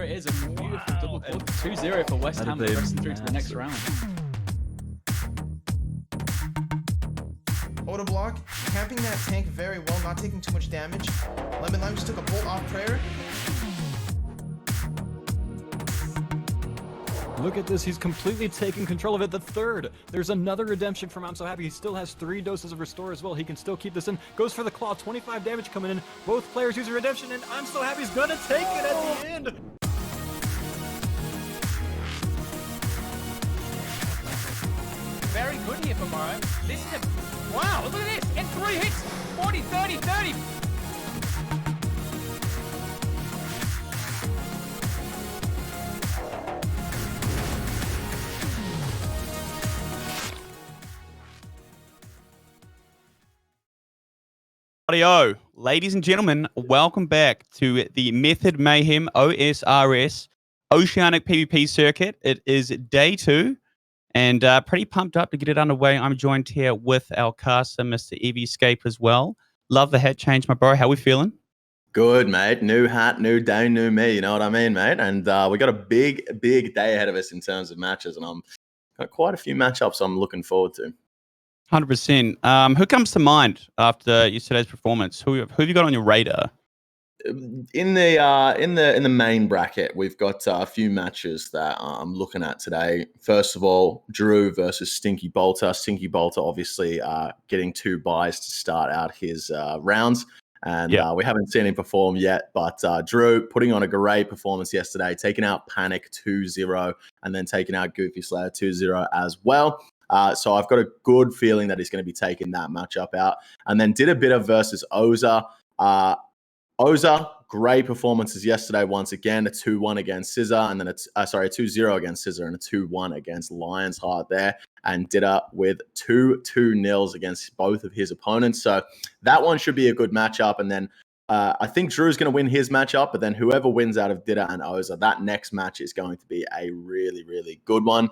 it is. A beautiful double kill. 2-0 for West Ham, progressing through to the next round. Auto block, camping that tank very well, not taking too much damage. Lemon Lime just took a bolt off prayer. Look at this, he's completely taken control of it. The third. There's another redemption from I'm So Happy. He still has 3 doses of restore as well. He can still keep this in. Goes for the claw, 25 damage coming in. Both players use a redemption, and I'm So Happy's gonna take it at the end. Very good here for Morrow. This is a... Wow, look at this. And 3 hits. 40, 30, 30. Audio, ladies and gentlemen, welcome back to the Method Mayhem OSRS Oceanic PvP circuit. It is day 2 and pretty pumped up to get it underway. I'm joined here with our caster, Mr. Eviescape as well. Love the hat change, my bro. How we feeling? Good, mate. New hat, new day, new me. You know what I mean, mate? And we got a big day ahead of us in terms of matches, and I'm got quite a few matchups I'm looking forward to. 100%. Who comes to mind after yesterday's performance? Who have you got on your radar? In the main bracket, we've got a few matches that I'm looking at today. First of all, Drew versus Stinky Bolter. Stinky Bolter obviously getting 2 buys to start out his rounds. And we haven't seen him perform yet, but Drew putting on a great performance yesterday, taking out Panic 2-0 and then taking out Goofy Slayer 2-0 as well. So I've got a good feeling that he's going to be taking that matchup out. And then did a bit of versus Oza. Oza, great performances yesterday once again. A 2-1 against Scissor, and then a 2-0 against Scissor and a 2-1 against Lionheart there. And did it with 2-2-0s against both of his opponents. So that one should be a good matchup. And then I think Drew's going to win his matchup, but then whoever wins out of Didda and Oza, that next match is going to be a really, really good one.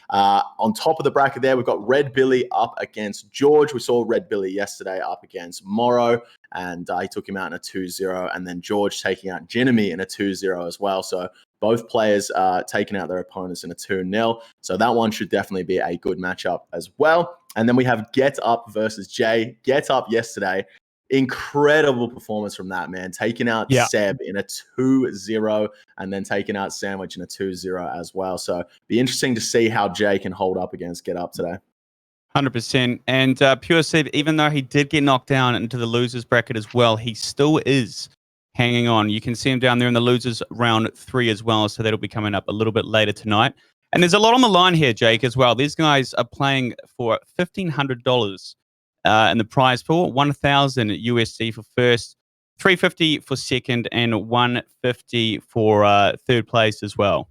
On top of the bracket there, we've got Red Billy up against George. We saw Red Billy yesterday up against Morrow, and he took him out in a 2-0, and then George taking out Jinami in a 2-0 as well. So both players taking out their opponents in a 2-0. So that one should definitely be a good matchup as well. And then we have Get Up versus Jay. Get Up yesterday. Incredible performance from that man, taking out Seb in a 2-0 and then taking out Sandwich in a 2-0 as well. So be interesting to see how Jay can hold up against Get Up today. 100%. And Pure Seb, even though he did get knocked down into the losers bracket as well, he still is hanging on. You can see him down there in the losers round 3 as well. So that'll be coming up a little bit later tonight. And there's a lot on the line here, Jake, as well. These guys are playing for $1,500. In the prize pool, 1,000 USD for first, 350 for second, and 150 for third place as well.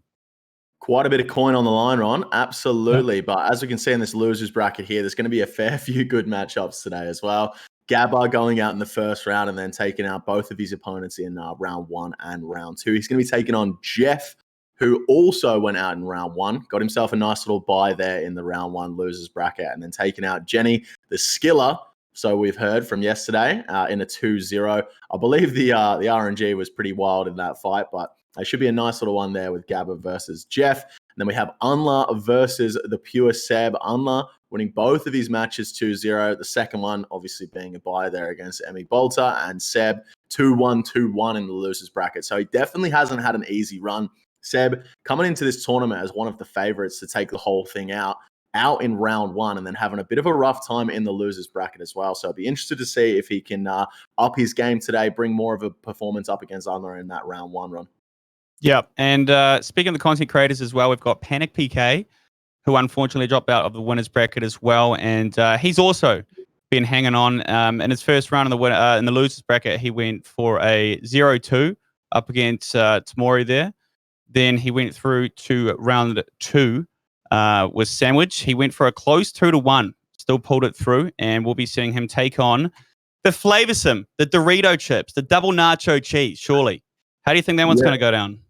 Quite a bit of coin on the line, Ron. Absolutely. But as we can see in this losers bracket here, there's going to be a fair few good matchups today as well. Gabba going out in the first round and then taking out both of his opponents in round 1 and round 2. He's going to be taking on Jeff, who also went out in round 1, got himself a nice little buy there in the round 1 losers bracket, and then taking out Jenny, the skiller. So we've heard from yesterday in a 2-0. I believe the RNG was pretty wild in that fight, but it should be a nice little one there with Gabba versus Jeff. And then we have Unla versus the Pure Seb. Unla winning both of these matches 2-0. The second one obviously being a buy there against Emmy Bolter, and Seb 2-1, 2-1 in the losers bracket. So he definitely hasn't had an easy run. Seb coming into this tournament as one of the favorites to take the whole thing out in round 1, and then having a bit of a rough time in the losers bracket as well. So I'd be interested to see if he can up his game today, bring more of a performance up against Unla in that round 1 run. Yeah, and speaking of the content creators as well, we've got Panic PK, who unfortunately dropped out of the winners bracket as well, and he's also been hanging on. In his first round in the losers bracket, he went for a 0-2 up against Tamori there. Then he went through to round 2 with Sandwich. He went for a close 2-1, still pulled it through, and we'll be seeing him take on the Flavorsome, the Dorito chips, the double nacho cheese, surely. How do you think that one's going to go down?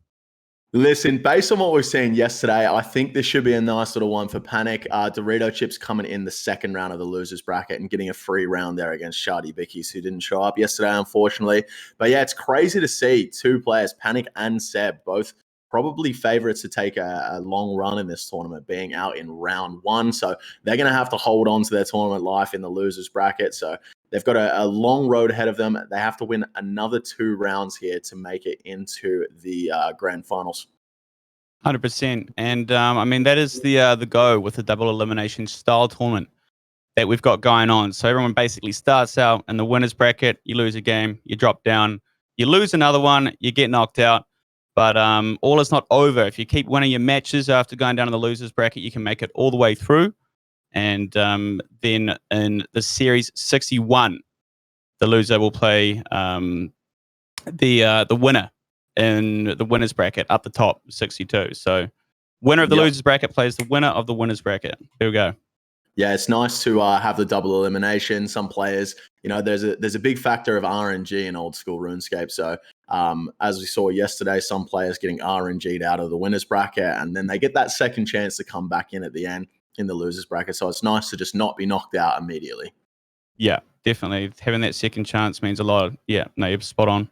Listen, based on what we've seen yesterday, I think this should be a nice little one for Panic. Dorito chips coming in the second round of the losers bracket and getting a free round there against Shardy Bickies, who didn't show up yesterday, unfortunately. But yeah, it's crazy to see 2 players, Panic and Seb, both probably favorites to take a long run in this tournament, being out in round 1. So they're going to have to hold on to their tournament life in the losers bracket. So they've got a long road ahead of them. They have to win another 2 rounds here to make it into the grand finals. 100%. And I mean, that is the go with the double elimination style tournament that we've got going on. So everyone basically starts out in the winners bracket. You lose a game, you drop down, you lose another one, you get knocked out. But all is not over. If you keep winning your matches after going down in the losers bracket, you can make it all the way through. And then in the series 61, the loser will play the winner in the winners bracket up the top, 62. So winner of the losers bracket plays the winner of the winners bracket. Here we go. Yeah, it's nice to have the double elimination. Some players, there's a big factor of RNG in old school RuneScape. So as we saw yesterday, some players getting RNG'd out of the winners bracket, and then they get that second chance to come back in at the end in the losers bracket. So it's nice to just not be knocked out immediately. Yeah, definitely. Having that second chance means a lot. Yeah, no, you're spot on.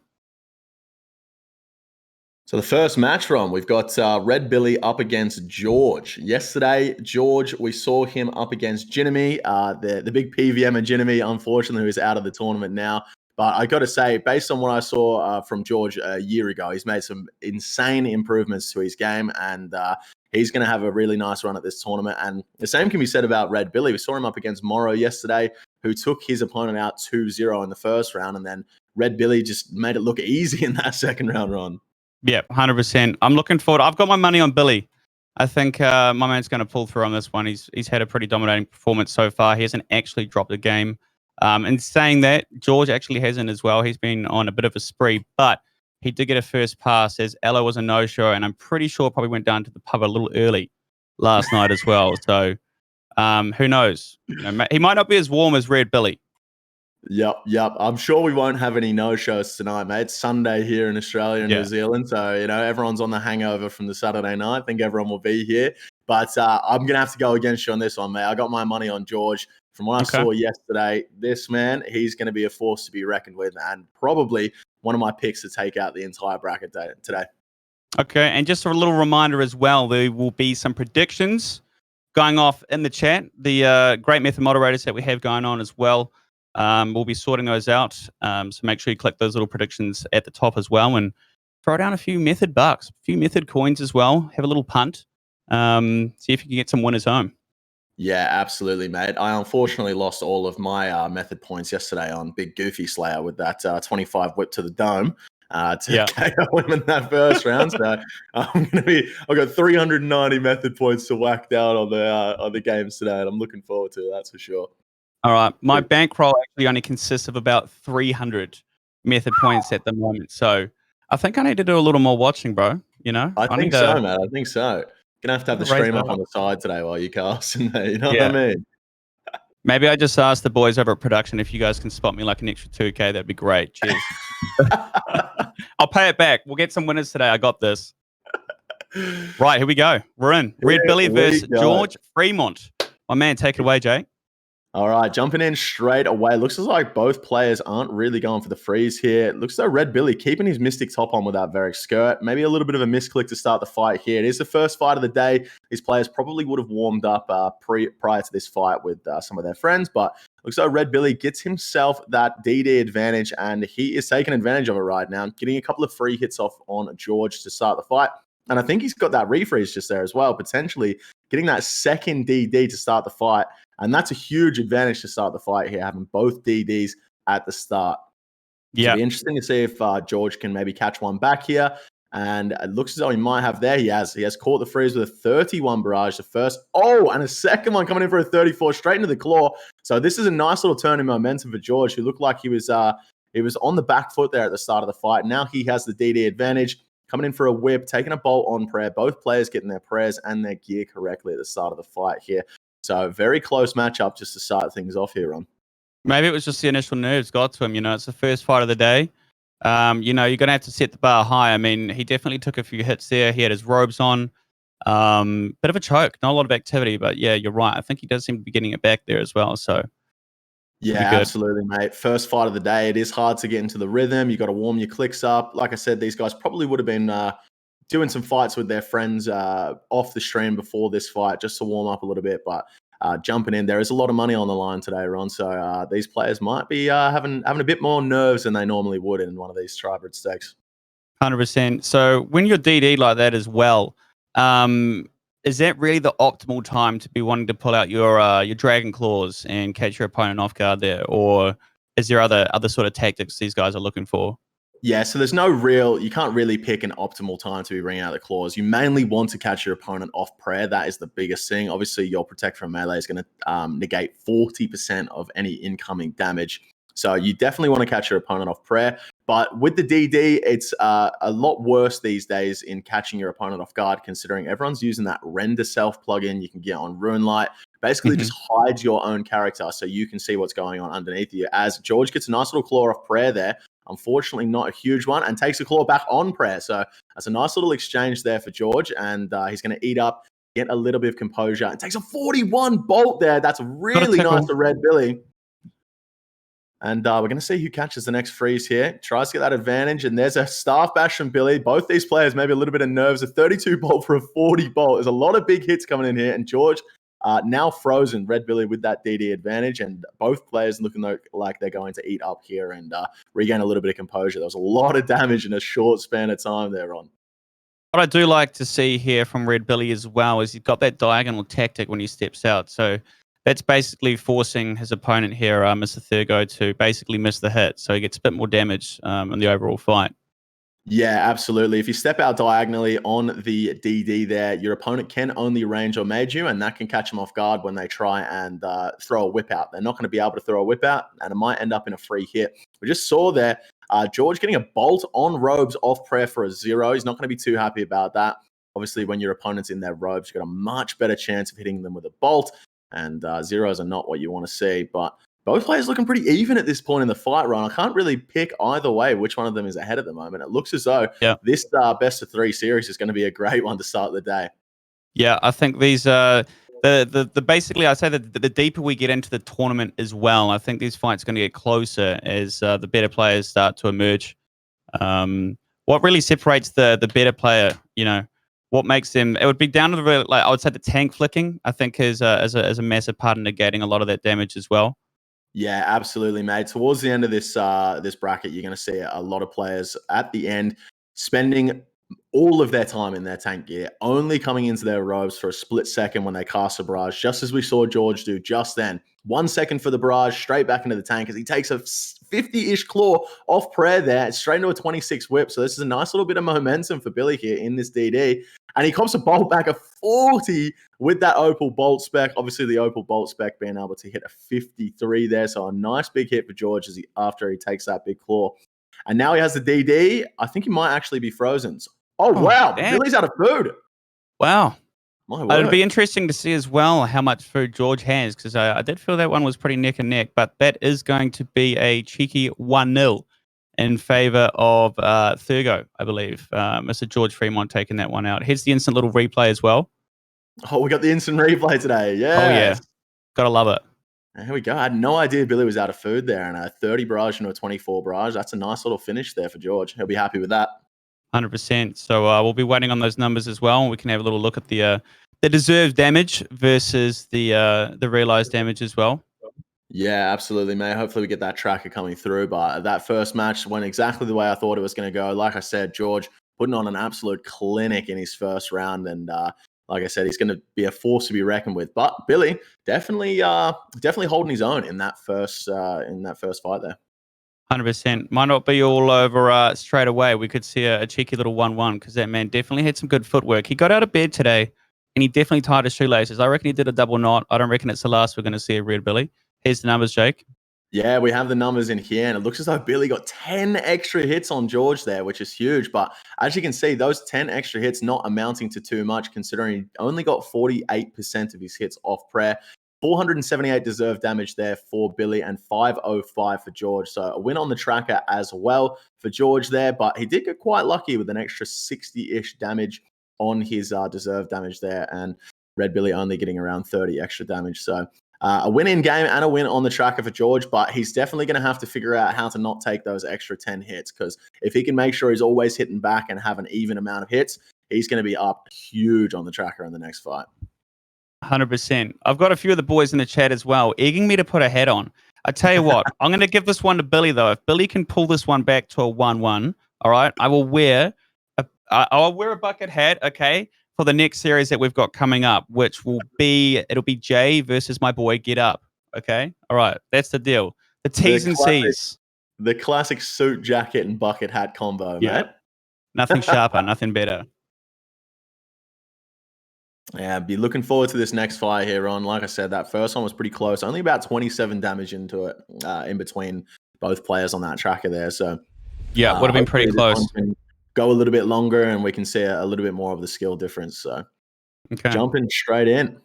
So the first match, Ron, we've got Red Billy up against George. Yesterday, George, we saw him up against Jinami, the big PVM of Jinami, unfortunately, who's out of the tournament now. But I got to say, based on what I saw from George a year ago, he's made some insane improvements to his game, and he's going to have a really nice run at this tournament. And the same can be said about Red Billy. We saw him up against Morrow yesterday, who took his opponent out 2-0 in the first round, and then Red Billy just made it look easy in that second round run. Yeah, 100%. I'm looking forward. I've got my money on Billy. I think my man's going to pull through on this one. He's had a pretty dominating performance so far. He hasn't actually dropped a game. And saying that, George actually hasn't as well. He's been on a bit of a spree, but he did get a first pass as Ella was a no-show, and I'm pretty sure probably went down to the pub a little early last night as well. So who knows? He might not be as warm as Red Billy. Yep. I'm sure we won't have any no-shows tonight, mate. It's Sunday here in Australia and New Zealand, so everyone's on the hangover from the Saturday night. I think everyone will be here, but I'm gonna have to go against you on this one, mate. I got my money on George. From what I saw yesterday, this man, he's going to be a force to be reckoned with, and probably one of my picks to take out the entire bracket today. Okay, and just a little reminder as well, there will be some predictions going off in the chat. The great method moderators that we have going on as well. We'll be sorting those out. So make sure you click those little predictions at the top as well, and throw down a few method bucks, a few method coins as well. Have a little punt. See if you can get some winners home. Yeah, absolutely, mate. I unfortunately lost all of my method points yesterday on Big Goofy Slayer with that 25 whip to the dome to KO him in that first round. So I've got 390 method points to whack down on the games today, and I'm looking forward to it, that's for sure. All right, my bankroll actually only consists of about 300 method points at the moment, so I think I need to do a little more watching, bro. I think so, man. I think so. Gonna have to have the stream up on the side today while you cast, you know what I mean? Maybe I just asked the boys over at production if you guys can spot me like an extra 2K. That'd be great. Cheers. I'll pay it back. We'll get some winners today. I got this. Right, here we go. We're in. Red Billy versus George Fremont. My man, take it away, Jake. All right, jumping in straight away. Looks like both players aren't really going for the freeze here. It looks like Red Billy keeping his Mystic top on with that Varric skirt. Maybe a little bit of a misclick to start the fight here. It is the first fight of the day. These players probably would have warmed up prior to this fight with some of their friends, but looks like Red Billy gets himself that DD advantage, and he is taking advantage of it right now, getting a couple of free hits off on George to start the fight. And I think he's got that refreeze just there as well, potentially getting that second DD to start the fight. And that's a huge advantage to start the fight here, having both DDs at the start. Yeah. It'll be interesting to see if George can maybe catch one back here. And it looks as though he might have there. He has caught the freeze with a 31 barrage, the first. Oh, and a second one coming in for a 34 straight into the claw. So this is a nice little turn in momentum for George, who looked like he was on the back foot there at the start of the fight. Now he has the DD advantage. Coming in for a whip, taking a bolt on prayer. Both players getting their prayers and their gear correctly at the start of the fight here. So very close matchup just to start things off here, Ron. Maybe it was just the initial nerves got to him. It's the first fight of the day. You're going to have to set the bar high. I mean, he definitely took a few hits there. He had his robes on. Bit of a choke. Not a lot of activity, but yeah, you're right. I think he does seem to be getting it back there as well. So yeah, absolutely, mate. First fight of the day. It is hard to get into the rhythm. You got to warm your clicks up. Like I said, these guys probably would have been doing some fights with their friends off the stream before this fight just to warm up a little bit. But jumping in, there is a lot of money on the line today, Ron. So these players might be having a bit more nerves than they normally would in one of these tribrid stakes. 100%. So when you're DD like that as well, is that really the optimal time to be wanting to pull out your Dragon Claws and catch your opponent off guard there? Or is there other sort of tactics these guys are looking for? Yeah, so you can't really pick an optimal time to be bringing out the claws. You mainly want to catch your opponent off prayer. That is the biggest thing. Obviously, your Protect from Melee is going to negate 40% of any incoming damage. So you definitely want to catch your opponent off prayer. But with the DD, it's a lot worse these days in catching your opponent off guard, considering everyone's using that Render Self plugin you can get on Runelight. Basically, just hides your own character so you can see what's going on underneath you. As George gets a nice little claw off prayer there. Unfortunately, not a huge one, and takes a claw back on prayer. So that's a nice little exchange there for George, and he's going to eat up, get a little bit of composure, and takes a 41 bolt there. That's really nice to Red Billy. And we're going to see who catches the next freeze here. Tries to get that advantage, and there's a staff bash from Billy. Both these players, maybe a little bit of nerves. A 32 bolt for a 40 bolt. There's a lot of big hits coming in here, and George now frozen, Red Billy with that DD advantage, and both players looking like they're going to eat up here and regain a little bit of composure. There was a lot of damage in a short span of time there, Ron. What I do like to see here from Red Billy as well is he's got that diagonal tactic when he steps out. So that's basically forcing his opponent here, Mr. Thurgo, to basically miss the hit. So he gets a bit more damage in the overall fight. Yeah, absolutely. If you step out diagonally on the DD there, your opponent can only range or mage you, and that can catch them off guard when they try and throw a whip out. They're not going to be able to throw a whip out, and it might end up in a free hit. We just saw there, George getting a bolt on robes off prayer for a 0. He's not going to be too happy about that. Obviously, when your opponent's in their robes, you've got a much better chance of hitting them with a bolt, and 0s are not what you want to see. But both players looking pretty even at this point in the fight, Ron. I can't really pick either way which one of them is ahead at the moment. It looks as though this best of 3 series is going to be a great one to start the day. Yeah, I think these basically I say that the deeper we get into the tournament as well, I think these fights are going to get closer as the better players start to emerge. What really separates the better player, what makes them? It would be down to the I would say the tank flicking. I think is a massive part in negating a lot of that damage as well. Yeah, absolutely, mate. Towards the end of this bracket, you're going to see a lot of players at the end spending all of their time in their tank gear, only coming into their robes for a split second when they cast a barrage, just as we saw George do just then. 1 second for the barrage, straight back into the tank as he takes a 50-ish claw off prayer there, straight into a 26 whip. So this is a nice little bit of momentum for Billy here in this DD. And he cops a bolt back of 40 with that Opal Bolt spec. Obviously, the Opal Bolt spec being able to hit a 53 there. So a nice big hit for George after he takes that big claw. And now he has the DD. I think he might actually be frozen. Oh wow. Damn. Billy's out of food. Wow. My word. It'd be interesting to see as well how much food George has, because I did feel that one was pretty neck and neck, but that is going to be a cheeky 1-0 in favor of Thurgo, I believe. Mr. George Fremont taking that one out. Here's the instant little replay as well. Oh, we got the instant replay today. Yeah. Oh, yeah. Gotta love it. Here we go. I had no idea Billy was out of food there, and a 30 barrage into a 24 barrage. That's a nice little finish there for George. He'll be happy with that. 100%. So we'll be waiting on those numbers as well, and we can have a little look at the deserved damage versus the realized damage as well. Yeah, absolutely, mate. Hopefully we get that tracker coming through. But that first match went exactly the way I thought it was going to go. Like I said, George putting on an absolute clinic in his first round, and like I said, he's going to be a force to be reckoned with. But Billy definitely holding his own in that first fight there. 100%. Might not be all over straight away. We could see a cheeky little 1-1 because that man definitely had some good footwork. He got out of bed today and he definitely tied his shoelaces. I reckon he did a double knot. I don't reckon it's the last we're going to see of Red Billy. Here's the numbers, Jake. Yeah, we have the numbers in here, and it looks as though Billy got 10 extra hits on George there, which is huge. But as you can see, those 10 extra hits not amounting to too much, considering he only got 48% of his hits off prayer. 478 deserved damage there for Billy and 505 for George. So a win on the tracker as well for George there, but he did get quite lucky with an extra 60-ish damage on his deserved damage there, and Red Billy only getting around 30 extra damage. So a win in game and a win on the tracker for George, but he's definitely going to have to figure out how to not take those extra 10 hits, because if he can make sure he's always hitting back and have an even amount of hits, he's going to be up huge on the tracker in the next fight. 100%. I've got a few of the boys in the chat as well, egging me to put a head on. I tell you what, I'm going to give this one to Billy, though. If Billy can pull this one back to a 1-1, all right, I will wear I'll wear a bucket hat, okay, for the next series that we've got coming up, which will be, it'll be Jay versus my boy Get Up, okay? All right, that's the deal. The T's and C's. The classic suit, jacket, and bucket hat combo, mate. Nothing sharper, nothing better. Yeah, be looking forward to this next fight here, Ron. Like I said, that first one was pretty close. Only about 27 damage into it, in between both players on that tracker there. So yeah, would have been pretty close. Go a little bit longer, and we can see a little bit more of the skill difference. So jumping straight in.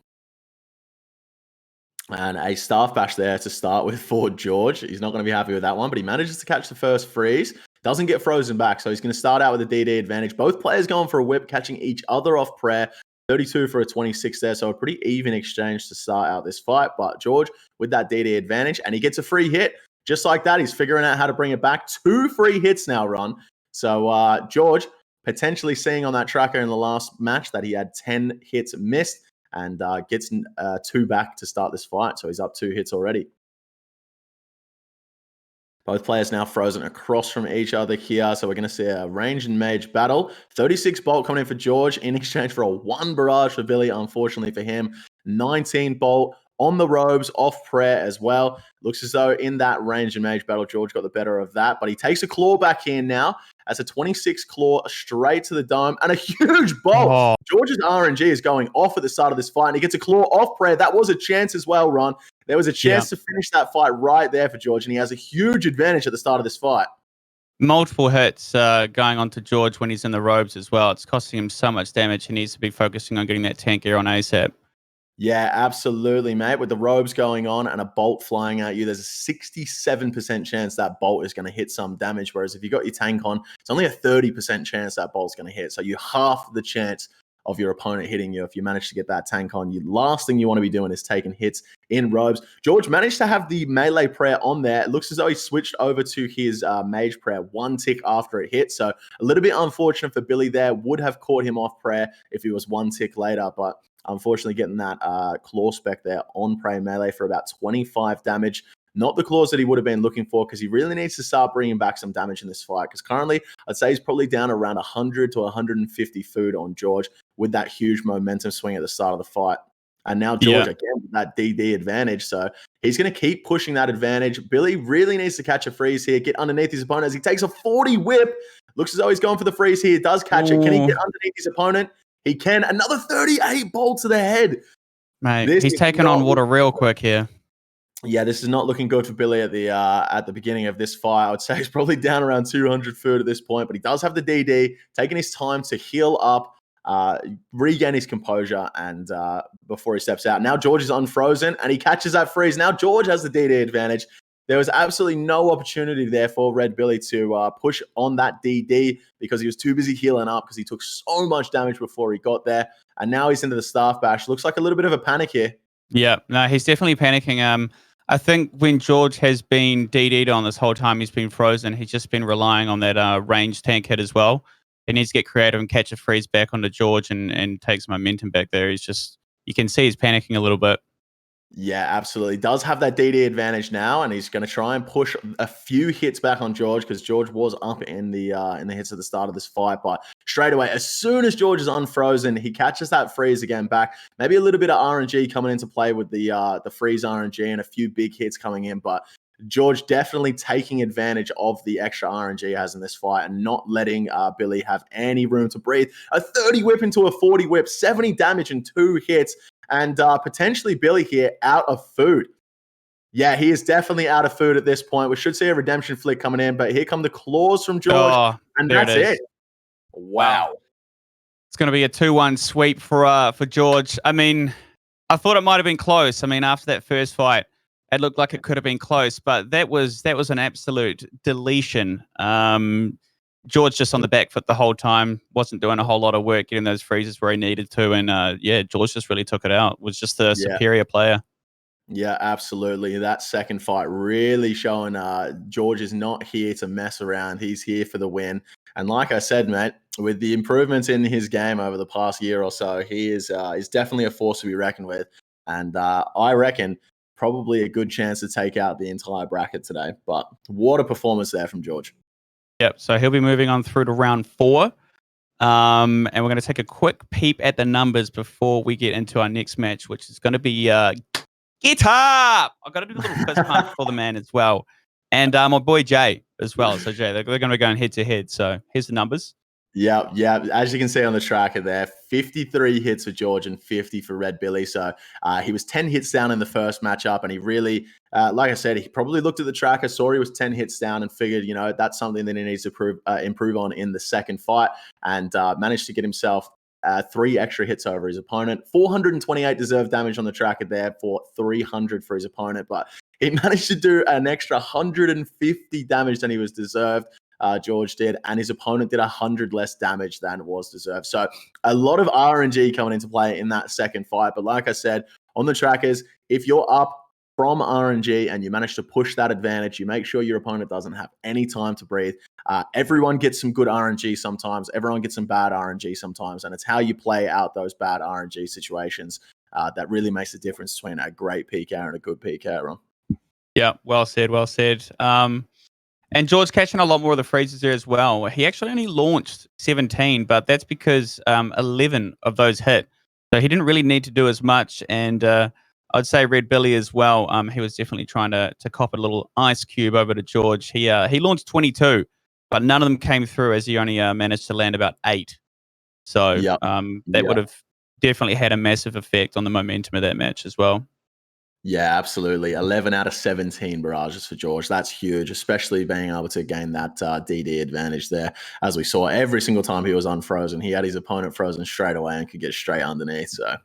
And a staff bash there to start with for George. He's not going to be happy with that one, but he manages to catch the first freeze. Doesn't get frozen back, so he's going to start out with a DD advantage. Both players going for a whip, catching each other off prayer. 32 for a 26 there, so a pretty even exchange to start out this fight. But George with that DD advantage, and he gets a free hit. Just like that, he's figuring out how to bring it back. 2 free hits now, Ron. So George potentially seeing on that tracker in the last match that he had 10 hits missed, and gets 2 back to start this fight. So he's up 2 hits already. Both players now frozen across from each other here. So we're going to see a range and mage battle. 36 bolt coming in for George in exchange for a 1 barrage for Billy, unfortunately for him. 19 bolt on the robes, off prayer as well. Looks as though in that range and mage battle, George got the better of that. But he takes a claw back in now. As a 26 claw straight to the dome and a huge bolt. Oh. George's RNG is going off at the start of this fight, and he gets a claw off prayer. That was a chance as well, Ron. There was a chance to finish that fight right there for George, and he has a huge advantage at the start of this fight. Multiple hits going on to George when he's in the robes as well. It's costing him so much damage. He needs to be focusing on getting that tank gear on ASAP. Yeah, absolutely, mate. With the robes going on and a bolt flying at you, there's a 67% chance that bolt is going to hit some damage. Whereas if you got your tank on, it's only a 30% chance that bolt's going to hit. So you half the chance of your opponent hitting you if you manage to get that tank on. The last thing you want to be doing is taking hits in robes. George managed to have the melee prayer on there. It looks as though he switched over to his mage prayer 1 tick after it hit. So a little bit unfortunate for Billy there. Would have caught him off prayer if he was 1 tick later, but unfortunately getting that claw spec there on prey melee for about 25 damage. Not the claws that he would have been looking for, because he really needs to start bringing back some damage in this fight, because currently I'd say he's probably down around 100 to 150 food on George with that huge momentum swing at the start of the fight. And now George again with that DD advantage. So he's going to keep pushing that advantage. Billy really needs to catch a freeze here, get underneath his opponent as he takes a 40 whip. Looks as though he's going for the freeze here. Does catch it. Can he get underneath his opponent? He can. Another 38 bolt to the head. Mate, he's taking on water real quick here. Yeah, this is not looking good for Billy at the beginning of this fight. I would say he's probably down around 200 food at this point, but he does have the DD, taking his time to heal up, regain his composure, and before he steps out. Now George is unfrozen, and he catches that freeze. Now George has the DD advantage. There was absolutely no opportunity there for Red Billy to push on that DD because he was too busy healing up because he took so much damage before he got there. And now he's into the staff bash. Looks like a little bit of a panic here. Yeah, no, he's definitely panicking. I think when George has been DD'd on this whole time, he's been frozen. He's just been relying on that range tank hit as well. He needs to get creative and catch a freeze back onto George and take some momentum back there. He's just, you can see he's panicking a little bit. Yeah, absolutely. Does have that DD advantage now, and he's going to try and push a few hits back on George because George was up in the hits at the start of this fight. But straight away, as soon as George is unfrozen, he catches that freeze again back. Maybe a little bit of RNG coming into play with the freeze RNG and a few big hits coming in, but George definitely taking advantage of the extra RNG he has in this fight and not letting Billy have any room to breathe. A 30 whip into a 40 whip, 70 damage in 2 hits. And potentially Billy here out of food. Yeah, he is definitely out of food at this point. We should see a redemption flick coming in, but here come the claws from George, and that's it. Wow. It's going to be a 2-1 sweep for George. I mean, I thought it might have been close. I mean, after that first fight, it looked like it could have been close, but that was an absolute deletion. George just on the back foot the whole time, wasn't doing a whole lot of work, getting those freezes where he needed to. And George just really took it out, was just the superior player. Yeah, absolutely. That second fight really showing George is not here to mess around. He's here for the win. And like I said, mate, with the improvements in his game over the past year or so, he is definitely a force to be reckoned with. And I reckon probably a good chance to take out the entire bracket today. But what a performance there from George. Yep. So he'll be moving on through to round 4. And we're going to take a quick peep at the numbers before we get into our next match, which is going to be Get Up! I've got to do a little fist pump for the man as well. And my boy Jay as well. So Jay, they're going to be going head to head. So here's the numbers. Yeah. As you can see on the tracker there, 53 hits for George and 50 for Red Billy. So he was 10 hits down in the first matchup, and he really, like I said, he probably looked at the tracker, saw he was 10 hits down, and figured, that's something that he needs to improve on in the second fight, and managed to get himself 3 extra hits over his opponent. 428 deserved damage on the tracker there for 300 for his opponent, but he managed to do an extra 150 damage than he was deserved. George did, and his opponent did 100 less damage than was deserved. So a lot of RNG coming into play in that second fight. But like I said, on the trackers, if you're up from RNG and you manage to push that advantage, you make sure your opponent doesn't have any time to breathe. Everyone gets some good RNG sometimes. Everyone gets some bad RNG sometimes. And it's how you play out those bad RNG situations that really makes the difference between a great PK and a good PK run. Yeah, well said, well said. And George catching a lot more of the freezes there as well. He actually only launched 17, but that's because 11 of those hit. So he didn't really need to do as much. And I'd say Red Billy as well. He was definitely trying to cop a little ice cube over to George. He launched 22, but none of them came through, as he only managed to land about 8. So that would have definitely had a massive effect on the momentum of that match as well. Yeah, absolutely. 11 out of 17 barrages for George. That's huge, especially being able to gain that DD advantage there. As we saw, every single time he was unfrozen, he had his opponent frozen straight away and could get straight underneath. So,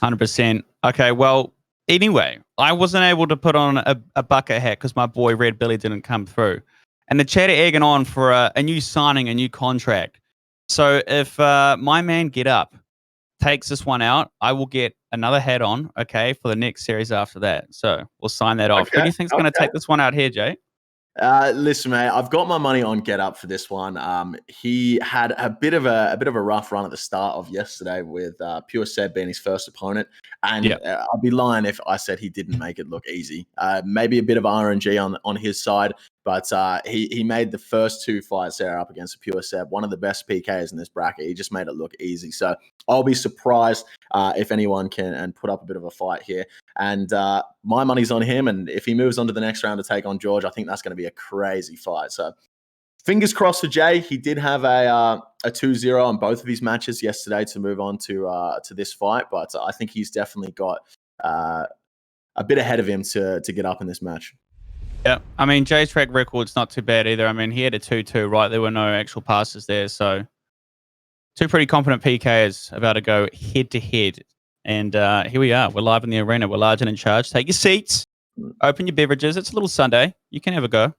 100%. Okay, well, anyway, I wasn't able to put on a bucket hat because my boy Red Billy didn't come through. And the chat are egging on for a new signing, a new contract. So if my man Get Up takes this one out, I will get another head on, okay, for the next series after that. So we'll sign that off. Who do you think's going to take this one out here, Jay? Listen, mate, I've got my money on Get Up for this one. He had a bit of a rough run at the start of yesterday with Pure Seb being his first opponent, and I'd be lying if I said he didn't make it look easy. Maybe a bit of RNG on his side, but he made the first 2 fights there up against Pure Seb, one of the best PKs in this bracket. He just made it look easy. So I'll be surprised if anyone can and put up a bit of a fight here. And my money's on him. And if he moves on to the next round to take on George, I think that's going to be a crazy fight. So fingers crossed for Jay. He did have a 2-0 on both of his matches yesterday to move on to this fight. But I think he's definitely got a bit ahead of him to get up in this match. Yeah, I mean, Jay's track record's not too bad either. I mean, he had a 2-2, right? There were no actual passes there. So 2 pretty competent PKs about to go head-to-head. And here we are. We're live in the arena. We're large and in charge. Take your seats. Open your beverages. It's a little Sunday. You can have a go.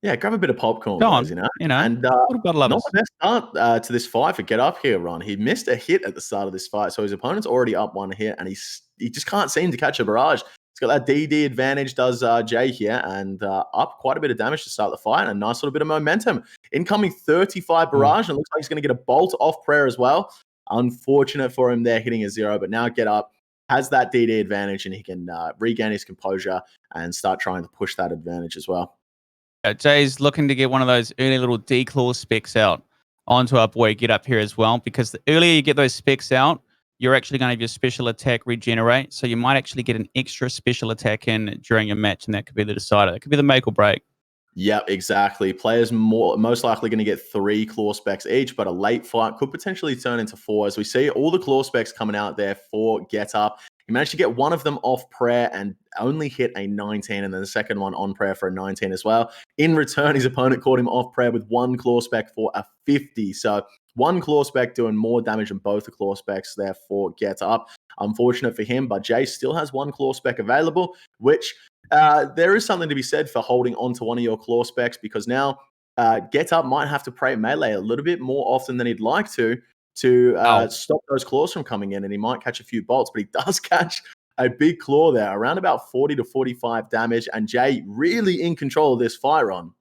Yeah, grab a bit of popcorn, Go guys, on, And not the best start to this fight for Get Up here, Ron. He missed a hit at the start of this fight, so his opponent's already up 1 hit, and he just can't seem to catch a barrage. He's got that DD advantage, does Jay here, and up quite a bit of damage to start the fight, and a nice little bit of momentum. Incoming 35 barrage, and it looks like he's going to get a bolt off prayer as well. Unfortunate for him there, hitting a 0, but now Get Up has that DD advantage, and he can regain his composure and start trying to push that advantage as well. Jay's looking to get one of those early little declaw specs out onto our boy Get Up here as well, because the earlier you get those specs out, you're actually going to have your special attack regenerate, so you might actually get an extra special attack in during your match, and that could be the decider. It could be the make or break. Yeah, exactly. Players most likely going to get 3 claw specs each, but a late fight could potentially turn into 4. As we see all the claw specs coming out there for Get Up. He managed to get one of them off prayer and only hit a 19, and then the second one on prayer for a 19 as well. In return, his opponent caught him off prayer with 1 claw spec for a 50. So 1 claw spec doing more damage than both the claw specs there for Get Up. Unfortunate for him, but Jay still has 1 claw spec available, which there is something to be said for holding on to one of your claw specs, because now Get Up might have to pray melee a little bit more often than he'd like to stop those claws from coming in, and he might catch a few bolts, but he does catch a big claw there, around about 40 to 45 damage, and Jay really in control of this fight, Ron.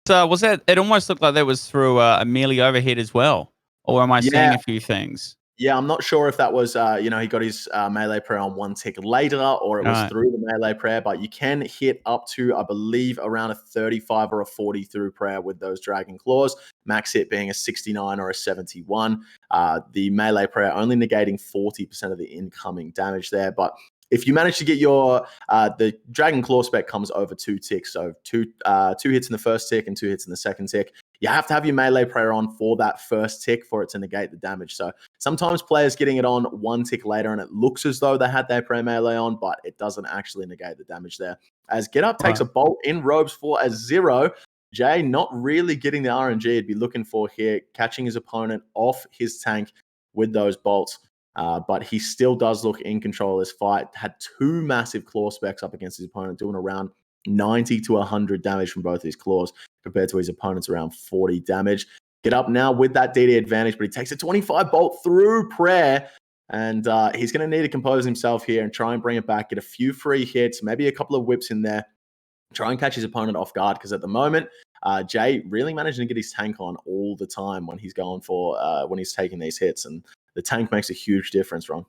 Was that? It almost looked like that was through a melee overhead as well, or am I seeing a few things? Yeah, I'm not sure if that was, he got his melee prayer on one tick later, or it was through the melee prayer, but you can hit up to, I believe, around a 35 or a 40 through prayer with those Dragon Claws, max hit being a 69 or a 71. The melee prayer only negating 40% of the incoming damage there, but if you manage to get your, the Dragon Claw spec comes over 2 ticks, so two hits in the first tick and 2 hits in the second tick. You have to have your melee prayer on for that first tick for it to negate the damage. So sometimes players getting it on 1 tick later and it looks as though they had their prayer melee on, but it doesn't actually negate the damage there. As Get Up takes a bolt in robes for a 0. Jay not really getting the RNG he'd be looking for here, catching his opponent off his tank with those bolts. But he still does look in control of this fight. Had 2 massive claw specs up against his opponent, doing around 90 to 100 damage from both his claws compared to his opponent's around 40 damage. Get Up now with that DD advantage, but he takes a 25 bolt through prayer, and he's going to need to compose himself here and try and bring it back, get a few free hits, maybe a couple of whips in there, try and catch his opponent off guard, because at the moment, Jay really managing to get his tank on all the time when he's going for, when he's taking these hits, and the tank makes a huge difference, Ron.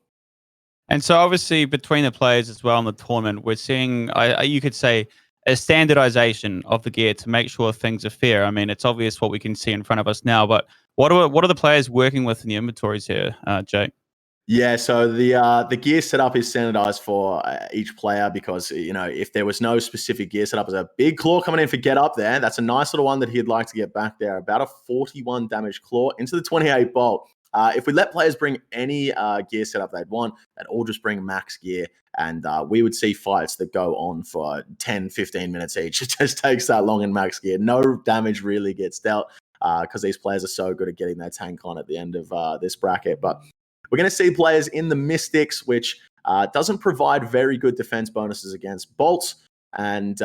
And so obviously between the players as well in the tournament, we're seeing, you could say, a standardization of the gear to make sure things are fair. I mean, it's obvious what we can see in front of us now, but what are the players working with in the inventories here, Jake? Yeah, so the gear setup is standardized for each player, because, if there was no specific gear setup, there's a big claw coming in for Get Up there. That's a nice little one that he'd like to get back there. About a 41 damage claw into the 28 bolt. If we let players bring any gear setup they'd want, they'd all just bring max gear, and we would see fights that go on for 10, 15 minutes each. It just takes that long in max gear. No damage really gets dealt, because these players are so good at getting their tank on at the end of this bracket. But we're going to see players in the Mystics, which doesn't provide very good defense bonuses against bolts. And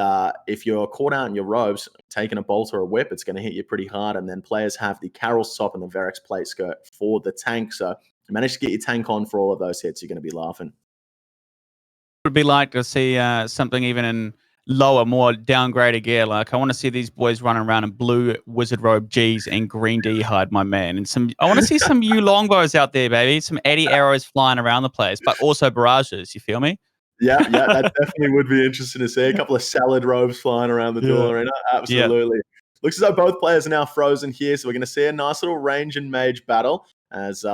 if you're caught out in your robes, taking a bolt or a whip, it's going to hit you pretty hard. And then players have the Carol Sop and the Verex plate skirt for the tank. So if you manage to get your tank on for all of those hits, you're going to be laughing. It would be like to see something even in lower, more downgraded gear. Like, I want to see these boys running around in blue wizard robe G's and green D hide, my man. And I want to see some U longbows out there, baby. Some Eddie arrows flying around the place, but also barrages. You feel me? Yeah, that definitely would be interesting to see. A couple of salad robes flying around the duel arena. Absolutely. Looks as though both players are now frozen here, so we're going to see a nice little range and mage battle, as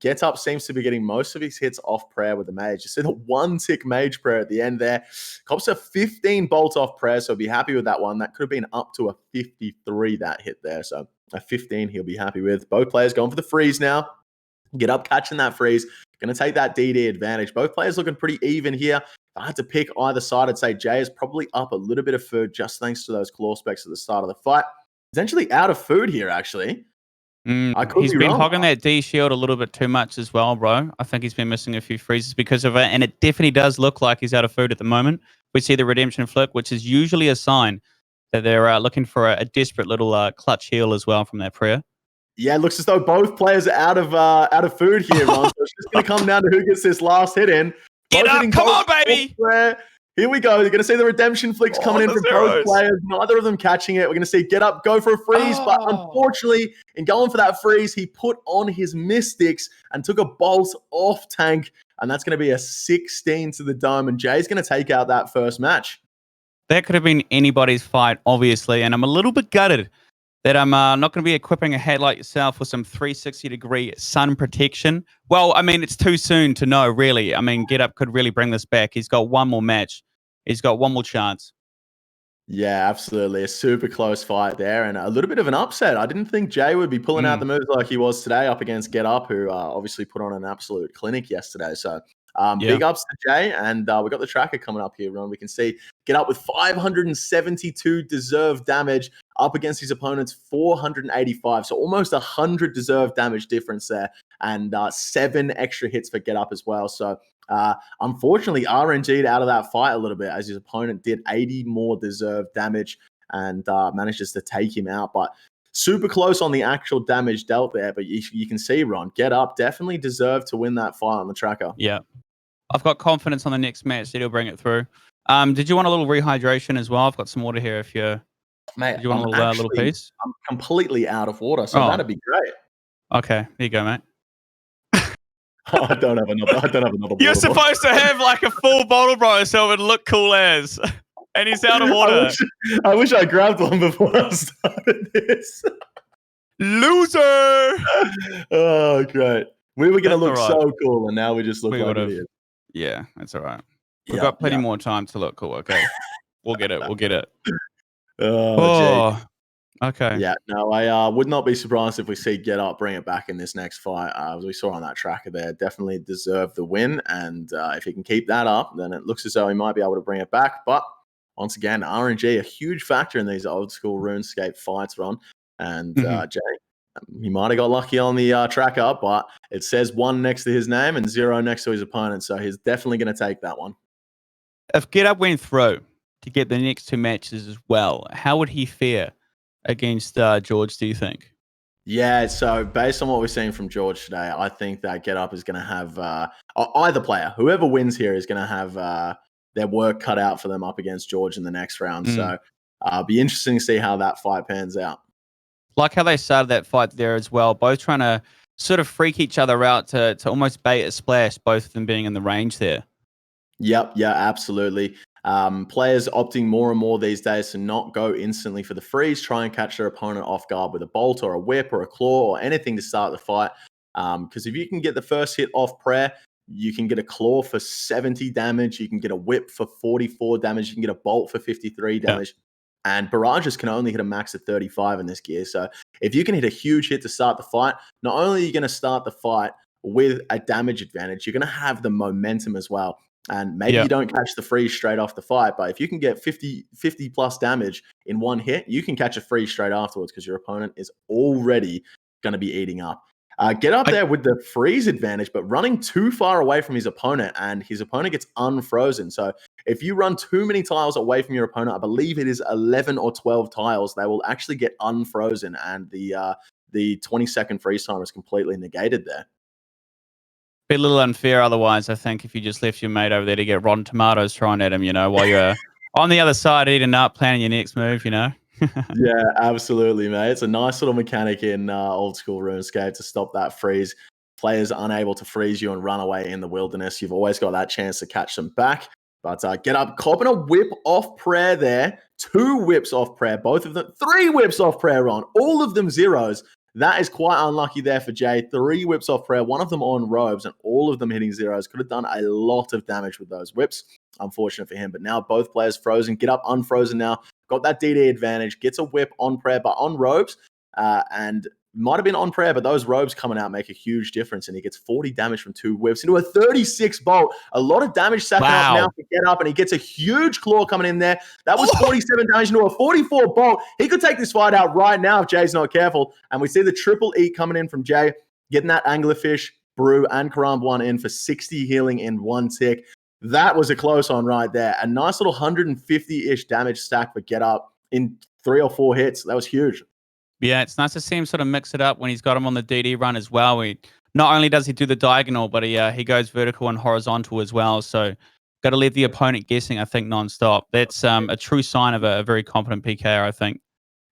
Get Up seems to be getting most of his hits off prayer with the mage. You see the 1 tick mage prayer at the end there. Cops a 15 bolt off prayer, so be happy with that one. That could have been up to a 53, that hit there. So a 15 he'll be happy with. Both players going for the freeze now. Get Up catching that freeze. Going to take that DD advantage. Both players looking pretty even here. If I had to pick either side, I'd say Jay is probably up a little bit of food just thanks to those claw specs at the start of the fight. Potentially out of food here, actually. He's been hogging that D shield a little bit too much as well, bro. I think he's been missing a few freezes because of it, and it definitely does look like he's out of food at the moment. We see the redemption flip, which is usually a sign that they're looking for a desperate little clutch heal as well from that prayer. Yeah, it looks as though both players are out of food here, Ron. So it's just going to come down to who gets this last hit in. Get Up, come on, baby! Here we go. You're going to see the redemption flicks coming in from both players. Neither of them catching it. We're going to see Get Up go for a freeze, but unfortunately, in going for that freeze, he put on his Mystics and took a bolt off tank, and that's going to be a 16 to the dome, and Jay's going to take out that first match. That could have been anybody's fight, obviously, and I'm a little bit gutted that I'm not going to be equipping a head like yourself with some 360-degree sun protection. Well, I mean, it's too soon to know, really. I mean, Get Up could really bring this back. He's got one more match. He's got one more chance. Yeah, absolutely. A super close fight there, and a little bit of an upset. I didn't think Jay would be pulling out the moves like he was today up against Get Up, who obviously put on an absolute clinic yesterday. So big ups to Jay, and we got the tracker coming up here, Ron. We can see Get Up with 572 deserved damage up against his opponent's 485. So almost 100 deserved damage difference there, and 7 extra hits for Get Up as well. So unfortunately, RNG'd out of that fight a little bit, as his opponent did 80 more deserved damage and manages to take him out. But super close on the actual damage dealt there. But you can see, Ron, Get Up definitely deserved to win that fight on the tracker. Yeah. I've got confidence on the next match that he'll bring it through. Did you want a little rehydration as well? I've got some water here if you're... Mate, Did you want a little piece? I'm completely out of water, so that'd be great. Okay, here you go, mate. I don't have another bottle. You're supposed to have like a full bottle, bro, so it would look cool as. And he's out of water. I wish I grabbed one before I started this. Loser! Oh, great. We were going to look That's so cool, and now we just look like idiots. Yeah, that's all right. We've got plenty more time to look cool, okay? We'll get it. Oh, okay. Yeah, no, I would not be surprised if we see Get Up bring it back in this next fight. As we saw on that tracker there, definitely deserved the win. And if he can keep that up, then it looks as though he might be able to bring it back. But once again, RNG, a huge factor in these old school RuneScape fights, Ron. And Jay, he might have got lucky on the tracker, but it says 1 next to his name and 0 next to his opponent. So he's definitely going to take that one. If Get Up went through to get the next 2 matches as well, how would he fare against George, do you think? Yeah, so based on what we're seeing from George today, I think that Get Up is going to have either player, whoever wins here, is going to have their work cut out for them up against George in the next round. So it'll be interesting to see how that fight pans out. Like how they started that fight there as well, both trying to sort of freak each other out to almost bait a splash, both of them being in the range there. Yep, yeah, absolutely. Players opting more and more these days to not go instantly for the freeze, try and catch their opponent off guard with a bolt or a whip or a claw or anything to start the fight. Because if you can get the first hit off prayer, you can get a claw for 70 damage, you can get a whip for 44 damage, you can get a bolt for 53 damage. And barrages can only hit a max of 35 in this gear. So if you can hit a huge hit to start the fight, not only are you going to start the fight with a damage advantage, you're going to have the momentum as well. And maybe you don't catch the freeze straight off the fight, but if you can get 50 plus damage in one hit, you can catch a freeze straight afterwards because your opponent is already going to be eating up. Get up there with the freeze advantage, but running too far away from his opponent, and his opponent gets unfrozen. So if you run too many tiles away from your opponent, I believe it is 11 or 12 tiles, they will actually get unfrozen, and the 20-second freeze timer is completely negated there. Be a little unfair otherwise, I think, if you just left your mate over there to get rotten tomatoes thrown at him, you know, while you're on the other side eating up, planning your next move, you know? Yeah, absolutely, mate. It's a nice little mechanic in old school RuneScape to stop that freeze. Players unable to freeze you and run away in the wilderness. You've always got that chance to catch them back. But Get Up, copping a whip off prayer there. 2 whips off prayer, both of them. 3 whips off prayer on, all of them zeros. That is quite unlucky there for Jay. 3 whips off prayer, one of them on robes, and all of them hitting zeros. Could have done a lot of damage with those whips. Unfortunate for him, but now both players frozen. Get Up unfrozen now. Got that DD advantage. Gets a whip on prayer, but on robes. And might have been on prayer, but those robes coming out make a huge difference. And he gets 40 damage from 2 whips into a 36 bolt. A lot of damage stacking up now to Get Up, and he gets a huge claw coming in there. That was 47 damage into a 44 bolt. He could take this fight out right now if Jay's not careful. And we see the triple eat coming in from Jay, getting that anglerfish, brew, and Karam 1 in for 60 healing in 1 tick. That was a close one right there. A nice little 150-ish damage stack for Get Up in 3 or 4 hits. That was huge. Yeah, it's nice to see him sort of mix it up when he's got him on the DD run as well. Not only does he do the diagonal, but he goes vertical and horizontal as well. So got to leave the opponent guessing, I think, nonstop. That's a true sign of a very competent PKer, I think.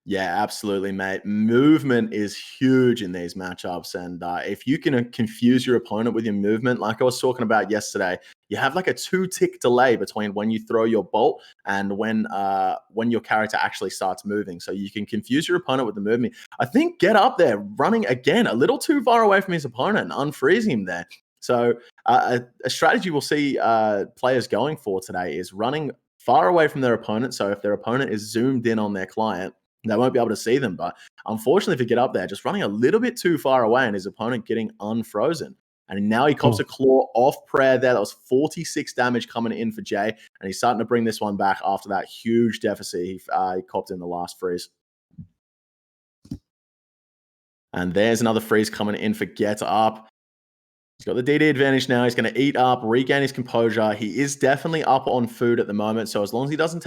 Yeah, absolutely, mate. Movement is huge in these matchups. And if you can confuse your opponent with your movement, like I was talking about yesterday, you have like a 2-tick delay between when you throw your bolt and when your character actually starts moving. So you can confuse your opponent with the movement. I think Get Up there running again a little too far away from his opponent and unfreezing him there. So a strategy we'll see players going for today is running far away from their opponent. So if their opponent is zoomed in on their client, they won't be able to see them. But unfortunately, if you Get Up there, just running a little bit too far away and his opponent getting unfrozen. And now he cops a claw off prayer there. That was 46 damage coming in for Jay. And he's starting to bring this one back after that huge deficit he copped in the last freeze. And there's another freeze coming in for Get Up. He's got the DD advantage now. He's going to eat up, regain his composure. He is definitely up on food at the moment. So as long as he doesn't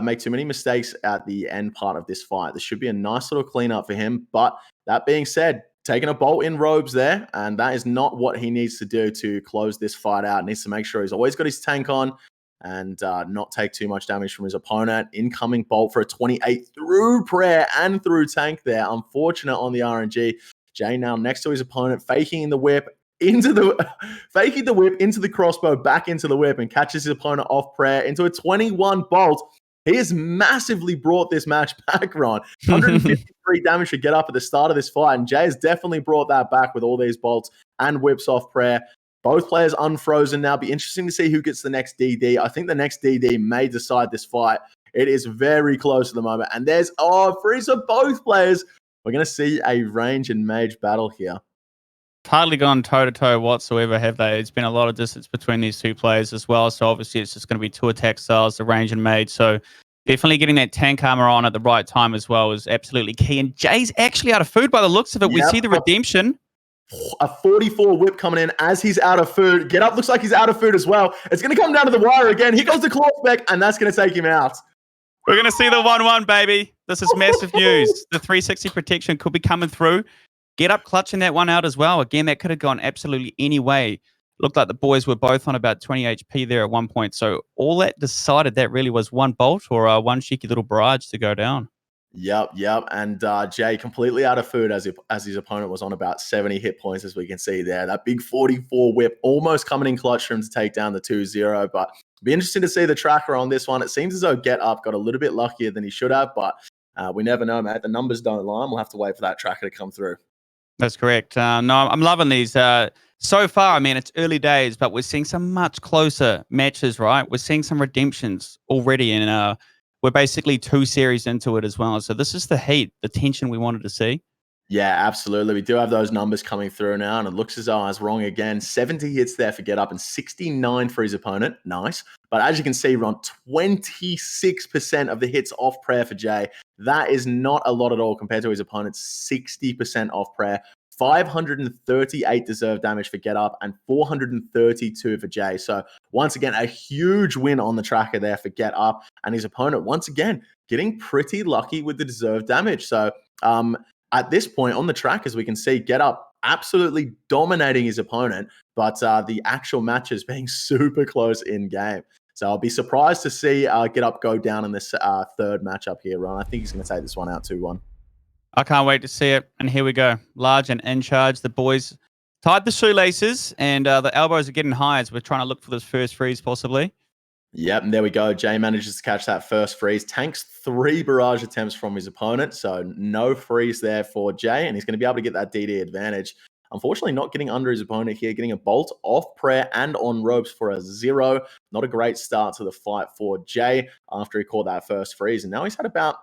make too many mistakes at the end part of this fight, this should be a nice little cleanup for him. But that being said, taking a bolt in robes there, and that is not what he needs to do to close this fight out. Needs to make sure he's always got his tank on and not take too much damage from his opponent. Incoming bolt for a 28 through prayer and through tank there. Unfortunate on the RNG. Jay now next to his opponent, faking the whip into the crossbow, back into the whip, and catches his opponent off prayer into a 21 bolt. He has massively brought this match back, Ron. 153 damage to get up at the start of this fight, and Jay has definitely brought that back with all these bolts and whips off prayer. Both players unfrozen now. Be interesting to see who gets the next DD. I think the next DD may decide this fight. It is very close at the moment. And there's, freeze for both players. We're going to see a range and mage battle here. Hardly gone toe-to-toe whatsoever, have they? It's been a lot of distance between these two players as well. So obviously it's just going to be two attack styles, the range and mage. So definitely getting that tank armor on at the right time as well is absolutely key. And Jay's actually out of food by the looks of it. Yep. We see the redemption. A 44 whip coming in as he's out of food. Get up looks like he's out of food as well. It's going to come down to the wire again. Here goes the claw spec, and that's going to take him out. We're going to see the 1-1, baby. This is massive news. The 360 protection could be coming through. Get up clutching that one out as well. Again, that could have gone absolutely any way. Looked like the boys were both on about 20 HP there at one point. So all that decided that really was one bolt or one cheeky little barrage to go down. Yep. And Jay completely out of food as his opponent was on about 70 hit points, as we can see there. That big 44 whip almost coming in clutch for him to take down the 2-0. But it'll be interesting to see the tracker on this one. It seems as though Get Up got a little bit luckier than he should have, but we never know, mate. The numbers don't lie. We'll have to wait for that tracker to come through. That's correct. No, I'm loving these. So far, I mean, it's early days, but we're seeing some much closer matches, right? We're seeing some redemptions already, and we're basically 2 series into it as well. So this is the heat, the tension we wanted to see. Yeah, absolutely. We do have those numbers coming through now, and it looks as though I was wrong again. 70 hits there for Get Up and 69 for his opponent. Nice. But as you can see, Ron, 26% of the hits off prayer for Jay. That is not a lot at all compared to his opponent's 60% off prayer. 538 deserved damage for Get Up and 432 for Jay. So once again, a huge win on the tracker there for Get Up, and his opponent once again getting pretty lucky with the deserved damage. So at this point on the track, as we can see, Get Up absolutely dominating his opponent, but the actual matches being super close in game. So I'll be surprised to see Get Up go down in this third matchup here, Ron. I think he's going to take this one out 2-1. I can't wait to see it. And here we go. Large and in charge. The boys tied the shoelaces, and the elbows are getting high as we're trying to look for this first freeze possibly. Yep, and there we go. Jay manages to catch that first freeze. Tanks 3 barrage attempts from his opponent, so no freeze there for Jay, and he's going to be able to get that DD advantage. Unfortunately, not getting under his opponent here, getting a bolt off prayer and on ropes for a 0. Not a great start to the fight for Jay after he caught that first freeze, and now he's had about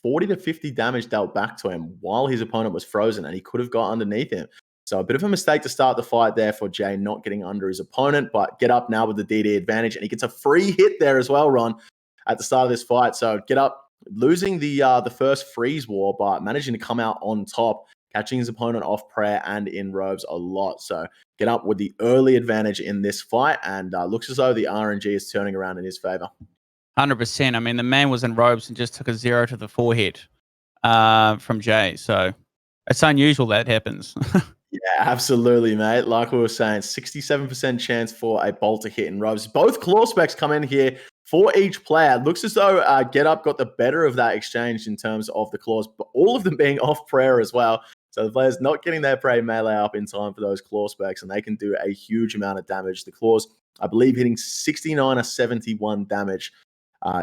40 to 50 damage dealt back to him while his opponent was frozen, and he could have got underneath him. So a bit of a mistake to start the fight there for Jay, not getting under his opponent, but Get Up now with the DD advantage, and he gets a free hit there as well, Ron, at the start of this fight. So Get Up losing the first freeze war, but managing to come out on top, catching his opponent off prayer and in robes a lot. So Get Up with the early advantage in this fight, and looks as though the RNG is turning around in his favor. 100%. I mean, the man was in robes and just took a 0 to the forehead from Jay. So it's unusual that happens. Yeah, absolutely, mate. Like we were saying, 67% chance for a bolt to hit in robes. Both claw specs come in here for each player. Looks as though Get Up got the better of that exchange in terms of the claws, but all of them being off prayer as well. So the players not getting their prey melee up in time for those claw specs, and they can do a huge amount of damage. The claws, I believe, hitting 69 or 71 damage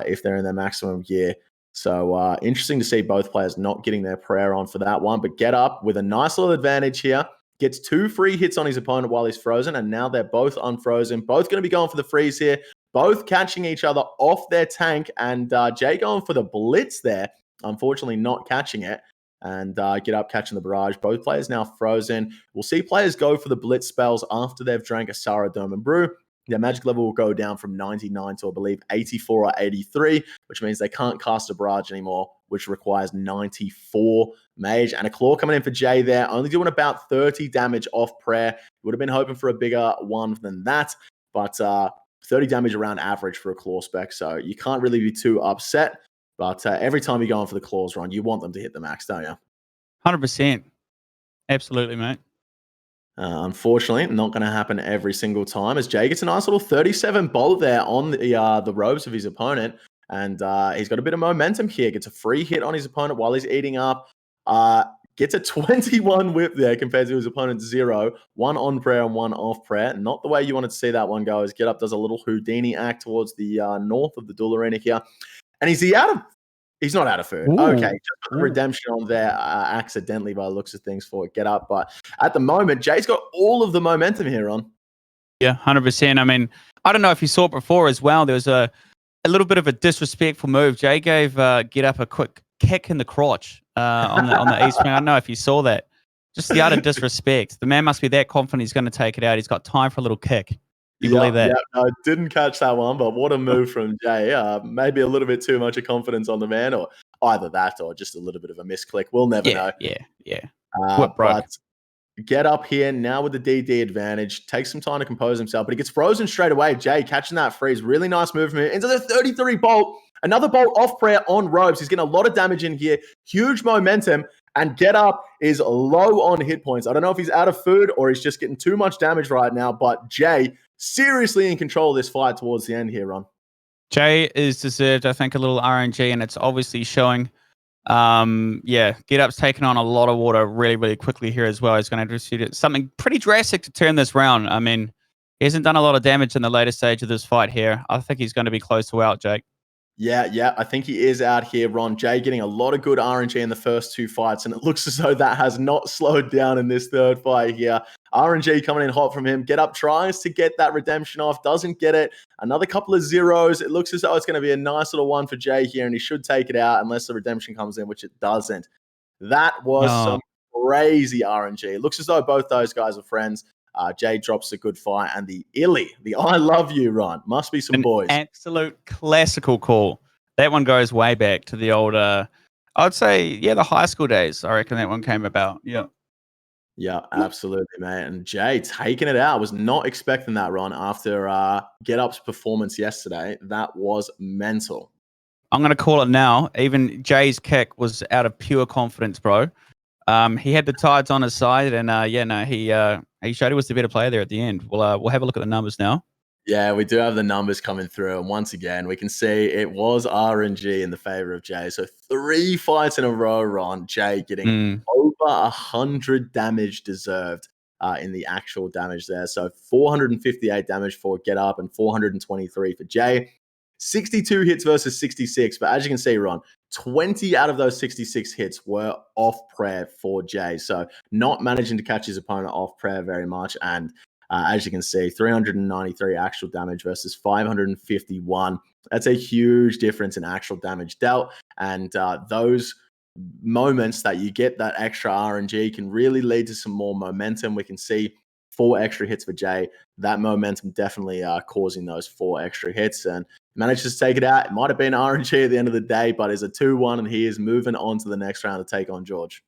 if they're in their maximum gear. So interesting to see both players not getting their prayer on for that one, but Get Up with a nice little advantage here. Gets 2 free hits on his opponent while he's frozen, and now they're both unfrozen. Both going to be going for the freeze here. Both catching each other off their tank, and Jay going for the blitz there. Unfortunately, not catching it. And Get Up catching the barrage. Both players now frozen. We'll see players go for the blitz spells after they've drank a Sara Dome and Brew. Their magic level will go down from 99 to, I believe, 84 or 83, which means they can't cast a barrage anymore, which requires 94 mage. And a claw coming in for Jay there, only doing about 30 damage off prayer. Would have been hoping for a bigger one than that, but 30 damage around average for a claw spec, so you can't really be too upset. But every time you're going for the claws, Ron, you want them to hit the max, don't you? 100%. Absolutely, mate. Unfortunately, not going to happen every single time, as Jay gets a nice little 37 bolt there on the ropes of his opponent. And he's got a bit of momentum here. Gets a free hit on his opponent while he's eating up. Gets a 21 whip there compared to his opponent's 0. 1 on prayer and 1 off prayer. Not the way you wanted to see that one go, as Get Up does a little Houdini act towards the north of the Duel Arena here. And he's not out of food. Ooh. Okay, just put the redemption on there accidentally by the looks of things for Get Up. But at the moment, Jay's got all of the momentum here on. Yeah, 100%. I mean, I don't know if you saw it before as well. There was a little bit of a disrespectful move. Jay gave Get Up a quick kick in the crotch on the E swing. I don't know if you saw that. Just the utter disrespect. The man must be that confident he's going to take it out. He's got time for a little kick. You believe that? Yeah, I didn't catch that one, but what a move from Jay. Maybe a little bit too much of confidence on the man, or either that or just a little bit of a misclick. We'll never know. Yeah. But Get Up here now with the DD advantage. Takes some time to compose himself, but he gets frozen straight away. Jay catching that freeze. Really nice movement into the 33 bolt. Another bolt off prayer on ropes. He's getting a lot of damage in here. Huge momentum. And Get Up is low on hit points. I don't know if he's out of food or he's just getting too much damage right now, but Jay seriously in control of this fight towards the end here, Ron. Jay is deserved, I think, a little RNG, and it's obviously showing. Get Up's taken on a lot of water really, really quickly here as well. He's going to do something pretty drastic to turn this round. I mean, he hasn't done a lot of damage in the later stage of this fight here. I think he's going to be close to out, Jake. Yeah, I think he is out here, Ron. Jay getting a lot of good RNG in the first 2 fights, and it looks as though that has not slowed down in this third fight here. RNG coming in hot from him. Get Up tries to get that redemption off, doesn't get it. Another couple of zeros. It looks as though it's going to be a nice little one for Jay here, and he should take it out unless the redemption comes in, which it doesn't. That was some crazy RNG. It looks as though both those guys are friends. Jay drops a good fight, and the Illy, the I love you, Ron, must be some boys. Absolute classical call. That one goes way back to the old, I'd say, the high school days. I reckon that one came about. Yeah, absolutely, mate. And Jay taking it out. Was not expecting that, Ron, after Get Up's performance yesterday. That was mental. I'm going to call it now. Even Jay's kick was out of pure confidence, bro. He had the tides on his side, and he showed he was the better player there at the end. We'll have a look at the numbers now. Yeah, we do have the numbers coming through, and once again, we can see it was RNG in the favor of Jay. So 3 fights in a row, Ron. Jay getting over 100 damage deserved in the actual damage there. So 458 damage for Get Up and 423 for Jay. 62 hits versus 66, but as you can see, Ron, 20 out of those 66 hits were off prayer for Jay. So not managing to catch his opponent off prayer very much. And as you can see, 393 actual damage versus 551. That's a huge difference in actual damage dealt. And those moments that you get that extra RNG can really lead to some more momentum. We can see 4 extra hits for Jay. That momentum definitely causing those 4 extra hits, and manages to take it out. It might have been RNG at the end of the day, but it's a 2-1, and he is moving on to the next round to take on George.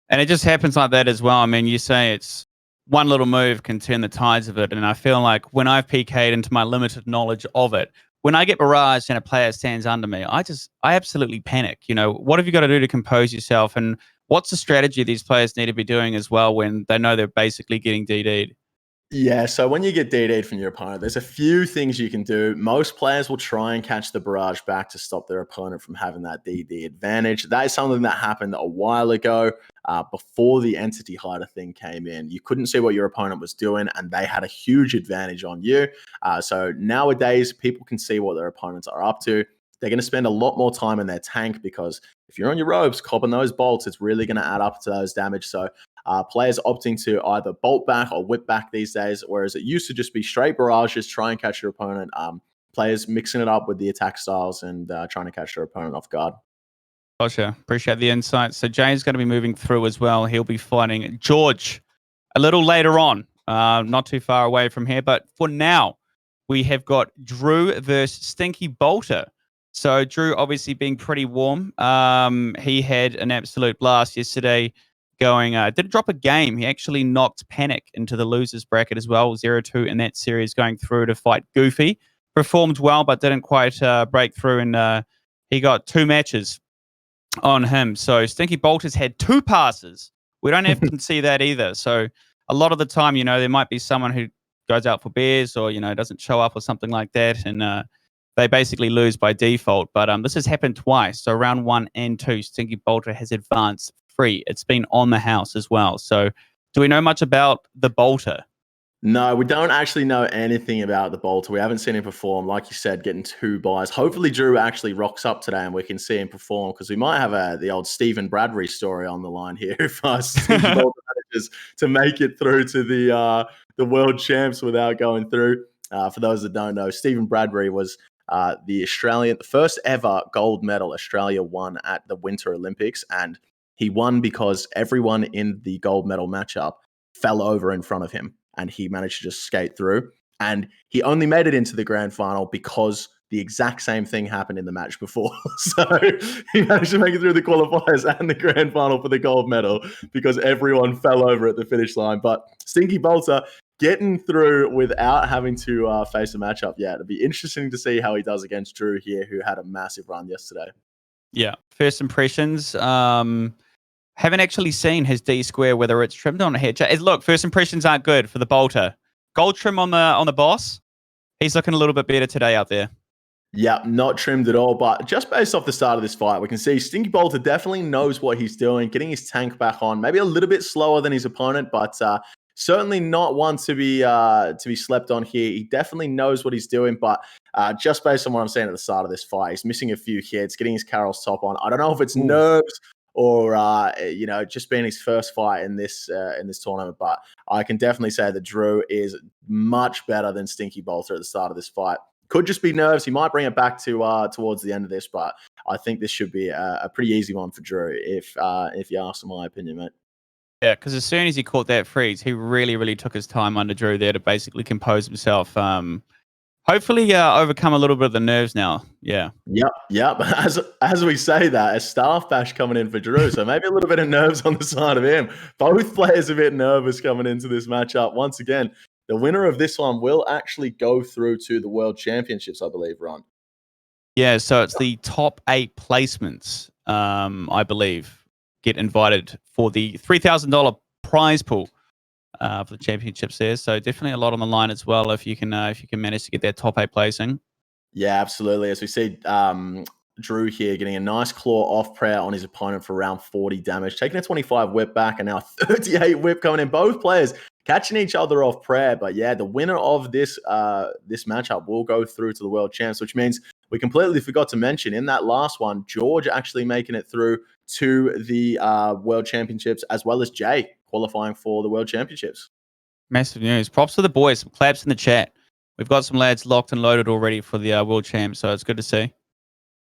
And it just happens like that as well. I mean, you say it's one little move can turn the tides of it, and I feel like when I've PK'd into my limited knowledge of it, when I get barraged and a player stands under me, I absolutely panic. You know, what have you got to do to compose yourself, and what's the strategy these players need to be doing as well when they know they're basically getting DD'd? Yeah, so when you get DD'd from your opponent, there's a few things you can do. Most players will try and catch the barrage back to stop their opponent from having that DD advantage. That is something that happened a while ago before the entity hider thing came in. You couldn't see what your opponent was doing, and they had a huge advantage on you. So nowadays, people can see what their opponents are up to. They're going to spend a lot more time in their tank, because if you're on your ropes, copping those bolts, it's really going to add up to those damage. So players opting to either bolt back or whip back these days, whereas it used to just be straight barrages, try and catch your opponent. Players mixing it up with the attack styles and trying to catch their opponent off guard. Gotcha. Appreciate the insight. So Jay's going to be moving through as well. He'll be fighting George a little later on, not too far away from here. But for now, we have got Drew versus Stinky Bolter. So Drew obviously being pretty warm. He had an absolute blast yesterday going, did drop a game. He actually knocked Panic into the losers bracket as well, 0-2 in that series, going through to fight Goofy. Performed well, but didn't quite break through, and he got 2 matches on him. So Stinky Bolter's had 2 passes We don't often see that either. So a lot of the time, you know, there might be someone who goes out for beers or, you know, doesn't show up or something like that. And they basically lose by default. But this has happened twice. So round 1 and 2, Stinky Bolter has advanced free. It's been on the house as well. So do we know much about the Bolter? No, we don't actually know anything about the Bolter. We haven't seen him perform. Like you said, getting 2 buys. Hopefully Drew actually rocks up today and we can see him perform, because we might have the old Stephen Bradbury story on the line here if Stinky Bolter manages to make it through to the World Champs without going through. For those that don't know, Stephen Bradbury was the first ever gold medal Australia won at the Winter Olympics. And he won because everyone in the gold medal matchup fell over in front of him, and he managed to just skate through. And he only made it into the grand final because the exact same thing happened in the match before. So he managed to make it through the qualifiers and the grand final for the gold medal because everyone fell over at the finish line. But Stinky Bolter getting through without having to face a matchup yet. It'll be interesting to see how he does against Drew here, who had a massive run yesterday. Yeah. First impressions. Haven't actually seen his D square, whether it's trimmed on a head. Look, first impressions aren't good for the Bolter. Gold trim on the boss. He's looking a little bit better today out there. Yeah, not trimmed at all. But just based off the start of this fight, we can see Stinky Bolter definitely knows what he's doing, getting his tank back on. Maybe a little bit slower than his opponent, but certainly not one to be slept on here. He definitely knows what he's doing, but just based on what I'm saying at the start of this fight, he's missing a few hits, getting his Carol's top on. I don't know if it's nerves or just being his first fight in this tournament, but I can definitely say that Drew is much better than Stinky Bolter at the start of this fight. Could just be nerves. He might bring it back to towards the end of this, but I think this should be a pretty easy one for Drew, if you ask my opinion, mate. Yeah, because as soon as he caught that freeze, he really, really took his time under Drew there to basically compose himself. Hopefully overcome a little bit of the nerves now. Yeah. Yep. As we say that, a staff bash coming in for Drew, so maybe a little bit of nerves on the side of him. Both players a bit nervous coming into this matchup. Once again, the winner of this one will actually go through to the World Championships, I believe, Ron. Yeah, so it's the top 8 placements, I believe, get invited for the $3,000 prize pool for the championships there. So definitely a lot on the line as well if you can manage to get that top 8 placing. Yeah, absolutely. As we see Drew here getting a nice claw off prayer on his opponent for around 40 damage, taking a 25 whip back, and now 38 whip coming in. Both players catching each other off prayer. But yeah, the winner of this matchup will go through to the World Champs, which means we completely forgot to mention in that last one, George actually making it through to the World Championships, as well as Jay qualifying for the World Championships. Massive news. Props to the boys. Some claps in the chat. We've got some lads locked and loaded already for the World Champs, so it's good to see.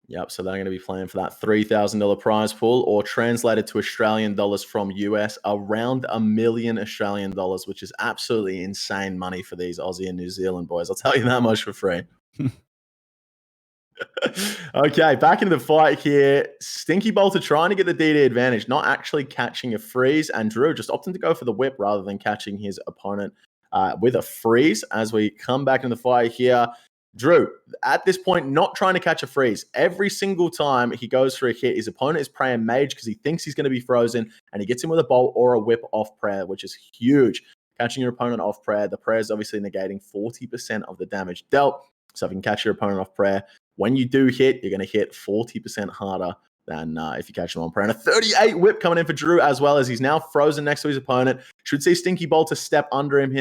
Yep, so they're going to be playing for that $3,000 prize pool, or translated to Australian dollars from US, around $1 million Australian dollars, which is absolutely insane money for these Aussie and New Zealand boys. I'll tell you that much for free. Okay, back into the fight here. Stinky Bolter trying to get the DD advantage, not actually catching a freeze, and Drew just opting to go for the whip rather than catching his opponent with a freeze. As we come back into the fight here, Drew, at this point, not trying to catch a freeze. Every single time he goes for a hit, his opponent is praying mage because he thinks he's going to be frozen, and he gets him with a bolt or a whip off prayer, which is huge. Catching your opponent off prayer, the prayer is obviously negating 40% of the damage dealt. So if you can catch your opponent off prayer, when you do hit, you're going to hit 40% harder than if you catch him on prayer. And a 38 whip coming in for Drew, as well as he's now frozen next to his opponent. Should see Stinky Bolter step under him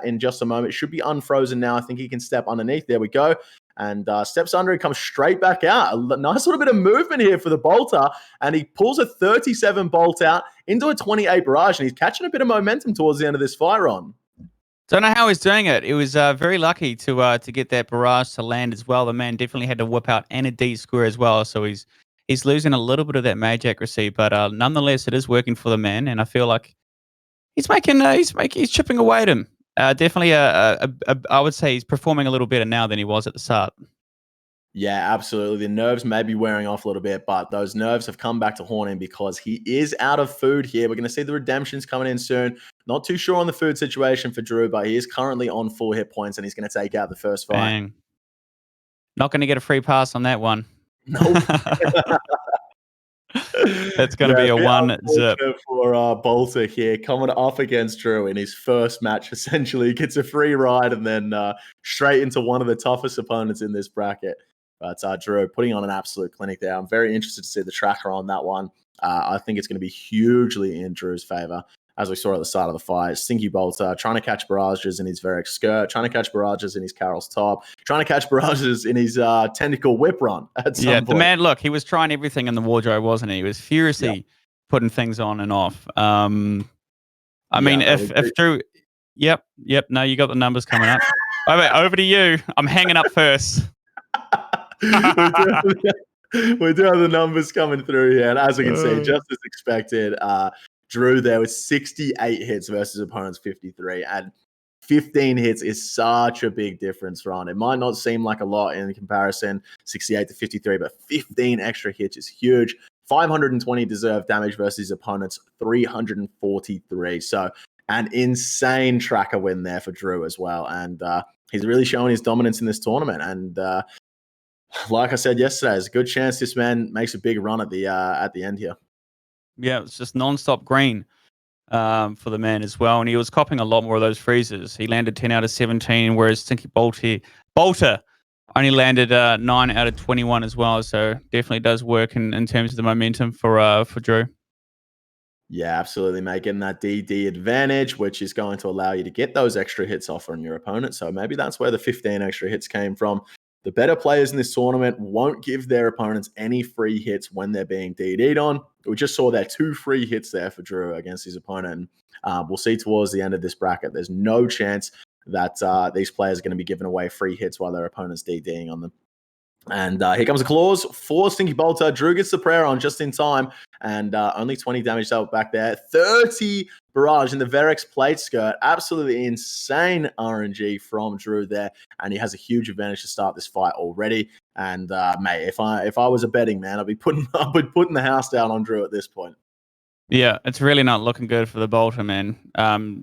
in just a moment. Should be unfrozen now. I think he can step underneath. There we go. And steps under and comes straight back out. A nice little bit of movement here for the Bolter. And he pulls a 37 bolt out into a 28 barrage. And he's catching a bit of momentum towards the end of this fire on. Don't know how he's doing it. It was very lucky to get that barrage to land as well. The man definitely had to whip out and a D square as well. So he's losing a little bit of that mage accuracy, but nonetheless, it is working for the man. And I feel like he's chipping away at him. Definitely, I would say he's performing a little better now than he was at the start. Yeah, absolutely. The nerves may be wearing off a little bit, but those nerves have come back to haunt him because he is out of food here. We're going to see the redemptions coming in soon. Not too sure on the food situation for Drew, but he is currently on full hit points, and he's going to take out the first fight. Bang. Not going to get a free pass on that one. Nope. That's going to be a bit 1-zip. unfortunate for Bolter here, coming up against Drew in his first match. Essentially, gets a free ride and then straight into one of the toughest opponents in this bracket. But Drew putting on an absolute clinic there. I'm very interested to see the tracker on that one. I think it's going to be hugely in Drew's favor. As we saw at the start of the fight, Stinky Bolter trying to catch barrages in his Varric skirt, trying to catch barrages in his Carol's top, trying to catch barrages in his tentacle whip run at some point. The man, look, he was trying everything in the wardrobe, wasn't he? He was furiously putting things on and off. I mean, if Drew... Yep, no, you got the numbers coming up. Over to you. I'm hanging up first. We do have the numbers coming through here, and as we can see, just as expected, Drew there with 68 hits versus opponent's 53, and 15 hits is such a big difference, Ron. It might not seem like a lot in comparison, 68 to 53, but 15 extra hits is huge. 520 deserved damage versus his opponent's 343. So an insane tracker win there for Drew as well, and he's really showing his dominance in this tournament. And like I said yesterday, there's a good chance this man makes a big run at the end here. Yeah, it's just non-stop green for the man as well. And he was copping a lot more of those freezes. He landed 10 out of 17, whereas Stinky Bolter only landed 9 out of 21 as well. So definitely does work in terms of the momentum for Drew. Yeah, absolutely, mate. Getting that DD advantage, which is going to allow you to get those extra hits off on your opponent. So maybe that's where the 15 extra hits came from. The better players in this tournament won't give their opponents any free hits when they're being DD'd on. We just saw there 2 free hits there for Drew against his opponent. We'll see towards the end of this bracket, there's no chance that these players are going to be giving away free hits while their opponent's DDing on them. And here comes a clause for Stinky Bolter. Drew gets the prayer on just in time, and only 20 damage dealt back there. 30 barrage in the Varric's plate skirt. Absolutely insane RNG from Drew there, and he has a huge advantage to start this fight already. And mate, if I was a betting man, I'd be putting the house down on Drew at this point. Yeah, it's really not looking good for the Bolter, man.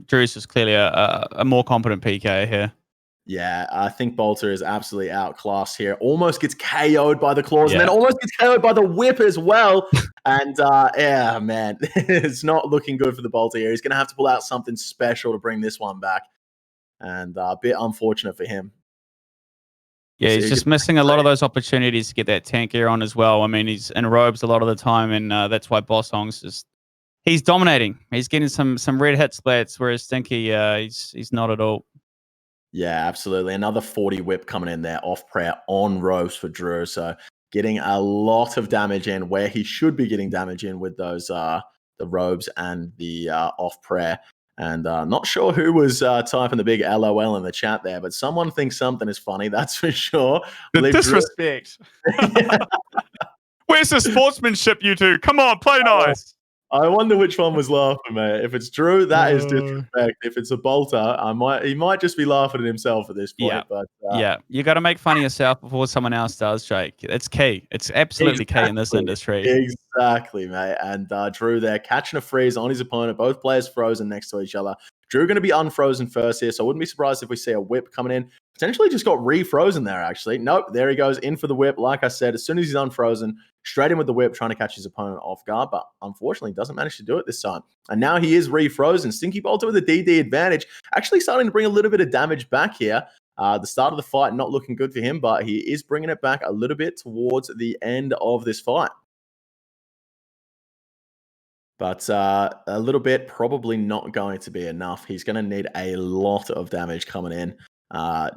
Drew's just clearly a more competent PK here. Yeah, I think Bolter is absolutely outclassed here. Almost gets KO'd by the claws, and then almost gets KO'd by the whip as well. And yeah, man, it's not looking good for the Bolter here. He's going to have to pull out something special to bring this one back. And a bit unfortunate for him. Yeah, he's just missing a lot of those opportunities to get that tank gear on as well. I mean, he's in robes a lot of the time, and that's why Bossong's he's dominating. He's getting some red hit splats, whereas Stinky, he's not at all. Yeah, absolutely. Another 40 whip coming in there off prayer on robes for Drew. So getting a lot of damage in where he should be getting damage in with those the robes and the off prayer. And not sure who was typing the big LOL in the chat there, but someone thinks something is funny, that's for sure. The disrespect. Where's the sportsmanship, you two? Come on, play nice. I wonder which one was laughing, mate. If it's Drew, that is disrespect. If it's a Bolter, he might just be laughing at himself at this point. Yeah, but, you got to make fun of yourself before someone else does, Jake. It's key. It's absolutely key in this industry. Exactly, mate. And Drew there catching a freeze on his opponent. Both players frozen next to each other. Drew going to be unfrozen first here, so I wouldn't be surprised if we see a whip coming in. Potentially just got refrozen there, actually. Nope, there he goes in for the whip. Like I said, as soon as he's unfrozen, straight in with the whip, trying to catch his opponent off guard, but unfortunately doesn't manage to do it this time. And now he is refrozen. Stinky Bolter with a DD advantage, actually starting to bring a little bit of damage back here. The start of the fight not looking good for him, but he is bringing it back a little bit towards the end of this fight. But a little bit probably not going to be enough. He's going to need a lot of damage coming in.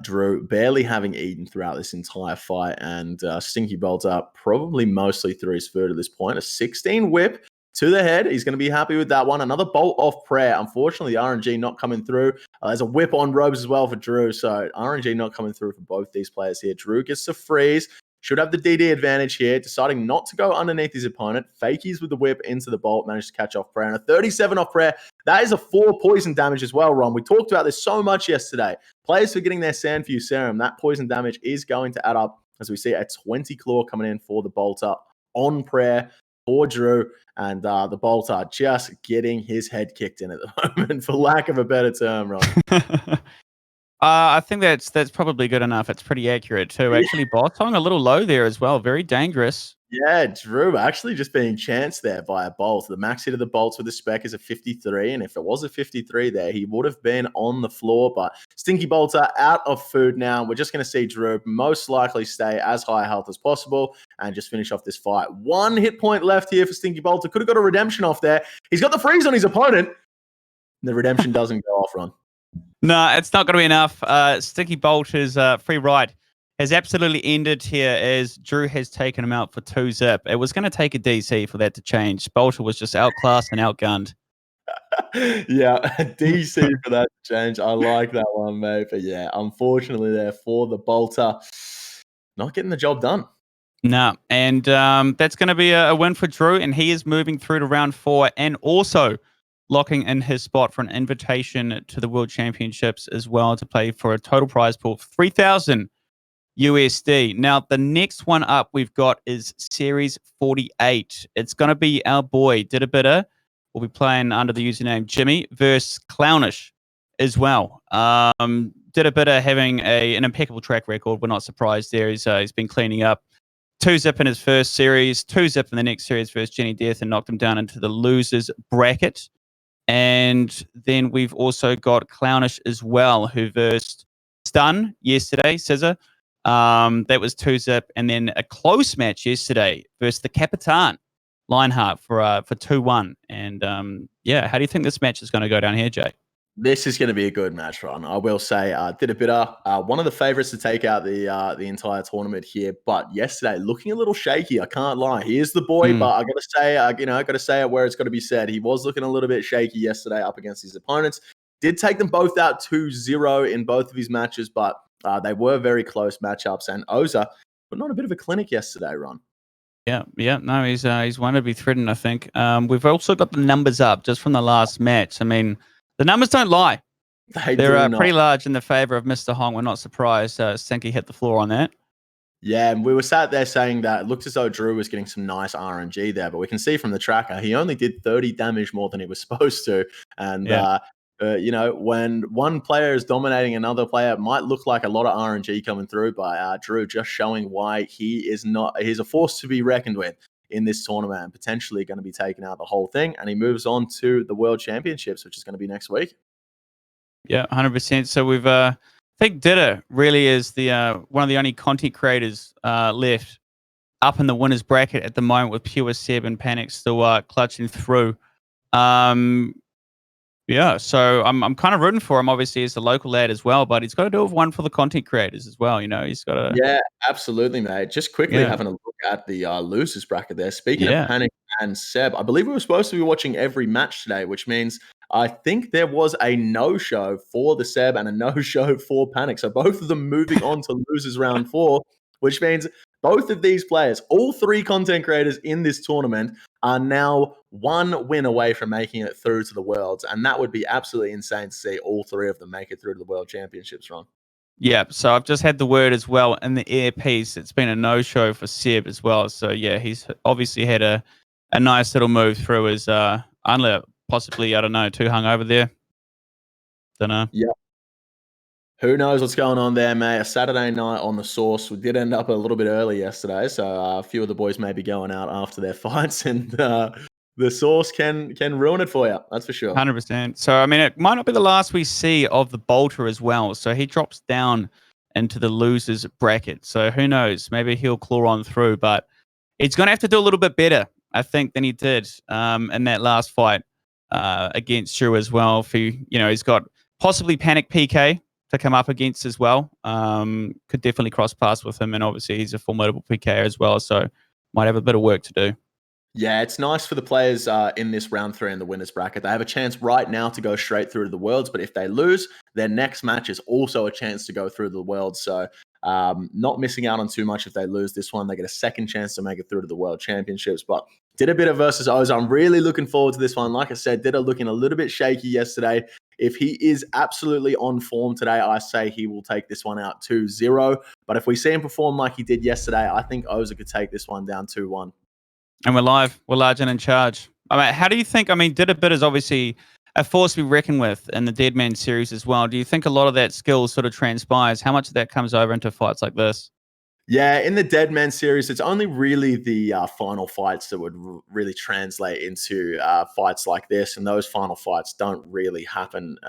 Drew barely having eaten throughout this entire fight, and Stinky Bolter probably mostly through his food at this point. A 16 whip to the head. He's going to be happy with that one. Another bolt off prayer. Unfortunately, the RNG not coming through. There's a whip on robes as well for Drew. So RNG not coming through for both these players here. Drew gets to freeze. Should have the DD advantage here, deciding not to go underneath his opponent. Fakies with the whip into the bolt, managed to catch off prayer. And a 37 off prayer. That is a 4 poison damage as well, Ron. We talked about this so much yesterday. Players for getting their Sandfew serum. That poison damage is going to add up as we see a 20 claw coming in for the Bolter on prayer for Drew. And the Bolter just getting his head kicked in at the moment, for lack of a better term, Ron. I think that's probably good enough. It's pretty accurate too. Actually, Bossong a little low there as well. Very dangerous. Yeah, Drew actually just being chanced there by a bolt. The max hit of the bolts with the spec is a 53, and if it was a 53 there, he would have been on the floor. But Stinky Bolter out of food now. We're just going to see Drew most likely stay as high health as possible and just finish off this fight. 1 hit point left here for Stinky Bolter. Could have got a redemption off there. He's got the freeze on his opponent. The redemption doesn't go off, Ron. No, it's not going to be enough. Stinky Bolter's free ride has absolutely ended here as Drew has taken him out for 2-zip. It was going to take a DC for that to change. Bolter was just outclassed and outgunned. Yeah, DC for that to change. I like that one, mate. But yeah, unfortunately there for the Bolter, not getting the job done. No, and that's going to be a win for Drew, and he is moving through to round 4 and also locking in his spot for an invitation to the World Championships as well to play for a total prize pool of 3,000 USD. Now, the next one up we've got is Series 48. It's going to be our boy, Didabitter. We'll be playing under the username Jimmy versus Clownish as well. Didabitter having an impeccable track record. We're not surprised there. He's been cleaning up. 2-zip in his first series, 2-zip in the next series versus Jenny Death and knocked him down into the losers bracket. And then we've also got Clownish as well, who versed Stun yesterday, Scissor. That was 2-zip, and then a close match yesterday versus the Capitan Lionheart for 2-1. And yeah, how do you think this match is going to go down here, Jay? This is going to be a good match, Ron. I will say, Didabitter, one of the favorites to take out the entire tournament here. But yesterday, looking a little shaky. I can't lie. He is the boy, but I got to say, I got to say it where it's got to be said. He was looking a little bit shaky yesterday up against his opponents. Did take them both out 2-0 in both of his matches, but they were very close matchups. And Oza put on a bit of a clinic yesterday, Ron. Yeah, no, he's one to be threatened, I think. We've also got the numbers up just from the last match. I mean, the numbers don't lie. They're pretty large in the favor of Mr. Hong. We're not surprised. Stinky hit the floor on that. Yeah, and we were sat there saying that it looked as though Drew was getting some nice RNG there, but we can see from the tracker, he only did 30 damage more than he was supposed to. And, when one player is dominating another player, it might look like a lot of RNG coming through, but Drew just showing why he's a force to be reckoned with in this tournament and potentially going to be taking out the whole thing. And he moves on to the World Championships, which is going to be next week. Yeah, 100%. So we've, I think Didda really is the one of the only content creators left up in the winners bracket at the moment, with Pure Seb and Panic still clutching through. Yeah, so I'm kind of rooting for him. Obviously, as a local lad as well, but he's got to do one for the content creators as well. He's got to. Yeah, absolutely, mate. Just quickly having a look at the losers bracket there. Speaking of Panic and Seb, I believe we were supposed to be watching every match today, which means I think there was a no-show for the Seb and a no-show for Panic. So both of them moving on to losers round 4, which means both of these players, all 3 content creators in this tournament, are now 1 win away from making it through to the Worlds. And that would be absolutely insane to see all 3 of them make it through to the World Championships, Ron. Yeah, so I've just had the word as well in the earpiece. It's been a no-show for Seb as well. So yeah, he's obviously had a nice little move through his possibly, I don't know, too hungover there. Don't know. Yeah. Who knows what's going on there, mate? A Saturday night on the Source. We did end up a little bit early yesterday, so a few of the boys may be going out after their fights, and the Source can ruin it for you. That's for sure. 100%. So, I mean, it might not be the last we see of the Bolter as well. So he drops down into the losers bracket. So who knows? Maybe he'll claw on through, but he's going to have to do a little bit better, I think, than he did in that last fight against Drew as well. He's got possibly Panic PK to come up against as well. Could definitely cross paths with him, and obviously he's a formidable PK as well, so might have a bit of work to do. Yeah, it's nice for the players in this round 3 in the winners bracket. They have a chance right now to go straight through to the Worlds, but if they lose, their next match is also a chance to go through the Worlds. So not missing out on too much if they lose this one. They get a second chance to make it through to the World Championships. But Didabitter versus Oz, I'm really looking forward to this one. Like I said, Dida looking a little bit shaky yesterday. If he is absolutely on form today, I say he will take this one out 2-0. But if we see him perform like he did yesterday, I think Oza could take this one down 2-1. And we're live. We're large and in charge. I mean, how do you think? I mean, Didabitter is obviously a force to be reckoned with in the Deadman series as well. Do you think a lot of that skill sort of transpires? How much of that comes over into fights like this? Yeah, in the Dead Man series, it's only really the final fights that would really translate into fights like this, and those final fights don't really happen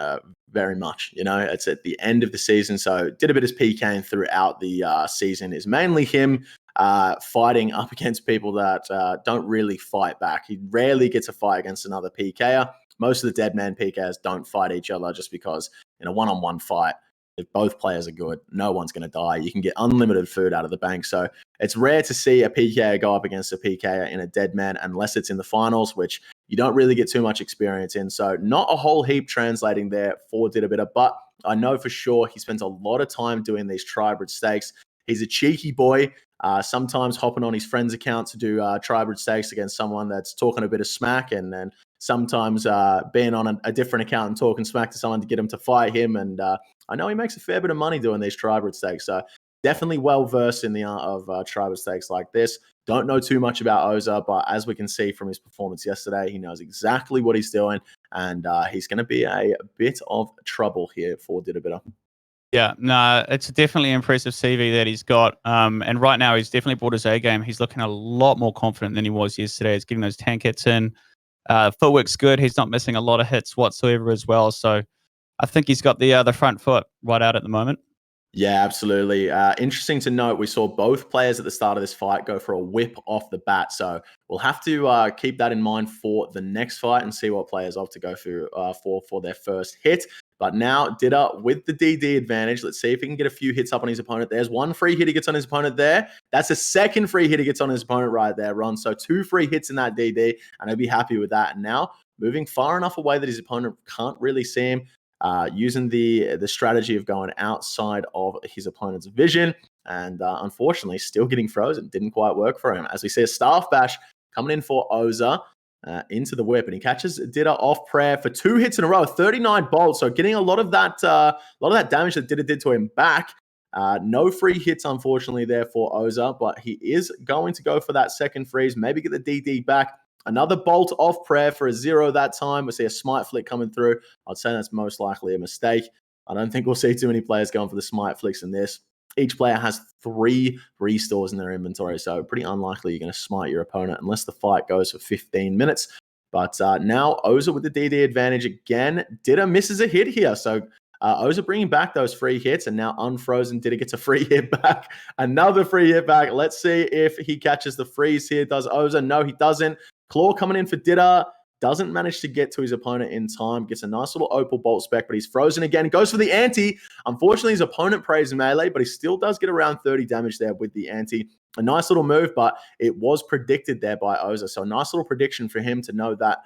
very much. You know, it's at the end of the season, so did a bit of PKing throughout the season. Is mainly him fighting up against people that don't really fight back. He rarely gets a fight against another PKer. Most of the Dead Man PKers don't fight each other just because in a one-on-one fight, if both players are good, no one's going to die. You can get unlimited food out of the bank. So it's rare to see a PKer go up against a PKer in a Dead Man unless it's in the finals, which you don't really get too much experience in. So not a whole heap translating there for Didabita, but I know for sure he spends a lot of time doing these Tribrid stakes. He's a cheeky boy, sometimes hopping on his friend's account to do Tribrid stakes against someone that's talking a bit of smack, and then sometimes being on a different account and talking smack to someone to get him to fight him. And I know he makes a fair bit of money doing these Tribrid stakes. So definitely well-versed in the art of Tribrid stakes like this. Don't know too much about Oza, but as we can see from his performance yesterday, he knows exactly what he's doing, and he's going to be a bit of trouble here for Didabita. Yeah, no, it's definitely an impressive CV that he's got. And right now, he's definitely brought his A game. He's looking a lot more confident than he was yesterday. He's getting those tank hits in. Footwork's good. He's not missing a lot of hits whatsoever as well. So I think he's got the front foot right out at the moment. Yeah, absolutely. Interesting to note, we saw both players at the start of this fight go for a whip off the bat. So we'll have to keep that in mind for the next fight and see what players opt to go for their first hit. But now Dida with the DD advantage. Let's see if he can get a few hits up on his opponent. There's one free hit he gets on his opponent there. That's a second free hit he gets on his opponent right there, Ron. So 2 free hits in that DD, and he'll be happy with that. And now moving far enough away that his opponent can't really see him, using the strategy of going outside of his opponent's vision, and unfortunately still getting frozen. Didn't quite work for him. As we see a staff bash coming in for Oza into the whip, and he catches Dida off prayer for 2 hits in a row, 39 bolts. So getting a lot of that damage that Dida did to him back. No free hits, unfortunately, there for Oza, but he is going to go for that second freeze, maybe get the DD back. Another bolt off prayer for a 0 that time. We see a smite flick coming through. I'd say that's most likely a mistake. I don't think we'll see too many players going for the smite flicks in this. Each player has 3 restores in their inventory, so pretty unlikely you're going to smite your opponent unless the fight goes for 15 minutes. But now Oza with the DD advantage again. Dida misses a hit here, so Oza bringing back those free hits, and now unfrozen. Dida gets a free hit back. Another free hit back. Let's see if he catches the freeze here. Does Oza? No, he doesn't. Claw coming in for Dida. Doesn't manage to get to his opponent in time. Gets a nice little opal bolt spec, but he's frozen again. Goes for the anti. Unfortunately, his opponent prays melee, but he still does get around 30 damage there with the anti. A nice little move, but it was predicted there by Oza. So a nice little prediction for him to know that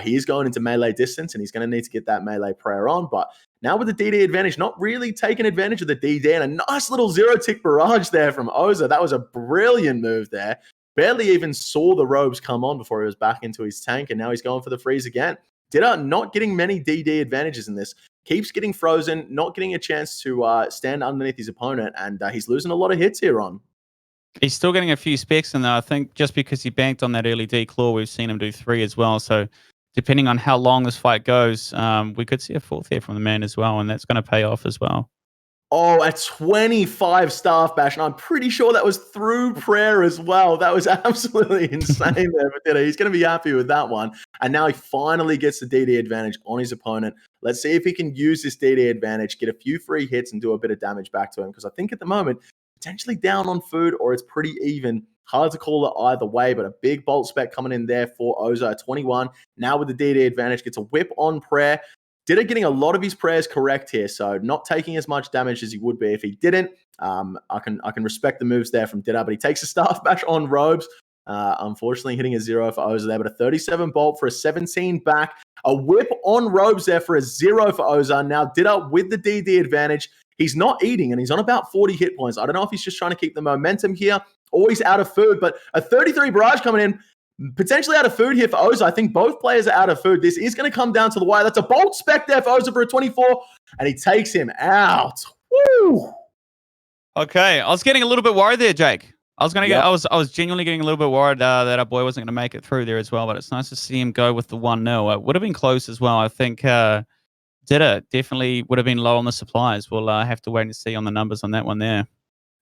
he is going into melee distance, and he's going to need to get that melee prayer on. But now with the DD advantage, not really taking advantage of the DD, and a nice little 0-tick barrage there from Oza. That was a brilliant move there. Barely even saw the robes come on before he was back into his tank, and now he's going for the freeze again. Dida not getting many DD advantages in this. Keeps getting frozen, not getting a chance to stand underneath his opponent, and he's losing a lot of hits here on. He's still getting a few specs in there. I think just because he banked on that early D claw, we've seen him do 3 as well. So depending on how long this fight goes, we could see a 4th here from the man as well, and that's going to pay off as well. Oh, a 25 staff bash, and I'm pretty sure that was through prayer as well. That was absolutely insane there for Dida. He's going to be happy with that one. And now he finally gets the DD advantage on his opponent. Let's see if he can use this DD advantage, get a few free hits, and do a bit of damage back to him. Because I think at the moment, potentially down on food, or it's pretty even. Hard to call it either way, but a big bolt spec coming in there for Oza, 21. Now with the DD advantage, gets a whip on prayer. Dida getting a lot of his prayers correct here, so not taking as much damage as he would be if he didn't. I can respect the moves there from Dida, but he takes a staff bash on robes. Unfortunately, hitting a 0 for Oza there, but a 37 bolt for a 17 back. A whip on robes there for a 0 for Oza. Now Dida with the DD advantage. He's not eating, and he's on about 40 hit points. I don't know if he's just trying to keep the momentum here, or he's out of food, but a 33 barrage coming in. Potentially out of food here for Oza. I think both players are out of food. This is going to come down to the wire. That's a bolt spec there for Oza for a 24, and he takes him out. Woo! Okay, I was getting a little bit worried there, Jake. I was genuinely getting a little bit worried that our boy wasn't going to make it through there as well. But it's nice to see him go with the 1-0. It would have been close as well. I think Dida definitely would have been low on the supplies. We'll have to wait and see on the numbers on that one there.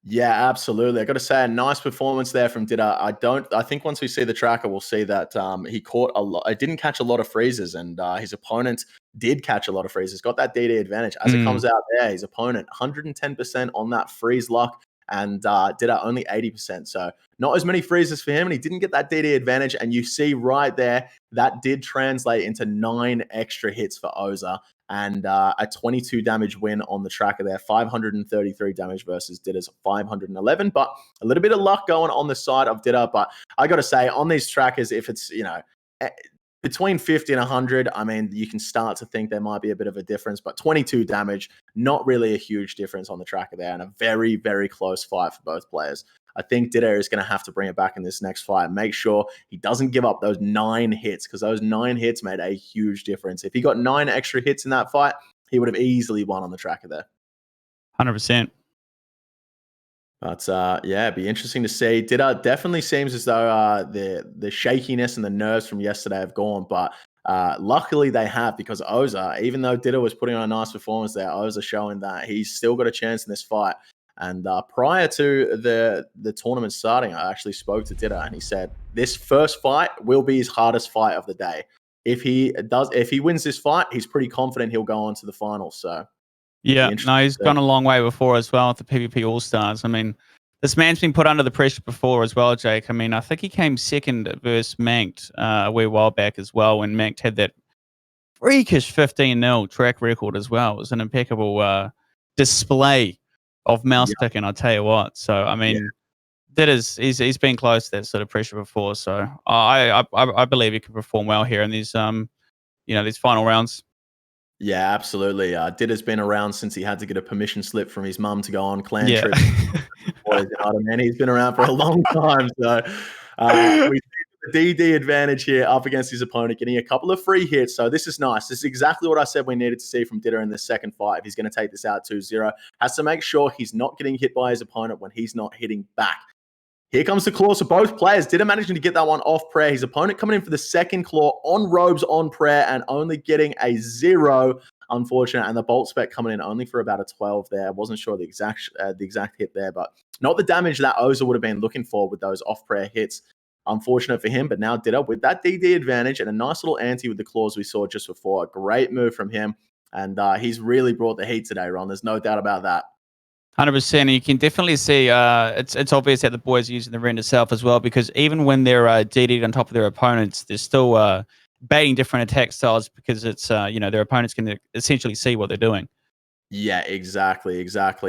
Yeah, absolutely. I got to say, a nice performance there from Didder. I think once we see the tracker, we'll see that he caught a lot. It didn't catch a lot of freezes, and his opponent did catch a lot of freezes. Got that DD advantage as it comes out there. His opponent 110% on that freeze luck, and Didder only 80%. So not as many freezes for him, and he didn't get that DD advantage. And you see right there that did translate into 9 extra hits for Oza. And a 22 damage win on the tracker there, 533 damage versus Didder's 511. But a little bit of luck going on the side of Didder. But I got to say, on these trackers, if it's, between 50 and 100, I mean, you can start to think there might be a bit of a difference. But 22 damage, not really a huge difference on the tracker there. And a very, very close fight for both players. I think Didder is going to have to bring it back in this next fight. Make sure he doesn't give up those 9 hits, because those 9 hits made a huge difference. If he got 9 extra hits in that fight, he would have easily won on the tracker there. 100%. But yeah, it'd be interesting to see. Didder definitely seems as though the shakiness and the nerves from yesterday have gone. But luckily they have, because Oza, even though Didder was putting on a nice performance there, Oza showing that he's still got a chance in this fight. And prior to the tournament starting, I actually spoke to Didder, and he said this first fight will be his hardest fight of the day. If he wins this fight, he's pretty confident he'll go on to the finals. So yeah, no, he's gone a long way before as well with the PvP All Stars. I mean, this man's been put under the pressure before as well, Jake. I mean, I think he came second versus Manked a wee while back as well, when Manked had that freakish 15-0 track record as well. It was an impeccable display of mouse picking, I'll tell you what. So I mean, he's been close to that sort of pressure before. So I believe he can perform well here in these these final rounds. Yeah, absolutely. Didder's been around since he had to get a permission slip from his mum to go on clan trips. He's been around for a long time. So we see the DD advantage here up against his opponent, getting a couple of free hits. So this is nice. This is exactly what I said we needed to see from Didder in the second fight. If he's going to take this out 2-0, has to make sure he's not getting hit by his opponent when he's not hitting back. Here comes the claws for both players. Didder managing to get that one off prayer. His opponent coming in for the second claw on robes on prayer and only getting a 0. Unfortunate. And the bolt spec coming in only for about a 12 there. I wasn't sure the exact hit there, but not the damage that Oza would have been looking for with those off prayer hits. Unfortunate for him, but now Didder with that DD advantage and a nice little anti with the claws we saw just before. A great move from him. And he's really brought the heat today, Ron. There's no doubt about that. 100%. And you can definitely see it's obvious that the boys are using the rend itself as well, because even when they're DD'd on top of their opponents, they're still baiting different attack styles, because it's their opponents can essentially see what they're doing. Yeah, exactly.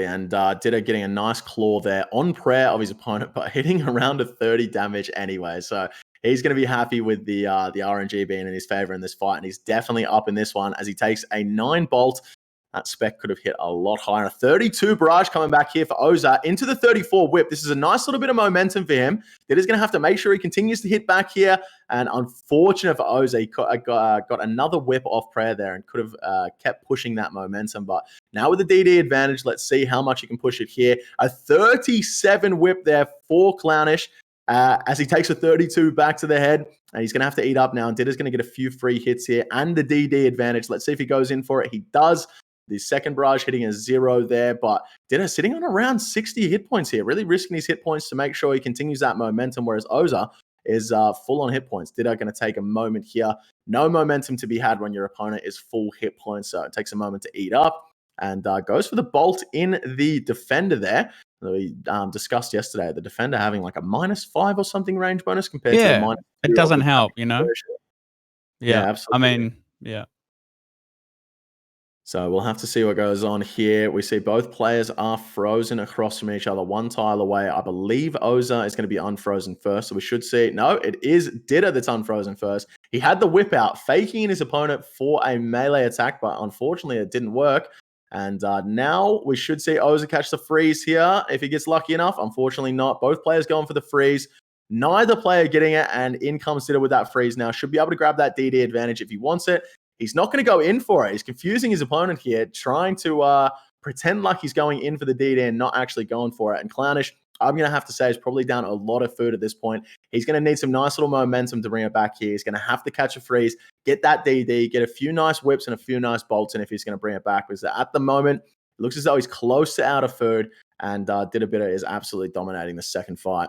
And Didder getting a nice claw there on prayer of his opponent, but hitting around a 30 damage anyway. So he's going to be happy with the RNG being in his favor in this fight, and he's definitely up in this one as he takes a 9 bolt. That spec could have hit a lot higher. 32 barrage coming back here for Oza into the 34 whip. This is a nice little bit of momentum for him. Didder's going to have to make sure he continues to hit back here. And unfortunate for Oza, he got another whip off prayer there and could have kept pushing that momentum. But now with the DD advantage, let's see how much he can push it here. A 37 whip there for Clownish as he takes a 32 back to the head. And he's going to have to eat up now. And Didder's going to get a few free hits here and the DD advantage. Let's see if he goes in for it. He does. The second barrage hitting a 0 there, but Didder sitting on around 60 hit points here, really risking his hit points to make sure he continues that momentum, whereas Oza is full on hit points. Didder going to take a moment here. No momentum to be had when your opponent is full hit points, so it takes a moment to eat up, and goes for the bolt in the defender there. We discussed yesterday, the defender having like a -5 or something range bonus compared to the -2. It doesn't help, Yeah, absolutely. I mean, yeah. So we'll have to see what goes on here. We see both players are frozen across from each other, 1 tile away. I believe Oza is going to be unfrozen first. So we should see, no, it is Didder that's unfrozen first. He had the whip out, faking his opponent for a melee attack, but unfortunately it didn't work. And now we should see Oza catch the freeze here if he gets lucky enough. Unfortunately not. Both players going for the freeze. Neither player getting it, and in comes Didder with that freeze now. Should be able to grab that DD advantage if he wants it. He's not going to go in for it. He's confusing his opponent here, trying to pretend like he's going in for the DD and not actually going for it. And Clownish, I'm going to have to say, is probably down a lot of food at this point. He's going to need some nice little momentum to bring it back here. He's going to have to catch a freeze, get that DD, get a few nice whips and a few nice bolts in if he's going to bring it back. Because at the moment, it looks as though he's close to out of food. and Didabita is absolutely dominating the second fight.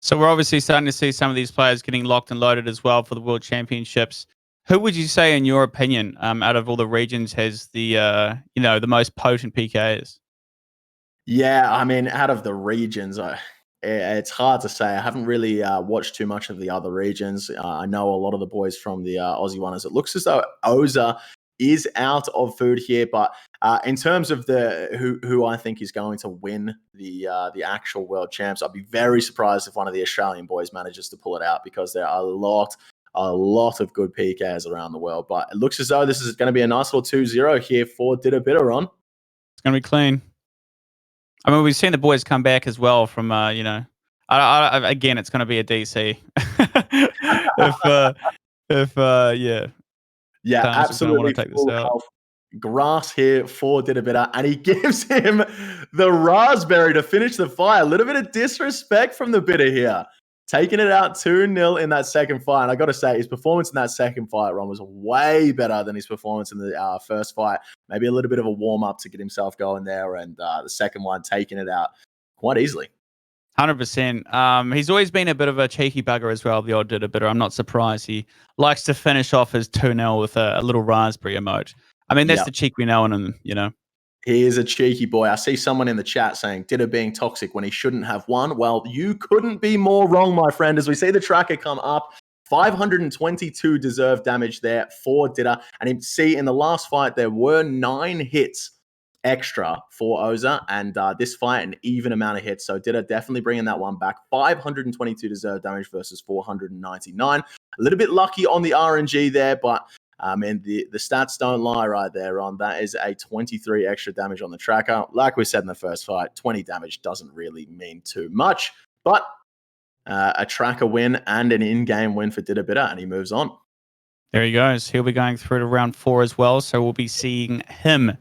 So we're obviously starting to see some of these players getting locked and loaded as well for the World Championships. Who would you say, in your opinion, out of all the regions, has the the most potent PKs? Yeah, I mean, out of the regions, it's hard to say. I haven't really watched too much of the other regions. I know a lot of the boys from the Aussie ones. It looks as though Oza is out of food here, but in terms of the who I think is going to win the actual world champs, I'd be very surprised if one of the Australian boys manages to pull it out, because there are a lot of good PKs around the world. But it looks as though this is going to be a nice little 2-0 here for Didabita, Ron. It's going to be clean. I mean, we've seen the boys come back as well from, again, it's going to be a DC. Yeah, absolutely. Take this out. Grass here for Didabita, and he gives him the raspberry to finish the fight. A little bit of disrespect from the Bitter here. Taking it out 2-0 in that second fight. And I got to say, his performance in that second fight, Ron, was way better than his performance in the first fight. Maybe a little bit of a warm-up to get himself going there, and the second one taking it out quite easily. 100%. He's always been a bit of a cheeky bugger as well, the old Didabita. I'm not surprised. He likes to finish off his 2-0 with a little raspberry emote. I mean, that's the cheek we know in him, He is a cheeky boy. I see someone in the chat saying Didda being toxic when he shouldn't have won. Well, you couldn't be more wrong, my friend. As we see the tracker come up, 522 deserved damage there for Didda. And you see in the last fight, there were 9 hits extra for Oza. And this fight, an even amount of hits. So Didda definitely bringing that one back. 522 deserved damage versus 499. A little bit lucky on the RNG there, but and the stats don't lie right there, Ron. That is a 23 extra damage on the tracker. Like we said in the first fight, 20 damage doesn't really mean too much, but a tracker win and an in-game win for Didabita, and he moves on. There he goes. He'll be going through to round 4 as well, so we'll be seeing him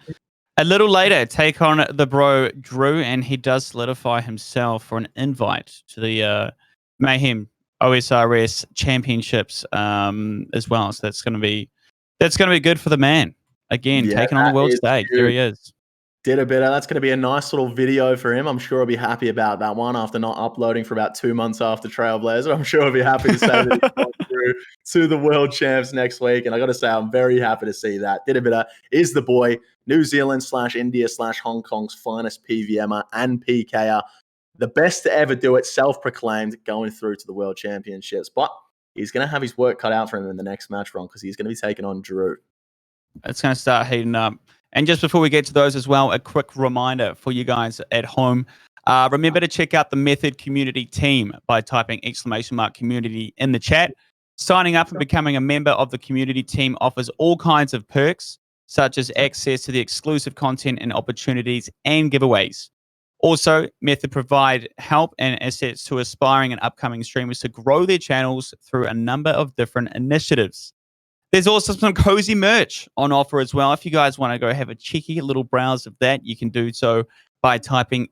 a little later take on the bro Drew, and he does solidify himself for an invite to the Mayhem OSRS Championships as well. So that's going to be good for the man. Again, taking on the world stage. Here he is. Didabita. That's going to be a nice little video for him. I'm sure he'll be happy about that one after not uploading for about 2 months after Trailblazer. I'm sure he'll be happy to say that he's going through to the world champs next week. And I got to say, I'm very happy to see that. Didabita is the boy. New Zealand / India / Hong Kong's finest PVMer and PKer. The best to ever do it, self-proclaimed, going through to the world championships. But he's going to have his work cut out for him in the next match, Ron, because he's going to be taking on Drew. It's going to start heating up. And just before we get to those as well, a quick reminder for you guys at home. Remember to check out the Method community team by typing !community in the chat. Signing up and becoming a member of the community team offers all kinds of perks, such as access to the exclusive content and opportunities and giveaways. Also, Method provide help and assets to aspiring and upcoming streamers to grow their channels through a number of different initiatives. There's also some cozy merch on offer as well. If you guys want to go have a cheeky little browse of that, you can do so by typing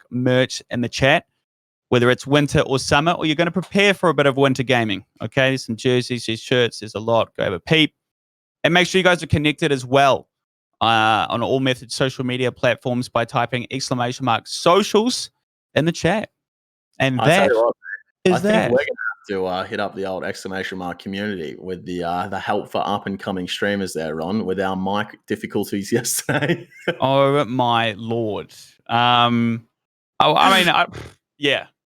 !merch in the chat, whether it's winter or summer, or you're going to prepare for a bit of winter gaming. Okay, there's some jerseys, there's shirts, there's a lot. Go have a peep. And make sure you guys are connected as well on all Method social media platforms by typing !socials in the chat. And that is that. We're going to have to hit up the old !community with the help for up-and-coming streamers there, Ron, with our mic difficulties yesterday. Oh, my Lord. Yeah,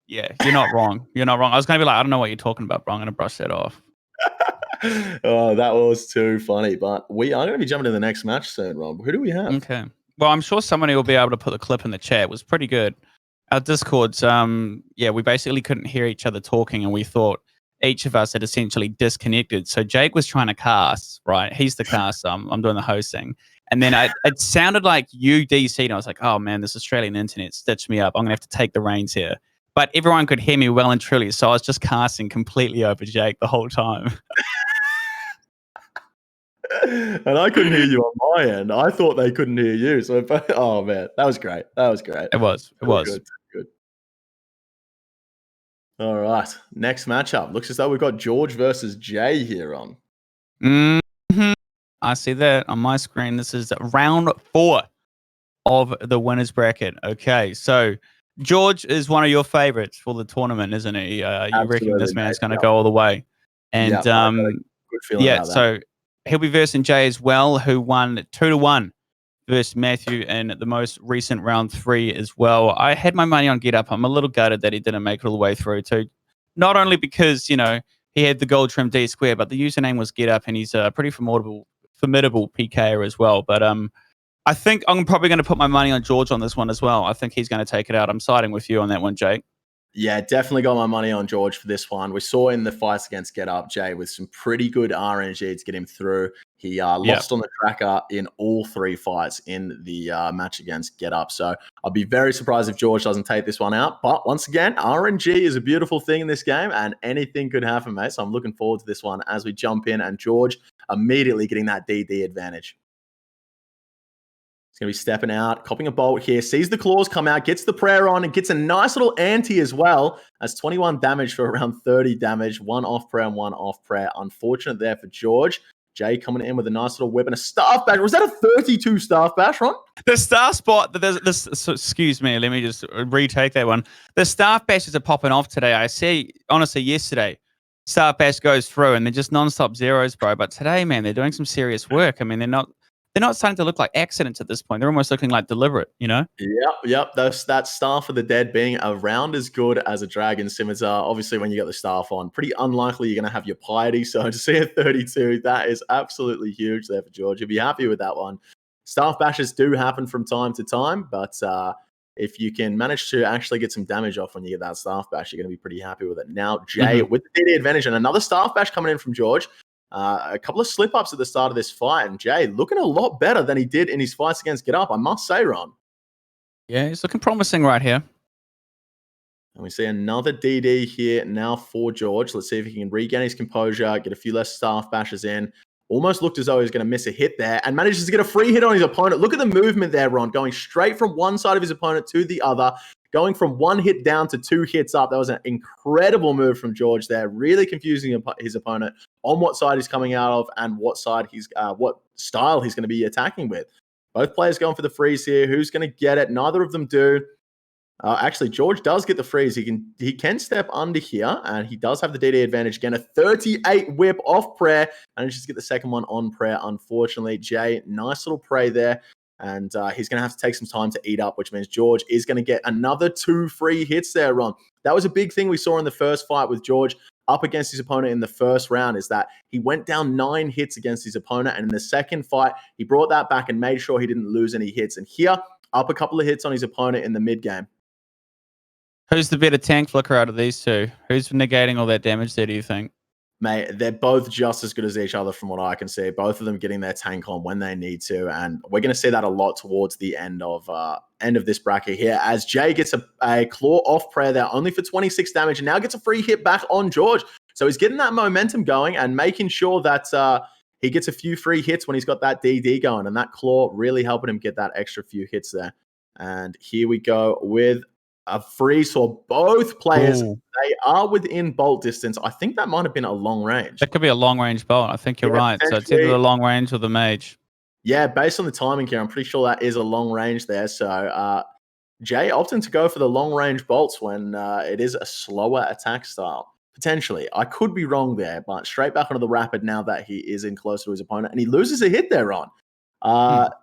you're not wrong. You're not wrong. I was going to be like, I don't know what you're talking about, bro. I'm going to brush that off. Oh, that was too funny. But we are going to be jumping to the next match soon, Rob. Who do we have? Okay. Well, I'm sure somebody will be able to put the clip in the chat. It was pretty good. Our Discords, we basically couldn't hear each other talking, and we thought each of us had essentially disconnected. So Jake was trying to cast, right? He's the caster. I'm doing the hosting. And then it sounded like you DC'd, and I was like, oh, man, this Australian internet stitched me up. I'm going to have to take the reins here. But everyone could hear me well and truly, so I was just casting completely over Jake the whole time. And I couldn't hear you on my end. I thought they couldn't hear you. So, oh, man, that was great. That was great. It was. Good. All right. Next matchup. Looks as though we've got George versus Jay here on. Mm-hmm. I see that on my screen. This is round 4 of the winners bracket. Okay, so George is one of your favorites for the tournament, isn't he? You reckon this Absolutely, man's mate. going to go all the way? And I've got a good feeling yeah, about that. so he'll be versing Jay as well, who won 2-1 versus Matthew in the most recent round 3 as well. I had my money on Get Up. I'm a little gutted that he didn't make it all the way through too. Not only because, you know, he had the gold trim D square, but the username was Get Up, and he's a pretty formidable PKer as well. But I think I'm probably going to put my money on George on this one as well. I think he's going to take it out. I'm siding with you on that one, Jake. Yeah, definitely got my money on George for this one. We saw in the fights against Get Up, Jay, with some pretty good RNG to get him through. He lost on the tracker in all 3 fights in the match against Get Up. So I'll be very surprised if George doesn't take this one out. But once again, RNG is a beautiful thing in this game, and anything could happen, mate. So I'm looking forward to this one as we jump in, and George immediately getting that DD advantage. He's going to be stepping out, copying a bolt here, sees the claws come out, gets the prayer on, and gets a nice little anti as well. That's 21 damage for around 30 damage. 1 off prayer and 1 off prayer. Unfortunate there for George. Jay coming in with a nice little whip and a staff bash. Was that a 32 staff bash, Ron? The staff spot, so excuse me, let me just retake that one. The staff bashes are popping off today. I see, honestly, yesterday, staff bash goes through and they're just non-stop zeros, bro. But today, man, they're doing some serious work. I mean, they're not starting to look like accidents at this point. They're almost looking like deliberate, you know? Yep. That staff of the dead being around as good as a dragon scimitar. Obviously, when you get the staff on, pretty unlikely you're going to have your piety. So to see a 32, that is absolutely huge there for George. You'll be happy with that one. Staff bashes do happen from time to time, but if you can manage to actually get some damage off when you get that staff bash, you're going to be pretty happy with it. Now, Jay, with the DD advantage and another staff bash coming in from George. A couple of slip-ups at the start of this fight, and Jay looking a lot better than he did in his fights against Get Up, I must say, Ron. Yeah, he's looking promising right here. And we see another DD here now for George. Let's see if he can regain his composure, get a few less staff bashes in. Almost looked as though he was going to miss a hit there, and manages to get a free hit on his opponent. Look at the movement there, Ron, going straight from one side of his opponent to the other, going from 1 hit down to 2 hits up. That was an incredible move from George there, really confusing his opponent on what side he's coming out of and what style he's going to be attacking with. Both players going for the freeze here. Who's going to get it? Neither of them do. Actually, George does get the freeze. He can step under here, and he does have the DD advantage. Again, a 38 whip off prayer, and just get the second one on prayer. Unfortunately, Jay, nice little prey there. And he's going to have to take some time to eat up, which means George is going to get another 2 free hits there, Ron. That was a big thing we saw in the first fight with George up against his opponent in the first round, is that he went down 9 hits against his opponent. And in the second fight, he brought that back and made sure he didn't lose any hits. And here, up a couple of hits on his opponent in the mid-game. Who's the better tank flicker out of these two? Who's negating all that damage there, do you think? Mate, they're both just as good as each other from what I can see. Both of them getting their tank on when they need to. And we're going to see that a lot towards the end of this bracket here, as Jay gets a claw off prayer there, only for 26 damage, and now gets a free hit back on George. So he's getting that momentum going and making sure that he gets a few free hits when he's got that DD going. And that claw really helping him get that extra few hits there. And here we go with a freeze for both players. Ooh. They are within bolt distance. I think that might have been a long range. That could be a long range bolt. I think you're right. So it's either the long range or the mage. Yeah, based on the timing here, I'm pretty sure that is a long range there. So Jay opting to go for the long range bolts when it is a slower attack style. Potentially. I could be wrong there, but straight back onto the rapid now that he is in close to his opponent, and he loses a hit there, Ron.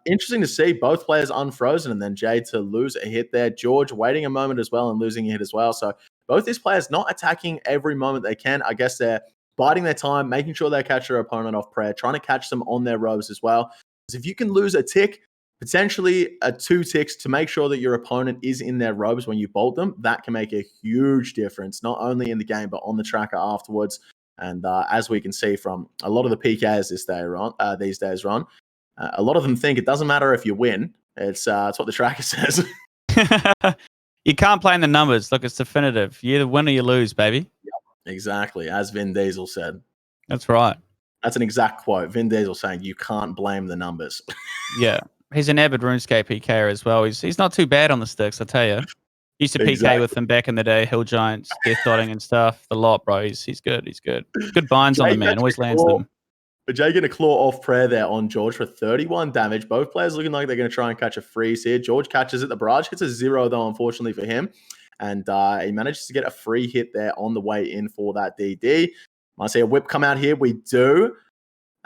Interesting to see both players unfrozen and then Jay to lose a hit there. George waiting a moment as well and losing a hit as well. So both these players not attacking every moment they can. I guess they're biding their time, making sure they catch their opponent off prayer, trying to catch them on their robes as well. Because if you can lose a tick, potentially 2 ticks to make sure that your opponent is in their robes when you bolt them, that can make a huge difference, not only in the game, but on the tracker afterwards. And as we can see from a lot of the PKs these days, Ron, a lot of them think it doesn't matter if you win. It's what the tracker says. You can't play in the numbers. Look, it's definitive. You either win or you lose, baby. Yep, exactly. As Vin Diesel said. That's right. That's an exact quote. Vin Diesel saying you can't blame the numbers. Yeah. He's an avid RuneScape PKer as well. He's not too bad on the sticks, I tell you. Used to PK with him back in the day, Hill Giants, Death Dotting and stuff. The lot, bro. He's good. He's good. Good binds on the man. Always lands them. Jay getting a claw off prayer there on George for 31 damage. Both players looking like they're going to try and catch a freeze here. George catches it. The barrage gets a 0 though, unfortunately for him. And he manages to get a free hit there on the way in for that DD. Might see a whip come out here. We do.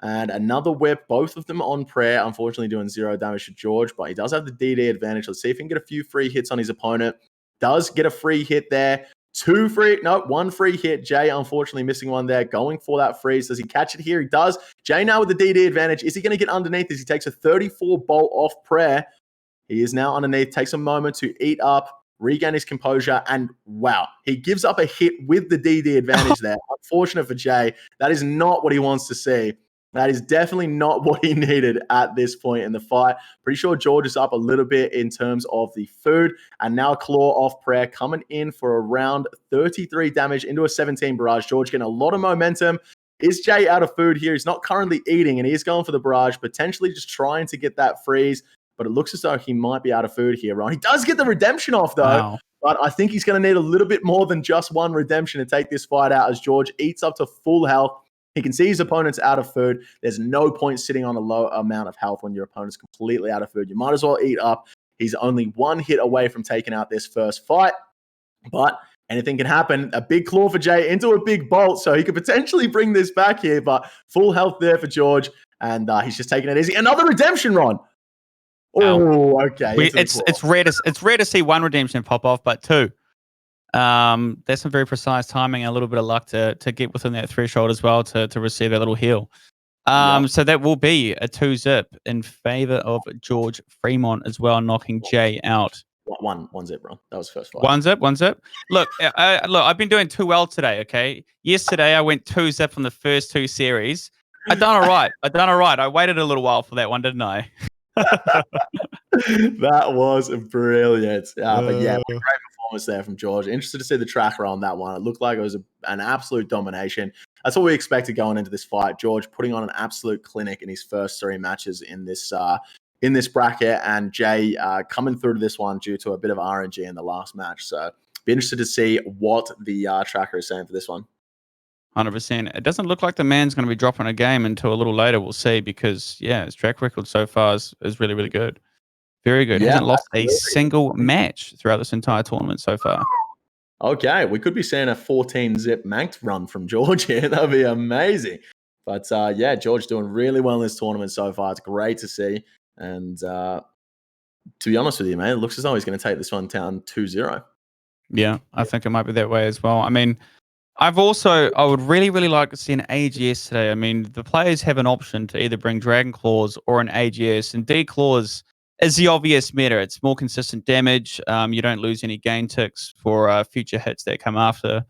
And another whip, both of them on prayer, unfortunately doing 0 damage to George, but he does have the DD advantage. Let's see if he can get a few free hits on his opponent. Does get a free hit there. One free hit. Jay, unfortunately, missing one there. Going for that freeze. Does he catch it here? He does. Jay now with the DD advantage. Is he going to get underneath as he takes a 34 bolt off prayer? He is now underneath. Takes a moment to eat up, regain his composure, and wow, he gives up a hit with the DD advantage there. Unfortunate for Jay. That is not what he wants to see. That is definitely not what he needed at this point in the fight. Pretty sure George is up a little bit in terms of the food. And now claw off prayer coming in for around 33 damage into a 17 barrage. George getting a lot of momentum. Is Jay out of food here? He's not currently eating, and he's going for the barrage, potentially just trying to get that freeze. But it looks as though he might be out of food here, Ron. He does get the redemption off, though. Wow. But I think he's going to need a little bit more than just one redemption to take this fight out as George eats up to full health. He can see his opponent's out of food. There's no point sitting on a low amount of health when your opponent's completely out of food. You might as well eat up. He's only one hit away from taking out this first fight. But anything can happen. A big claw for Jay into a big bolt, so he could potentially bring this back here. But full health there for George, and he's just taking it easy. Another redemption, Ron. Oh, okay. It's rare to see one redemption pop off, but two. There's some very precise timing and a little bit of luck to get within that threshold as well to receive that little heal. So that will be a 2-zip in favor of George Fremont as well, knocking Jay out. One zip, Ron. That was the first fight. 1-zip. Look, I've been doing too well today. Okay, yesterday I went 2-zip on the first 2 series. I done all right. I waited a little while for that one, didn't I? That was brilliant. But yeah, great performance there from George. Interested to see the tracker on that one. It looked like it was an absolute domination. That's what we expected going into this fight. George putting on an absolute clinic in his first 3 matches in this bracket, and Jay coming through to this one due to a bit of RNG in the last match. So be interested to see what the tracker is saying for this one. 100%. It doesn't look like the man's going to be dropping a game until a little later. We'll see, because his track record so far is really, really good. Very good. Yeah, hasn't lost a single match throughout this entire tournament so far. Okay, we could be seeing a 14-zip manked run from George here. That would be amazing. But George doing really well in this tournament so far. It's great to see. And to be honest with you, man, it looks as though he's going to take this one down 2-0. Yeah, I think it might be that way as well. I mean, I would really, really like to see an AGS today. I mean, the players have an option to either bring Dragon Claws or an AGS, and D Claws is the obvious meta. It's more consistent damage. You don't lose any gain ticks for future hits that come after.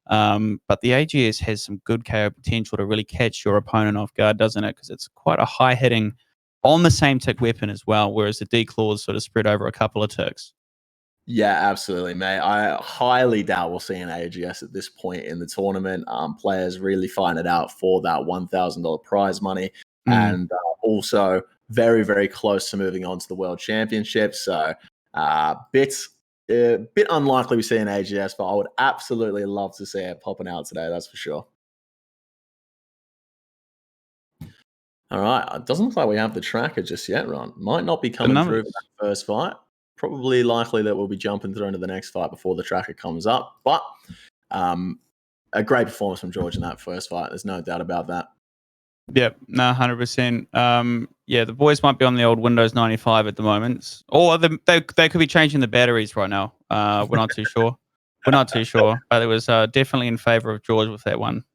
But the AGS has some good KO potential to really catch your opponent off guard, doesn't it? Because it's quite a high hitting on the same tick weapon as well, whereas the D Claws sort of spread over a couple of ticks. Yeah, absolutely, mate. I highly doubt we'll see an AGS at this point in the tournament. Players really find it out for that $1,000 prize money, and also very, very close to moving on to the World Championship. So, bit unlikely we see an AGS, but I would absolutely love to see it popping out today. That's for sure. All right, it doesn't look like we have the tracker just yet, Ron. Might not be coming through for that first fight. Probably likely that we'll be jumping through into the next fight before the tracker comes up. But a great performance from George in that first fight. There's no doubt about that. Yep, no, 100%. The boys might be on the old Windows 95 at the moment. Or they could be changing the batteries right now. We're not too sure. But it was definitely in favor of George with that one.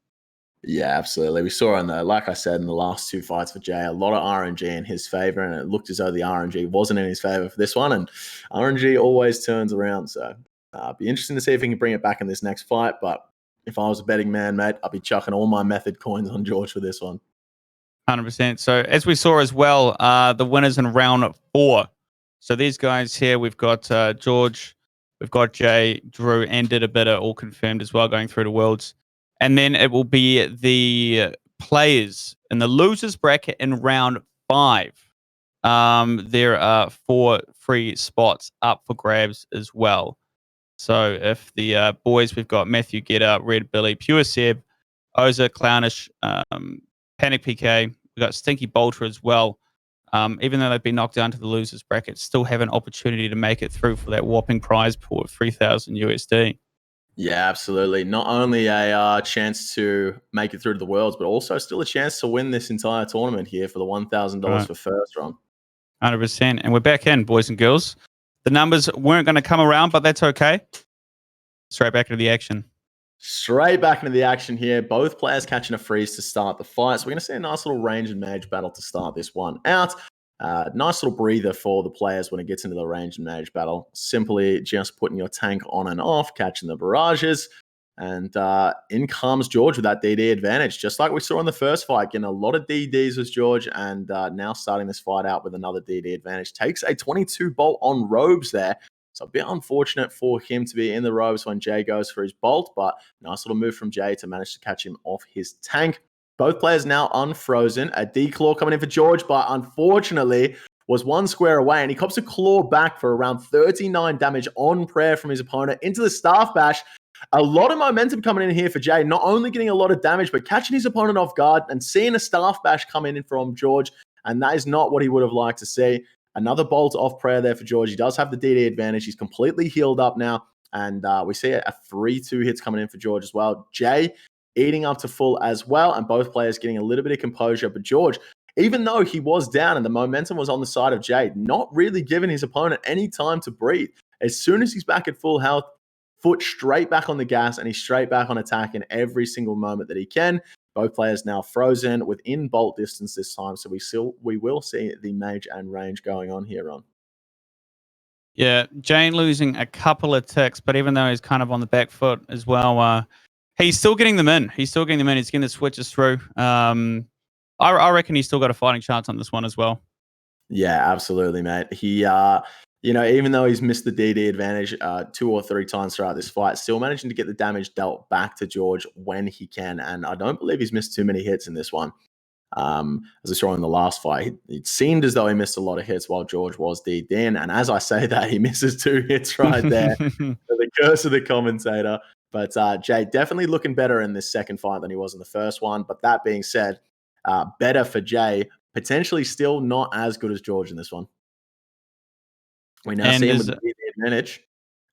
Yeah, absolutely. We saw like I said, in the last 2 fights for Jay, a lot of RNG in his favor, and it looked as though the RNG wasn't in his favor for this one, and RNG always turns around. So be interesting to see if he can bring it back in this next fight. But if I was a betting man, mate, I'd be chucking all my Method coins on George for this one. 100%. So as we saw as well, the winners in round 4. So these guys here, we've got George, we've got Jay, Drew, and Did a Bitter all confirmed as well, going through to Worlds. And then it will be the players in the losers bracket in round 5. There are 4 free spots up for grabs as well. So if the boys, we've got Matthew Getter, Red Billy, Pure Seb, Oza, Clownish, Panic PK. We've got Stinky Bolter as well. Even though they've been knocked down to the losers bracket, still have an opportunity to make it through for that whopping prize pool of 3,000 USD. Yeah, absolutely. Not only a chance to make it through to the Worlds, but also still a chance to win this entire tournament here for the $1,000 for first run. 100%. And we're back in, boys and girls. The numbers weren't going to come around, but that's okay. Straight back into the action. Straight back into the action here. Both players catching a freeze to start the fight. So we're going to see a nice little range and mage battle to start this one out. Nice little breather for the players when it gets into the range and mage battle. Simply just putting your tank on and off, catching the barrages. And in comes George with that DD advantage. Just like we saw in the first fight, getting a lot of DDs with George. And now starting this fight out with another DD advantage. Takes a 22 bolt on robes there. So a bit unfortunate for him to be in the robes when Jay goes for his bolt, but nice little move from Jay to manage to catch him off his tank. Both players now unfrozen. A D-Claw coming in for George, but unfortunately was one square away, and he cops a claw back for around 39 damage on prayer from his opponent into the Staff Bash. A lot of momentum coming in here for Jay, not only getting a lot of damage, but catching his opponent off guard and seeing a Staff Bash come in from George, and that is not what he would have liked to see. Another bolt off prayer there for George. He does have the DD advantage. He's completely healed up now. And we see a 3-2 hits coming in for George as well. Jay eating up to full as well. And both players getting a little bit of composure. But George, even though he was down and the momentum was on the side of Jay, not really giving his opponent any time to breathe. As soon as he's back at full health, foot straight back on the gas, and he's straight back on attack in every single moment that he can. Both players now frozen within bolt distance this time, so we will see the mage and range going on here, Ron. Yeah, Jane losing a couple of ticks, but even though he's kind of on the back foot as well, he's still getting them in. He's still getting them in. He's getting the switches through. I reckon he's still got a fighting chance on this one as well. Yeah, absolutely, mate. He, even though he's missed the DD advantage 2 or 3 times throughout this fight, still managing to get the damage dealt back to George when he can. And I don't believe he's missed too many hits in this one. As we saw in the last fight, it seemed as though he missed a lot of hits while George was DD'd in. And as I say that, he misses 2 hits right there. The curse of the commentator. But Jay definitely looking better in this second fight than he was in the first one. But that being said, better for Jay. Potentially still not as good as George in this one. We now see him with the DD advantage.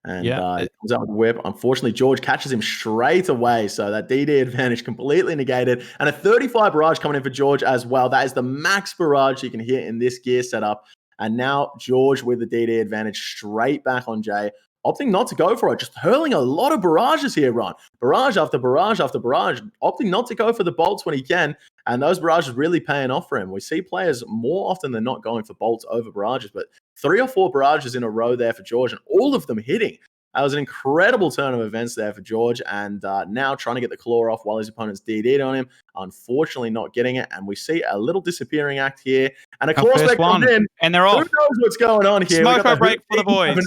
And he comes out with the whip. Unfortunately, George catches him straight away. So that DD advantage completely negated. And a 35 barrage coming in for George as well. That is the max barrage you can hit in this gear setup. And now George with the DD advantage straight back on Jay. Opting not to go for it. Just hurling a lot of barrages here, Ron. Barrage after barrage after barrage. Opting not to go for the bolts when he can. And those barrages really paying off for him. We see players more often than not going for bolts over barrages. But 3 or 4 barrages in a row there for George, and all of them hitting. That was an incredible turn of events there for George, and now trying to get the claw off while his opponent's DD'd on him. Unfortunately, not getting it, and we see a little disappearing act here. And a claw spec comes in, and they're off. Who knows what's going on here? Smoke break for the boys.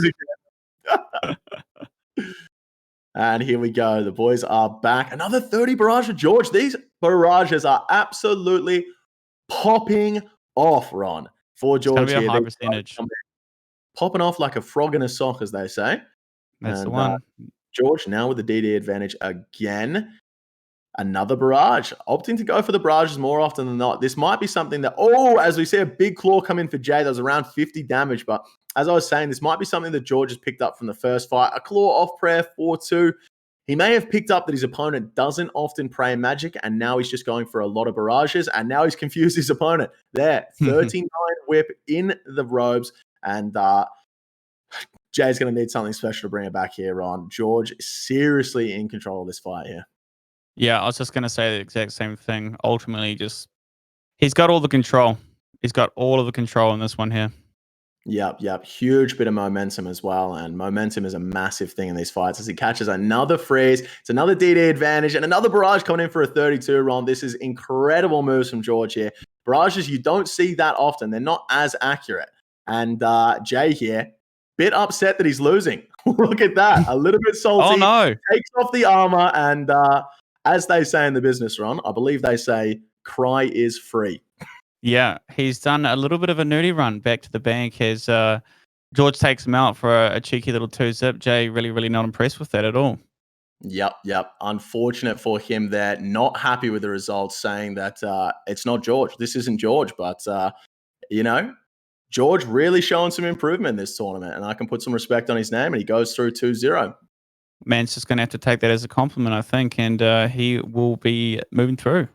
And here we go. The boys are back. Another 30 barrage for George. These barrages are absolutely popping off, Ron, for George. It's going to be a here. high percentage. Popping off like a frog in a sock, as they say. That's the one. George now with the DD advantage again. Another barrage. Opting to go for the barrages more often than not. This might be something that, as we see a big claw come in for Jay, that was around 50 damage. But as I was saying, this might be something that George has picked up from the first fight. A claw off prayer 4-2. He may have picked up that his opponent doesn't often pray magic, and now he's just going for a lot of barrages, and now he's confused his opponent. There, 39 whip in the robes, and Jay's going to need something special to bring it back here, Ron. George is seriously in control of this fight here. Yeah, I was just going to say the exact same thing. Ultimately, he's got all the control. He's got all of the control in this one here. Yep. Huge bit of momentum as well. And momentum is a massive thing in these fights as he catches another freeze. It's another DD advantage and another barrage coming in for a 32, Ron. This is incredible moves from George here. Barrages you don't see that often. They're not as accurate. And Jay here, bit upset that he's losing. Look at that. A little bit salty. Oh, no. Takes off the armor. And as they say in the business, Ron, I believe they say, cry is free. Yeah, he's done a little bit of a nudie run back to the bank as George takes him out for a cheeky little 2-zip. Jay really not impressed with that at all. Yep. Unfortunate for him there. Not happy with the results, saying that it's not George. This isn't George, but George really showing some improvement in this tournament, and I can put some respect on his name, and he goes through 2-0. Man's just going to have to take that as a compliment, I think, and he will be moving through.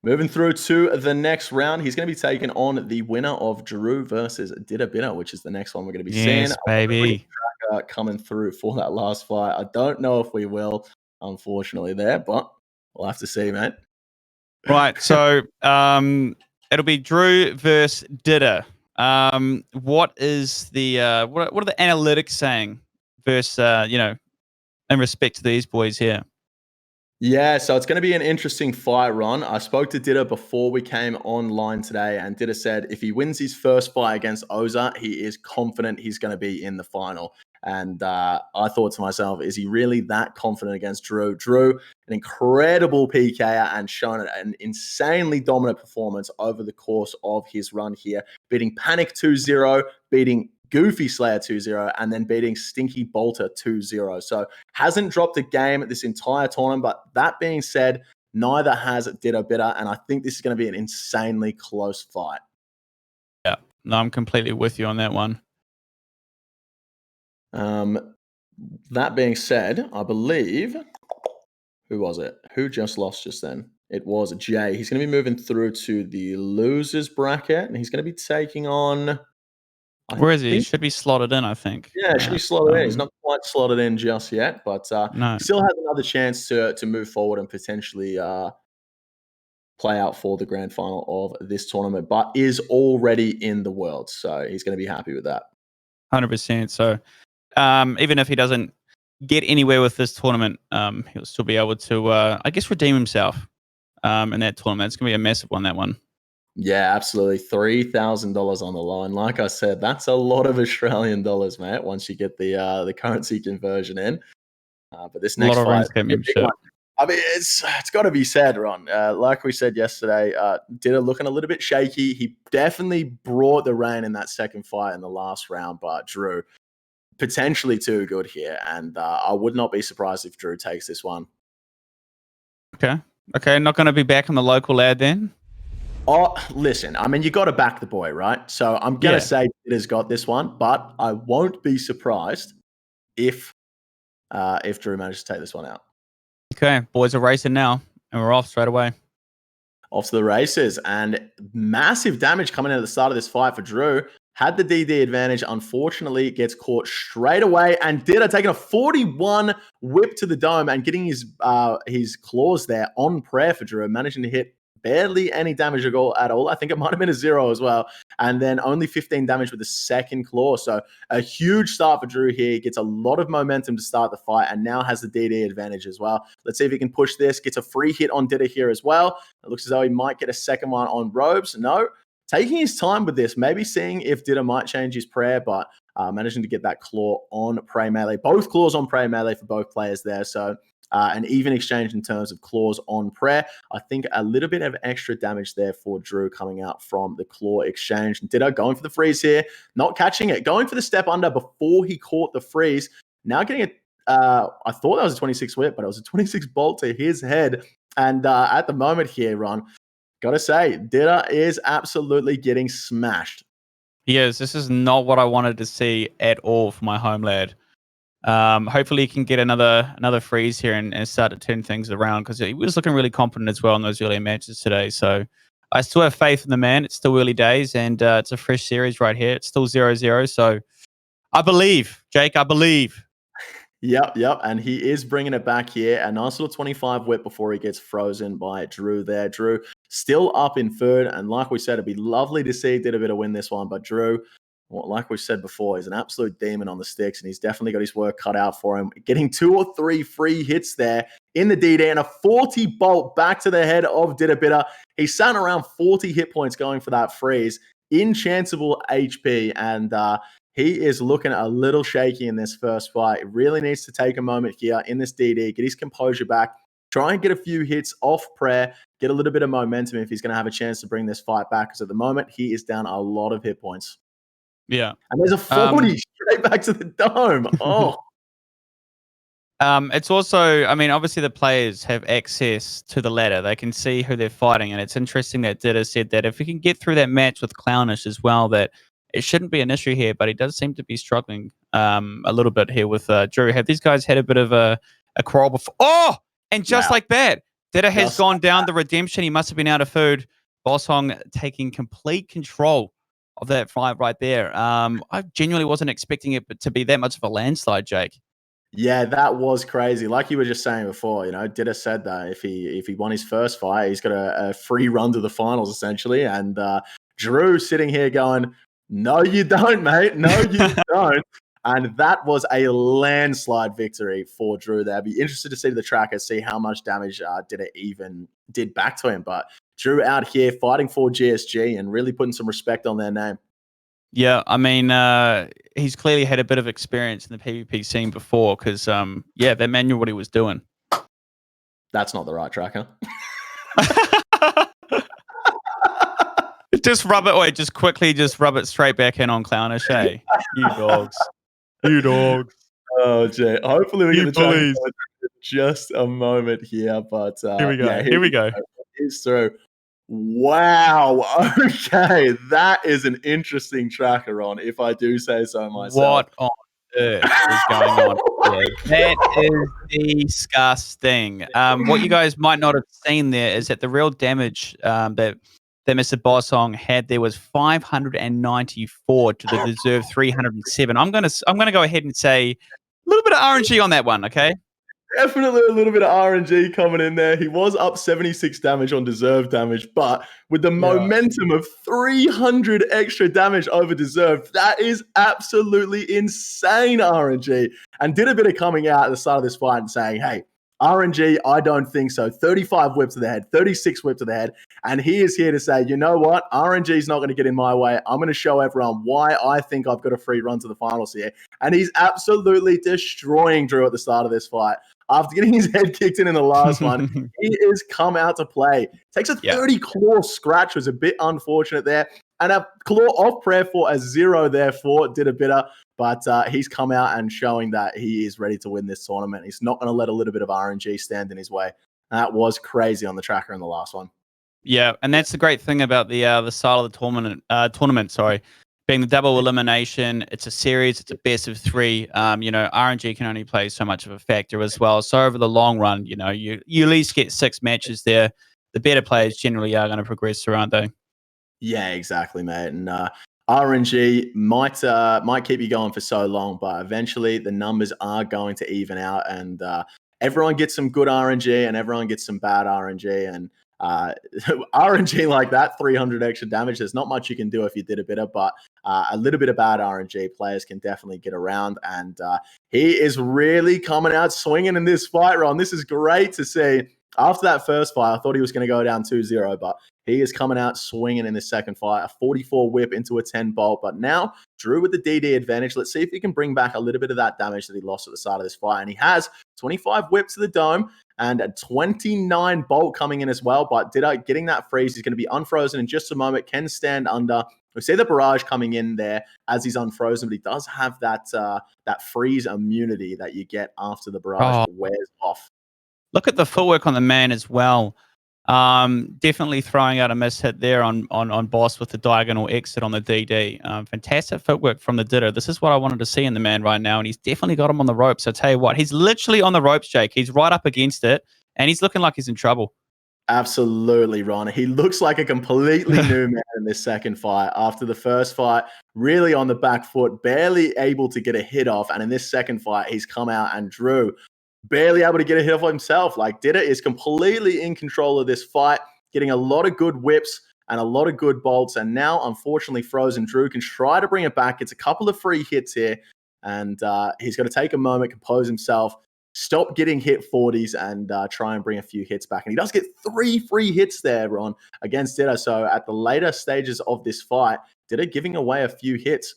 Moving through to the next round, he's going to be taking on the winner of Drew versus Didabita, which is the next one we're going to be seeing. Yes, baby. Coming through for that last fight. I don't know if we will, unfortunately, there, but we'll have to see, mate. Right, so it'll be Drew versus Dida. What is the what are the analytics saying versus in respect to these boys here? Yeah, so it's going to be an interesting fight, Ron. I spoke to Dida before we came online today, and Dida said if he wins his first fight against Oza, he is confident he's going to be in the final. And I thought to myself, is he really that confident against Drew? Drew, an incredible PK and shown an insanely dominant performance over the course of his run here, beating Panic 2-0, beating Goofy Slayer 2-0, and then beating Stinky Bolter 2-0. So hasn't dropped a game this entire tournament, but that being said, neither has Didabita, and I think this is going to be an insanely close fight. Yeah, no, I'm completely with you on that one. That being said, I believe, who was it? Who just lost just then? It was Jay. He's going to be moving through to the losers bracket, and he's going to be taking on... Where is he? He should be slotted in, I think. Yeah, it should be slotted in. He's not quite slotted in just yet, but no. Still has another chance to move forward and potentially play out for the grand final of this tournament, but is already in the world. So he's going to be happy with that. 100%. So even if he doesn't get anywhere with this tournament, he'll still be able to, I guess, redeem himself in that tournament. It's going to be a massive one, that one. Yeah, absolutely. $3,000 on the line. Like I said, that's a lot of Australian dollars, mate, once you get the currency conversion in. But this next fight, I mean, it's got to be said, Ron. Like we said yesterday, Dida looking a little bit shaky. He definitely brought the rain in that second fight in the last round, but Drew, potentially too good here. And I would not be surprised if Drew takes this one. Okay, not going to be back on the local lad then? Oh, listen, I mean, you got to back the boy, right? So I'm going to say Dida's got this one, but I won't be surprised if Drew manages to take this one out. Okay, boys are racing now, and we're off straight away. Off to the races, and massive damage coming in at the start of this fight for Drew. Had the DD advantage, unfortunately gets caught straight away, and Dida taking a 41 whip to the dome and getting his claws there on prayer for Drew, managing to hit barely any damage at all. I think it might have been a 0 as well. And then only 15 damage with the second claw. So a huge start for Drew here. He gets a lot of momentum to start the fight and now has the DD advantage as well. Let's see if he can push this. Gets a free hit on Dida here as well. It looks as though he might get a second one on Robes. No. Taking his time with this, maybe seeing if Dida might change his prayer, but managing to get that claw on Prey Melee. Both claws on Prey Melee for both players there. So an even exchange in terms of claws on prayer. I think a little bit of extra damage there for Drew coming out from the claw exchange. Dida going for the freeze here, not catching it, going for the step under before he caught the freeze. Now getting it, I thought that was a 26 whip, but it was a 26 bolt to his head. And at the moment here, Ron, gotta say, Dida is absolutely getting smashed. Yes, this is not what I wanted to see at all for my home lad. Hopefully he can get another freeze here and start to turn things around, because he was looking really confident as well in those early matches today. So I still have faith in the man. It's still early days, and it's a fresh series right here. It's still 0-0. So I believe, Jake, I believe. Yep. And he is bringing it back here. A nice little 25 whip before he gets frozen by Drew there. Drew still up in third. And like we said, it'd be lovely to see Dida win this one. But Drew, well, like we said before, he's an absolute demon on the sticks, and he's definitely got his work cut out for him. Getting 2 or 3 free hits there in the DD, and a 40 bolt back to the head of Dida. He's sat around 40 hit points going for that freeze. Inchanceable HP, and he is looking a little shaky in this first fight. He really needs to take a moment here in this DD, get his composure back, try and get a few hits off prayer, get a little bit of momentum if he's going to have a chance to bring this fight back, because at the moment, he is down a lot of hit points. Yeah. And there's a 40 straight back to the dome. Oh. It's also, I mean, obviously the players have access to the ladder. They can see who they're fighting, and it's interesting that Didda said that if he can get through that match with Clownish as well, that it shouldn't be an issue here, but he does seem to be struggling a little bit here with Drew. Have these guys had a bit of a quarrel before? Oh! And just like that, Didda has gone down the redemption. He must have been out of food. Bossong taking complete control of that fight right there. I genuinely wasn't expecting it to be that much of a landslide, Jake. Yeah, that was crazy. Like you were just saying before, you know, Didda said that if he won his first fight, he's got a free run to the finals essentially. And Drew sitting here going, "No, you don't, mate. No, you don't." And that was a landslide victory for Drew there. I'd be interested to see the tracker, see how much damage Didda even did back to him. But Drew out here fighting for GSG and really putting some respect on their name. Yeah, I mean, he's clearly had a bit of experience in the PvP scene before because, yeah, that man knew what he was doing. That's not the right tracker. Just rub it, wait, just quickly just rub it straight back in on Clownish, hey? You dogs. You dogs. Oh, Jay. Hopefully we get the tracker bullies. in just a moment here. But Here we go. Yeah, here we go. It's through. Wow. Okay. That is an interesting tracker on, if I do say so myself. What on earth is going on here? That is disgusting. What you guys might not have seen there is that the real damage that Mr. Bossong had there was 594 to the deserved 307. I'm gonna go ahead and say a little bit of RNG on that one, okay? Definitely a little bit of RNG coming in there. He was up 76 damage on deserved damage, but with the momentum of 300 extra damage over deserved, that is absolutely insane RNG. And did a bit of coming out at the start of this fight and saying, hey, RNG, I don't think so. 35 whip to the head, 36 whip to the head. And he is here to say, you know what? RNG is not going to get in my way. I'm going to show everyone why I think I've got a free run to the finals here. And he's absolutely destroying Drew at the start of this fight. After getting his head kicked in the last one, he has come out to play. Takes a 30 claw scratch, was a bit unfortunate there. And a claw off prayer for a 0 there for Didda Bitter. But he's come out and showing that he is ready to win this tournament. He's not going to let a little bit of RNG stand in his way. That was crazy on the tracker in the last one. Yeah, and that's the great thing about the style of the tournament, being the double elimination. It's a series, it's a best of 3. You know, RNG can only play so much of a factor as well. So over the long run, you know, you at least get 6 matches there. The better players generally are going to progress through, aren't they? Yeah, exactly, mate. And RNG might keep you going for so long, but eventually the numbers are going to even out, and everyone gets some good RNG and everyone gets some bad RNG. And RNG like that, 300 extra damage, there's not much you can do if you did a bit of, but a little bit of bad RNG players can definitely get around. And he is really coming out swinging in this fight, Ron. This is great to see. After that first fight, I thought he was going to go down 2-0, but he is coming out swinging in this second fight. A 44 whip into a 10 bolt, but now Drew with the DD advantage. Let's see if he can bring back a little bit of that damage that he lost at the start of this fight. And he has 25 whip to the dome and a 29 bolt coming in as well. But Didda getting that freeze, he's going to be unfrozen in just a moment, can stand under. We see the barrage coming in there as he's unfrozen, but he does have that freeze immunity that you get after the barrage wears off. Look at the footwork on the man as well. Definitely throwing out a miss hit there on Boss with the diagonal exit on the DD. Fantastic footwork from the Didda. This is what I wanted to see in the man right now, and he's definitely got him on the ropes. I tell you what, he's literally on the ropes, Jake. He's right up against it, and he's looking like he's in trouble. Absolutely, Ron. He looks like a completely new man in this second fight. After the first fight, really on the back foot, barely able to get a hit off. And in this second fight, he's come out and Drew barely able to get a hit off himself. Like, Didda is completely in control of this fight, getting a lot of good whips and a lot of good bolts. And now, unfortunately, frozen Drew can try to bring it back. It's a couple of free hits here, and he's got to take a moment, compose himself, stop getting hit 40s, and try and bring a few hits back. And he does get 3 free hits there, Ron, against Didda. So at the later stages of this fight, Didda giving away a few hits.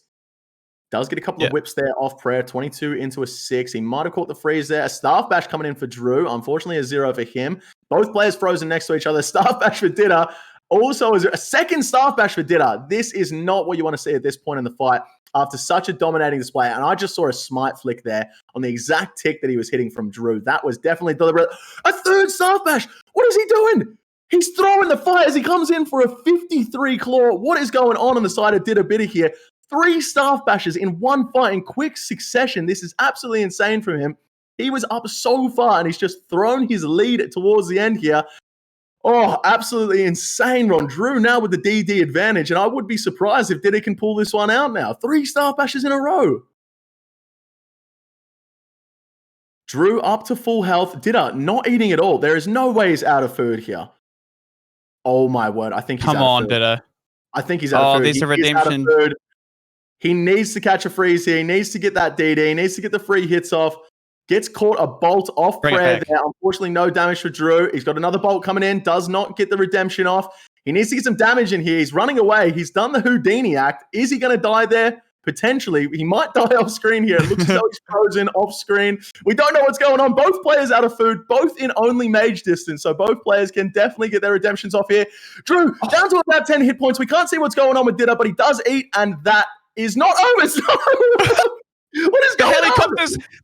Does get a couple of whips there off prayer, 22 into a 6. He might have caught the freeze there. A staff bash coming in for Drew. Unfortunately, a 0 for him. Both players frozen next to each other. Staff bash for Didda. Also, a second staff bash for Didda. This is not what you want to see at this point in the fight. after such a dominating display. And I just saw a smite flick there on the exact tick that he was hitting from Drew. That was definitely deliberate. A third Staff Bash. What is he doing? He's throwing the fight as he comes in for a 53 claw. What is going on the side of Didabita here? 3 Staff Bashes in one fight in quick succession. This is absolutely insane from him. He was up so far and he's just thrown his lead towards the end here. Oh, absolutely insane, Ron. Drew now with the DD advantage, and I would be surprised if Diddy can pull this one out now. 3 Staff Bashes in a row. Drew up to full health. Didda not eating at all. There is no way he's out of food here. Oh my word. I think he's out of food. Didda. I think he's out of food. There's a redemption. He needs to catch a freeze here. He needs to get that DD. He needs to get the free hits off. Gets caught a bolt off prayer there. Unfortunately, no damage for Drew. He's got another bolt coming in. Does not get the redemption off. He needs to get some damage in here. He's running away. He's done the Houdini act. Is he going to die there? Potentially. He might die off screen here. It looks as though he's frozen off screen. We don't know what's going on. Both players out of food, both in only mage distance. So both players can definitely get their redemptions off here. Drew, down to about 10 hit points. We can't see what's going on with Didda, but he does eat, and that is not over. What is going on?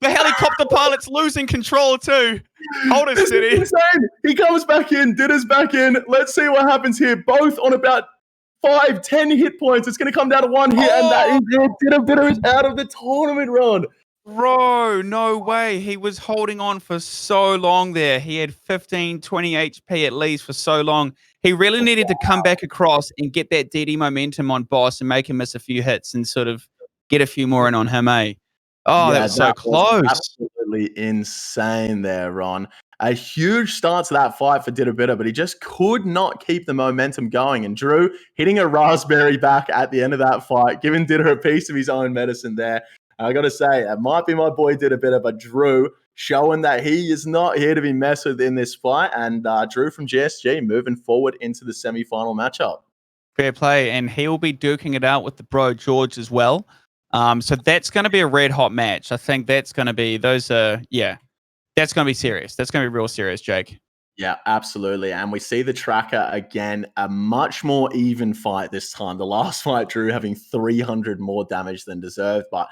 The helicopter pilot's losing control too. Hold it steady. Insane. He comes back in. Didda's back in. Let's see what happens here. Both on about 5-10 hit points. It's going to come down to 1 hit, and that is it. Didda is out of the tournament, Ron. Bro, no way. He was holding on for so long there. He had 15, 20 HP at least for so long. He really needed to come back across and get that DD momentum on Boss and make him miss a few hits and sort of get a few more in on him, eh? Oh, that was so close. Absolutely insane there, Ron. A huge start to that fight for Didabita, but he just could not keep the momentum going. And Drew hitting a raspberry back at the end of that fight, giving Didda a piece of his own medicine there. I got to say, it might be my boy Didabita, but Drew showing that he is not here to be messed with in this fight. And Drew from GSG moving forward into the semi-final matchup. Fair play. And he'll be duking it out with the bro George as well. So that's going to be a red hot match. I think that's going to be that's going to be serious. That's going to be real serious, Jake. Yeah, absolutely. And we see the tracker again, a much more even fight this time. The last fight, Drew having 300 more damage than deserved, but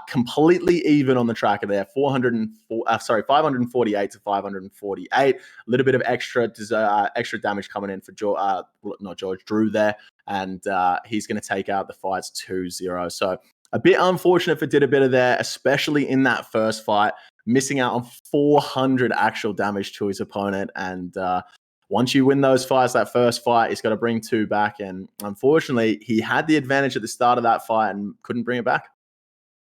completely even on the tracker there. 548 to 548. A little bit of extra damage coming in for Drew there. And he's going to take out the fights 2-0. So a bit unfortunate for Didabita there, especially in that first fight, missing out on 400 actual damage to his opponent. And once you win those fights, that first fight, he's got to bring 2 back. And unfortunately, he had the advantage at the start of that fight and couldn't bring it back.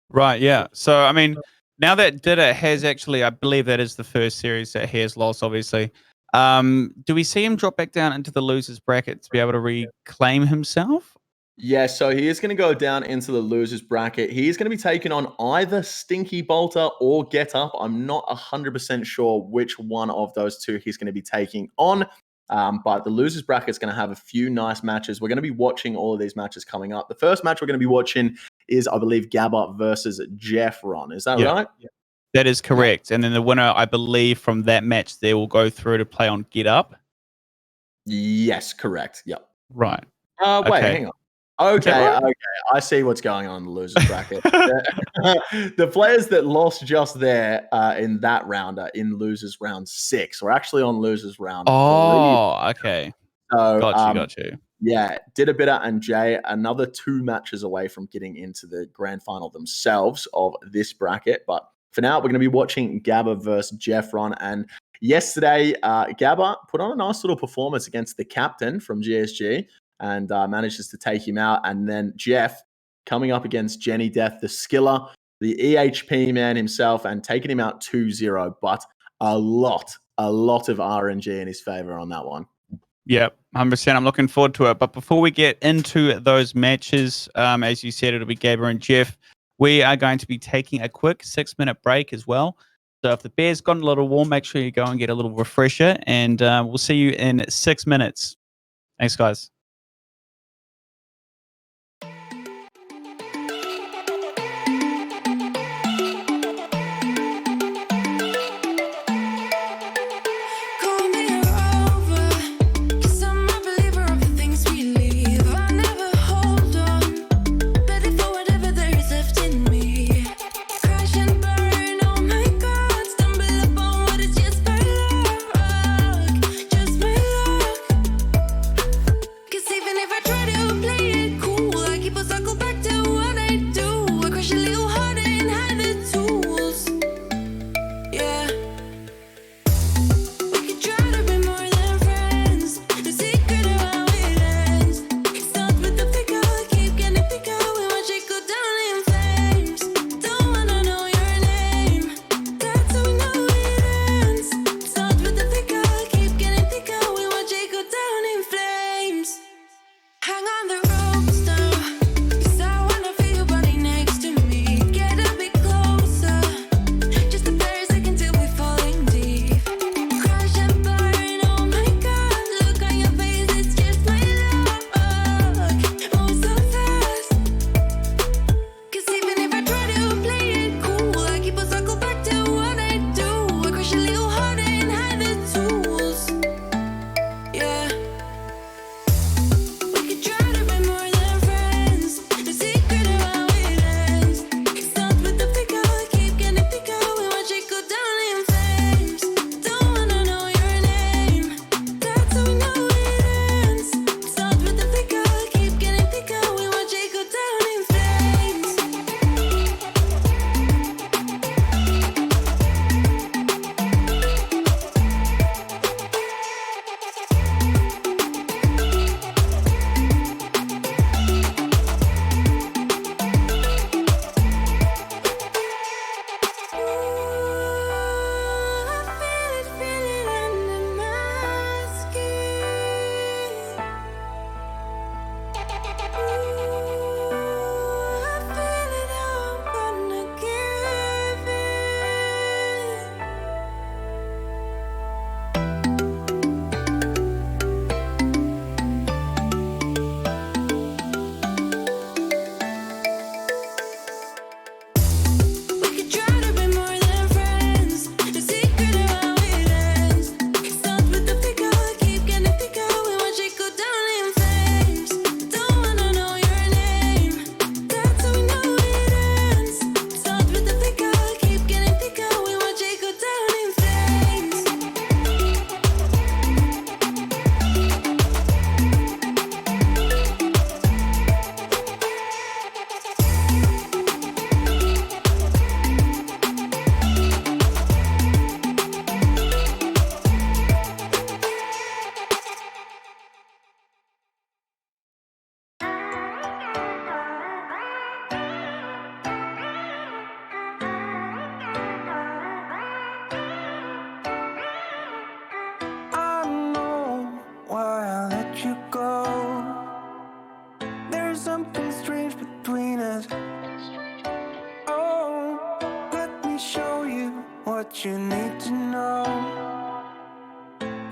Right, yeah. So, I mean, now that Didda has actually, I believe that is the first series that he has lost, obviously. Do we see him drop back down into the losers bracket to be able to reclaim himself? Yeah, so he is going to go down into the losers bracket. He is going to be taking on either Stinky Bolter or Get Up. I'm not 100% sure which one of those two he's going to be taking on. But the losers bracket is going to have a few nice matches. We're going to be watching all of these matches coming up. The first match we're going to be watching is, I believe, Gabba versus Jeff Ron. Is that right? Yeah. That is correct. And then the winner, I believe, from that match, they will go through to play on Get Up. Yes, correct. Yep. Right. Wait, hang on. Okay. I see what's going on in the losers bracket. The players that lost just there in that round are in losers round 6. We're actually on losers round 3. Okay. So, got you. Yeah, Didabita and Jay, another 2 matches away from getting into the grand final themselves of this bracket. But for now, we're going to be watching Gabba versus Jeffron. And yesterday, Gabba put on a nice little performance against the captain from GSG and manages to take him out. And then Jeff coming up against Jenny Death, the skiller, the EHP man himself, and taking him out 2-0. But a lot of RNG in his favor on that one. Yep, 100%. I'm looking forward to it. But before we get into those matches, as you said, it'll be Gabba and Jeff. We are going to be taking a quick 6-minute break as well. So if the beer's gotten a little warm, make sure you go and get a little refresher. And we'll see you in 6 minutes. Thanks, guys. Ready for whatever they what you need to know.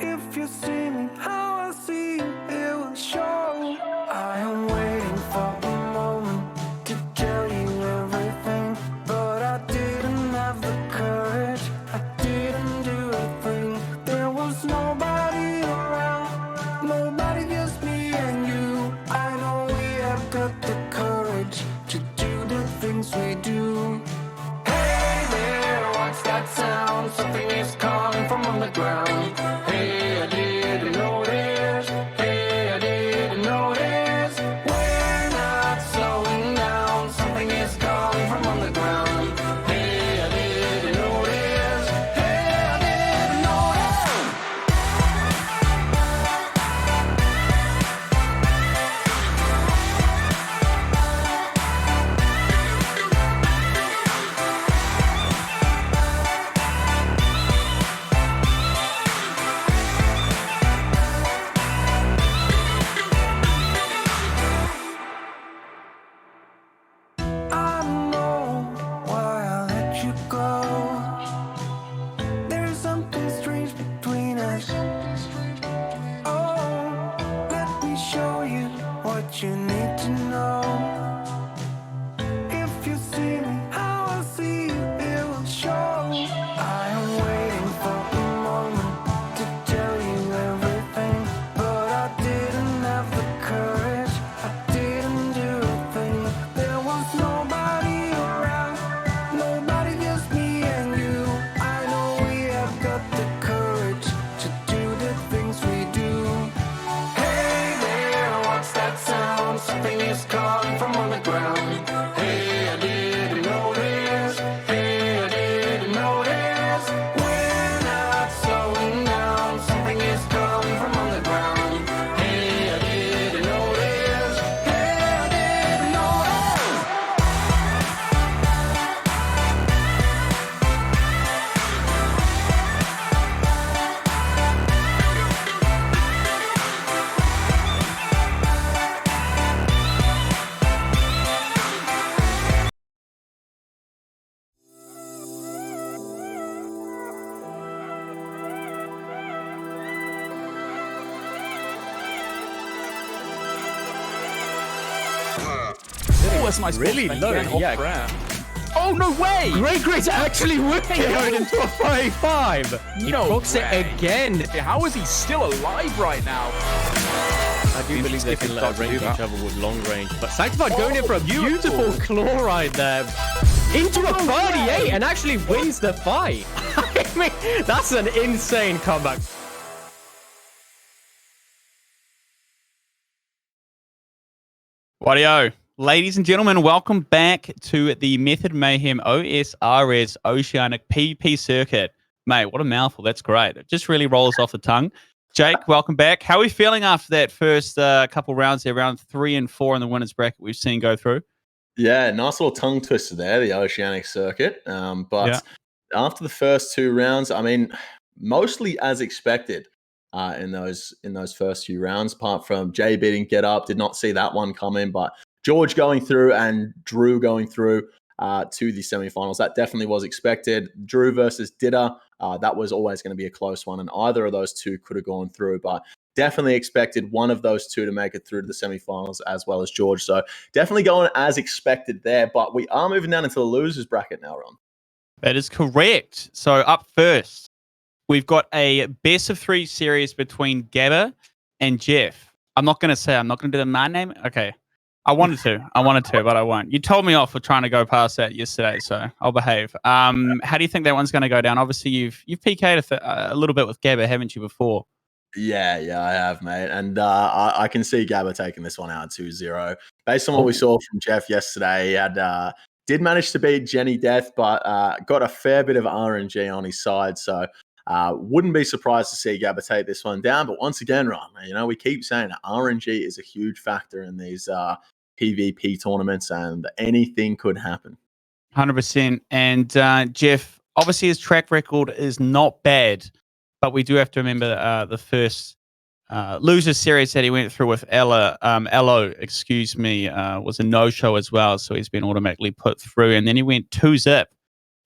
If you see me how I see you, it will show. I am waiting for a moment to tell you everything, but I didn't have the courage, I didn't do a thing. There was nobody around, nobody, just me and you. I know we have got the courage to do the things we do. Hey there, what's that sound? Something is calling from underground. Hey, I didn't notice. Hey, I didn't notice. We're not slowing down. Something is calling from underground. Hey, I didn't notice. Hey, I didn't notice. I know why I let you go. There's something strange between us. Oh, let me show you what you need to know. If you see me how I see you, it will show. I am waiting for a moment to tell you everything, but I didn't have the courage, I didn't do a thing. There was nobody around, nobody, just me and you. I know we have got the courage to do the things we do. Hey there, what's that sound? something is calling from underground. Hey, I didn't notice. Hey, I didn't notice. We're not slowing down. Something is calling from underground. Hey, I didn't notice. Hey, I didn't notice. Oh, that's nice. Really Thank low, you, and yeah. off brand. Oh, no way! Great actually winning going into a 5-5. He No books it way. again. How is he still alive right now? I do believe they can range each other with long range. But Sanctified going in for a beautiful chloride there. Into a 38 and actually wins the fight. I mean, that's an insane comeback. Rightio. Ladies and gentlemen, welcome back to the Method Mayhem OSRS Oceanic PvP circuit. Mate, what a mouthful. That's great. It just really rolls off the tongue. Jake, welcome back. How are we feeling after that first couple rounds there, round 3 and 4 in the winners bracket we've seen go through? Yeah, nice little tongue twister there, the Oceanic circuit. But Yeah. after the first 2 rounds, I mean, mostly as expected in those first few rounds. Apart from Jay beating Get Up, did not see that one coming. But George going through and Drew going through to the semifinals, that definitely was expected. Drew versus Ditta, that was always going to be a close one, and either of those two could have gone through. But definitely expected one of those two to make it through to the semifinals as well as George. So definitely going as expected there. But we are moving down into the losers bracket now, Ron. That is correct. So up first, we've got a best of 3 series between Gabba and Jeff. I'm not going to do the man name. Okay. I wanted to, but I won't. You told me off for trying to go past that yesterday, so I'll behave. How do you think that one's going to go down? Obviously, you've PK'd a little bit with Gabba, haven't you, before? Yeah, I have, mate. And I can see Gabba taking this one out 2-0. Based on what we saw from Jeff yesterday, he had did manage to beat Jenny Death, but got a fair bit of RNG on his side. So wouldn't be surprised to see Gabba take this one down. But once again, Ron, we keep saying that RNG is a huge factor in these PvP tournaments, and anything could happen. 100%. And Jeff, obviously his track record is not bad, but we do have to remember the first loser series that he went through with Elo, was a no-show as well, so he's been automatically put through. And then he went 2-zip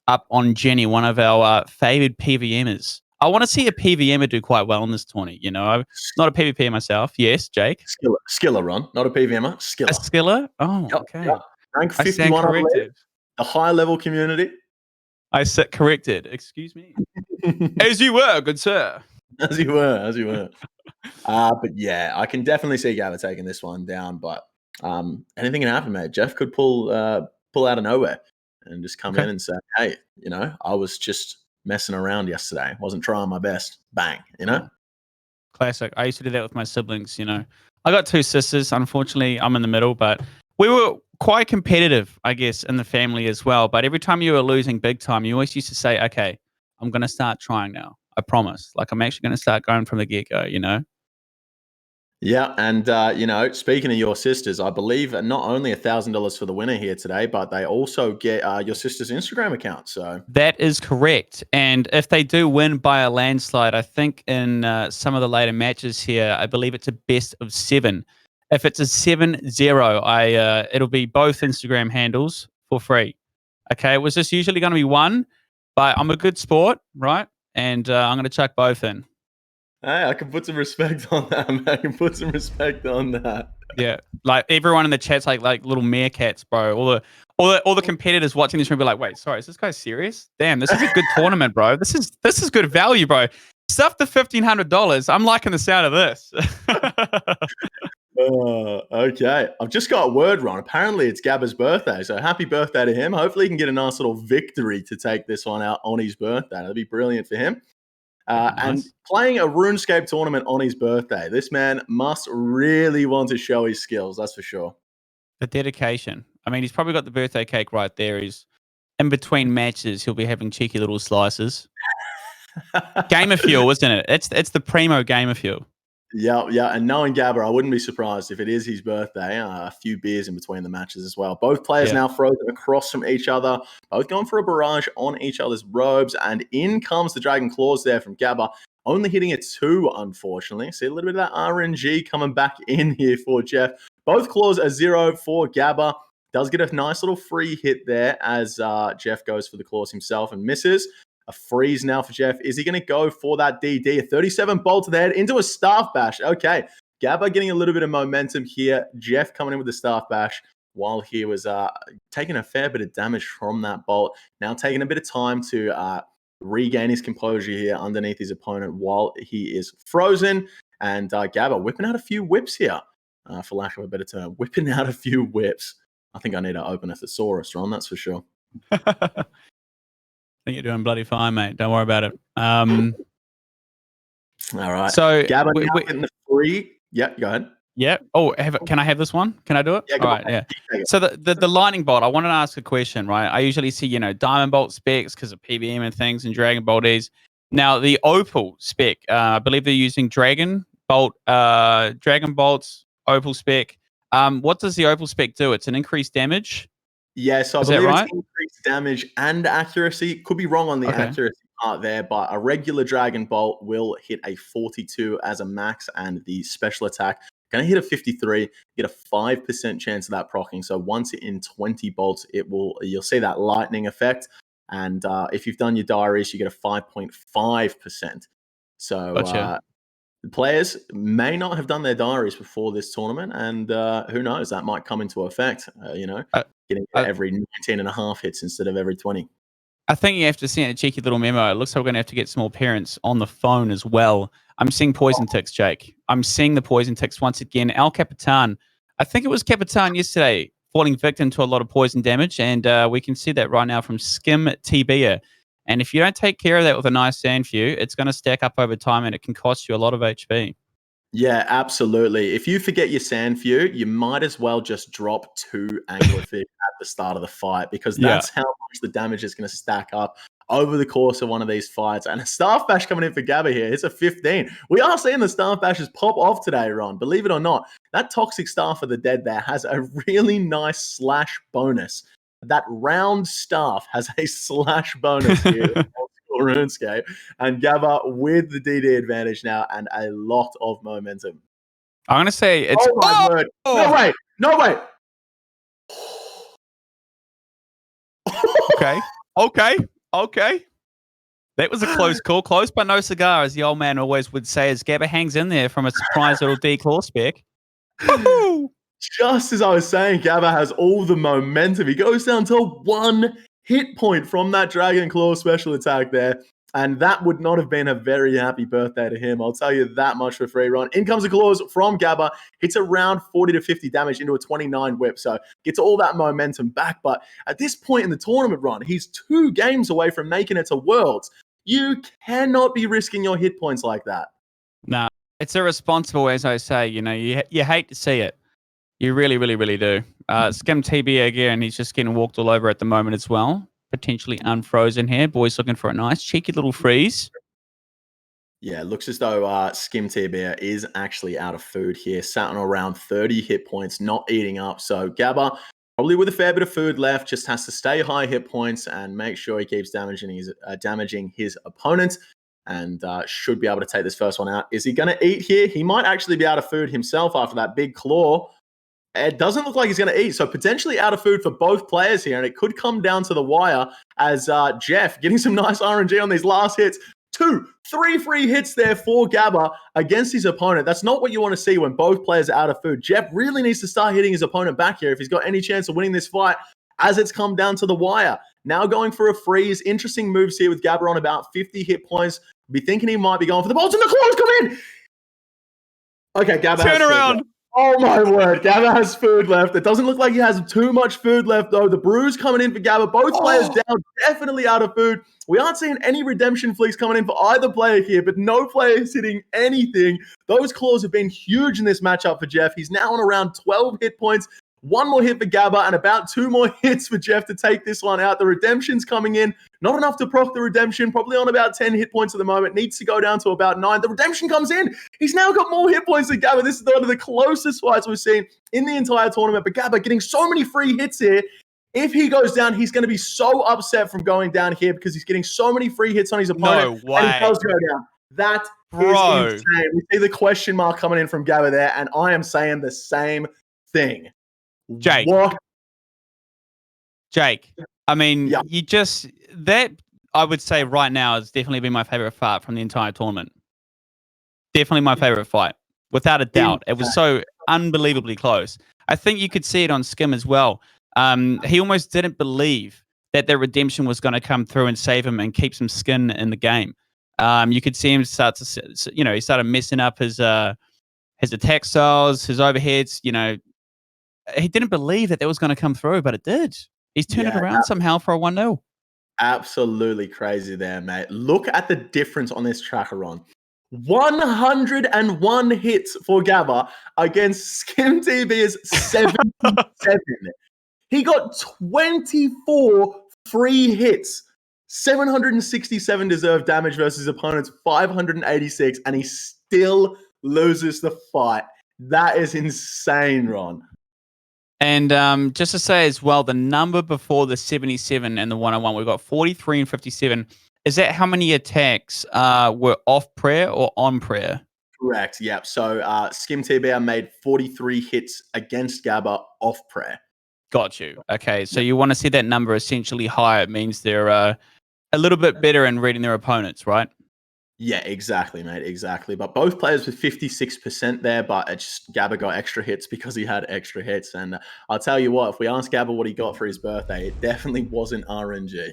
up on Jenny, one of our favored PVMers. I want to see a PVMer do quite well in this tourney. I'm not a PvP myself. Yes, Jake? Skiller, Ron. Not a PVMer. Skiller. A skiller? Oh, Yep, okay. yep. Rank I stand 51 corrected. the high-level community. I said corrected. Excuse me. As you were, good sir. As you were. But yeah, I can definitely see Gabba taking this one down. But anything can happen, mate. Jeff could pull out of nowhere and just come in and say, "Hey, I was just messing around yesterday. Wasn't trying my best." Bang, Classic. I used to do that with my siblings. I got 2 sisters. Unfortunately, I'm in the middle, but we were quite competitive, I guess, in the family as well. But every time you were losing big time, you always used to say, "Okay, I'm going to start trying now. I promise. Like, I'm actually going to start going from the get-go, Yeah, and speaking of your sisters, I believe not only $1,000 for the winner here today, but they also get your sister's Instagram account. So that is correct. And if they do win by a landslide, I think in some of the later matches here, I believe it's a best of 7. If it's a 7-0, it'll be both Instagram handles for free. Okay, it was just usually going to be one, but I'm a good sport, right? And I'm going to chuck both in. Hey, I can put some respect on that, man. I can put some respect on that. Yeah, like everyone in the chat's like little meerkats, bro. All the competitors watching this room be like, wait, sorry, is this guy serious? Damn, this is a good tournament, bro. This is good value, bro. Stuff the $1,500. I'm liking the sound of this. Okay. I've just got word, Ron. Apparently it's Gabba's birthday, so happy birthday to him. Hopefully he can get a nice little victory to take this one out on his birthday. That'd be brilliant for him. Nice. And playing a RuneScape tournament on his birthday, this man must really want to show his skills, that's for sure. The dedication. I mean, he's probably got the birthday cake right there. He's in between matches. He'll be having cheeky little slices. Gamer fuel, isn't it? It's the primo gamer fuel. Yeah. And knowing Gabba, I wouldn't be surprised if it is his birthday. A few beers in between the matches as well. Both players now frozen across from each other. Both going for a barrage on each other's robes. And in comes the Dragon Claws there from Gabba. Only hitting a 2, unfortunately. See a little bit of that RNG coming back in here for Jeff. Both claws are 0 for Gabba. Does get a nice little free hit there as Jeff goes for the claws himself and misses. A freeze now for Jeff. Is he going to go for that DD? A 37 bolt to the head into a staff bash. Okay. Gabba getting a little bit of momentum here. Jeff coming in with the staff bash while he was taking a fair bit of damage from that bolt. Now taking a bit of time to regain his composure here underneath his opponent while he is frozen. And Gabba whipping out a few whips here, for lack of a better term. Whipping out a few whips. I think I need to open a thesaurus, Ron, that's for sure. I think you're doing bloody fine, mate. Don't worry about it. All right. So Gabba now getting the free. Yeah, go ahead. Yeah. Oh, can I have this one? Can I do it? Yeah, all right. Yeah. So the lightning bolt. I wanted to ask a question, right? I usually see diamond bolt specs because of PBM and things, and Dragon Bolt is now the opal spec. I believe they're using Dragon Bolt's opal spec. What does the opal spec do? It's an increased damage. Yeah, so I believe it's increased damage and accuracy. Could be wrong on the accuracy part there, but a regular Dragon Bolt will hit a 42 as a max, and the special attack going to hit a 53, get a 5% chance of that proccing. So once in 20 bolts, you'll see that lightning effect. And if you've done your diaries, you get a 5.5%. So gotcha. The players may not have done their diaries before this tournament, and who knows, that might come into effect, getting every 19 and a half hits instead of every 20. I think you have to send a cheeky little memo. It looks like we're going to have to get some more parents on the phone as well. I'm seeing poison ticks, Jake. I'm seeing the poison ticks once again. El Capitan, I think it was Capitan yesterday, falling victim to a lot of poison damage, and we can see that right now from Skim Tibia. And if you don't take care of that with a nice sand few, it's going to stack up over time, and it can cost you a lot of HP. Yeah, absolutely. If you forget your sand few, you might as well just drop 2 anglerfish at the start of the fight, because that's how much the damage is going to stack up over the course of one of these fights. And a staff bash coming in for Gabba here. It's a 15. We are seeing the staff bashes pop off today, Ron. Believe it or not, that toxic staff of the dead there has a really nice slash bonus. That round staff has a slash bonus here. RuneScape, and Gabba with the DD advantage now and a lot of momentum. I'm gonna say it's. Oh my word! No way! Okay. That was a close call, close but no cigar, as the old man always would say. As Gabba hangs in there from a surprise little D claw spec. Woo-hoo! Just as I was saying, Gabba has all the momentum. He goes down to 1 hit point from that Dragon Claw special attack there. And that would not have been a very happy birthday to him. I'll tell you that much for free, Ron. In comes the claws from Gabba. Hits around 40 to 50 damage into a 29 whip. So gets all that momentum back. But at this point in the tournament, Ron, he's 2 games away from making it to Worlds. You cannot be risking your hit points like that. Nah, it's irresponsible, as I say. You hate to see it. You really, really, really do. Skim TB again, he's just getting walked all over at the moment as well. Potentially unfrozen here. Boys looking for a nice, cheeky little freeze. Yeah, it looks as though Skim TB is actually out of food here. Sat on around 30 hit points, not eating up. So Gabba, probably with a fair bit of food left, just has to stay high hit points and make sure he keeps damaging his opponent. And should be able to take this first one out. Is he going to eat here? He might actually be out of food himself after that big claw. It doesn't look like he's going to eat, so potentially out of food for both players here, and it could come down to the wire as Jeff getting some nice RNG on these last hits. 2, 3 free hits there for Gabba against his opponent. That's not what you want to see when both players are out of food. Jeff really needs to start hitting his opponent back here if he's got any chance of winning this fight as it's come down to the wire. Now going for a freeze. Interesting moves here with Gabba on about 50 hit points. Be thinking he might be going for the bolts, and the claws come in! Okay, Gabba Turn around! Oh my word, Gabba has food left. It doesn't look like he has too much food left though. The bruise coming in for Gabba. Both players down, definitely out of food. We aren't seeing any redemption fleeks coming in for either player here, but no player is hitting anything. Those claws have been huge in this matchup for Jeff. He's now on around 12 hit points. One more hit for Gabba and about 2 more hits for Jeff to take this one out. The redemption's coming in. Not enough to proc the redemption. Probably on about 10 hit points at the moment. Needs to go down to about 9. The redemption comes in. He's now got more hit points than Gabba. This is one of the closest fights we've seen in the entire tournament. But Gabba getting so many free hits here. If he goes down, he's going to be so upset from going down here because he's getting so many free hits on his opponent. No way. And he does go down. That is insane. We see the question mark coming in from Gabba there, and I am saying the same thing. Jake. What? Jake, I mean, Yeah. you just, that I would say right now has definitely been my favorite fight from the entire tournament. Definitely my favorite fight, without a doubt. It was so unbelievably close. I think you could see it on Skim as well. He almost didn't believe that the redemption was going to come through and save him and keep some skin in the game. You could see him start to, he started messing up his attack styles, his overheads. He didn't believe that was going to come through, but it did. He's turned it around somehow for a 1-0. Absolutely crazy there, mate. Look at the difference on this tracker, Ron. 101 hits for Gabba against Skim TV's 77. He got 24 free hits, 767 deserved damage versus his opponent's 586, and he still loses the fight. That is insane, Ron. And just to say as well, the number before the 77 and the 101, we've got 43 and 57. Is that how many attacks were off prayer or on prayer? Correct, yep. So Skim TBR made 43 hits against Gabba off prayer. Got you. Okay, so you want to see that number essentially higher. It means they're a little bit better in reading their opponents, right? Yeah, exactly, mate, exactly. But both players with 56% there, but it's just Gabba got extra hits because he had extra hits. And I'll tell you what, if we ask Gabba what he got for his birthday, it definitely wasn't RNG.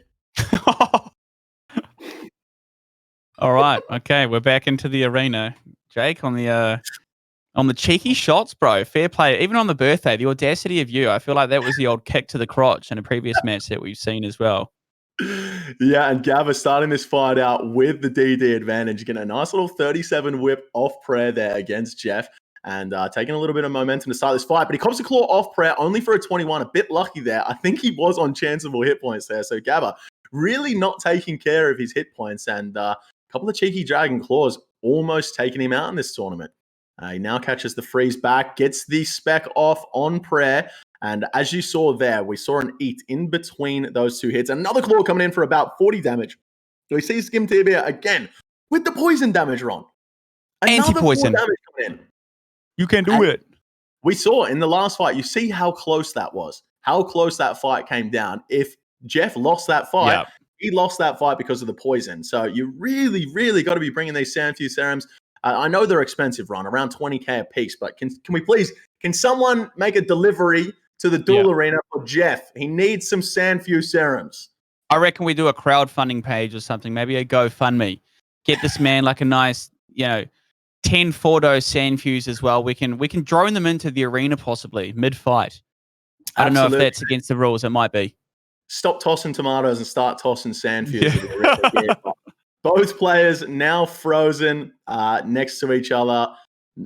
All right, okay, we're back into the arena. Jake, on the cheeky shots, bro. Fair play. Even on the birthday, the audacity of you. I feel like that was the old kick to the crotch in a previous match that we've seen as well. Yeah, and Gabba starting this fight out with the DD advantage, getting a nice little 37 whip off prayer there against Jeff, and taking a little bit of momentum to start this fight. But he comes to claw off prayer only for a 21. A bit lucky there. I think he was on chanceable hit points there. So Gabba really not taking care of his hit points, and a couple of cheeky dragon claws almost taking him out in this tournament. He now catches the freeze back, gets the spec off on prayer. And as you saw there, we saw an eat in between those two hits. Another claw coming in for about 40 damage. So we see Skim Tibia again with the poison damage, Ron. Anti-poison. Damage coming in. You can do it. We saw in the last fight, you see how close that was, how close that fight came down. If Jeff lost that fight, he lost that fight because of the poison. So you really, really got to be bringing these Sandfuse serums. I know they're expensive, Ron, around 20K a piece, but can we please, can someone make a delivery to the duel arena for Jeff? He needs some Sandfuse serums. I reckon we do a crowdfunding page or something, maybe a GoFundMe. Get this man like a nice, 10 4-dose Sandfuse as well. We can drone them into the arena possibly mid-fight. I don't know if that's against the rules. It might be. Stop tossing tomatoes and start tossing Sandfuse to the arena here. Both players now frozen next to each other,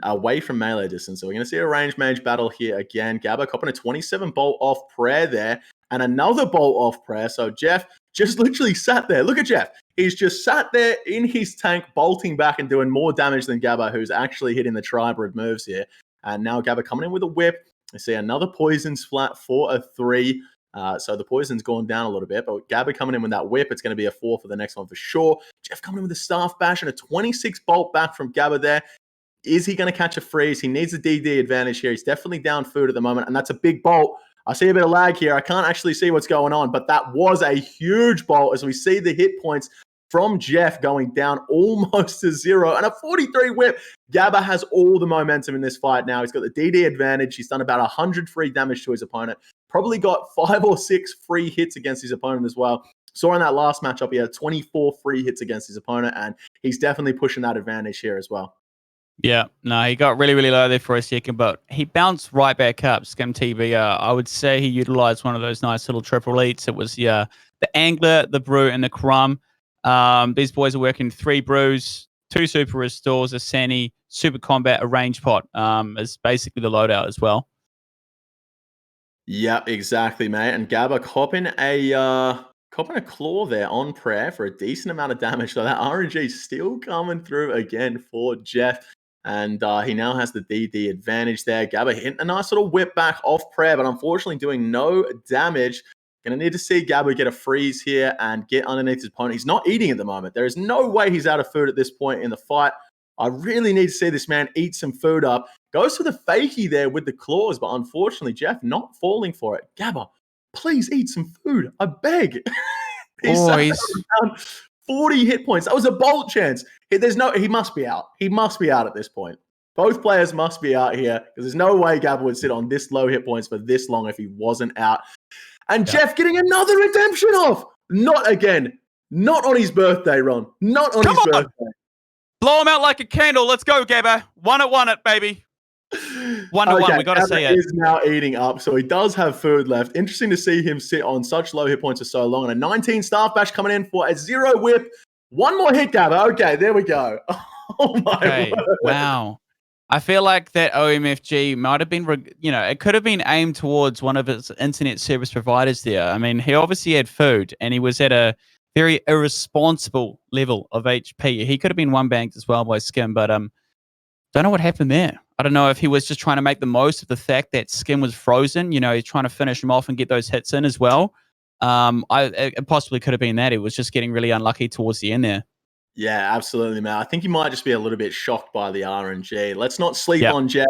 away from melee distance. So we're going to see a range mage battle here again. Gabba copping a 27 bolt off prayer there, and another bolt off prayer. So Jeff just literally sat there. Look at Jeff. He's just sat there in his tank, bolting back and doing more damage than Gabba, who's actually hitting the tribrid moves here. And now Gabba coming in with a whip. We see another poison splat for a 3. So the poison's gone down a little bit, but Gabba coming in with that whip, it's going to be a 4 for the next one for sure. Jeff coming in with a staff bash and a 26 bolt back from Gabba there. Is he going to catch a freeze? He needs a DD advantage here. He's definitely down food at the moment, and that's a big bolt. I see a bit of lag here. I can't actually see what's going on, but that was a huge bolt as we see the hit points from Jeff going down almost to 0, and a 43 whip. Gabba has all the momentum in this fight now. He's got the DD advantage. He's done about 100 free damage to his opponent. Probably got 5 or 6 free hits against his opponent as well. Saw in that last matchup, he had 24 free hits against his opponent, and he's definitely pushing that advantage here as well. Yeah, no, he got really, really low there for a second, but he bounced right back up. Skim TV, I would say he utilized one of those nice little triple eats. It was the Angler, the Brew, and the Crumb. These boys are working 3 brews, 2 super restores, a Sani, super combat, a range pot is basically the loadout as well. Yep, exactly, mate. And Gabba copping a claw there on prayer for a decent amount of damage. So that RNG still coming through again for Jeff. And he now has the DD advantage there. Gabba hitting a nice little whip back off prayer, but unfortunately doing no damage. Gonna need to see Gabba get a freeze here and get underneath his opponent. He's not eating at the moment. There is no way he's out of food at this point in the fight. I really need to see this man eat some food up. Goes for the fakie there with the claws, but unfortunately, Jeff not falling for it. Gabba, please eat some food. I beg. he's around 40 hit points. That was a bolt chance. He must be out. He must be out at this point. Both players must be out here because there's no way Gabba would sit on this low hit points for this long if he wasn't out. And Jeff getting another redemption off. Not again. Not on his birthday, Ron. Not on his birthday. Blow him out like a candle. Let's go, Gabba. 1-1 it, baby. 1-1. We got to see it. He is now eating up, so he does have food left. Interesting to see him sit on such low hit points for so long. And a 19 staff bash coming in for a 0 whip. One more hit, Gabba. Okay, there we go. Oh my word. Wow. I feel like that OMFG might have been, it could have been aimed towards one of its internet service providers there. I mean, he obviously had food and he was at a very irresponsible level of HP. He could have been one banked as well by Skim, but don't know what happened there. I don't know if he was just trying to make the most of the fact that Skim was frozen. He's trying to finish him off and get those hits in as well. It possibly could have been that. It was just getting really unlucky towards the end there. Yeah, absolutely, man. I think he might just be a little bit shocked by the RNG. Let's not sleep on Jeff.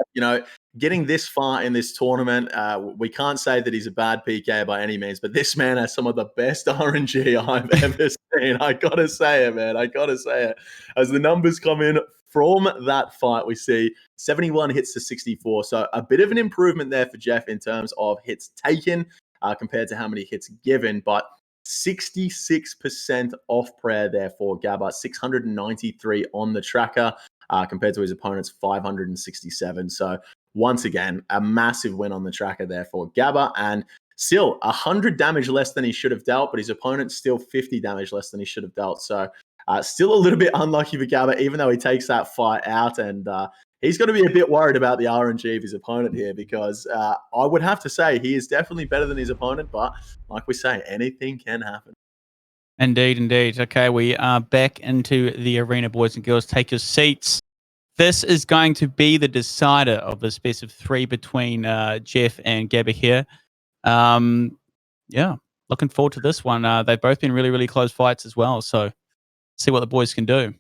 Getting this far in this tournament, we can't say that he's a bad PK by any means, but this man has some of the best RNG I've ever seen. I got to say it, man. I got to say it. As the numbers come in from that fight, we see 71 hits to 64. So a bit of an improvement there for Jeff in terms of hits taken compared to how many hits given, but 66% off prayer there for Gabba, 693 on the tracker compared to his opponent's 567. So once again, a massive win on the tracker there for Gabba, and still 100 damage less than he should have dealt, but his opponent's still 50 damage less than he should have dealt. So still a little bit unlucky for Gabba, even though he takes that fight out, and he's going to be a bit worried about the RNG of his opponent here because I would have to say he is definitely better than his opponent, but like we say, anything can happen. Indeed. Okay, we are back into the arena, boys and girls. Take your seats. This is going to be the decider of this best of 3 between Jeff and Gabba here. Yeah, looking forward to this one. They've both been really, really close fights as well, so see what the boys can do.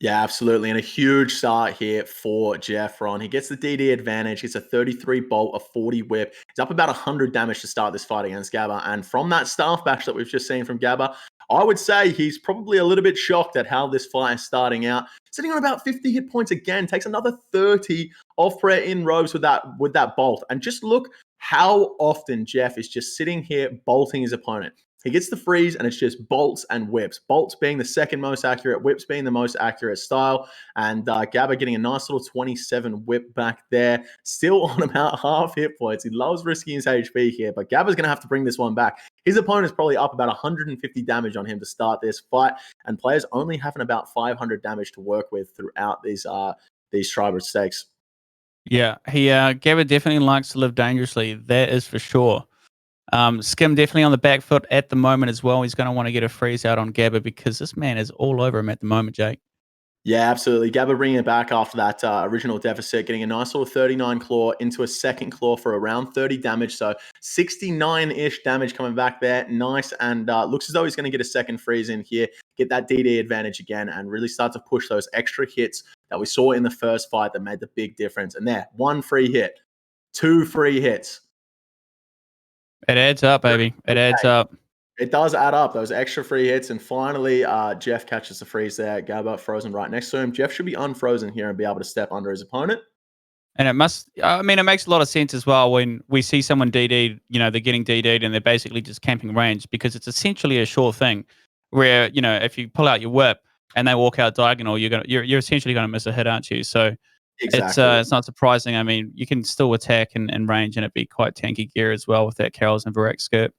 Yeah, absolutely. And a huge start here for Jeff, Ron. He gets the DD advantage. It's a 33 bolt, a 40 whip. He's up about 100 damage to start this fight against Gabba. And from that staff bash that we've just seen from Gabba, I would say he's probably a little bit shocked at how this fight is starting out. Sitting on about 50 hit points again, takes another 30 off prayer in robes with that bolt. And just look how often Jeff is just sitting here bolting his opponent. He gets the freeze, and it's just bolts and whips. Bolts being the second most accurate, whips being the most accurate style. And Gabba getting a nice little 27 whip back there. Still on about half hit points. He loves risking his HP here, but Gabba's going to have to bring this one back. His opponent's probably up about 150 damage on him to start this fight, and players only having about 500 damage to work with throughout these tribal stakes. Yeah, Gabba definitely likes to live dangerously. That is for sure. Skim definitely on the back foot at the moment as well. He's going to want to get a freeze out on Gabba because this man is all over him at the moment, Jake. Yeah, absolutely. Gabba bringing it back after that original deficit, getting a nice little 39 claw into a second claw for around 30 damage. So 69-ish damage coming back there. Nice. And looks as though he's going to get a second freeze in here, get that DD advantage again, and really start to push those extra hits that we saw in the first fight that made the big difference. And there, 1 free hit, 2 free hits. It adds up, baby. It adds up. It does add up, those extra free hits. And finally, Jeff catches the freeze there. Gabba frozen right next to him. Jeff should be unfrozen here and be able to step under his opponent. And it makes a lot of sense as well when we see someone DD'd, they're getting DD'd and they're basically just camping range because it's essentially a sure thing where, if you pull out your whip and they walk out diagonal, you're essentially going to miss a hit, aren't you? So exactly. It's not surprising. I mean, you can still attack and range and it'd be quite tanky gear as well with that Carol's and Varek skirt.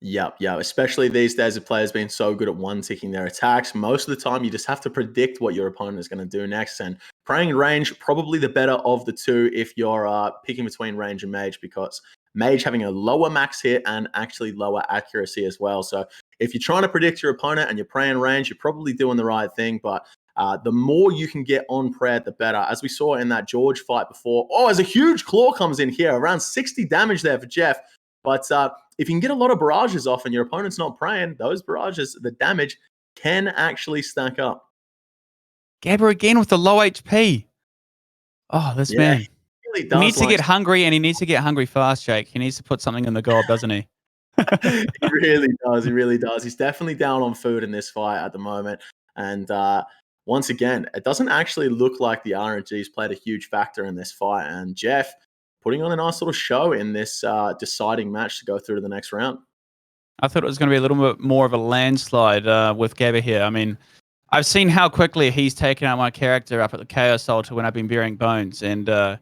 Yep. Especially these days, the players being so good at one-ticking their attacks. Most of the time, you just have to predict what your opponent is going to do next. And praying range, probably the better of the two if you're picking between range and mage, because Mage having a lower max hit and actually lower accuracy as well. So if you're trying to predict your opponent and you're praying range, you're probably doing the right thing. But the more you can get on prayer, the better. As we saw in that George fight before. Oh, as a huge claw comes in here, around 60 damage there for Jeff. But if you can get a lot of barrages off and your opponent's not praying, those barrages, the damage can actually stack up. Gabba again with the low HP. Oh, this man. Really He needs to get hungry, and he needs to get hungry fast, Jake. He needs to put something in the gob, doesn't he? He really does. He really does. He's definitely down on food in this fight at the moment. And once again, it doesn't actually look like the RNG's played a huge factor in this fight. And Jeff putting on a nice little show in this deciding match to go through to the next round. I thought it was going to be a little bit more of a landslide with Gabba here. I mean, I've seen how quickly he's taken out my character up at the Chaos Altar when I've been burying bones, and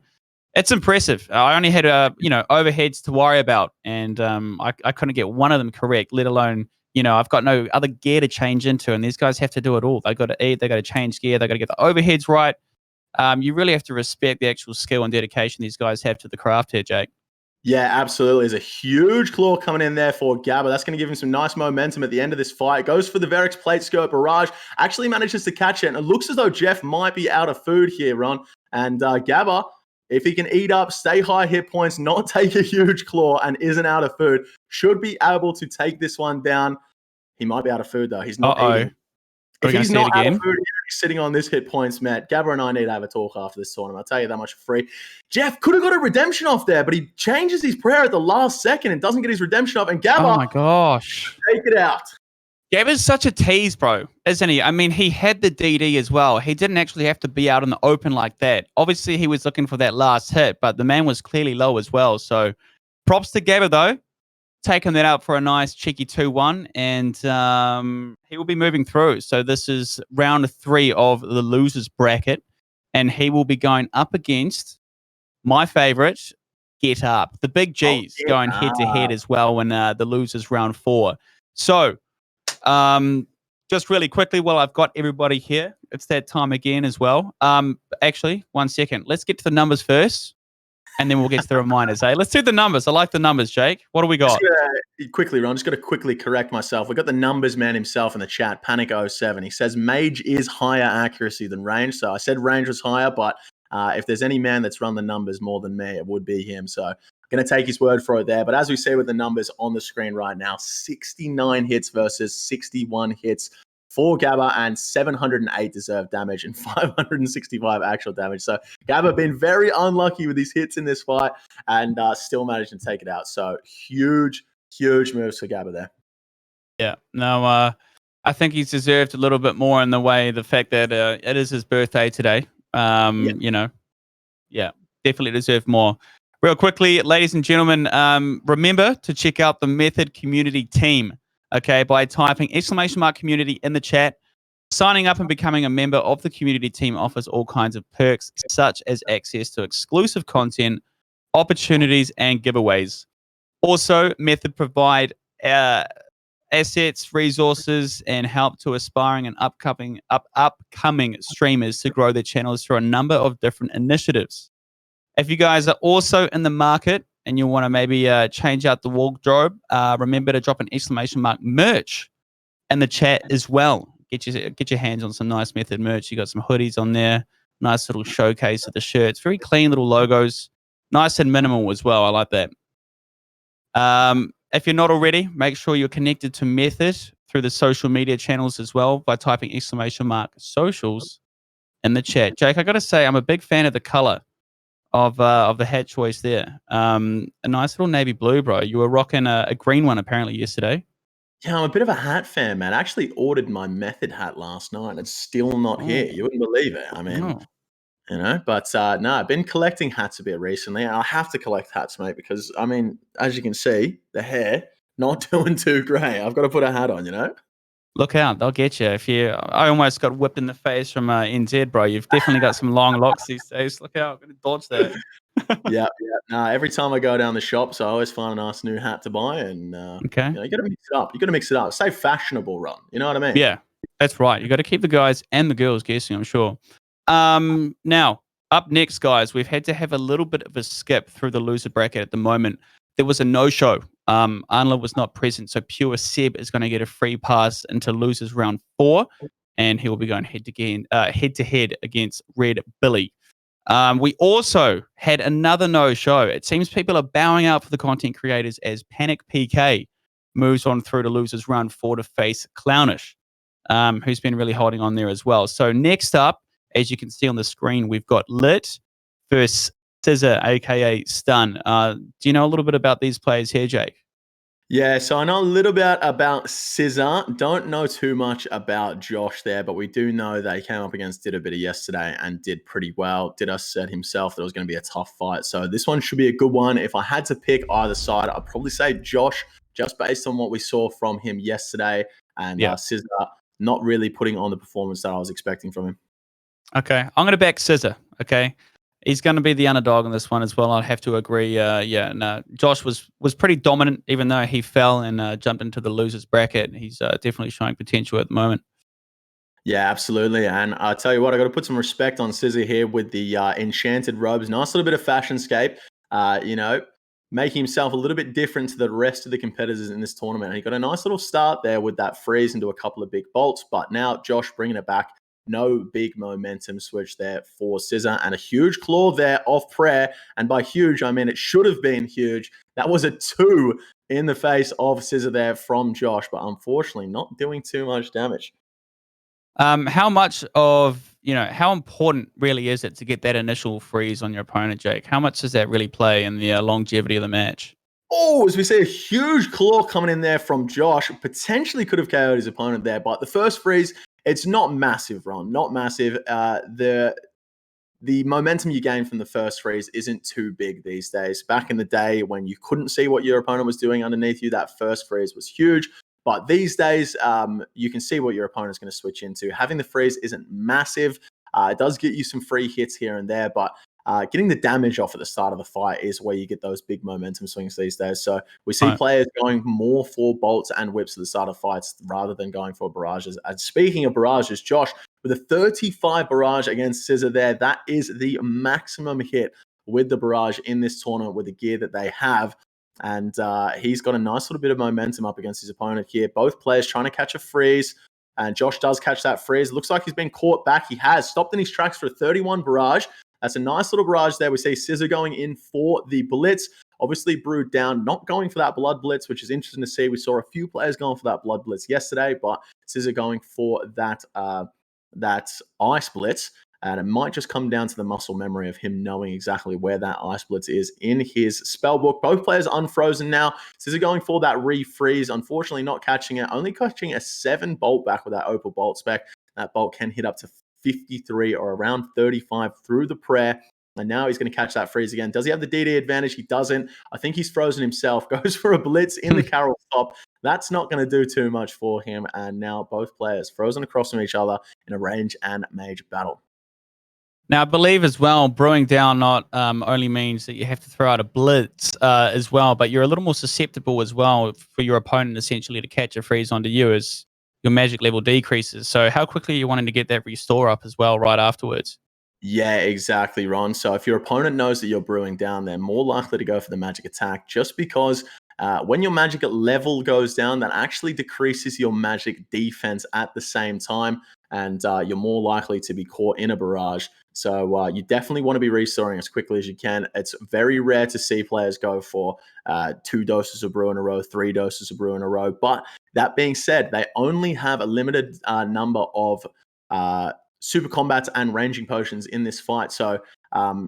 it's impressive. I only had overheads to worry about, and I couldn't get one of them correct, let alone, I've got no other gear to change into, and these guys have to do it all. They got to eat, they got to change gear, they got to get the overheads right. You really have to respect the actual skill and dedication these guys have to the craft here, Jake. Yeah, absolutely. There's a huge claw coming in there for Gabba. That's going to give him some nice momentum at the end of this fight. Goes for the Verix plate skirt barrage. Actually manages to catch it. And it looks as though Jeff might be out of food here, Ron. And Gabba, if he can eat up, stay high hit points, not take a huge claw, and isn't out of food, should be able to take this one down. He might be out of food, though. He's not eating. If he's not out of food, he's sitting on this hit points, Matt. Gabba and I need to have a talk after this tournament. I'll tell you that much for free. Jeff could have got a redemption off there, but he changes his prayer at the last second and doesn't get his redemption off. And Gabba, oh my gosh, take it out. Gabba's such a tease, bro, isn't he? I mean, he had the DD as well. He didn't actually have to be out in the open like that. Obviously, he was looking for that last hit, but the man was clearly low as well. So props to Gabba, though. Taking that out for a nice cheeky 2-1, and he will be moving through. So this is round 3 of the losers bracket, and he will be going up against my favorite, Get Up. The big G's going head-to-head as well in the losers round 4. So just really quickly, while I've got everybody here, it's that time again as well. Actually, 1 second. Let's get to the numbers first. And then we'll get to the reminders, eh? Let's do the numbers. I like the numbers, Jake. What do we got? Quickly, Ron, just got to quickly correct myself. We got the numbers man himself in the chat, Panic07. He says Mage is higher accuracy than range. So I said range was higher, but if there's any man that's run the numbers more than me, it would be him. So I'm going to take his word for it there. But as we see with the numbers on the screen right now, 69 hits versus 61 hits for Gabba, and 708 deserved damage and 565 actual damage. So Gabba been very unlucky with his hits in this fight, and still managed to take it out. So huge moves for Gabba there. Yeah, no, I think he's deserved a little bit more in the way the fact that it is his birthday today. Definitely deserved more. Real quickly, ladies and gentlemen, remember to check out the Method community team. Okay, by typing !community in the chat. Signing up and becoming a member of the community team offers all kinds of perks, such as access to exclusive content, opportunities, and giveaways. Also, Method provide assets, resources, and help to aspiring and upcoming streamers to grow their channels through a number of different initiatives. If you guys are also in the market and you want to maybe change out the wardrobe, remember to drop an merch in the chat as well. Get your hands on some nice Method merch. You got some hoodies on there, nice little showcase of the shirts, very clean little logos, nice and minimal as well. I like that. If you're not already, make sure you're connected to Method through the social media channels as well by typing !socials in the chat. Jake, I got to say, I'm a big fan of the color of the hat choice there. A nice little navy blue, bro. You were rocking a green one apparently yesterday. Yeah, I'm a bit of a hat fan, man. I actually ordered my Method hat last night. It's still not here. You wouldn't believe it. I mean, but no, I've been collecting hats a bit recently. I have to collect hats, mate, because I mean, as you can see, the hair not doing too great. I've got to put a hat on, Look out, they'll get you. I almost got whipped in the face from NZ, bro. You've definitely got some long locks these days. Look out, I'm going to dodge that. Yeah. No, every time I go down the shops, I always find a nice new hat to buy, and you got to mix it up. You got to mix it up. Stay fashionable, Ron. You know what I mean? Yeah, that's right. You got to keep the guys and the girls guessing, I'm sure. Now, up next, guys, we've had to have a little bit of a skip through the loser bracket at the moment. there was a no-show. Anla was not present, so Pure Seb is going to get a free pass into losers round 4, and he will be going head-to-head against Red Billy. We also had another no-show. It seems people are bowing out for the content creators as Panic PK moves on through to losers round 4 to face Clownish, who's been really holding on there as well. So next up, as you can see on the screen, we've got Lit versus Scissor, aka Stun. Do you know a little bit about these players here, Jake? Yeah, so I know a little bit about Scissor. Don't know too much about Josh there, but we do know that he came up against Didabitty yesterday and did pretty well. Didda said himself that it was going to be a tough fight. So this one should be a good one. If I had to pick either side, I'd probably say Josh, just based on what we saw from him yesterday. And Scissor not really putting on the performance that I was expecting from him. Okay, I'm going to back Scissor, okay? He's going to be the underdog in this one as well. I'd have to agree. Josh was pretty dominant, even though he fell and jumped into the losers bracket. He's definitely showing potential at the moment. Yeah, absolutely. And I tell you what, I got to put some respect on Scissor here with the enchanted robes. Nice little bit of fashionscape. Making himself a little bit different to the rest of the competitors in this tournament. And he got a nice little start there with that freeze into a couple of big bolts. But now Josh bringing it back. No big momentum switch there for Scissor, and a huge claw there off Prayer. And by huge, I mean it should have been huge. That was a 2 in the face of Scissor there from Josh, but unfortunately not doing too much damage. How important really is it to get that initial freeze on your opponent, Jake? How much does that really play in the longevity of the match? Oh, as we see a huge claw coming in there from Josh, potentially could have KO'd his opponent there, but the first freeze, it's not massive, Ron. Not massive. The momentum you gain from the first freeze isn't too big these days. Back in the day when you couldn't see what your opponent was doing underneath you, that first freeze was huge. But these days, you can see what your opponent's going to switch into. Having the freeze isn't massive. It does get you some free hits here and there, but getting the damage off at the start of the fight is where you get those big momentum swings these days. So we see players going more for bolts and whips at the start of fights rather than going for barrages. And speaking of barrages, Josh, with a 35 barrage against Scissor there, that is the maximum hit with the barrage in this tournament with the gear that they have. And he's got a nice little bit of momentum up against his opponent here. Both players trying to catch a freeze. And Josh does catch that freeze. Looks like he's been caught back. He has stopped in his tracks for a 31 barrage. That's a nice little barrage there. We see Scissor going in for the blitz. Obviously, Brood down, not going for that blood blitz, which is interesting to see. We saw a few players going for that blood blitz yesterday, but Scissor going for that ice blitz. And it might just come down to the muscle memory of him knowing exactly where that ice blitz is in his spellbook. Both players unfrozen now. Scissor going for that refreeze. Unfortunately, not catching it. Only catching a 7 bolt back with that Opal bolt spec. That bolt can hit up to 53 or around 35 through the prayer. And now he's going to catch that freeze again. Does he have the DD advantage? He doesn't. I think he's frozen himself. Goes for a blitz in the Carol stop. That's not going to do too much for him. And now both players frozen across from each other in a range and mage battle. Now, I believe as well, brewing down not only means that you have to throw out a blitz as well, but you're a little more susceptible as well for your opponent essentially to catch a freeze onto you as your magic level decreases. So how quickly are you wanting to get that restore up as well right afterwards? Yeah, exactly, Ron. So if your opponent knows that you're brewing down, they're more likely to go for the magic attack just because when your magic level goes down, that actually decreases your magic defense at the same time, and you're more likely to be caught in a barrage. So you definitely want to be restoring as quickly as you can. It's very rare to see players go for 2 doses of brew in a row, 3 doses of brew in a row. But that being said, they only have a limited number of super combats and ranging potions in this fight. So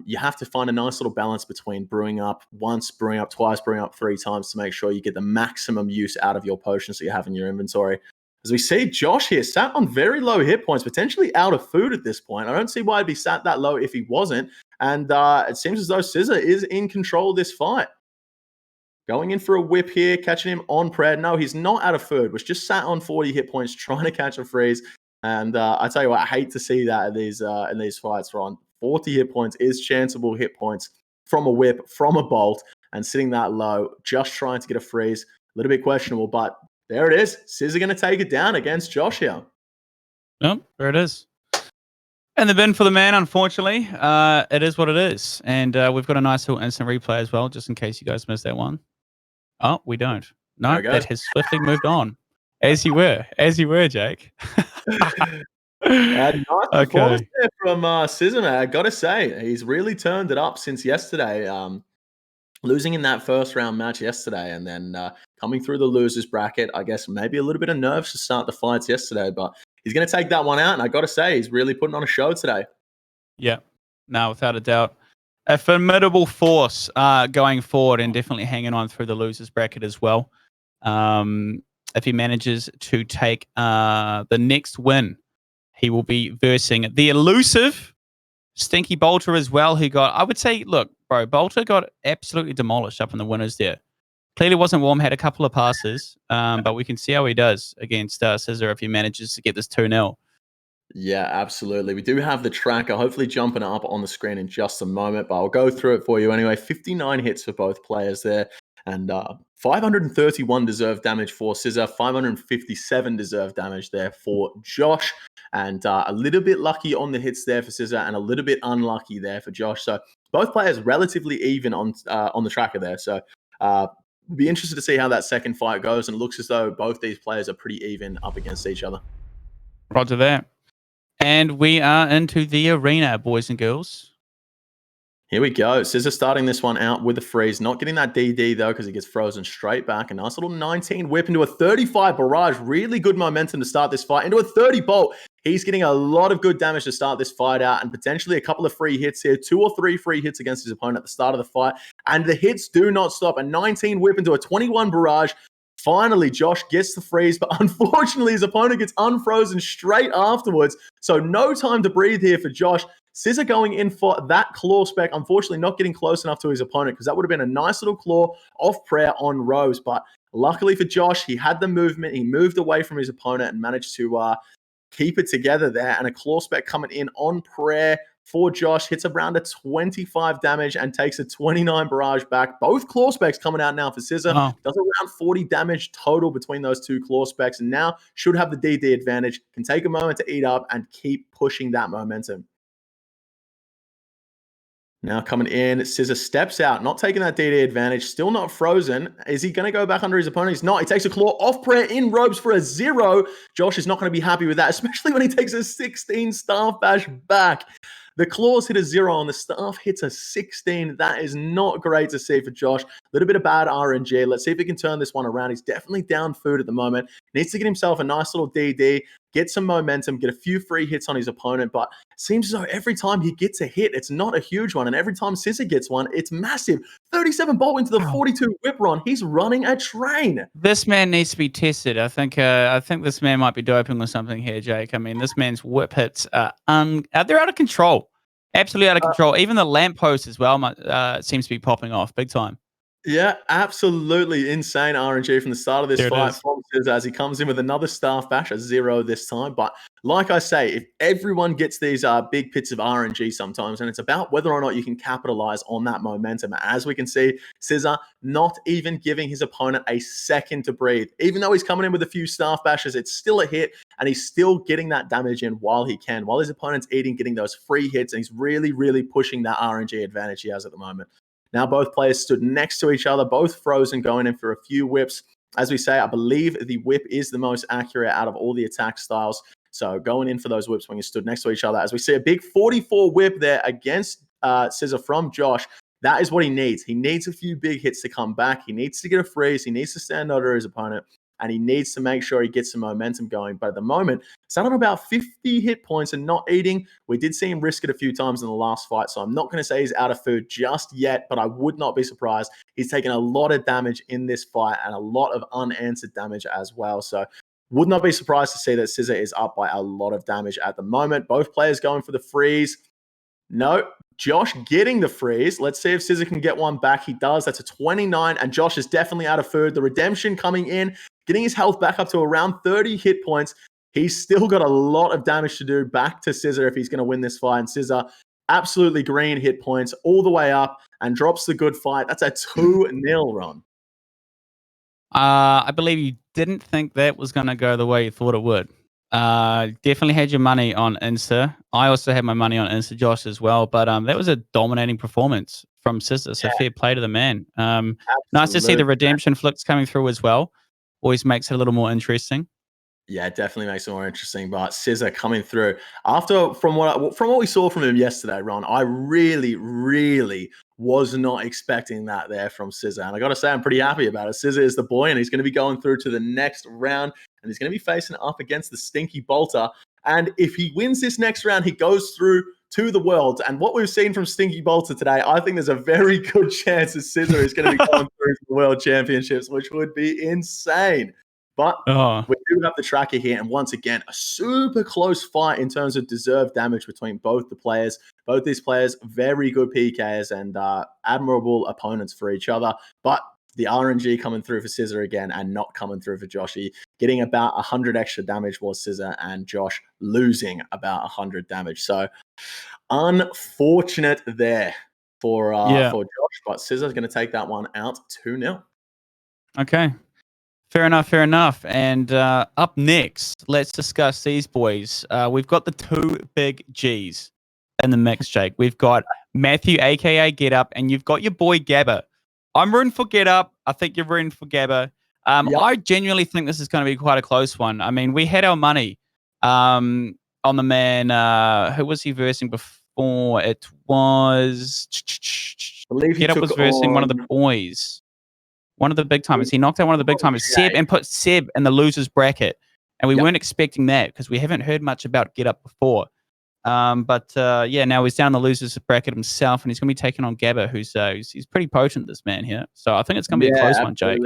you have to find a nice little balance between brewing up once, brewing up twice, brewing up 3 times to make sure you get the maximum use out of your potions that you have in your inventory. As we see Josh here sat on very low hit points, potentially out of food at this point. I don't see why he'd be sat that low if he wasn't. And it seems as though Scissor is in control of this fight. Going in for a whip here, catching him on prayer. No, he's not out of food. Was just sat on 40 hit points trying to catch a freeze. And I tell you what, I hate to see that in these fights, Ron. 40 hit points is chanceable hit points from a whip, from a bolt, and sitting that low, just trying to get a freeze. A little bit questionable, but there it is. Scissor going to take it down against Josh here. Yep, there it is. And the bin for the man, unfortunately. It is what it is. And we've got a nice little instant replay as well, just in case you guys missed that one. Oh, we don't. No, There it goes. that has swiftly moved on. As you were, Jake. Nice performance Okay. there from Scissor, man. I gotta say, he's really turned it up since yesterday. Losing in that first round match yesterday, and then coming through the losers bracket. I guess maybe a little bit of nerves to start the fights yesterday, but he's gonna take that one out. And I gotta say, he's really putting on a show today. Yeah, no, without a doubt. A formidable force going forward and definitely hanging on through the losers bracket as well. If he manages to take the next win, he will be versing the elusive Stinky Bolter as well, who got, I would say, look, bro, Bolter got absolutely demolished up in the winners there. Clearly wasn't warm, had a couple of passes, but we can see how he does against Scissor if he manages to get this 2-0. Yeah, absolutely. We do have the tracker hopefully jumping up on the screen in just a moment, but I'll go through it for you anyway. 59 hits for both players there, and 531 deserved damage for Scissor, 557 deserved damage there for Josh, and a little bit lucky on the hits there for Scissor and a little bit unlucky there for Josh. So both players relatively even on the tracker there. So be interested to see how that second fight goes, and it looks as though both these players are pretty even up against each other. Roger that. And we are into the arena, boys and girls. Here we go. Scissor starting this one out with a freeze. Not getting that DD, though, because he gets frozen straight back. A nice little 19 whip into a 35 barrage. Really good momentum to start this fight. Into a 30 bolt. He's getting a lot of good damage to start this fight out, and potentially a couple of free hits here. 2 or 3 free hits against his opponent at the start of the fight. And the hits do not stop. A 19 whip into a 21 barrage. Finally, Josh gets the freeze, but unfortunately, his opponent gets unfrozen straight afterwards. So no time to breathe here for Josh. Scissor going in for that claw spec, unfortunately not getting close enough to his opponent, because that would have been a nice little claw off prayer on Rose. But luckily for Josh, he had the movement. He moved away from his opponent and managed to keep it together there. And a claw spec coming in on prayer for Josh, hits around a 25 damage and takes a 29 barrage back. Both claw specs coming out now for Scissor. Oh. Does around 40 damage total between those two claw specs, and now should have the DD advantage. Can take a moment to eat up and keep pushing that momentum. Now coming in, Scissor steps out, not taking that DD advantage, still not frozen. Is he going to go back under his opponent? He's not. He takes a claw off prayer in ropes for a 0. Josh is not going to be happy with that, especially when he takes a 16 staff bash back. The claws hit a 0 and the staff hits a 16. That is not great to see for Josh. A little bit of bad RNG. Let's see if he can turn this one around. He's definitely down food at the moment. Needs to get himself a nice little DD, get some momentum, get a few free hits on his opponent. But it seems as though every time he gets a hit, it's not a huge one. And every time Scissor gets one, it's massive. 37 bolt into the 42 whip run. He's running a train. This man needs to be tested. I think this man might be doping or something here, Jake. I mean, this man's whip hits are they're out of control. Absolutely out of control. Even the lamppost as well seems to be popping off big time. Yeah, absolutely insane RNG from the start of this fight from Scissor as he comes in with another staff bash, a 0 this time. But like I say, if everyone gets these big pits of RNG sometimes, and it's about whether or not you can capitalize on that momentum. As we can see, Scissor not even giving his opponent a second to breathe. Even though he's coming in with a few staff bashes, it's still a hit, and he's still getting that damage in while he can, while his opponent's eating, getting those free hits, and he's really, really pushing that RNG advantage he has at the moment. Now both players stood next to each other, both frozen, going in for a few whips. As we say, I believe the whip is the most accurate out of all the attack styles. So going in for those whips when you stood next to each other. As we see a big 44 whip there against Scissor from Josh. That is what he needs. He needs a few big hits to come back. He needs to get a freeze. He needs to stand under his opponent. And he needs to make sure he gets some momentum going. But at the moment, sat on about 50 hit points and not eating. We did see him risk it a few times in the last fight, so I'm not going to say he's out of food just yet, but I would not be surprised. He's taken a lot of damage in this fight and a lot of unanswered damage as well. So would not be surprised to see that Scissor is up by a lot of damage at the moment. Both players going for the freeze. No, Josh getting the freeze. Let's see if Scissor can get one back. He does. That's a 29, and Josh is definitely out of food. The redemption coming in, getting his health back up to around 30 hit points. He's still got a lot of damage to do back to Scissor if he's going to win this fight. And Scissor, absolutely green hit points all the way up and drops the good fight. That's a 2-0 run. I believe you didn't think that was going to go the way you thought it would. Definitely had your money on Insta. I also had my money on Insta Josh as well, but that was a dominating performance from Scissor. So fair play to the man. Nice to see the redemption flicks coming through as well. Always makes it a little more interesting. Yeah, it definitely makes it more interesting. But Scissor coming through from what we saw from him yesterday, Ron, I really was not expecting that there from Scissor. And I got to say, I'm pretty happy about it. Scissor is the boy, and he's going to be going through to the next round, and he's going to be facing up against the Stinky Bolter. And if he wins this next round, he goes through to the Worlds. And what we've seen from Stinky Bolter today, I think there's a very good chance that Scissor is going to be going through to the World Championships, which would be insane. But we do have the tracker here, and once again, a super close fight in terms of deserved damage between both the players. Both these players, very good PKs and admirable opponents for each other. But the RNG coming through for Scissor again and not coming through for Joshy. Getting about 100 extra damage was Scissor, and Josh losing about 100 damage. So unfortunate there for Josh, but Scissor's going to take that one out 2-0. Okay. Fair enough. And up next, let's discuss these boys. We've got the two big Gs in the mix, Jake. We've got Matthew, a.k.a. Get Up, and you've got your boy Gabba. I'm rooting for Get Up. I think you're rooting for Gabba. I genuinely think this is going to be quite a close one. I mean, we had our money on the man. Who was he versing before? It was... Get Up was versing one of the boys. One of the big timers. He knocked out one of the big timers, Seb, and put Seb in the losers bracket. And we weren't expecting that because we haven't heard much about Get Up before. But now he's down in the losers bracket himself, and he's going to be taking on Gabba, who's he's pretty potent, this man here. So I think it's going to be a close one, Jake.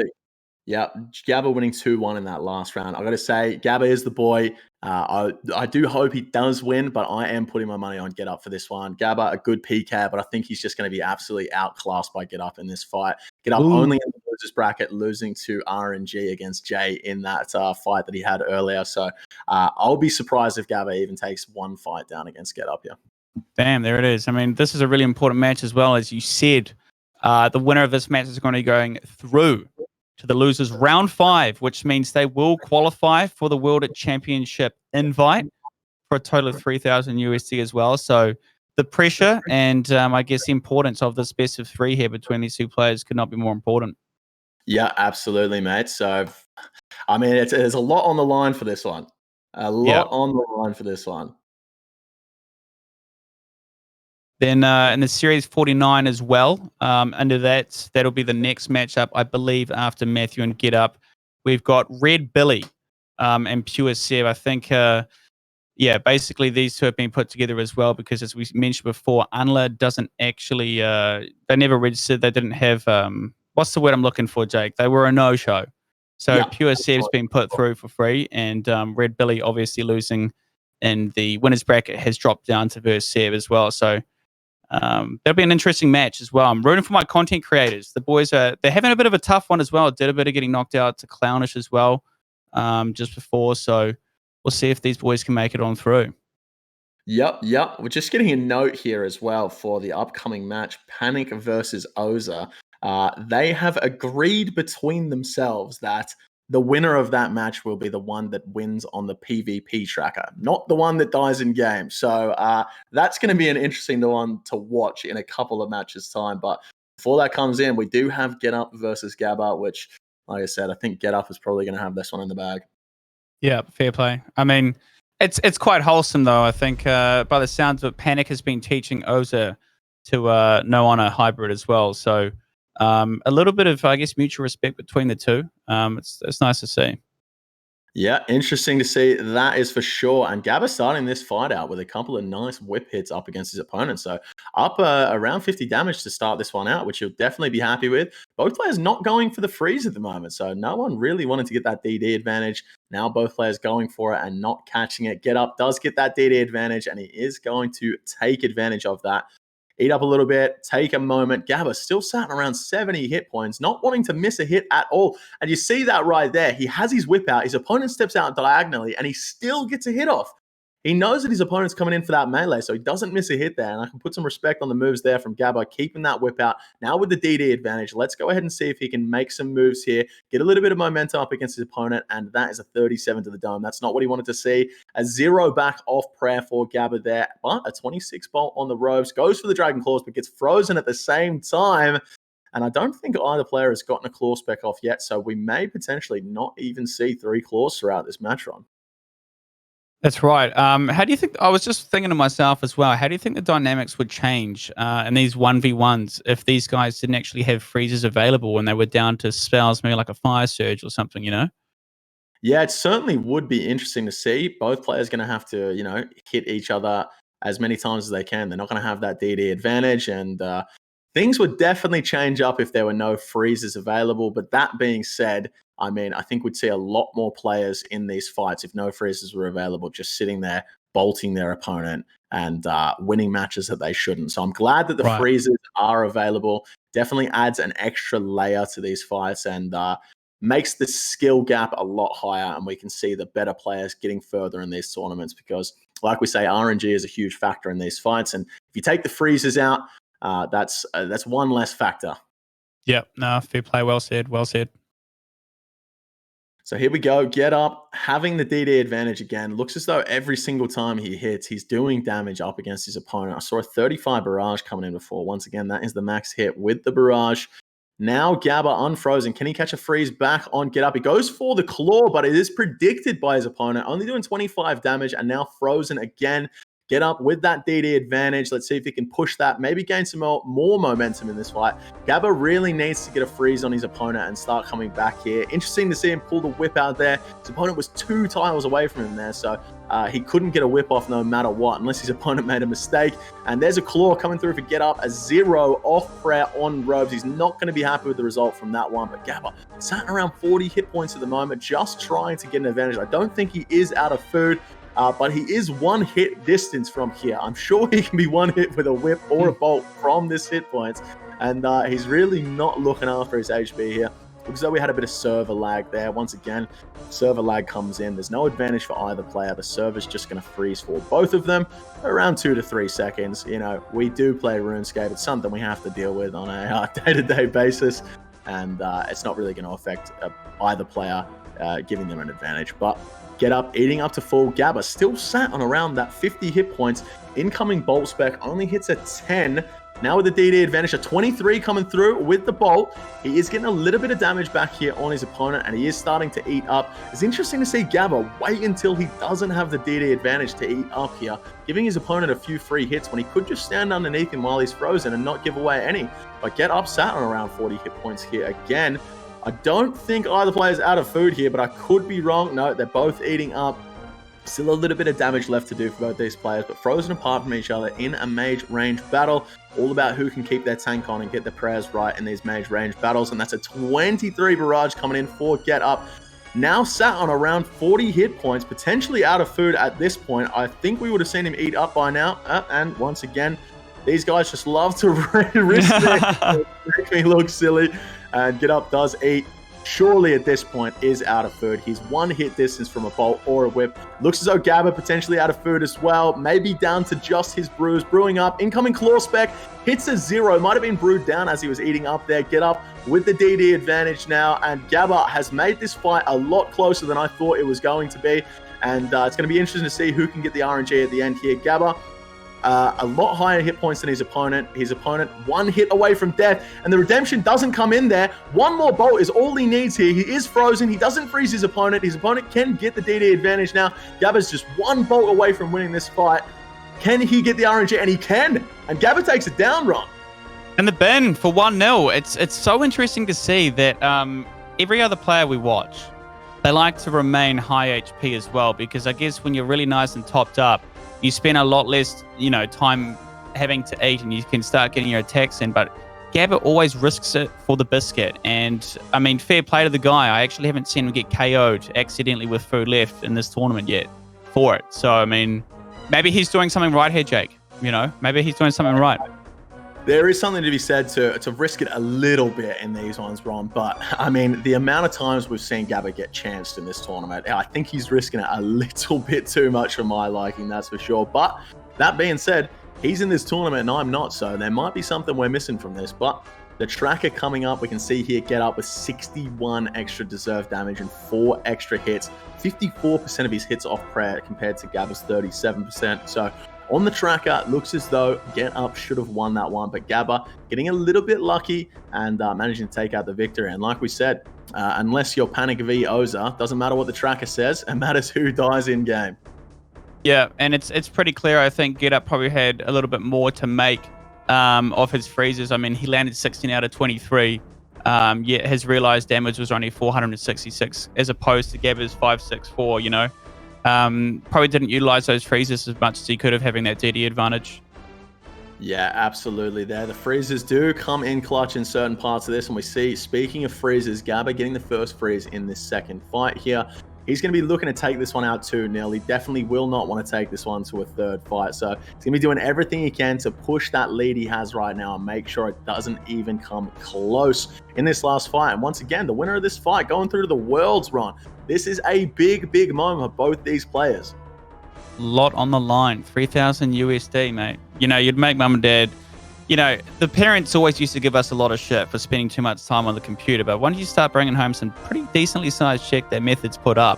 Yeah, Gabba winning 2-1 in that last round. I got to say, Gabba is the boy. I do hope he does win, but I am putting my money on Get Up for this one. Gabba, a good PK, but I think he's just going to be absolutely outclassed by Get Up in this fight. Get Up only in the losers bracket, losing to RNG against Jay in that fight that he had earlier. So I'll be surprised if Gabba even takes one fight down against Get Up here. Damn, there it is. I mean, this is a really important match as well. As you said, the winner of this match is going to be going through to the losers round 5, which means they will qualify for the World Championship invite for a total of 3,000 USD as well. So the pressure and I guess the importance of this best of 3 here between these two players could not be more important. Yeah, absolutely, mate. So, I mean, there's a lot on the line for this one. A lot on the line for this one. Then in the Series 49 as well, under that'll be the next matchup, I believe, after Matthew and Get Up. We've got Red Billy and Pure Seb. I think, basically these two have been put together as well because, as we mentioned before, Unla doesn't actually, they never registered. They didn't have, what's the word I'm looking for, Jake? They were a no-show. So Pure Seb's been put through for free, and Red Billy obviously losing in the winners bracket has dropped down to verse Seb as well. So that'll be an interesting match as well. I'm rooting for my content creators. The boys they're having a bit of a tough one as well. Did a bit of getting knocked out to Clownish as well just before. So we'll see if these boys can make it on through. Yep. We're just getting a note here as well for the upcoming match, Panic versus Oza. They have agreed between themselves that the winner of that match will be the one that wins on the PvP tracker, not the one that dies in game. So that's going to be an interesting one to watch in a couple of matches' time. But before that comes in, we do have Get Up versus Gabba, which, like I said, I think Get Up is probably going to have this one in the bag. Yeah, fair play. I mean, it's quite wholesome, though. I think by the sounds of it, Panic has been teaching Oza to No Honor Hybrid as well. So a little bit of, I guess, mutual respect between the two. It's nice to see. Yeah, interesting to see. That is for sure. And Gabba starting this fight out with a couple of nice whip hits up against his opponent. So up around 50 damage to start this one out, which you'll definitely be happy with. Both players not going for the freeze at the moment. So no one really wanted to get that DD advantage. Now both players going for it and not catching it. Get Up does get that DD advantage, and he is going to take advantage of that. Eat up a little bit, take a moment. Gabba still sat around 70 hit points, not wanting to miss a hit at all. And you see that right there. He has his whip out. His opponent steps out diagonally, and he still gets a hit off. he knows that his opponent's coming in for that melee, so he doesn't miss a hit there. And I can put some respect on the moves there from Gabba, keeping that whip out. Now with the DD advantage, let's go ahead and see if he can make some moves here, get a little bit of momentum up against his opponent, and that is a 37 to the dome. That's not what he wanted to see. A 0 back off prayer for Gabba there, but a 26 bolt on the ropes, goes for the Dragon Claws, but gets frozen at the same time. And I don't think either player has gotten a claw spec off yet, so we may potentially not even see 3 claws throughout this match run. That's right. How do you think, I was just thinking to myself as well, how do you think the dynamics would change in these 1v1s if these guys didn't actually have freezes available when they were down to spells, maybe like a Fire Surge or something, you know? Yeah, it certainly would be interesting to see. Both players going to have to, you know, hit each other as many times as they can. They're not going to have that DD advantage, and things would definitely change up if there were no freezes available. But that being said, I mean, I think we'd see a lot more players in these fights if no freezes were available, just sitting there, bolting their opponent and winning matches that they shouldn't. So I'm glad that the freezes are available. Definitely adds an extra layer to these fights and makes the skill gap a lot higher, and we can see the better players getting further in these tournaments because, like we say, RNG is a huge factor in these fights. And if you take the freezes out, that's one less factor. Yep. No, fair play. Well said. Well said. So here we go. Get up, having the DD advantage again. Looks as though every single time he hits, he's doing damage up against his opponent. I saw a 35 barrage coming in before. Once again, that is the max hit with the barrage. Now Gabba unfrozen. Can he catch a freeze back on Get Up? He goes for the claw, but it is predicted by his opponent. Only doing 25 damage and now frozen again. Get Up with that DD advantage. Let's see if he can push that, maybe gain some more momentum in this fight. Gabba really needs to get a freeze on his opponent and start coming back here. Interesting to see him pull the whip out there. His opponent was 2 tiles away from him there, so he couldn't get a whip off no matter what, unless his opponent made a mistake. And there's a claw coming through for Get Up, a 0 off prayer on Robes. He's not going to be happy with the result from that one, but Gabba sat around 40 hit points at the moment, just trying to get an advantage. I don't think he is out of food. But he is 1 hit distance from here. I'm sure he can be 1 hit with a whip or a bolt from this hit points. And he's really not looking after his HP here. Looks like we had a bit of server lag there. Once again, server lag comes in. There's no advantage for either player. The server's just going to freeze for both of them around 2 to 3 seconds. You know, we do play RuneScape. It's something we have to deal with on a day-to-day basis. And it's not really going to affect either player, giving them an advantage. But Get Up, eating up to full. Gabba still sat on around that 50 hit points. Incoming bolt spec only hits a 10. Now with the DD advantage, a 23 coming through with the bolt. He is getting a little bit of damage back here on his opponent, and he is starting to eat up. It's interesting to see Gabba wait until he doesn't have the DD advantage to eat up here, giving his opponent a few free hits when he could just stand underneath him while he's frozen and not give away any. But Get Up sat on around 40 hit points here again. I don't think either player is out of food here, but I could be wrong. No, they're both eating up. Still a little bit of damage left to do for both these players, but frozen apart from each other in a mage range battle. All about who can keep their tank on and get their prayers right in these mage range battles. And that's a 23 barrage coming in for Get Up. Now sat on around 40 hit points, potentially out of food at this point. I think we would have seen him eat up by now. And once again, these guys just love to risk it. Make me look silly. And Get Up does eat. Surely at this point is out of food. He's 1 hit distance from a bolt or a whip. Looks as though Gabba potentially out of food as well. Maybe down to just his brews. Brewing up. Incoming claw spec. Hits a 0. Might have been brewed down as he was eating up there. Get Up with the DD advantage now. And Gabba has made this fight a lot closer than I thought it was going to be. And it's going to be interesting to see who can get the RNG at the end here. Gabba, a lot higher hit points than his opponent. His opponent 1 hit away from death, and the redemption doesn't come in there. 1 more bolt is all he needs here. He is frozen. He doesn't freeze his opponent. His opponent can get the DD advantage now. Gabba's just 1 bolt away from winning this fight. Can he get the RNG? And he can. And Gabba takes it down, Ron. And the bin for 1-0. It's so interesting to see that every other player we watch, they like to remain high HP as well, because I guess when you're really nice and topped up, you spend a lot less, time having to eat, and you can start getting your attacks in. But Gabba always risks it for the biscuit. And, I mean, fair play to the guy. I actually haven't seen him get KO'd accidentally with food left in this tournament yet for it. So, I mean, maybe he's doing something right here, Jake. Maybe he's doing something right. There is something to be said to risk it a little bit in these ones, Ron. But, I mean, the amount of times we've seen Gabba get chanced in this tournament, I think he's risking it a little bit too much for my liking, that's for sure. But that being said, he's in this tournament and I'm not, so there might be something we're missing from this. But the tracker coming up, we can see here, Get Up with 61 extra deserved damage and 4 extra hits. 54% of his hits off prayer compared to Gabba's 37%. So on the tracker, looks as though Get Up should have won that one, but Gabba getting a little bit lucky and managing to take out the victory. And like we said, unless you're Panic v Oza, doesn't matter what the tracker says, it matters who dies in game. Yeah, and it's pretty clear. I think Get Up probably had a little bit more to make of his freezes. I mean, he landed 16 out of 23. Yet his realized damage was only 466 as opposed to Gabba's 564, you know. Probably didn't utilize those freezes as much as he could have, having that DD advantage. Yeah, absolutely there. The freezes do come in clutch in certain parts of this, and we see, speaking of freezes, Gabba getting the first freeze in this second fight here. He's going to be looking to take this one out 2-0. He definitely will not want to take this one to a third fight. So he's going to be doing everything he can to push that lead he has right now and make sure it doesn't even come close in this last fight. And once again, the winner of this fight going through to the Worlds run. This is a big, big moment for both these players. Lot on the line, 3,000 USD, mate. You know, you'd make mum and dad. You know, the parents always used to give us a lot of shit for spending too much time on the computer, but once you start bringing home some pretty decently sized check that Method's put up,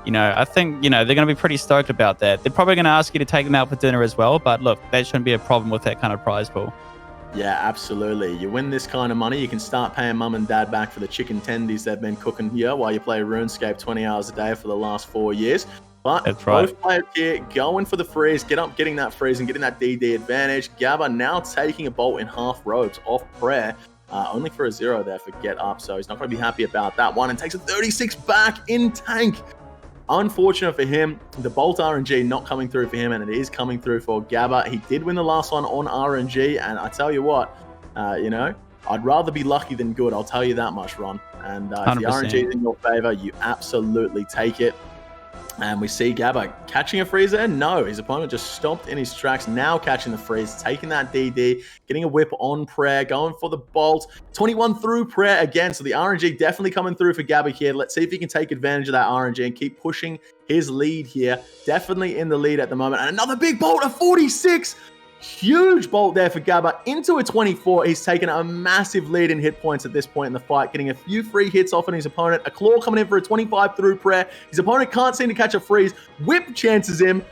you know, I think, you know, they're going to be pretty stoked about that. They're probably going to ask you to take them out for dinner as well, but look, that shouldn't be a problem with that kind of prize pool. Yeah, absolutely. You win this kind of money, you can start paying mum and dad back for the chicken tendies they've been cooking here while you play RuneScape 20 hours a day for the last 4 years. But that's right. Both players here going for the freeze, getting that freeze and getting that DD advantage. Gabba now taking a bolt in half robes off prayer, only for a 0 there for Get Up, so he's not going to be happy about that one, and takes a 36 back in tank. Unfortunate for him, the bolt RNG not coming through for him, and it is coming through for Gabba. He did win the last one on RNG, and I tell you what, you know, I'd rather be lucky than good, I'll tell you that much, Ron. And if the RNG is in your favor, you absolutely take it. And we see Gabba catching a freeze there. No, his opponent just stopped in his tracks, now catching the freeze, taking that DD, getting a whip on prayer, going for the bolt. 21 through prayer again, so the RNG definitely coming through for Gabba here. Let's see if he can take advantage of that RNG and keep pushing his lead here. Definitely in the lead at the moment. And another big bolt of 46. Huge bolt there for Gabba into a 24. He's taken a massive lead in hit points at this point in the fight, getting a few free hits off on his opponent. A claw coming in for a 25 through prayer. His opponent can't seem to catch a freeze. Whip chances him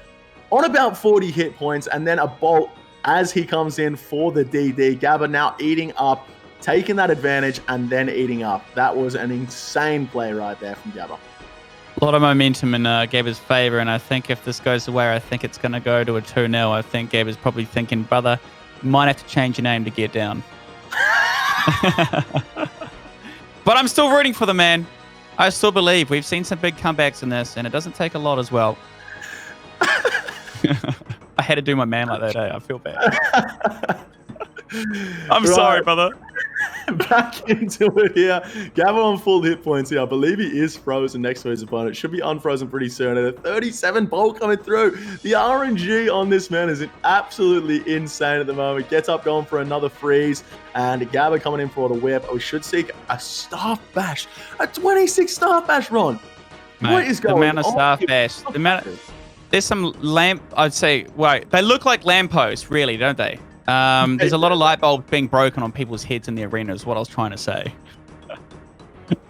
on about 40 hit points, and then a bolt as he comes in for the DD. Gabba now eating up, taking that advantage, and then eating up. That was an insane play right there from Gabba. A lot of momentum in Gabba's favor, and I think if this goes away, I think it's going to go to a 2-0. I think Gabba's probably thinking, brother, you might have to change your name to Get Down. But I'm still rooting for the man. I still believe. We've seen some big comebacks in this, and it doesn't take a lot as well. I had to do my man like that, I feel bad. I'm sorry, brother. Back into it here. Gabba on full hit points here. I believe he is frozen next to his opponent. Should be unfrozen pretty soon. And a 37 bolt coming through. The RNG on this man is absolutely insane at the moment. Gets up going for another freeze. And Gabba coming in for the whip. We should see a staff bash. A 26 staff bash, Ron. Mate, what is going on? The amount of staff bash. The amount of, there's some I'd say, wait, they look like lampposts, really, don't they? There's a lot of light bulbs being broken on people's heads in the arena is what I was trying to say.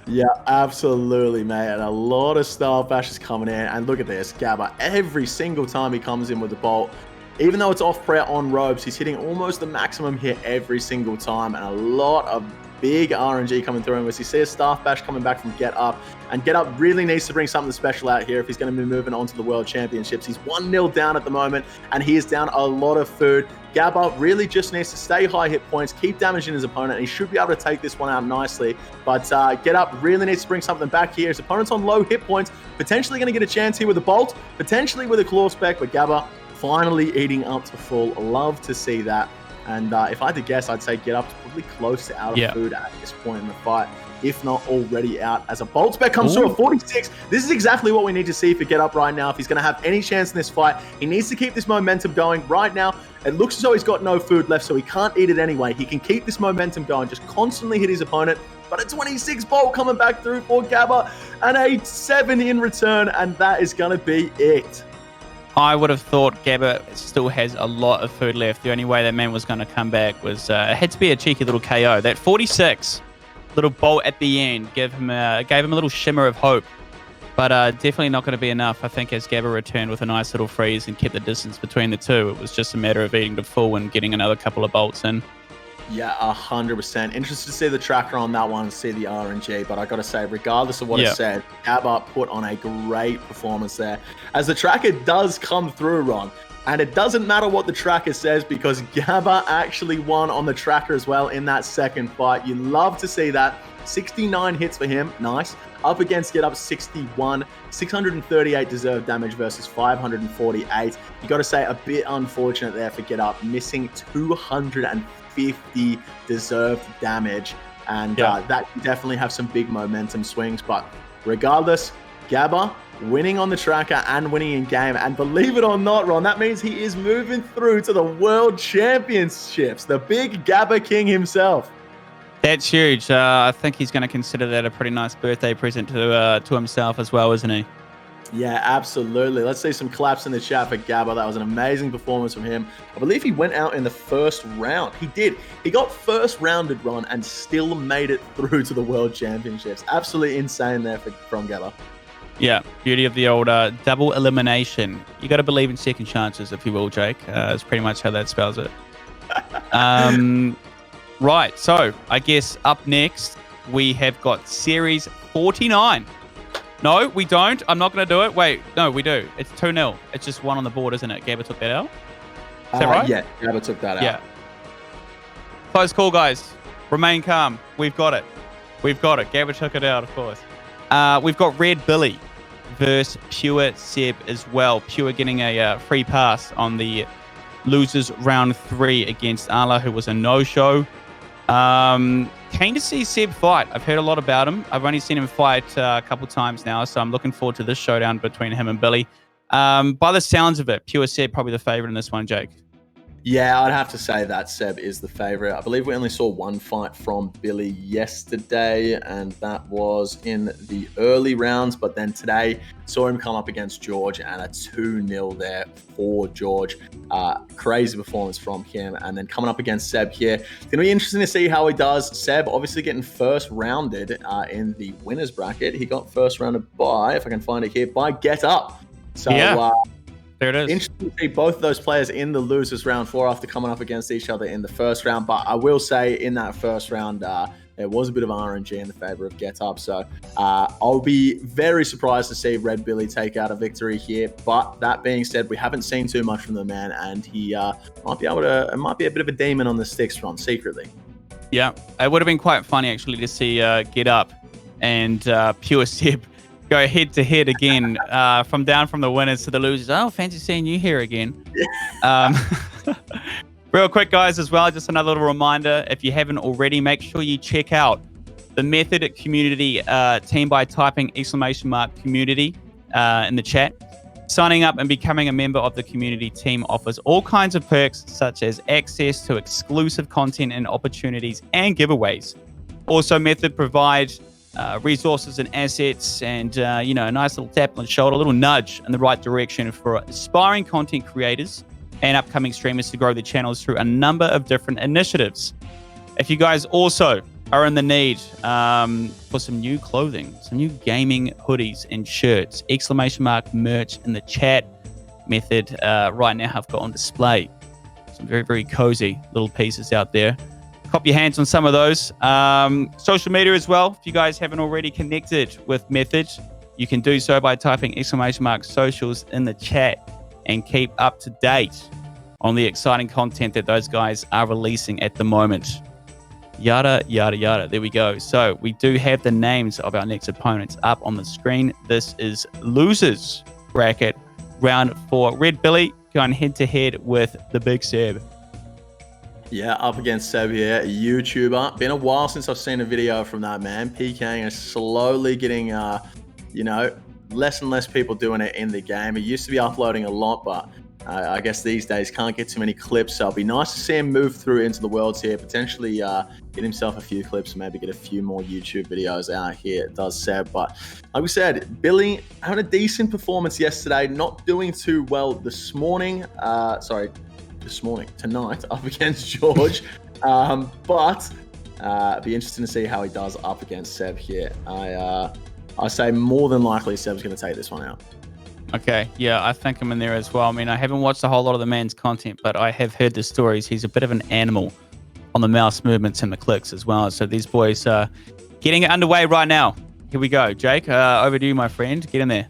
Yeah, absolutely, mate. And a lot of staff bashes coming in. And look at this, Gabba. Every single time he comes in with the bolt, even though it's off prayer on robes, he's hitting almost the maximum hit every single time. And a lot of big RNG coming through. And as you see a staff bash coming back from Get Up. And Get Up really needs to bring something special out here if he's going to be moving on to the World Championships. He's 1-0 down at the moment, and he is down a lot of food. Gabba really just needs to stay high hit points, keep damaging his opponent, and he should be able to take this one out nicely. But Get Up really needs to bring something back here. His opponent's on low hit points, potentially going to get a chance here with a bolt, potentially with a claw spec, but Gabba finally eating up to full. Love to see that. And if I had to guess, I'd say Get Up's probably close to out of food at this point in the fight, if not already out, as a bolt spec comes through at 46. This is exactly what we need to see for Get Up right now. If he's going to have any chance in this fight, he needs to keep this momentum going right now. It looks as though he's got no food left, so he can't eat it anyway. He can keep this momentum going, just constantly hit his opponent. But a 26 bolt coming back through for Gabba, and a 7 in return, and that is going to be it. I would have thought Gabba still has a lot of food left. The only way that man was going to come back was it had to be a cheeky little KO. That 46 little bolt at the end gave him a little shimmer of hope, but definitely not going to be enough. I think as Gabba returned with a nice little freeze and kept the distance between the two, it was just a matter of eating the full and getting another couple of bolts in. Yeah, 100%. Interested to see the tracker on that one, see the RNG, but I got to say, regardless of what it said, Gabba put on a great performance there. As the tracker does come through, Ron, and it doesn't matter what the tracker says because Gabba actually won on the tracker as well in that second fight. You love to see that. 69 hits for him, nice. Up against Get Up 61, 638 deserved damage versus 548. You got to say, a bit unfortunate there for Get Up, missing 250 deserved damage, and that can definitely have some big momentum swings. But regardless, Gabba winning on the tracker and winning in game, and believe it or not, Ron, that means he is moving through to the World Championships, the big Gabba King himself. That's huge. I think he's going to consider that a pretty nice birthday present to himself as well, isn't he? Yeah, absolutely. Let's see some claps in the chat for Gabba. That was an amazing performance from him. I believe he went out in the first round. He did. He got first rounded, Ron, and still made it through to the World Championships. Absolutely insane there from Gabba. Yeah, beauty of the old double elimination. You got to believe in second chances, if you will, Jake. It's pretty much how that spells it. Right, so I guess up next, we have got Series 49. No, we don't. I'm not going to do it. Wait, no, we do. It's 2-0. It's just one on the board, isn't it? Gabba took that out? Is that right? Yeah, Gabba took that out. Yeah. Close call, guys. Remain calm. We've got it. We've got it. Gabba took it out, of course. We've got Red Billy versus Pure Seb as well. Pure getting a free pass on the losers round 3 against Ala, who was a no-show. Keen to see Seb fight. I've heard a lot about him. I've only seen him fight a couple times now, so I'm looking forward to this showdown between him and Billy. By the sounds of it, Pure Seb probably the favorite in this one, Jake. Yeah, I'd have to say that Seb is the favorite. I believe we only saw one fight from Billy yesterday, and that was in the early rounds. But then today, saw him come up against George, and a 2-0 there for George. Crazy performance from him. And then coming up against Seb here. It's going to be interesting to see how he does. Seb obviously getting first rounded in the winners bracket. He got first rounded by, if I can find it here, by Get Up. So, yeah. There it is. Interesting to see both of those players in the losers round 4 after coming up against each other in the first round. But I will say in that first round, there was a bit of RNG in the favor of Get Up. So I'll be very surprised to see Red Billy take out a victory here. But that being said, we haven't seen too much from the man, and he might be a bit of a demon on the sticks from secretly. Yeah, it would have been quite funny actually to see Get Up and Pure Seb go head to head again, from the winners to the losers. Oh, fancy seeing you here again. Real quick, guys, as well, just another little reminder, if you haven't already, make sure you check out the Method community team by typing !community in the chat. Signing up and becoming a member of the community team offers all kinds of perks, such as access to exclusive content and opportunities and giveaways. Also, Method provides resources and assets and, a nice little tap on the shoulder, a little nudge in the right direction for aspiring content creators and upcoming streamers to grow their channels through a number of different initiatives. If you guys also are in the need for some new clothing, some new gaming hoodies and shirts, !merch in the chat. Method right now have got on display some very, very cozy little pieces out there. Cop your hands on some of those. Social media as well. If you guys haven't already connected with Method, you can do so by typing !socials in the chat and keep up to date on the exciting content that those guys are releasing at the moment. Yada, yada, yada. There we go. So we do have the names of our next opponents up on the screen. This is losers bracket round 4. Red Billy going head to head with the Big Seb. Yeah, up against Seb here, a YouTuber. Been a while since I've seen a video from that man. PKing is slowly getting, less and less people doing it in the game. He used to be uploading a lot, but I guess these days can't get too many clips, so it'll be nice to see him move through into the worlds here, potentially get himself a few clips, maybe get a few more YouTube videos out here, does Seb. But like we said, Billy having a decent performance yesterday, not doing too well this morning. Tonight up against George. But it'd be interesting to see how he does up against Seb here. I say more than likely Seb's going to take this one out. Okay, yeah, I think I'm in there as well. I mean, I haven't watched a whole lot of the man's content, but I have heard the stories. He's a bit of an animal on the mouse movements and the clicks as well. So these boys are getting it underway right now. Here we go. Jake, over to you, my friend. Get in there.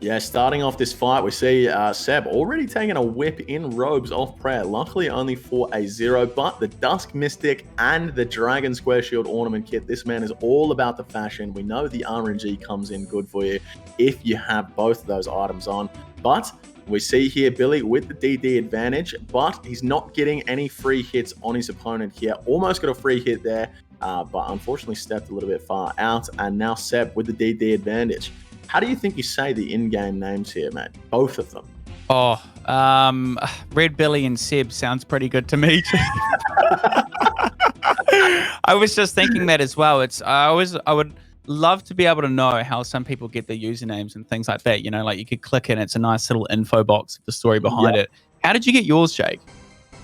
Yeah, starting off this fight, we see Seb already taking a whip in robes off prayer. Luckily, only for a 0, but the Dusk Mystic and the Dragon Square Shield ornament kit, this man is all about the fashion. We know the RNG comes in good for you if you have both of those items on. But we see here Billy with the DD advantage, but he's not getting any free hits on his opponent here. Almost got a free hit there, but unfortunately stepped a little bit far out. And now Seb with the DD advantage. How do you think you say the in-game names here, mate? Both of them. Oh, Red Billy and Seb sounds pretty good to me. I was just thinking that as well. I would love to be able to know how some people get their usernames and things like that. You know, like you could click in, it's a nice little info box of the story behind it. How did you get yours, Jake?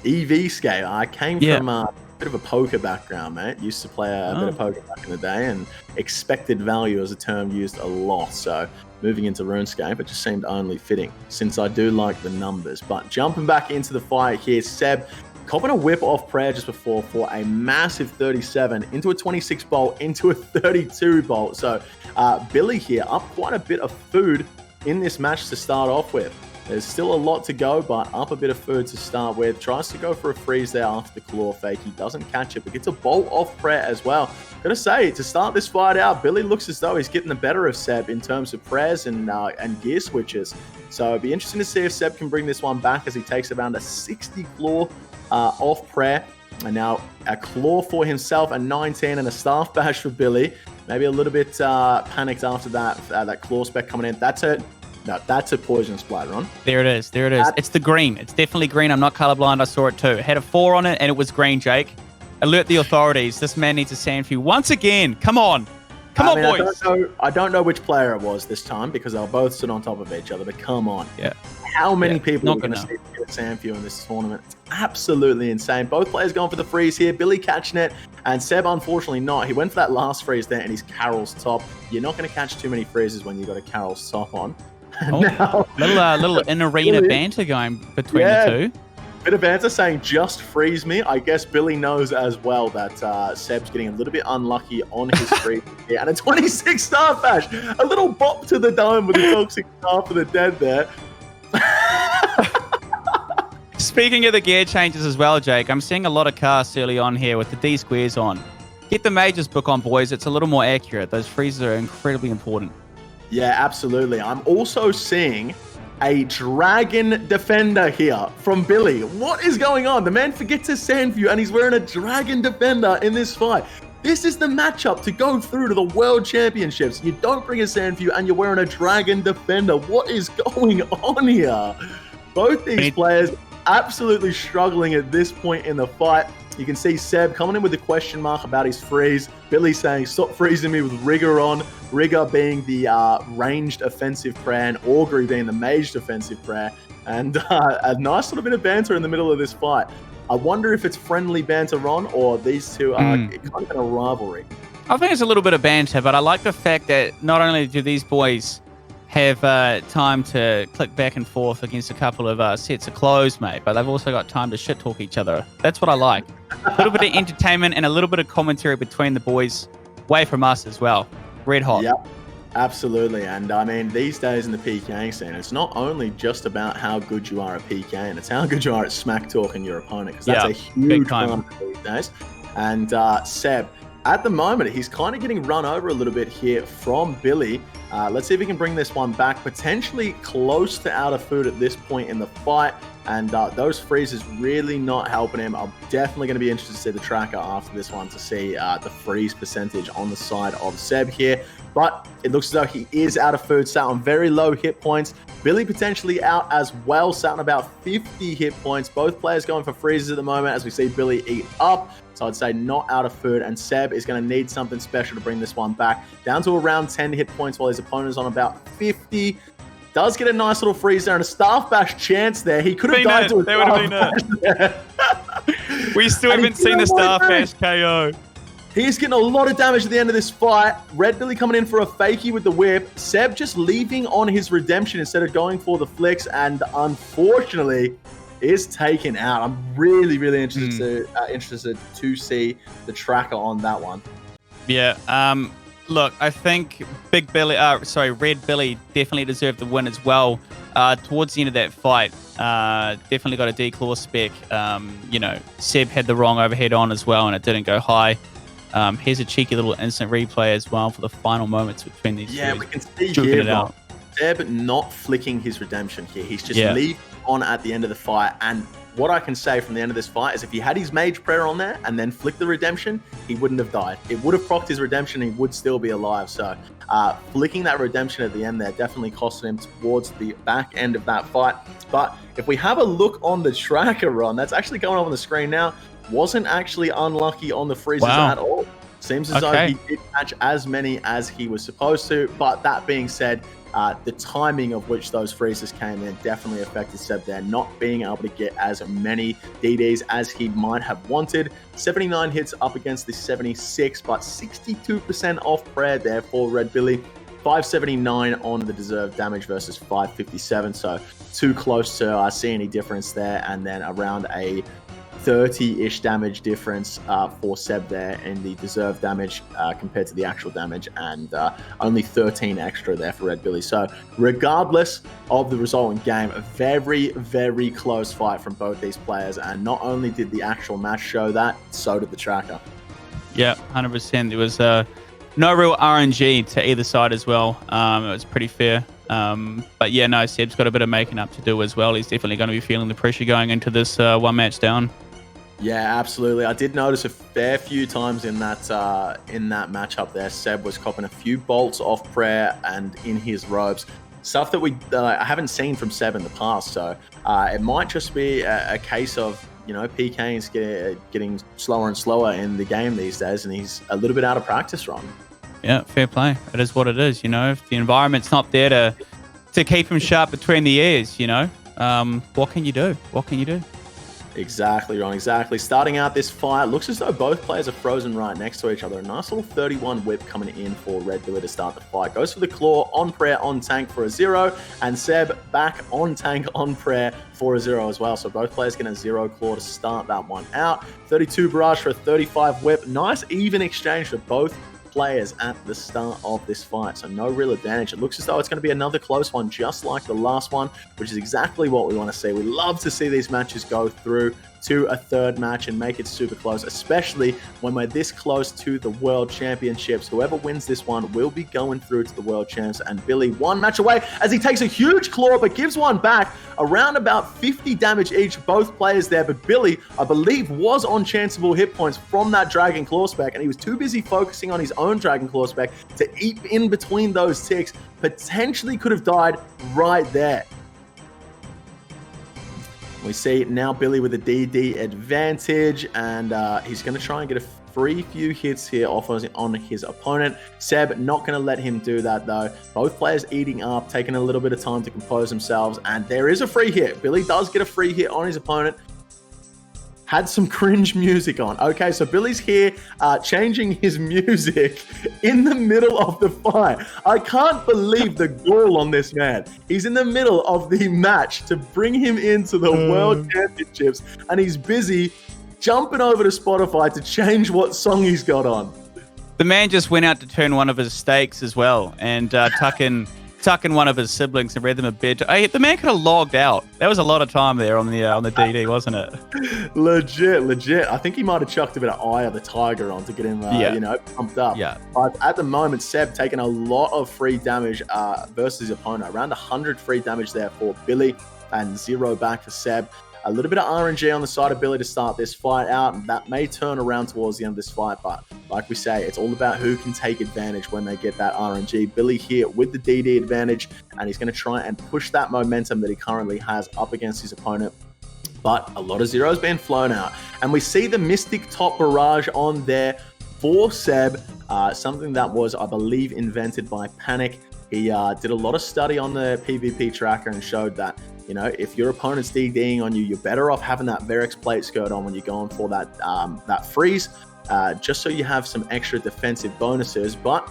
EV Skate. I came from a bit of a poker background, mate. Used to play a bit of poker back in the day, and expected value is a term used a lot. So moving into RuneScape, it just seemed only fitting since I do like the numbers. But jumping back into the fight here, Seb copping a whip off prayer just before for a massive 37 into a 26 bolt into a 32 bolt. So Billy here up quite a bit of food in this match to start off with. There's still a lot to go, but up a bit of food to start with. Tries to go for a freeze there after the claw fake. He doesn't catch it, but gets a bolt off prayer as well. Gotta say, to start this fight out, Billy looks as though he's getting the better of Seb in terms of prayers and gear switches. So it'd be interesting to see if Seb can bring this one back as he takes around a 60 claw off prayer. And now a claw for himself, a 19 and a staff bash for Billy. Maybe a little bit panicked after that claw spec coming in. That's it. No, that's a poison splatter on. There it is. There it is. It's the green. It's definitely green. I'm not colorblind. I saw it too. It had a 4 on it and it was green, Jake. Alert the authorities. This man needs a sandfew once again. Come on. Come on, boys. I don't know which player it was this time because they were both sit on top of each other, but come on. Yeah. How many people are going to see a sandfew in this tournament? It's absolutely insane. Both players going for the freeze here. Billy catching it, and Seb, unfortunately, not. He went for that last freeze there, and he's Carol's top. You're not going to catch too many freezes when you've got a Carol's top on. Little in-arena banter going between the two. Bit of banter saying just freeze me. I guess Billy knows as well that Seb's getting a little bit unlucky on his freeze here. And a 26 star bash. A little bop to the dome with the toxic star for the dead there. Speaking of the gear changes as well, Jake, I'm seeing a lot of casts early on here with the D squares on. Get the Majors book on, boys. It's a little more accurate. Those freezes are incredibly important. Yeah, absolutely. I'm also seeing a Dragon Defender here from Billy. What is going on? The man forgets his Sandview and he's wearing a Dragon Defender in this fight. This is the matchup to go through to the World Championships. You don't bring a Sandview and you're wearing a Dragon Defender. What is going on here? Both these players absolutely struggling at this point in the fight. You can see Seb coming in with a question mark about his freeze. Billy saying, stop freezing me with Rigor on. Rigor being the ranged offensive prayer and Augury being the maged offensive prayer. And a nice little bit of banter in the middle of this fight. I wonder if it's friendly banter on or these two are kind of in a rivalry. I think it's a little bit of banter, but I like the fact that not only do these boys have time to click back and forth against a couple of sets of clothes, mate, but they've also got time to shit-talk each other. That's what I like. A little bit of entertainment and a little bit of commentary between the boys, away from us as well. Red hot. Yep, absolutely. And I mean, these days in the PKing scene, it's not only just about how good you are at PKing, it's how good you are at smack talking your opponent, because that's a huge one these days. And Seb, at the moment, he's kind of getting run over a little bit here from Billy. Let's see if he can bring this one back, potentially close to out of food at this point in the fight. And those freezes really not helping him. I'm definitely going to be interested to see the tracker after this one to see the freeze percentage on the side of Seb here. but it looks as though he is out of food, sat on very low hit points. Billy potentially out as well, sat on about 50 hit points. Both players going for freezes at the moment as we see Billy eat up. So I'd say not out of food, and Seb is going to need something special to bring this one back. Down to around 10 hit points while his opponent is on about 50. Does get a nice little freeze there and a staff bash chance there. He could have died to a staff bash. We still haven't seen the staff bash KO. He's getting a lot of damage at the end of this fight. Red Billy coming in for a fakie with the whip. Seb just leaving on his redemption instead of going for the flicks, and unfortunately is taken out. I'm really interested to see the tracker on that one. Yeah. Look, I think Red Billy definitely deserved the win as well. Towards the end of that fight, definitely got a declaw spec. Seb had the wrong overhead on as well, and it didn't go high. Here's a cheeky little instant replay as well for the final moments between these two. Yeah, we can see here Seb not flicking his redemption here. He's just leaving on at the end of the fight. And what I can say from the end of this fight is if he had his mage prayer on there and then flicked the redemption, he wouldn't have died. It would have procced his redemption and he would still be alive. So flicking that redemption at the end there definitely costed him towards the back end of that fight. But if we have a look on the tracker run, that's actually going on the screen now. Wasn't actually unlucky on the freezes at all. Seems as though he did catch as many as he was supposed to. But that being said, the timing of which those freezes came in definitely affected Seb there, not being able to get as many DDs as he might have wanted. 79 hits up against the 76, but 62% off prayer there for Red Billy. 579 on the deserved damage versus 557, so too close to see any difference there. And then around a 30-ish damage difference for Seb there in the deserved damage compared to the actual damage, and only 13 extra there for Red Billy. So regardless of the result in game, a very, very close fight from both these players, and not only did the actual match show that, so did the tracker. Yeah, 100%. There was no real RNG to either side as well. It was pretty fair. But yeah, no, Seb's got a bit of making up to do as well. He's definitely going to be feeling the pressure going into this one match down. Yeah, absolutely. I did notice a fair few times in that matchup there, Seb was copping a few bolts off prayer and in his robes. Stuff that I haven't seen from Seb in the past. So it might just be a case of, PK's getting slower and slower in the game these days, and he's a little bit out of practice run. Yeah, fair play. It is what it is, If the environment's not there to keep him sharp between the ears, what can you do? What can you do? Exactly, Ron, exactly. Starting out this fight, looks as though both players are frozen right next to each other. A nice little 31 whip coming in for Red Billy to start the fight. Goes for the claw, on prayer, on tank for a 0. And Seb back on tank, on prayer for a 0 as well. So both players getting a 0 claw to start that one out. 32 barrage for a 35 whip. Nice even exchange for both players at the start of this fight, so no real advantage. It looks as though it's going to be another close one, just like the last one, which is exactly what we want to see. We love to see these matches go through to a third match and make it super close, especially when we're this close to the World Championships. Whoever wins this one will be going through to the World Champs, and Billy one match away as he takes a huge claw but gives one back. Around about 50 damage each, both players there, but Billy, I believe, was on chanceable hit points from that Dragon Claw spec, and he was too busy focusing on his own Dragon Claw spec to eat in between those ticks. Potentially could have died right there. We see now Billy with a DD advantage, and he's going to try and get a free few hits here off on his opponent. Seb not going to let him do that though. Both players eating up, taking a little bit of time to compose themselves, and there is a free hit. Billy does get a free hit on his opponent. Had some cringe music on. Okay, so Billy's here changing his music in the middle of the fight. I can't believe the gall on this man. He's in the middle of the match to bring him into the World Championships, and he's busy jumping over to Spotify to change what song he's got on. The man just went out to turn one of his steaks as well and tuck in one of his siblings and read them a bed. The man could have logged out. That was a lot of time there on the DD, wasn't it? Legit. I think he might have chucked a bit of Eye of the Tiger on to get him, pumped up. Yeah. But at the moment, Seb taking a lot of free damage versus his opponent. Around 100 free damage there for Billy and 0 back for Seb. a little bit of RNG on the side of Billy to start this fight out, and that may turn around towards the end of this fight, but like we say, it's all about who can take advantage when they get that RNG. Billy here with the DD advantage, and he's going to try and push that momentum that he currently has up against his opponent. But a lot of zeros being flown out, and we see the Mystic Top Barrage on there for Seb, something that was, I believe, invented by Panic. He did a lot of study on the PvP tracker and showed that, you know, if your opponent's DDing on you, you're better off having that Verex plate skirt on when you're going for that freeze, just so you have some extra defensive bonuses. But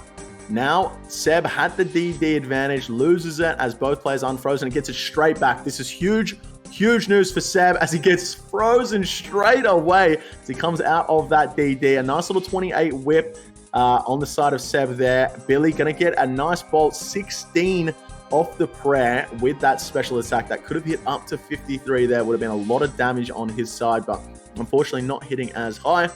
now Seb had the DD advantage, loses it as both players unfrozen and gets it straight back. This is huge. Huge news for Seb as he gets frozen straight away as he comes out of that DD. A nice little 28 whip on the side of Seb there. Billy going to get a nice bolt 16 off the prayer with that special attack. That could have hit up to 53 there. Would have been a lot of damage on his side, but unfortunately not hitting as high.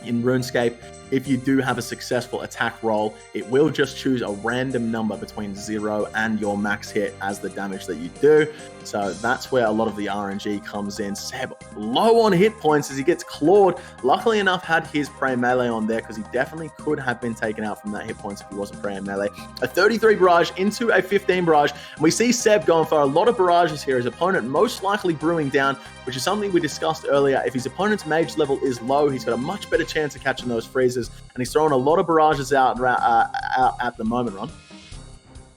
In RuneScape, if you do have a successful attack roll, it will just choose a random number between 0 and your max hit as the damage that you do. So that's where a lot of the RNG comes in. Seb low on hit points as he gets clawed. Luckily enough, had his prey melee on there because he definitely could have been taken out from that hit points if he wasn't prey melee. A 33 barrage into a 15 barrage. And we see Seb going for a lot of barrages here. His opponent most likely brewing down, which is something we discussed earlier. If his opponent's mage level is low, he's got a much better chance of catching those freezes. And he's throwing a lot of barrages out at the moment, Ron.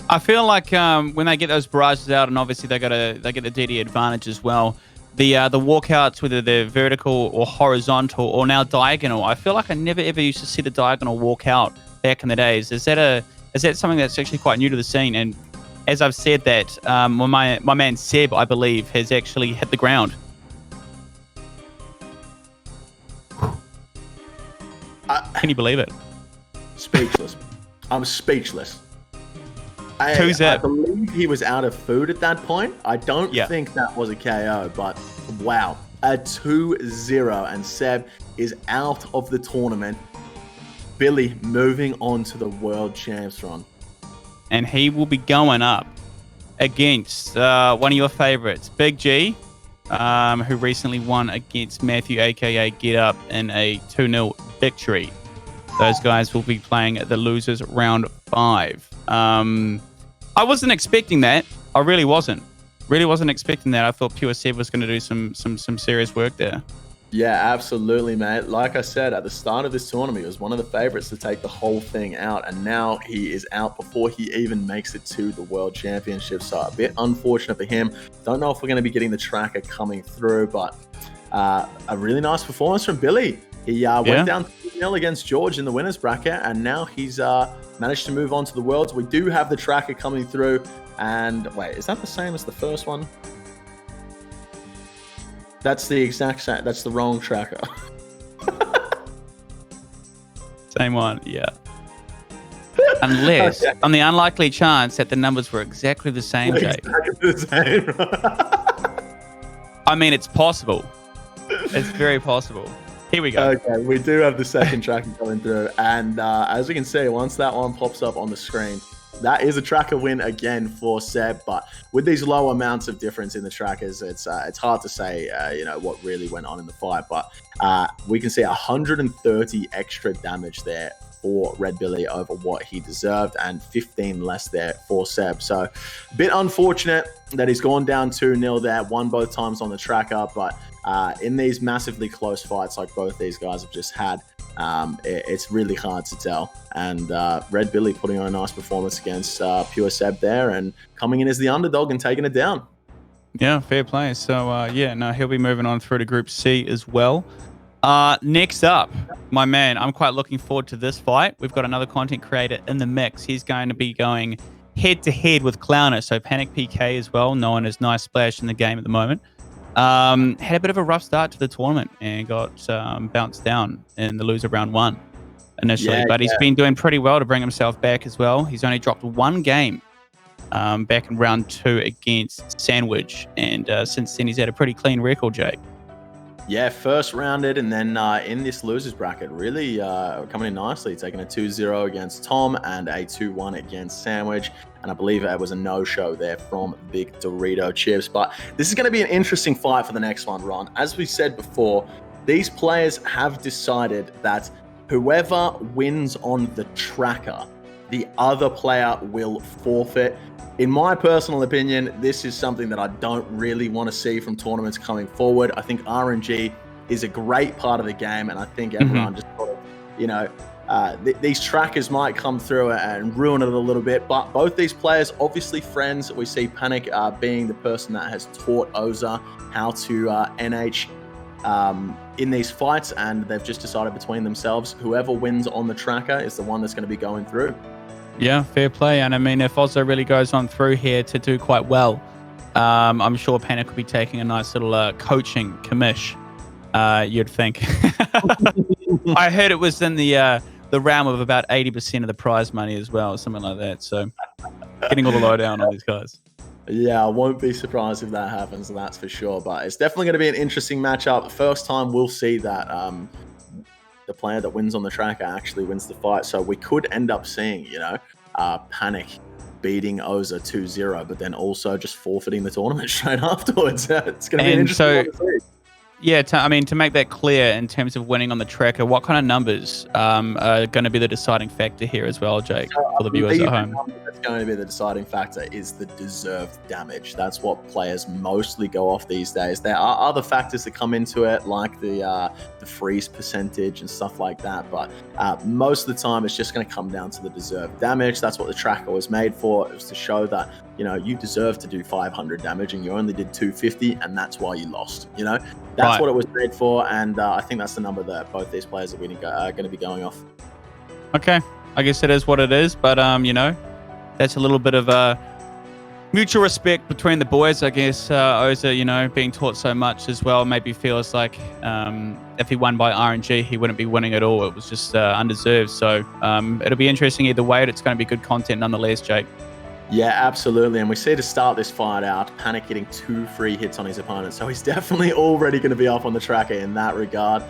I feel like when they get those barrages out, and obviously they get the DD advantage as well. The walkouts, whether they're vertical or horizontal or now diagonal, I feel like I never ever used to see the diagonal walkout back in the days. Is that something that's actually quite new to the scene? And as I've said that, my man Seb, I believe, has actually hit the ground. Can you believe it? Speechless. I'm speechless. Who's that? I believe he was out of food at that point. I don't think that was a KO, but wow. A 2-0, and Seb is out of the tournament. Billy moving on to the World Champs run. And he will be going up against one of your favorites, Big G, who recently won against Matthew, aka Get Up, in a 2-0 victory. Those guys will be playing the losers round 5. I wasn't expecting that. I really wasn't. Really wasn't expecting that. I thought Pure Seb was going to do some serious work there. Yeah, absolutely, mate. Like I said, at the start of this tournament, he was one of the favorites to take the whole thing out, and now he is out before he even makes it to the World Championship. So a bit unfortunate for him. Don't know if we're going to be getting the tracker coming through, but a really nice performance from Billy. He went down 2-0 against George in the winners bracket, and now he's managed to move on to the Worlds. We do have the tracker coming through, and wait, is that the same as the first one? That's the exact same. That's the wrong tracker. Same one, yeah. Unless, on the unlikely chance that the numbers were exactly the same, Jake. Exactly the same. I mean, it's possible. It's very possible. Here we go. Okay, we do have the second tracker coming through, and as we can see, once that one pops up on the screen, that is a tracker win again for Seb. But with these low amounts of difference in the trackers, it's hard to say what really went on in the fight. But we can see 130 extra damage there for Red Billy over what he deserved, and 15 less there for Seb. So a bit unfortunate that he's gone down 2-0 there, won both times on the tracker, but in these massively close fights like both these guys have just had, it's really hard to tell. And Red Billy putting on a nice performance against Pure Seb there, and coming in as the underdog and taking it down. Yeah, fair play. So he'll be moving on through to Group C as well. Next up, my man, I'm quite looking forward to this fight. We've got another content creator in the mix. He's going to be going head-to-head with Clowner, so Panic PK as well, known as Nice Splash in the game at the moment. Had a bit of a rough start to the tournament and got bounced down in the loser round 1 initially, but he's been doing pretty well to bring himself back as well. He's only dropped one game back in round 2 against Sandwich, and since then he's had a pretty clean record, Jake. Yeah, first rounded, and then in this losers bracket, really coming in nicely, taking a 2-0 against Tom and a 2-1 against Sandwich. And I believe it was a no-show there from Big Dorito Chips. But this is going to be an interesting fight for the next one, Ron. As we said before, these players have decided that whoever wins on the tracker, the other player will forfeit. In my personal opinion, this is something that I don't really want to see from tournaments coming forward. I think RNG is a great part of the game, and I think everyone just sort of, you know, these trackers might come through and ruin it a little bit. But both these players, obviously friends. We see Panic being the person that has taught Oza how to NH in these fights, and they've just decided between themselves, whoever wins on the tracker is the one that's going to be going through. Yeah, fair play. And I mean, if Ozzo really goes on through here to do quite well, I'm sure Panic will be taking a nice little coaching commish, you'd think. I heard it was in the realm of about 80% of the prize money as well, something like that. So getting all the lowdown on these guys. Yeah, I won't be surprised if that happens, that's for sure. But it's definitely going to be an interesting matchup. First time we'll see that the player that wins on the tracker actually wins the fight. So we could end up seeing, you know, Panic beating Oza 2-0, but then also just forfeiting the tournament straight afterwards. It's going to be an interesting one to see. Yeah, I mean, to make that clear in terms of winning on the tracker, what kind of numbers are going to be the deciding factor here as well, Jake, for the viewers at home? That's going to be the deciding factor is the deserved damage. That's what players mostly go off these days. There are other factors that come into it, like the freeze percentage and stuff like that, but most of the time it's just going to come down to the deserved damage. That's what the tracker was made for. It was to show that, you know, you deserve to do 500 damage and you only did 250, and that's why you lost, you know? That's what it was made for, and I think that's the number that both these players are going to be going off. Okay, I guess it is what it is, but you know, that's a little bit of a mutual respect between the boys, I guess. Oza, you know, being taught so much as well, maybe feels like if he won by RNG, he wouldn't be winning at all. It was just undeserved. So it'll be interesting either way. It's going to be good content nonetheless, Jake. Yeah, absolutely. And we see to start this fight out, Panic getting 2 free hits on his opponent. So he's definitely already going to be off on the tracker in that regard.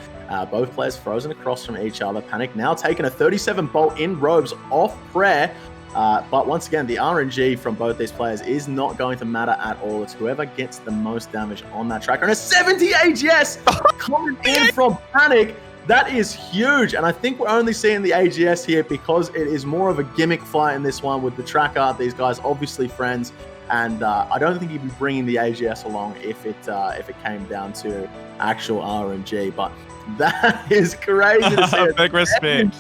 Both players frozen across from each other. Panic now taking a 37 bolt in robes off prayer. But once again, the RNG from both these players is not going to matter at all. It's whoever gets the most damage on that tracker. And a 70 AGS coming in from Panic. That is huge, and I think we're only seeing the AGS here because it is more of a gimmick fight in this one with the tracker. These guys obviously friends, and I don't think he'd be bringing the AGS along if it came down to actual RNG. But that is crazy to see. Big respect.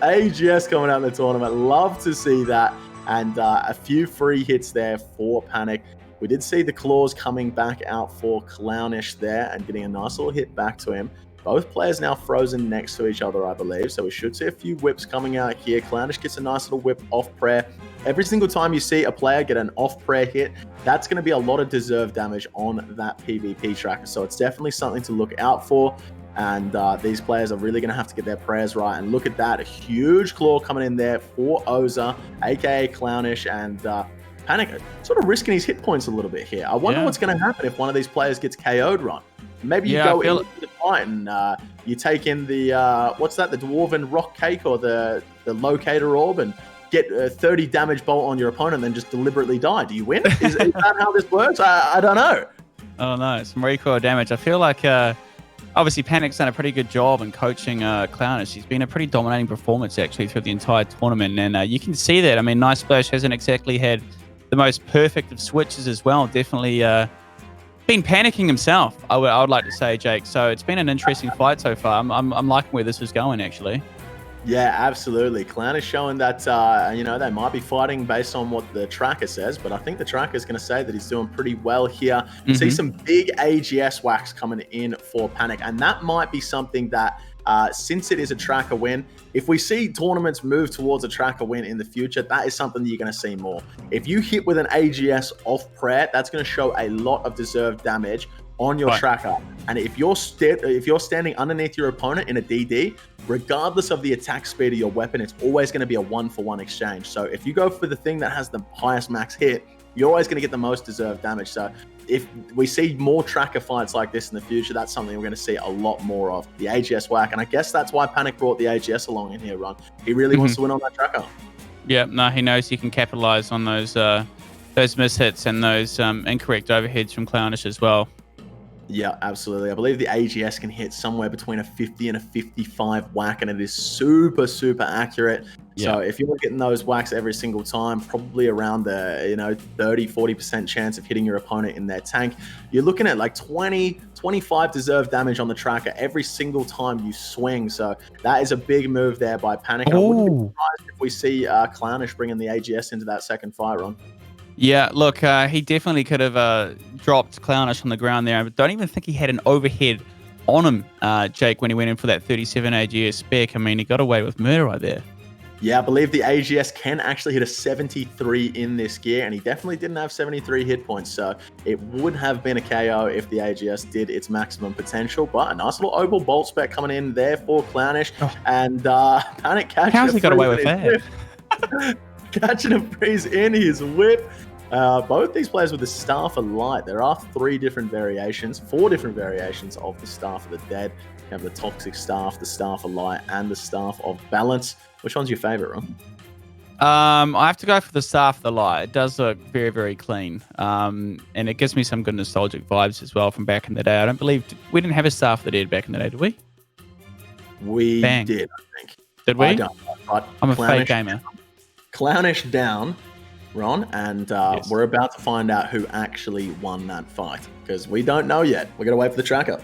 AGS coming out in the tournament. Love to see that, and a few free hits there for Panic. We did see the claws coming back out for Clownish there and getting a nice little hit back to him. Both players now frozen next to each other, I believe. So we should see a few whips coming out here. Clownish gets a nice little whip off prayer. Every single time you see a player get an off prayer hit, that's going to be a lot of deserved damage on that PvP tracker. So it's definitely something to look out for. And these players are really going to have to get their prayers right. And look at that. A huge claw coming in there for Oza, aka Clownish. And Panic sort of risking his hit points a little bit here. I wonder what's going to happen if one of these players gets KO'd, Ron. Maybe you go into the fight and you take in the, what's that, the Dwarven Rock Cake or the Locator Orb and get a 30 damage bolt on your opponent and then just deliberately die. Do you win? Is that how this works? I don't know. Oh, no. Some recoil damage. I feel like, obviously, Panic's done a pretty good job in coaching Clownish. He's been a pretty dominating performance, actually, through the entire tournament. And you can see that. I mean, Nice Splash hasn't exactly had the most perfect of switches as well. Definitely been panicking himself, I would like to say, Jake. So it's been an interesting fight so far. I'm liking where this is going, actually. Yeah, absolutely. Clown is showing that, you know, they might be fighting based on what the tracker says, but I think the tracker is going to say that he's doing pretty well here. See some big AGS whacks coming in for Panic, and that might be something that, since it is a tracker win, if we see tournaments move towards a tracker win in the future, that is something that you're going to see more. If you hit with an AGS off prayer, that's going to show a lot of deserved damage on your tracker. And if you're standing underneath your opponent in a DD, regardless of the attack speed of your weapon, it's always going to be a 1-for-1 exchange. So if you go for the thing that has the highest max hit, you're always going to get the most deserved damage. So if we see more tracker fights like this in the future, that's something we're going to see a lot more of. The AGS whack, and I guess that's why Panic brought the AGS along in here, Ron. He really wants to win on that tracker. Yeah, no, he knows he can capitalize on those mishits and those incorrect overheads from Clownish as well. Yeah, absolutely. I believe the AGS can hit somewhere between a 50 and a 55 whack, and it is super, super accurate. Yeah. So if you're getting those whacks every single time, probably around the 30-40% chance of hitting your opponent in their tank, you're looking at like 20-25 deserved damage on the tracker every single time you swing. So that is a big move there by Panic. I wouldn't be surprised if we see Clownish bringing the AGS into that second fight, Ron. Yeah, look, he definitely could have dropped Clownish on the ground there. I don't even think he had an overhead on him, Jake, when he went in for that 37 AGS spec. I mean, he got away with murder right there. Yeah, I believe the AGS can actually hit a 73 in this gear, and he definitely didn't have 73 hit points, so it would have been a KO if the AGS did its maximum potential. But a nice little Opal Bolt spec coming in there for Clownish, and Panic catching How's he got away with that? Catching a freeze in his whip. Both these players with the Staff of Light. There are 4 different variations of the Staff of the Dead. You have the Toxic Staff, the Staff of Light, and the Staff of Balance. Which one's your favorite, Ron? I have to go for the Staff of the Light. It does look very, very clean. And it gives me some good nostalgic vibes as well from back in the day. I don't believe we didn't have a Staff of the Dead back in the day, did we? We did, I think. Did we? I don't know, but I'm a fake gamer. Clownish down, Ron, and yes. We're about to find out who actually won that fight, because we don't know yet. We're going to wait for the tracker.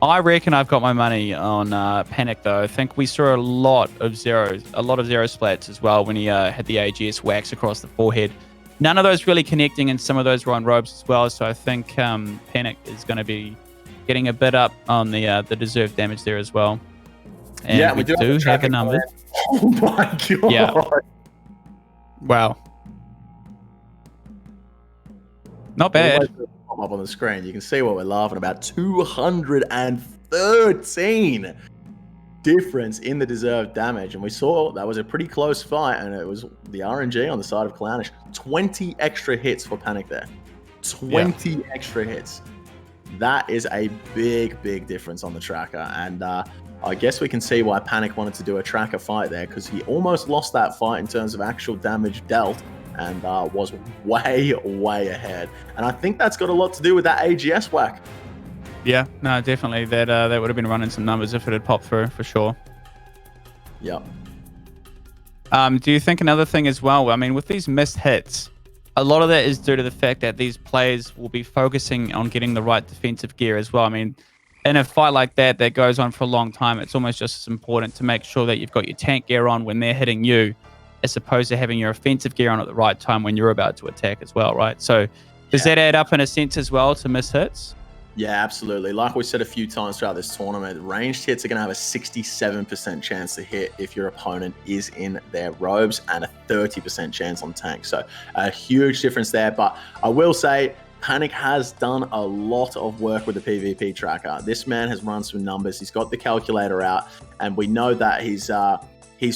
I reckon I've got my money on Panic, though. I think we saw a lot of zero splats as well when he had the AGS wax across the forehead. None of those really connecting, and some of those were on robes as well. So I think Panic is going to be getting a bit up on the deserved damage there as well. And yeah, we do have the numbers. Oh my god! Yeah. Wow. Not bad. Pop up on the screen. You can see what we're laughing about. 213 difference in the deserved damage, and we saw that was a pretty close fight, and it was the RNG on the side of Clownish. 20 extra hits for Panic there. 20 extra hits. That is a big, big difference on the tracker, and I guess we can see why Panic wanted to do a tracker fight there, because he almost lost that fight in terms of actual damage dealt, and was way, way ahead. And I think that's got a lot to do with that AGS whack. Yeah, no, definitely. That would have been running some numbers if it had popped through, for sure. Yep. Do you think another thing as well, I mean, with these missed hits, a lot of that is due to the fact that these players will be focusing on getting the right defensive gear as well. I mean, in a fight like that goes on for a long time, it's almost just as important to make sure that you've got your tank gear on when they're hitting you, as opposed to having your offensive gear on at the right time when you're about to attack as well, right? So does that add up in a sense as well to miss hits? Yeah, absolutely. Like we said a few times throughout this tournament, ranged hits are going to have a 67% chance to hit if your opponent is in their robes, and a 30% chance on tank. So a huge difference there. But I will say, Panic has done a lot of work with the PvP tracker. This man has run some numbers. He's got the calculator out, and we know that he's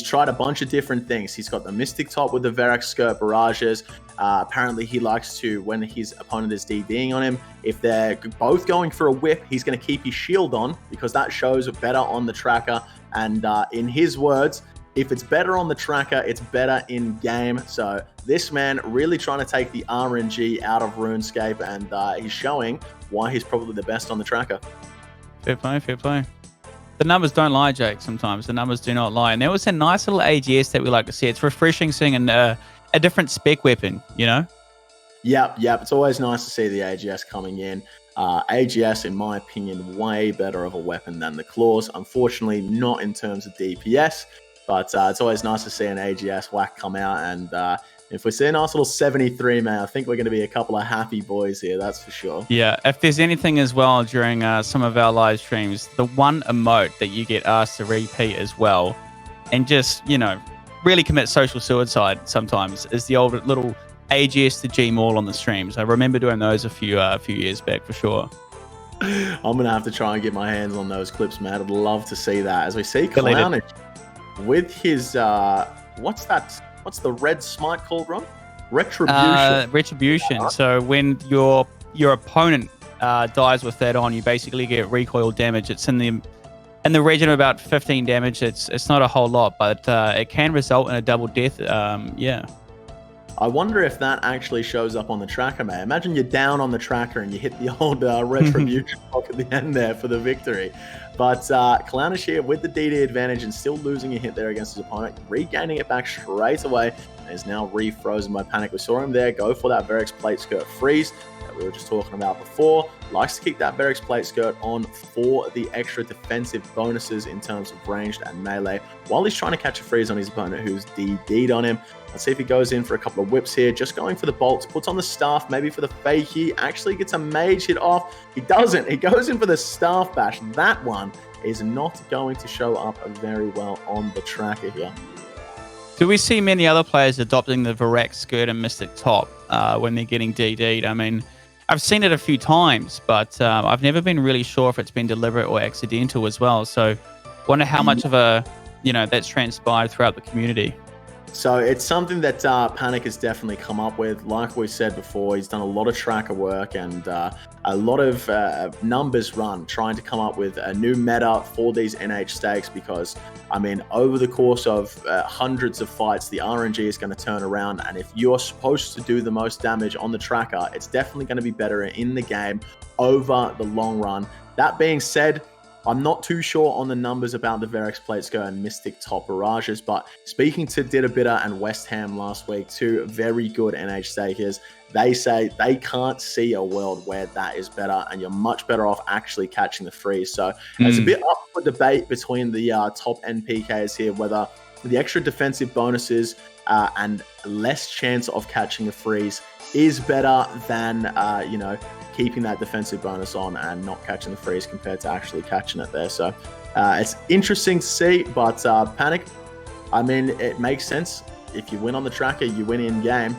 tried a bunch of different things. He's got the Mystic Top with the Verax Skirt barrages. Apparently, he likes to, when his opponent is DBing on him, if they're both going for a whip, he's going to keep his shield on, because that shows better on the tracker. And in his words, if it's better on the tracker, it's better in game. So this man really trying to take the RNG out of RuneScape, and he's showing why he's probably the best on the tracker. Fair play, fair play. The numbers don't lie, Jake, sometimes. The numbers do not lie. And there was a nice little AGS that we like to see. It's refreshing seeing a different spec weapon, you know? Yep. It's always nice to see the AGS coming in. AGS, in my opinion, way better of a weapon than the claws. Unfortunately, not in terms of DPS, but it's always nice to see an AGS whack come out. And if we see a nice little 73, man, I think we're going to be a couple of happy boys here, that's for sure. Yeah, if there's anything as well during some of our live streams, the one emote that you get asked to repeat as well, and just, you know, really commit social suicide sometimes, is the old little AGS to G Maul on the streams. I remember doing those a few years back for sure. I'm going to have to try and get my hands on those clips, man. I'd love to see that. As we see Clownish with his, what's the red smite called, Ron? Retribution. Retribution. So when your opponent dies with that on, you basically get recoil damage. It's in the region of about 15 damage. It's not a whole lot, but it can result in a double death. Yeah. I wonder if that actually shows up on the tracker, mate. Imagine you're down on the tracker and you hit the old retribution block at the end there for the victory. But Clownish here with the DD advantage and still losing a hit there against his opponent, regaining it back straight away, and is now refrozen by Panic. We saw him there go for that Verix plate skirt freeze that we were just talking about before. Likes to keep that Verix plate skirt on for the extra defensive bonuses in terms of ranged and melee, while he's trying to catch a freeze on his opponent who's DD'd on him. Let's see if he goes in for a couple of whips here. Just going for the bolts, puts on the staff, maybe for the fakey. Actually gets a mage hit off. He doesn't. He goes in for the staff bash. That one is not going to show up very well on the tracker here. Do we see many other players adopting the Virac skirt and Mystic top when they're getting DD'd? I mean, I've seen it a few times, but I've never been really sure if it's been deliberate or accidental as well. So wonder how much of a, that's transpired throughout the community. So it's something that Panic has definitely come up with. Like we said before, he's done a lot of tracker work and a lot of numbers run, trying to come up with a new meta for these NH stakes because, I mean, over the course of hundreds of fights, the RNG is going to turn around. And if you're supposed to do the most damage on the tracker, it's definitely going to be better in the game over the long run. That being said, I'm not too sure on the numbers about the Verix plate skirt and Mystic top barrages, but speaking to Dittabitter and West Ham last week, two very good NH stakers, they say they can't see a world where that is better and you're much better off actually catching the freeze. So it's a bit up for debate between the top end PKs here, whether the extra defensive bonuses and less chance of catching a freeze is better than, keeping that defensive bonus on and not catching the freeze compared to actually catching it there. So it's interesting to see, but Panic, I mean, it makes sense. If you win on the tracker, you win in game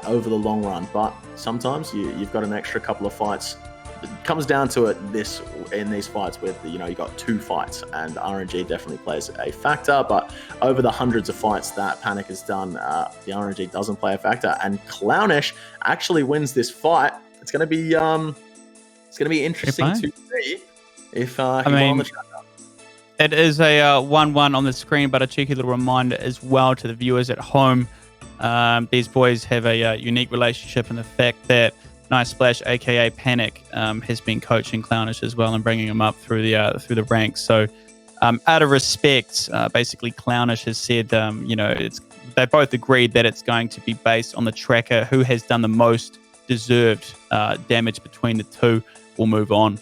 over the long run. But sometimes you've got an extra couple of fights. It comes down to it in these fights with, you got 2 fights and RNG definitely plays a factor. But over the hundreds of fights that Panic has done, the RNG doesn't play a factor. And Clownish actually wins this fight. It's going to be interesting to see if he won on the tracker. It is a 1-1 on the screen, but a cheeky little reminder as well to the viewers at home. These boys have a unique relationship in the fact that Nice Splash, aka Panic, has been coaching Clownish as well and bringing him up through the ranks. So, out of respect, basically Clownish has said, they both agreed that it's going to be based on the tracker who has done the most deserved damage between the two. Will move on.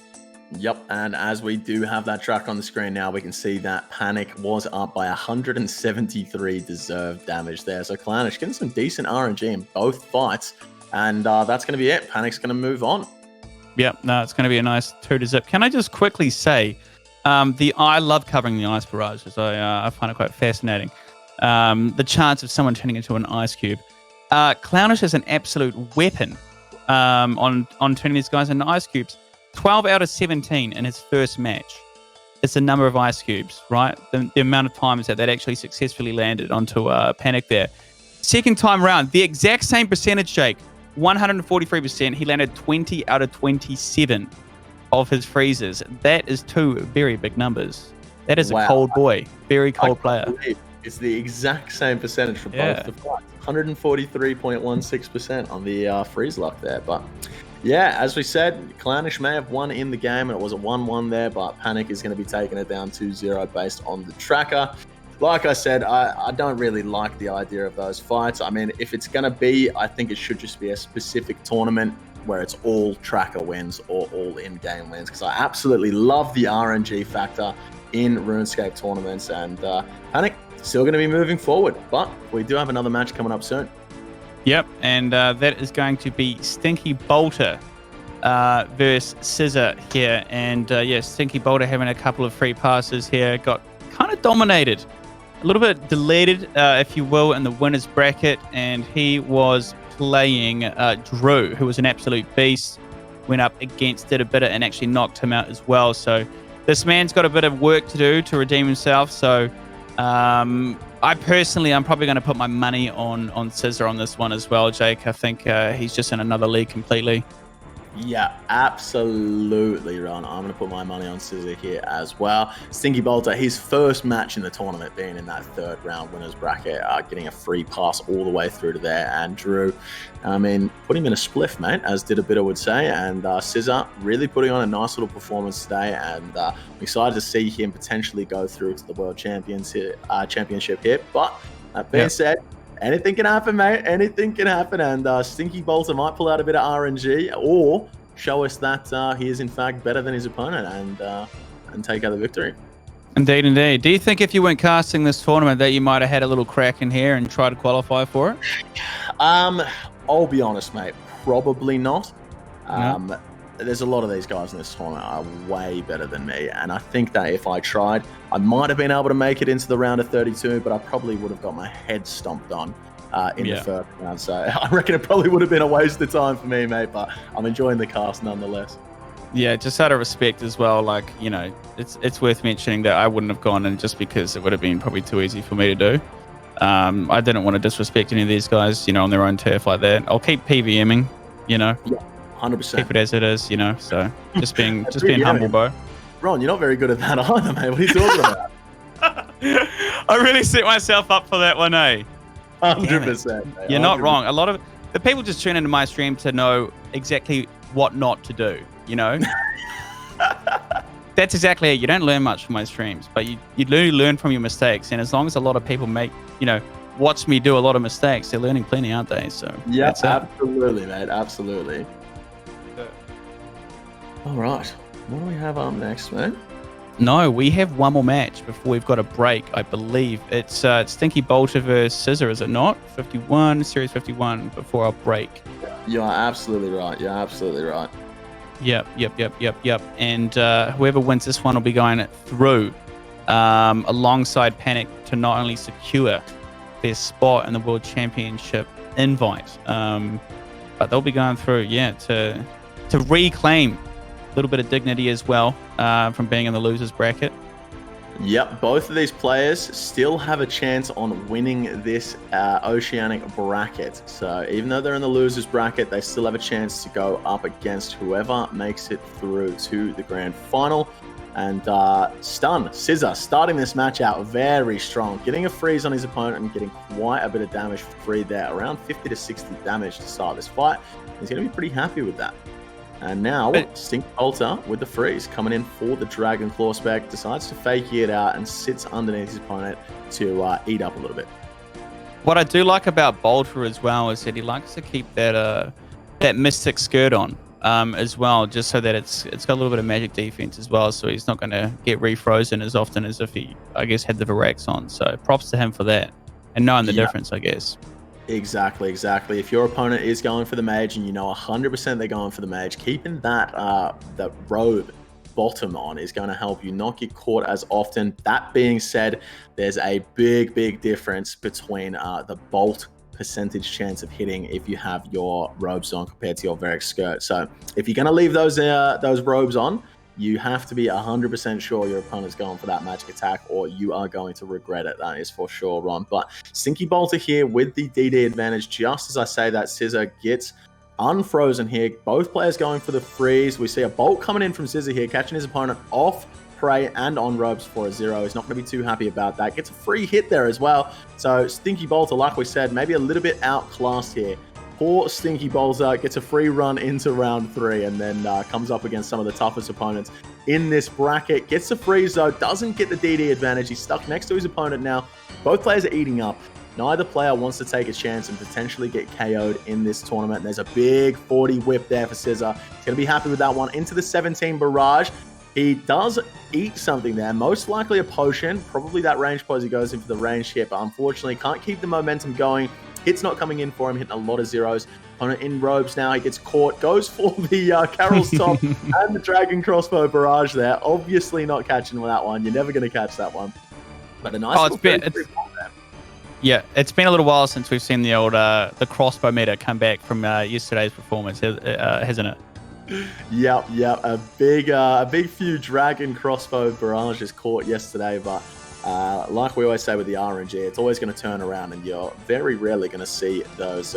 Yep, and as we do have that track on the screen now, we can see that Panic was up by 173 deserved damage there. So Clownish getting some decent RNG in both fights, and that's going to be it. Panic's going to move on. Yep, no, it's going to be a nice 2-0. Can I just quickly say, I love covering the ice barrages. I find it quite fascinating. The chance of someone turning into an ice cube. Clownish is an absolute weapon on turning these guys into ice cubes. 12 out of 17 in his first match. It's the number of ice cubes, right? The amount of times that actually successfully landed onto Panic there. Second time around, the exact same percentage, Jake. 143%. He landed 20 out of 27 of his freezes. That is 2 very big numbers. That is a cold boy. Very cold player. It's the exact same percentage for both the fights. 143.16% on the freeze luck there. But yeah, as we said, Clownish may have won in the game, and it was a 1-1 there, but Panic is going to be taking it down 2-0 based on the tracker. Like I said, I don't really like the idea of those fights. I mean, if it's going to be, I think it should just be a specific tournament where it's all tracker wins or all in-game wins, because I absolutely love the RNG factor in RuneScape tournaments, and Panic still going to be moving forward, but we do have another match coming up soon. Yep, and that is going to be Stinky Bolter versus Scissor here, and Stinky Bolter having a couple of free passes here, got kind of dominated, a little bit deleted, if you will, in the winner's bracket, and he was playing Drew, who was an absolute beast, went up against it a bit and actually knocked him out as well. So this man's got a bit of work to do to redeem himself. So I'm probably going to put my money on Scissor on this one as well, Jake. I think he's just in another league completely. Yeah, absolutely, Ron. I'm going to put my money on Scissor here as well. Stinky Bolter, his first match in the tournament being in that third round winners bracket, getting a free pass all the way through to there. And Drew, I mean, put him in a spliff, mate, as Did a Bitter would say. And Scissor really putting on a nice little performance today. And I'm excited to see him potentially go through to the World Championship here. But that being said, anything can happen, mate. Anything can happen. And Stinky Bolter might pull out a bit of RNG or show us that he is, in fact, better than his opponent and take out the victory. Indeed, indeed. Do you think if you weren't casting this tournament that you might have had a little crack in here and try to qualify for it? I'll be honest, mate. Probably not. No. There's a lot of these guys in this tournament are way better than me. And I think that if I tried, I might have been able to make it into the round of 32, but I probably would have got my head stomped on in the first round. So I reckon it probably would have been a waste of time for me, mate, but I'm enjoying the cast nonetheless. Yeah, just out of respect as well, like, you know, it's worth mentioning that I wouldn't have gone in just because it would have been probably too easy for me to do. I didn't want to disrespect any of these guys, you know, on their own turf like that. I'll keep PVMing, you know. Yeah. 100%. Keep it as it is, you know. So just being humble, bro. Ron, you're not very good at that either, mate. What are you talking about? I really set myself up for that one, eh? 100%. You're not wrong. A lot of the people just tune into my stream to know exactly what not to do, you know. That's exactly it. You don't learn much from my streams, but you learn from your mistakes. And as long as a lot of people watch me do a lot of mistakes, they're learning plenty, aren't they? So yeah, absolutely, mate. Absolutely. All right. What do we have up next, man? No, we have one more match before we've got a break, I believe. It's Stinky Bolter versus Scissor, is it not? 51, Series 51 before our break. You are absolutely right. You're absolutely right. Yep. And whoever wins this one will be going through alongside Panic to not only secure their spot in the World Championship invite, but they'll be going through, to reclaim a little bit of dignity as well from being in the losers bracket. Yep, both of these players still have a chance on winning this Oceanic bracket. So even though they're in the losers bracket, they still have a chance to go up against whoever makes it through to the grand final. And Stun, Scissor, starting this match out very strong, getting a freeze on his opponent and getting quite a bit of damage for free there, around 50 to 60 damage to start this fight. He's going to be pretty happy with that. And now, Stinky Bolter with the freeze, coming in for the Dragon Claw spec, decides to fake it out and sits underneath his opponent to eat up a little bit. What I do like about Bolter as well is that he likes to keep that Mystic skirt on as well, just so that it's got a little bit of magic defense as well, so he's not going to get refrozen as often as if he, I guess, had the Virax on. So props to him for that and knowing the difference, I guess. Exactly. If your opponent is going for the mage and you know 100% they're going for the mage, keeping that robe bottom on is going to help you not get caught as often. That being said, there's a big difference between the bolt percentage chance of hitting if you have your robes on compared to your Virax skirt. So if you're going to leave those robes on, you have to be 100% sure your opponent's going for that magic attack, or you are going to regret it. That is for sure, Ron. But Stinky Bolter here with the DD advantage. Just as I say that, Scissor gets unfrozen here. Both players going for the freeze. We see a bolt coming in from Scissor here, catching his opponent off prey and on robes for a 0. He's not going to be too happy about that. Gets a free hit there as well. So Stinky Bolter, like we said, maybe a little bit outclassed here. Poor Stinky Bolter gets a free run into round 3 and then comes up against some of the toughest opponents in this bracket. Gets a freeze though, doesn't get the DD advantage. He's stuck next to his opponent now. Both players are eating up. Neither player wants to take a chance and potentially get KO'd in this tournament. And there's a big 40 whip there for Scissor. He's going to be happy with that one. Into the 17 barrage. He does eat something there, most likely a potion. Probably that range pose he goes in for the range hit, but unfortunately can't keep the momentum going. Hit's not coming in for him, hitting a lot of zeros. Opponent in robes now, he gets caught, goes for the Carol's top and the Dragon Crossbow barrage there. Obviously not catching that one. You're never going to catch that one. But a nice yeah, it's been a little while since we've seen the old the crossbow meta come back from yesterday's performance, hasn't it? Yep. A big few Dragon Crossbow barrages caught yesterday, but Like we always say with the RNG, it's always going to turn around, and you're very rarely going to see those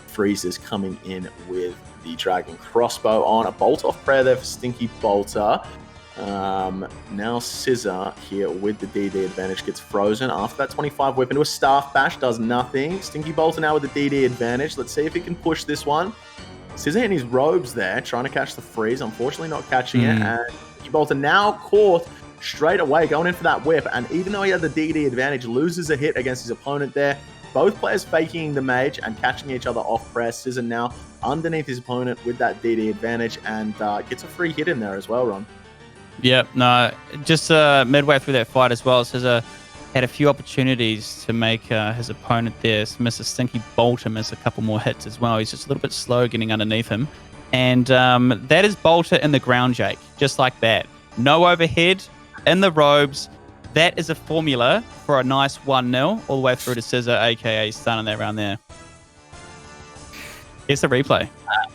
freezes coming in with the Dragon Crossbow on. A bolt-off prayer there for Stinky Bolter. Now Scissor here with the DD advantage gets frozen after that 25 whip into a Staff Bash, does nothing. Stinky Bolter now with the DD advantage. Let's see if he can push this one. Scissor in his robes there, trying to catch the freeze. Unfortunately not catching it. And Stinky Bolter now caught straight away, going in for that whip. And even though he had the DD advantage, loses a hit against his opponent there. Both players faking the mage and catching each other off press. Scissor now underneath his opponent with that DD advantage and gets a free hit in there as well, Ron. Yep, no, just midway through that fight as well, Scissor had a few opportunities to make his opponent there miss a Stinky Bolter, miss a couple more hits as well. He's just a little bit slow getting underneath him. And that is Bolter in the ground, Jake, just like that. No overhead, in the robes. That is a formula for a nice 1-0 all the way through to Scissor, a.k.a. stunning that round there. Here's the replay.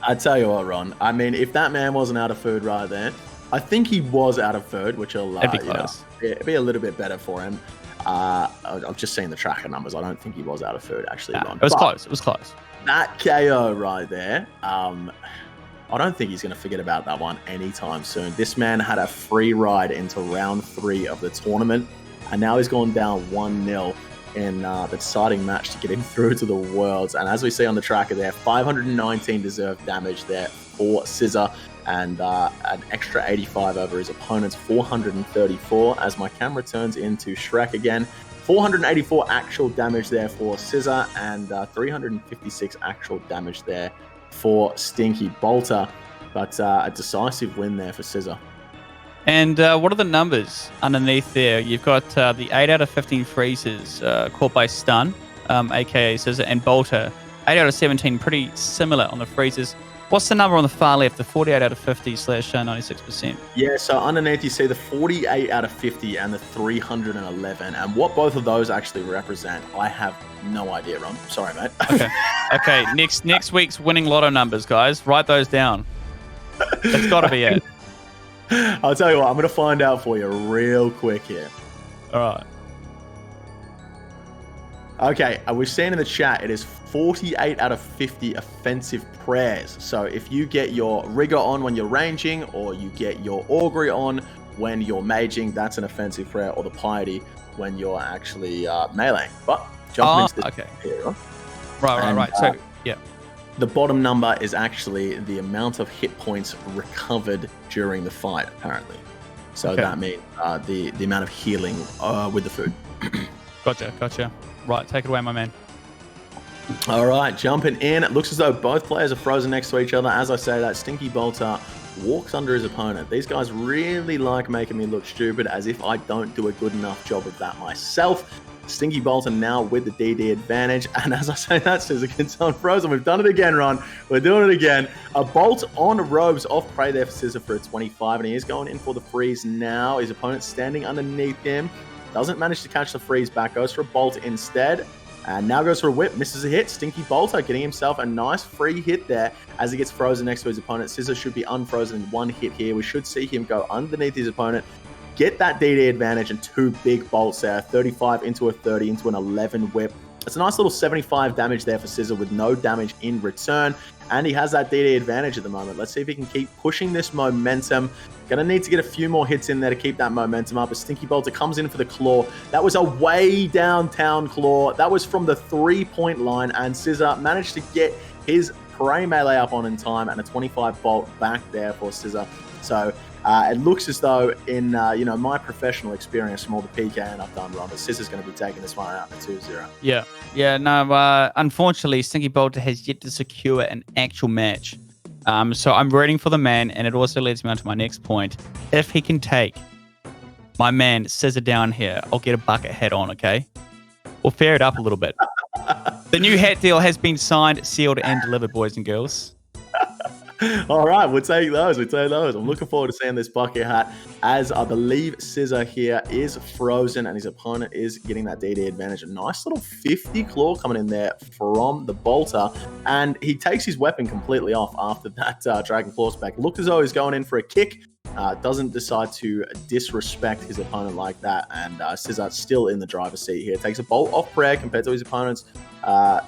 I tell you what, Ron. I mean, if that man wasn't out of food right there, I think he was out of food, which will It'd be close. It'd be a little bit better for him. I've just seen the tracker numbers. I don't think he was out of food, actually, Ron. It was close. It was close. That KO right there, I don't think he's going to forget about that one anytime soon. This man had a free ride into round 3 of the tournament, and now he's gone down 1-0 in the deciding match to get him through to the Worlds. And as we see on the tracker there, 519 deserved damage there for Scissor, and an extra 85 over his opponent's 434. As my camera turns into Shrek again, 484 actual damage there for Scissor, and 356 actual damage there for Stinky Bolter, but a decisive win there for Scissor. And what are the numbers underneath there? You've got the 8 out of 15 freezes caught by stun, aka Scissor, and Bolter 8 out of 17, pretty similar on the freezes. What's the number on the far left, the 48 out of 50 / 96%? Yeah, so underneath you see the 48 out of 50 and the 311, and what both of those actually represent, I have no idea, Ron. Sorry, mate. Okay. Next week's winning lotto numbers, guys. Write those down. That's got to be it. I'll tell you what, I'm going to find out for you real quick here. All right. Okay, we've seen in the chat, it is 48 out of 50 offensive prayers. So if you get your Rigor on when you're ranging, or you get your Augury on when you're maging, that's an offensive prayer, or the Piety when you're actually meleeing. But jumping into this here. Right. So, yeah. The bottom number is actually the amount of hit points recovered during the fight, apparently. So that means the amount of healing with the food. Gotcha. Right, take it away, my man. All right, jumping in. It looks as though both players are frozen next to each other. As I say that, Stinky Bolter walks under his opponent. These guys really like making me look stupid, as if I don't do a good enough job of that myself. Stinky Bolter now with the DD advantage. And as I say that, Scissor gets unfrozen. We've done it again, Ron. We're doing it again. A bolt on robes off prey there for Scissor for a 25. And he is going in for the freeze now. His opponent's standing underneath him. Doesn't manage to catch the freeze back. Goes for a bolt instead. And now goes for a whip. Misses a hit. Stinky Bolter getting himself a nice free hit there as he gets frozen next to his opponent. Scissor should be unfrozen in one hit here. We should see him go underneath his opponent, get that DD advantage, and 2 big bolts there. 35 into a 30 into an 11 whip. It's a nice little 75 damage there for Scissor with no damage in return. And he has that DD advantage at the moment. Let's see if he can keep pushing this momentum. Gonna need to get a few more hits in there to keep that momentum up. As Stinky Bolter comes in for the claw. That was a way downtown claw. That was from the 3-point line. And Scissor managed to get his prey melee up on in time, and a 25 bolt back there for Scissor. So it looks as though in my professional experience from all the PKing I've done, Ron, Scissor's going to be taking this one out for 2-0. Yeah. No. Unfortunately, Stinky Bolter has yet to secure an actual match. So I'm rooting for the man, and it also leads me on to my next point. If he can take my man Scissor down here, I'll get a bucket hat on. Okay, we'll fair it up a little bit. The new hat deal has been signed, sealed, and delivered, boys and girls. All right, we'll take those. I'm looking forward to seeing this bucket hat, as I believe Scissor here is frozen and his opponent is getting that DD advantage. A nice little 50 claw coming in there from the Bolter, and he takes his weapon completely off after that Dragon Claw spec. Looked as though he's going in for a kick, doesn't decide to disrespect his opponent like that, and Scissor still in the driver's seat here. Takes a bolt off prayer compared to his opponent's a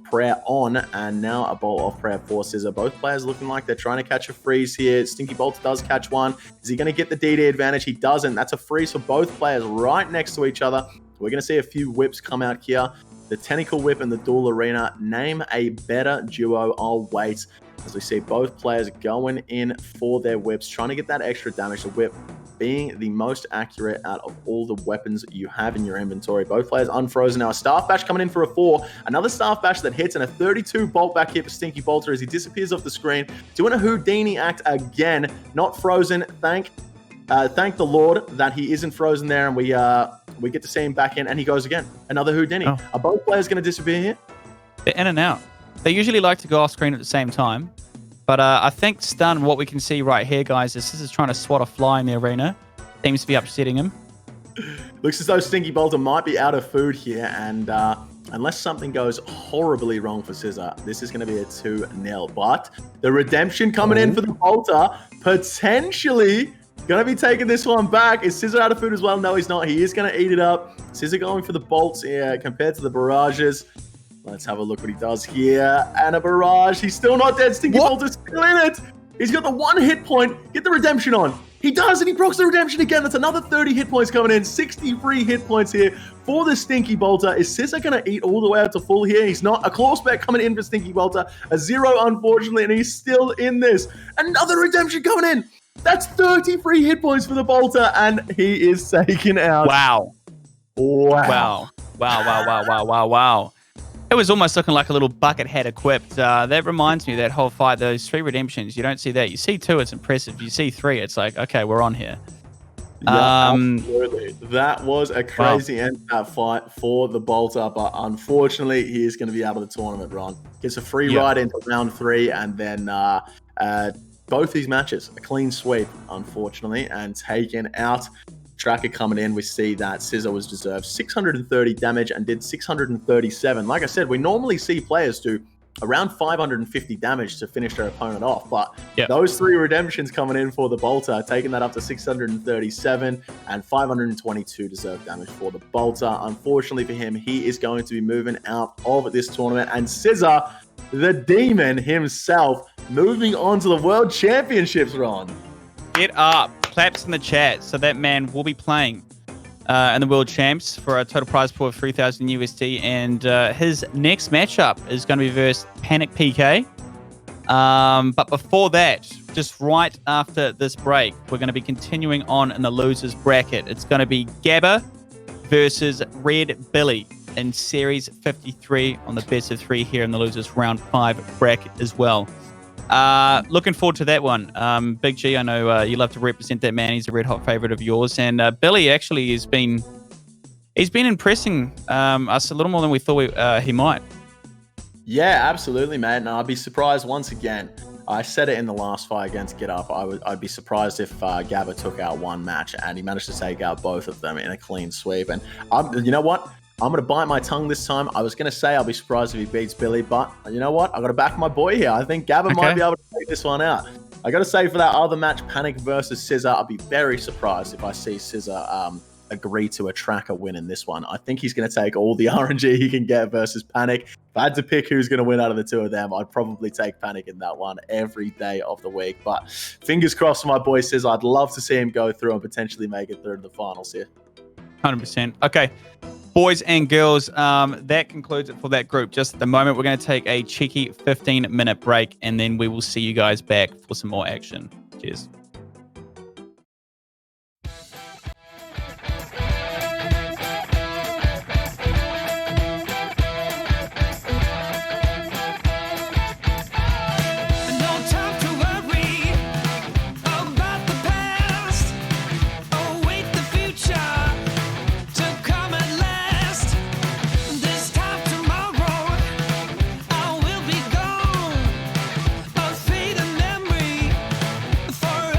prayer on, and now a bolt off prayer for Scissor. Both players looking like they're trying to catch a freeze here. Stinky Bolter does catch one. Is he going to get the DD advantage? He doesn't. That's a freeze for both players right next to each other. We're going to see a few whips come out here. The Tentacle Whip and the Duel Arena. Name a better duo. I'll wait. As we see both players going in for their whips, trying to get that extra damage. The whip being the most accurate out of all the weapons you have in your inventory. Both players unfrozen now. A Staff Bash coming in for a 4. Another Staff Bash that hits, and a 32 bolt back hit for Stinky Bolter as he disappears off the screen. Doing a Houdini act again. Not frozen. Thank the Lord that he isn't frozen there, and we get to see him back in, and he goes again. Another Houdini. Oh. Are both players going to disappear here? They're in and out. They usually like to go off screen at the same time. But I think Stun, what we can see right here, guys, is this is trying to swat a fly in the arena. Seems to be upsetting him. Looks as though Stinky Bolter might be out of food here, and unless something goes horribly wrong for Scissor, this is going to be a 2-0. But the redemption coming in for the Bolter, potentially going to be taking this one back. Is Scissor out of food as well? No, he's not. He is going to eat it up. Scissor going for the bolts here compared to the barrages. Let's have a look what he does here. And a barrage. He's still not dead. Stinky Bolter's still in it. He's got the 1 hit point. Get the redemption on. He does, and he procs the redemption again. That's another 30 hit points coming in. 63 hit points here for the Stinky Bolter. Is Scissor going to eat all the way out to full here? He's not. A claw spec coming in for Stinky Bolter. A 0, unfortunately, and he's still in this. Another redemption coming in. That's 33 hit points for the Bolter, and he is taken out. Wow. Wow. Wow. It was almost looking like a little bucket hat equipped. That reminds me of that whole fight, those 3 redemptions. You don't see that. You see 2, it's impressive. You see 3, it's like, okay, we're on here. Yeah, absolutely. That was a crazy end to that fight for the Bolter, but unfortunately, he is going to be out of the tournament, Ron. Gets a free ride into round 3, and then both these matches, a clean sweep, unfortunately, and taken out. Tracker coming in, we see that Scissor was deserved 630 damage and did 637. Like I said, we normally see players do around 550 damage to finish their opponent off, but those 3 redemptions coming in for the Bolter, taking that up to 637 and 522 deserved damage for the Bolter. Unfortunately for him, he is going to be moving out of this tournament, and Scissor, the demon himself, moving on to the World Championships, Ron. Get up. Claps in the chat. So that man will be playing in the World Champs for a total prize pool of 3,000 USD. And his next matchup is going to be versus Panic PK. But before that, just right after this break, we're going to be continuing on in the losers bracket. It's going to be Gabba versus Red Billy in Series 53 on the best of 3 here in the losers round 5 bracket as well. Looking forward to that one. Big G, I know you love to represent that man. He's a red hot favorite of yours. And Billy actually he's been impressing us a little more than we thought he might. Yeah, absolutely, mate. And I'd be surprised once again. I said it in the last fight against Get Up. I'd be surprised if Gabba took out one match and he managed to take out both of them in a clean sweep. And you know what? I'm going to bite my tongue this time. I was going to say I'll be surprised if he beats Billy, but you know what? I've got to back my boy here. I think Gabba might be able to take this one out. I got to say, for that other match, Panic versus Scissor, I'll be very surprised if I see Scissor agree to a tracker win in this one. I think he's going to take all the RNG he can get versus Panic. If I had to pick who's going to win out of the 2 of them, I'd probably take Panic in that one every day of the week. But fingers crossed for my boy Scissor. I'd love to see him go through and potentially make it through to the finals here. 100%. Okay. Boys and girls, that concludes it for that group. Just at the moment, we're going to take a cheeky 15-minute break, and then we will see you guys back for some more action. Cheers. Forever.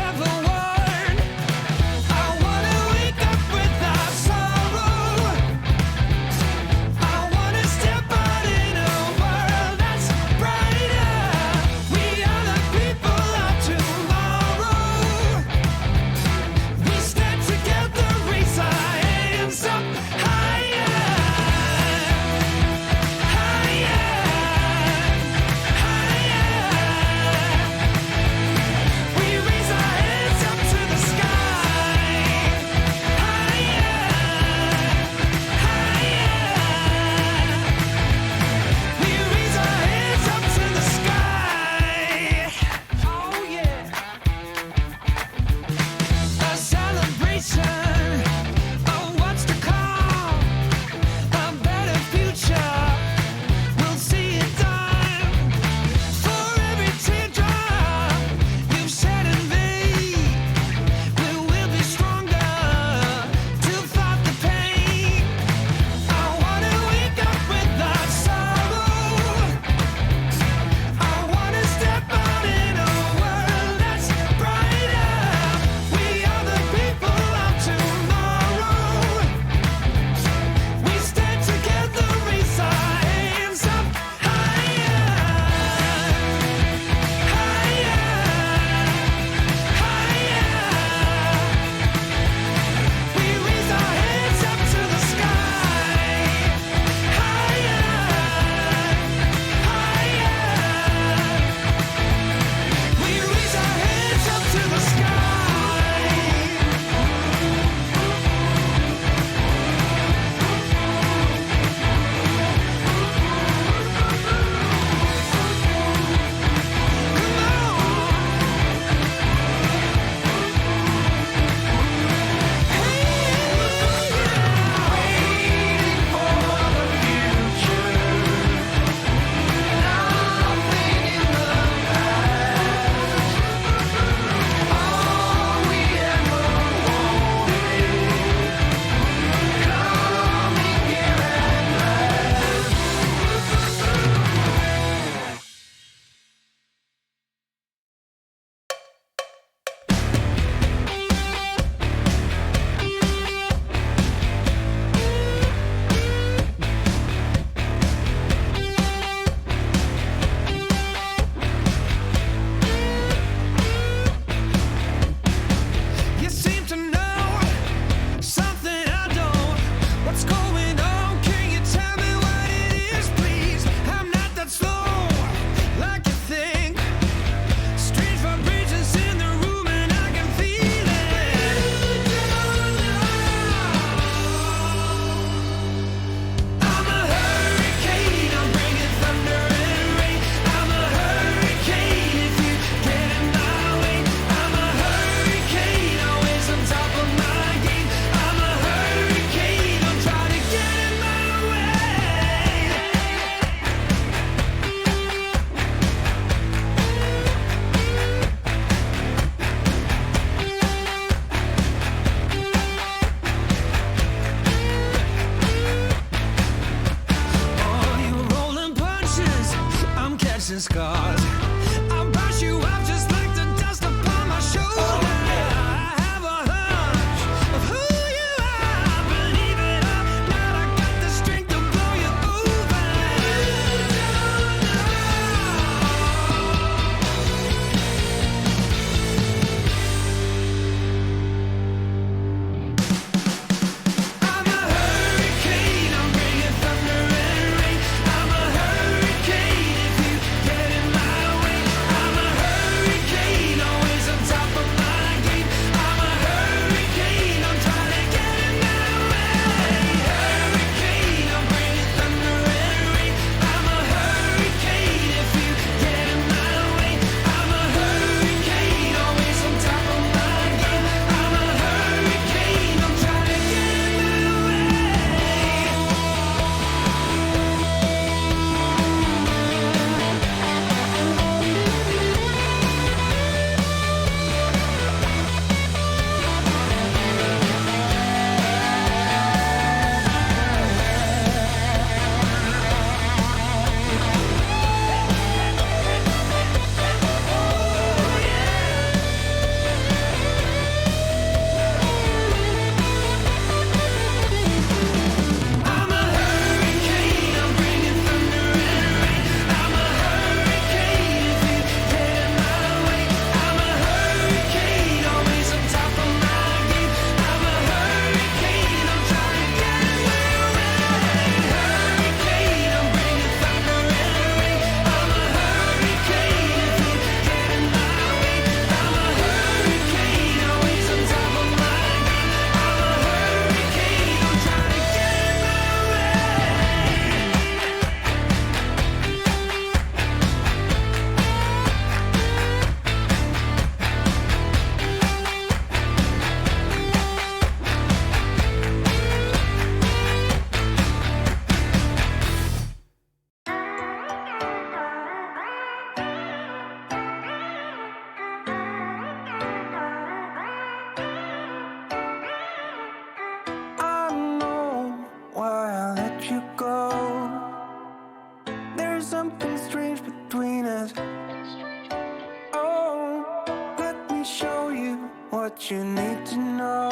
show you what you need to know.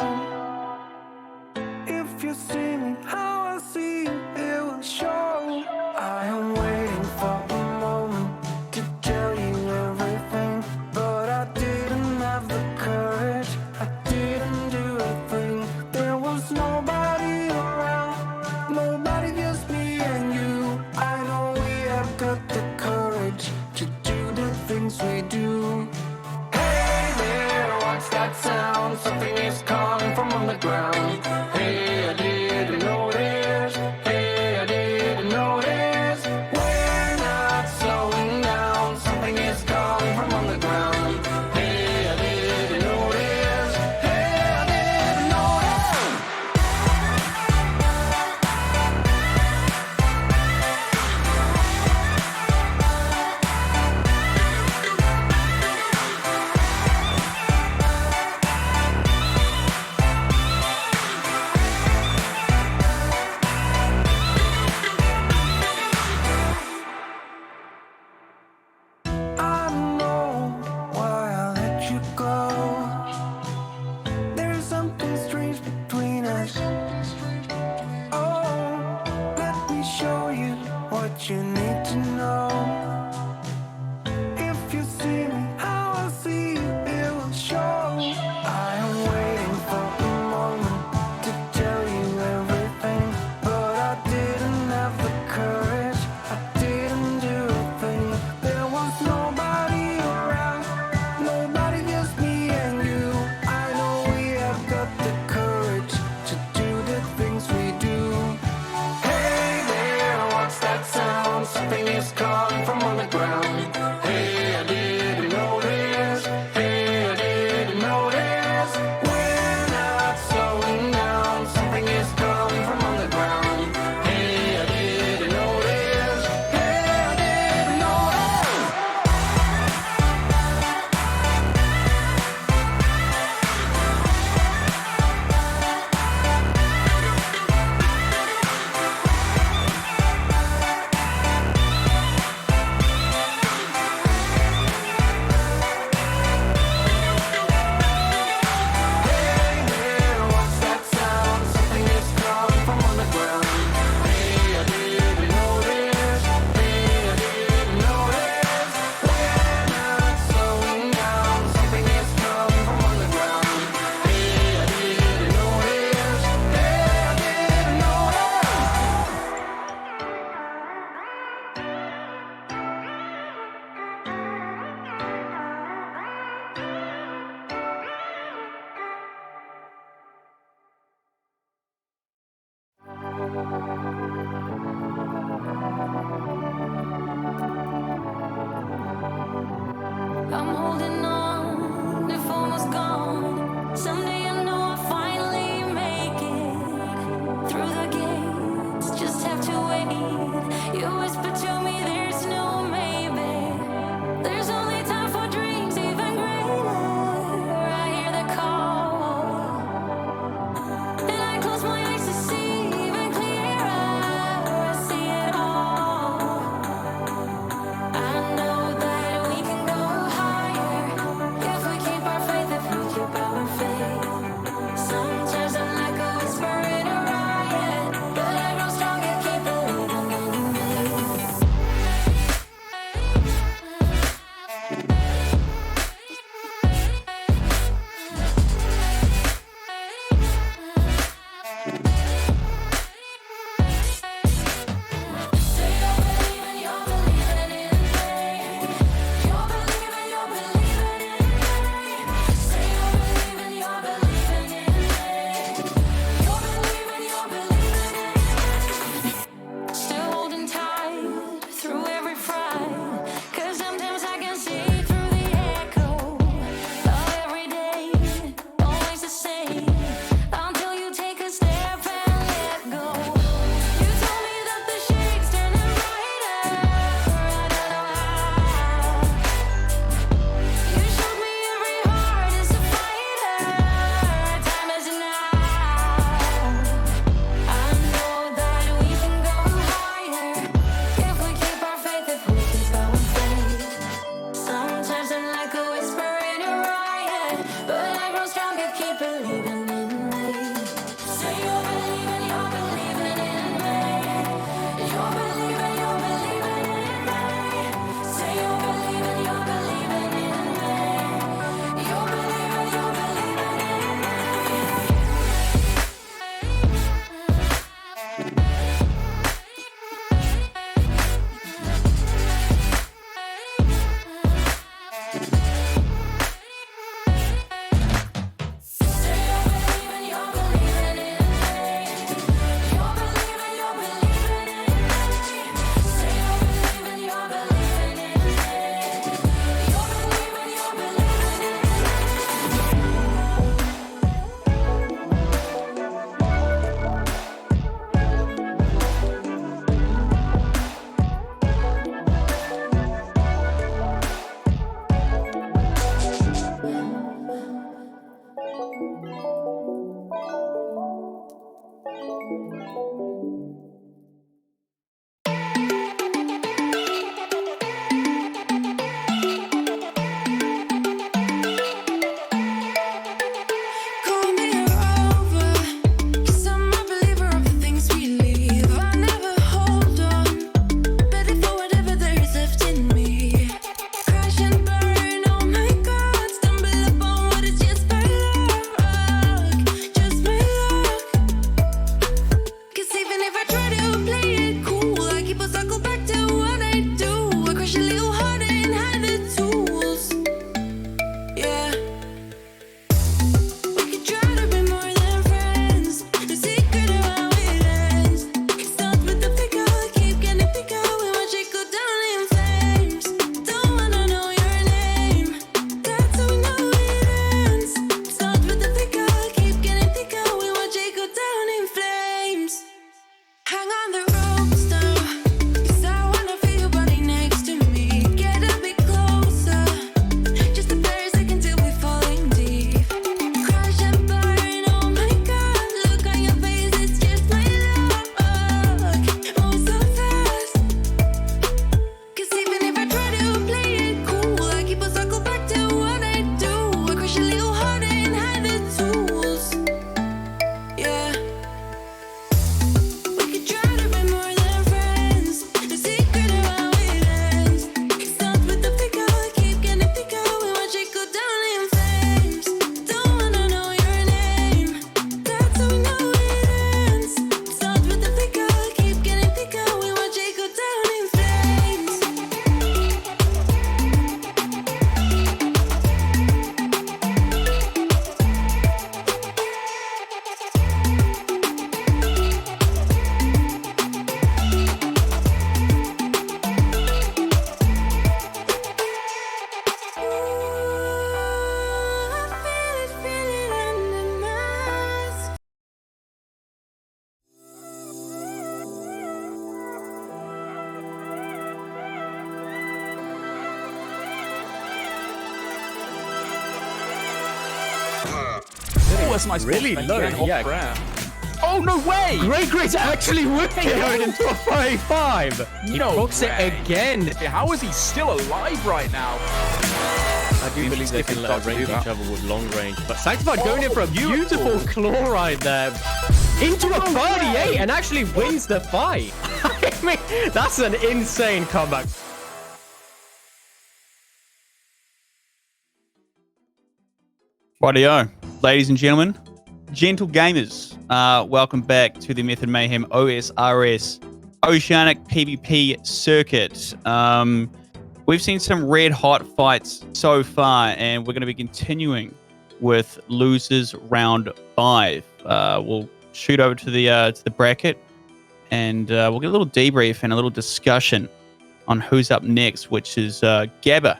If you see me how I see you, it will show. I am waiting for a moment to tell you everything, but I didn't have the courage. I didn't do a thing. There was nobody around, nobody, just me and you. I know we have got the courage to do the things we do. Hey there, what's that sound? Something is calling from on the ground. Hey, I didn't notice. Hey, I didn't notice. We're not slowing down. Something is calling from on the ground. Hey, I didn't notice. Hey, I didn't notice. I don't know why I let you go. There's something strange between us. Oh, let me show you what you need to know. If you see me how I see you, it will show. I am waiting for a moment to tell you everything, but I didn't have the courage. I didn't do a thing. There was nobody around, nobody, just me and you. I know we have got the courage to do the things we do. Hey there, what's that sound? Something is calling from on the ground. Hey, I didn't notice. Hey, I didn't notice. We're not slowing down. Something is calling from on the ground. Hey, I didn't notice. Hey, I didn't notice. Hey there, what's that sound? Something is calling from on the ground. Hey, I didn't notice. Hey, I didn't notice. We're not slowing down. Something is calling from on the ground. Hey, I didn't notice. Hey, I didn't notice. I'm holding on, if almost gone. Someday I know I'll finally make it through the gates. Just have to wait. You whisper to me, there's no maybe. There's only time for dreams even greater. I hear the call, and I close my eyes to see even clearer. I see it all. I know that we can go higher. Call me a rover, 'cause I'm a believer of the things we leave. I never hold on, ready for whatever there is left in me. Crash and burn, oh my God, stumble upon what is just my luck, just my luck. 'Cause even if I try to play it cool, I keep a circle back to what I do. I crash a little harder and hide the tools. Yeah. We could try to be more than friends. The secret of how it ends. It starts with the pick up, keep getting bigger. We watch it go down in flames. Don't wanna know your name. That's how we know it ends. It starts with the pick up, keep getting bigger. We watch it go down in flames. Hang on the ropes now, 'cause I wanna feel your body next to me. Get a bit closer, just a very second till we're falling deep. Crash and burn, oh my God, look on your face, it's just my luck. Oh, so fast. 'Cause even if I try to play it cool, I keep a circle back to what I do. I crash a little harder and hide the tools. Yeah. We could try to be more than friends. The secret of how it ends. It starts with the pick up, keep getting bigger. We watch it go down in flames. Don't wanna know your name. That's how we know it ends. It starts with the pick up, keep getting bigger. We watch it go down in flames. I feel it under mask. Oh, that's a nice Really ball. low, Thank you. yeah. Off brand. Oh, no way! Great's actually winning going into a 5-5. He No books it way. again. How is he still alive right now? I do believe they can range each other with long range. But Sanctified going in for a beautiful chloride there. Into a 38 and actually wins the fight. I mean, that's an insane comeback. Rightio, ladies and gentlemen, gentle gamers, welcome back to the Method Mayhem OSRS Oceanic PvP circuit. We've seen some red hot fights so far, and we're going to be continuing with losers round 5. We'll shoot over to the bracket, and we'll get a little debrief and a little discussion on who's up next, which is Gabba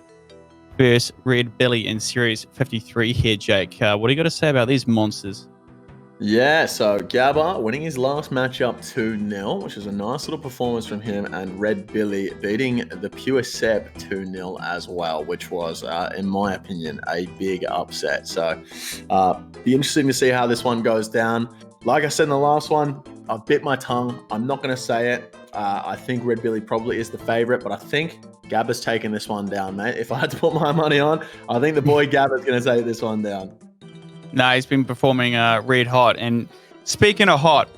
versus Red Billy in Series 53 here, Jake. What do you got to say about these monsters? Yeah, so Gabba winning his last matchup 2-0, which is a nice little performance from him, and Red Billy beating the Pure Seb 2-0 as well, which was, in my opinion, a big upset. So, be interesting to see how this one goes down. Like I said in the last one, I bit my tongue. I'm not going to say it. I think Red Billy probably is the favorite, but I think Gabba's taking this one down, mate. If I had to put my money on, I think the boy Gabba's going to take this one down. No, he's been performing red hot. And speaking of hot,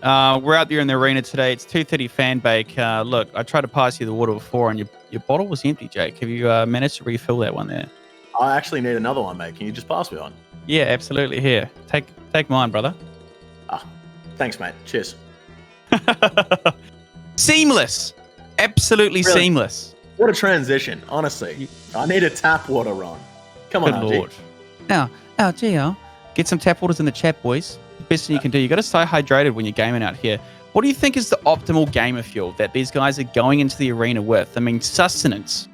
we're out there in the arena today. It's 2:30 fan bake. Look, I tried to pass you the water before, and your bottle was empty, Jake. Have you managed to refill that one there? I actually need another one, mate. Can you just pass me one? Yeah, absolutely. Here, take mine, brother. Thanks, mate. Cheers. Seamless. Absolutely Really? seamless. What a transition, honestly. I need a tap water run. Come on, Good lord. Now, Gio, get some tap waters in the chat, boys. The best thing you can do. You got to stay hydrated when you're gaming out here. What do you think is the optimal gamer fuel that these guys are going into the arena with? I mean, sustenance.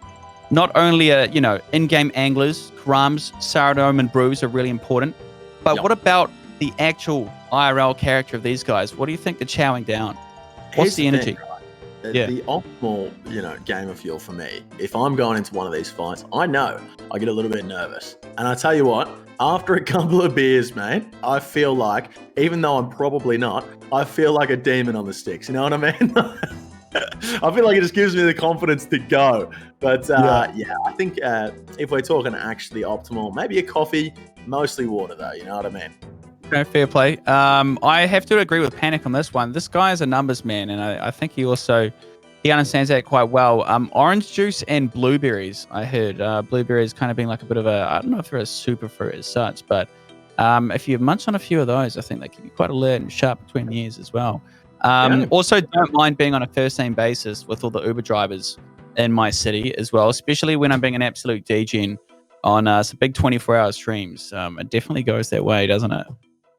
Not only in-game anglers, crumbs, sourdough and brews are really important, but what about the actual IRL character of these guys? What do you think they're chowing down? What's the energy? Thing, right? The optimal, gamer fuel for me, if I'm going into one of these fights, I know I get a little bit nervous. And I tell you what, after a couple of beers, mate, I feel like, even though I'm probably not, I feel like a demon on the sticks. You know what I mean? I feel like it just gives me the confidence to go. But I think if we're talking actually optimal, maybe a coffee, mostly water though, you know what I mean? Okay, fair play. I have to agree with Panic on this one. This guy is a numbers man, and I think he understands that quite well. Orange juice and blueberries, I heard. Blueberries kind of being like a bit of I don't know if they're a super fruit as such, but if you munch on a few of those, I think they can be quite alert and sharp between the ears as well. Also, don't mind being on a first name basis with all the Uber drivers in my city as well, especially when I'm being an absolute degen on some big 24-hour streams. It definitely goes that way, doesn't it?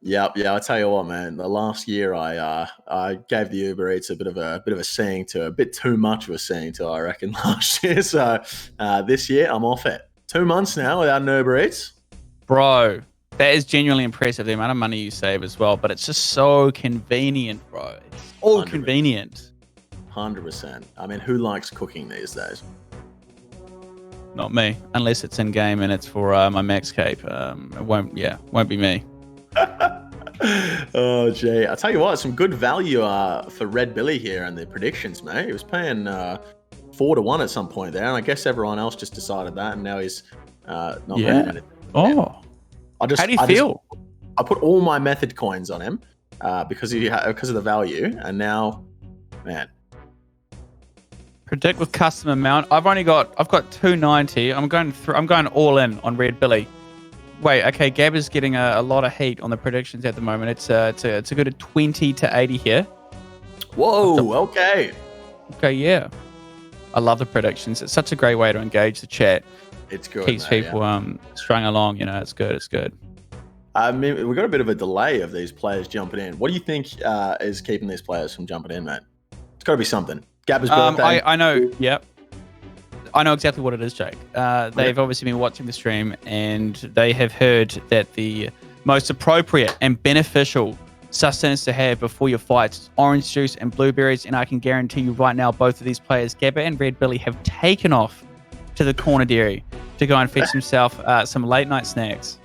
Yeah. I tell you what, man. The last year, I gave the Uber Eats a bit of a seeing to, a bit too much of a seeing to, I reckon, last year. So this year, I'm off it. 2 months now without an Uber Eats. Bro, that is genuinely impressive, the amount of money you save as well. But it's just so convenient, bro. It's all 100%. Convenient. 100%. I mean, who likes cooking these days? Not me, unless it's in game and it's for my max cape. It won't be me. Oh, gee. I tell you what, some good value for Red Billy here and the predictions, mate. He was paying 4-1 at some point there, and I guess everyone else just decided that, and now he's not paying anything. Oh. How do you feel? I put all my Method coins on him because of the value, and now, man. Predict with custom amount. I've got 290. I'm going all in on Red Billy. Wait, okay, Gab is getting a lot of heat on the predictions at the moment. It's a good 20 to 80 here. Whoa, okay. Okay, yeah. I love the predictions. It's such a great way to engage the chat. It's good. Keeps people strung along, it's good. I mean, we've got a bit of a delay of these players jumping in. What do you think is keeping these players from jumping in, mate? It's got to be something. Gabba's birthday. I know, yep. I know exactly what it is, Jake. They've obviously been watching the stream and they have heard that the most appropriate and beneficial sustenance to have before your fights is orange juice and blueberries. And I can guarantee you right now, both of these players, Gabba and Red Billy, have taken off to the corner dairy to go and fetch himself some late night snacks.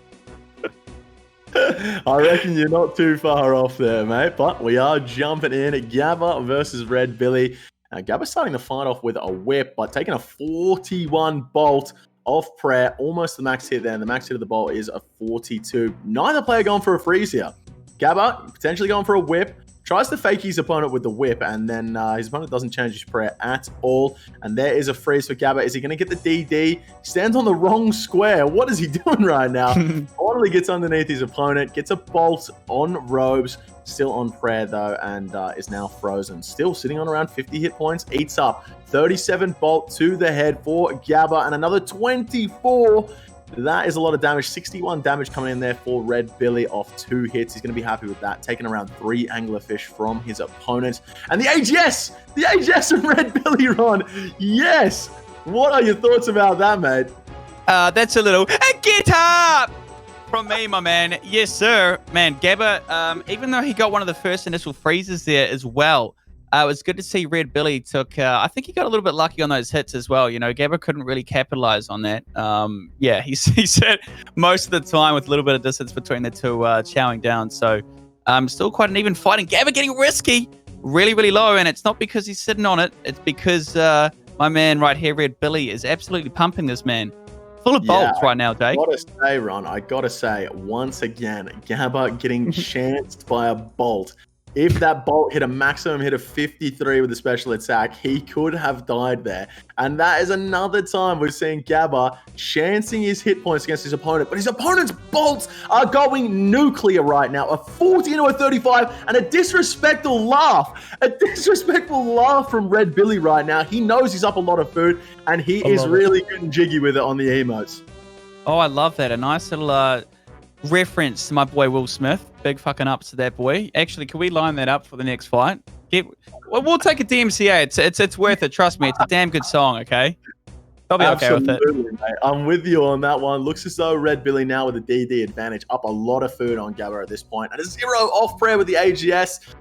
I reckon you're not too far off there, mate. But we are jumping in at Gabba versus Red Billy. Gabba's starting the fight off with a whip, but taking a 41 bolt off prayer. Almost the max hit there. And the max hit of the bolt is a 42. Neither player going for a freeze here. Gabba potentially going for a whip. Tries to fake his opponent with the whip, and then his opponent doesn't change his prayer at all. And there is a freeze for Gabba. Is he going to get the DD? Stands on the wrong square. What is he doing right now? Finally gets underneath his opponent. Gets a bolt on Robes. Still on prayer, though, and is now frozen. Still sitting on around 50 hit points. Eats up 37 bolt to the head for Gabba, and another 24. That is a lot of damage. 61 damage coming in there for Red Billy off 2 hits. He's going to be happy with that. Taking around 3 anglerfish from his opponent. And the AGS! The AGS of Red Billy, Ron! Yes! What are your thoughts about that, mate? That's a little get up from me, my man. Yes, sir. Man, Gabba, even though he got one of the first initial freezes there as well, it was good to see Red Billy took, I think he got a little bit lucky on those hits as well. Gabba couldn't really capitalize on that. He said most of the time with a little bit of distance between the two chowing down. So still quite an even fight. And Gabba getting risky, really, really low. And it's not because he's sitting on it. It's because my man right here, Red Billy, is absolutely pumping this man. Full of bolts right now, Jake. I gotta say, Ron, once again, Gabba getting chanced by a bolt. If that bolt hit a maximum hit of 53 with a special attack, he could have died there. And that is another time we're seeing Gabba chancing his hit points against his opponent. But his opponent's bolts are going nuclear right now. A 40 into a 35 and a disrespectful laugh. A disrespectful laugh from Red Billy right now. He knows he's up a lot of food and he is really getting jiggy with it on the emotes. Oh, I love that. A nice little reference to my boy Will Smith. Big fucking ups to that boy. Actually, can we line that up for the next fight? We'll take a DMCA. It's worth it. Trust me. It's a damn good song, okay? I'll be okay with it. Mate. I'm with you on that one. Looks as though Red Billy now with a DD advantage. Up a lot of food on Gabba at this point. And a 0 off prayer with the AGS.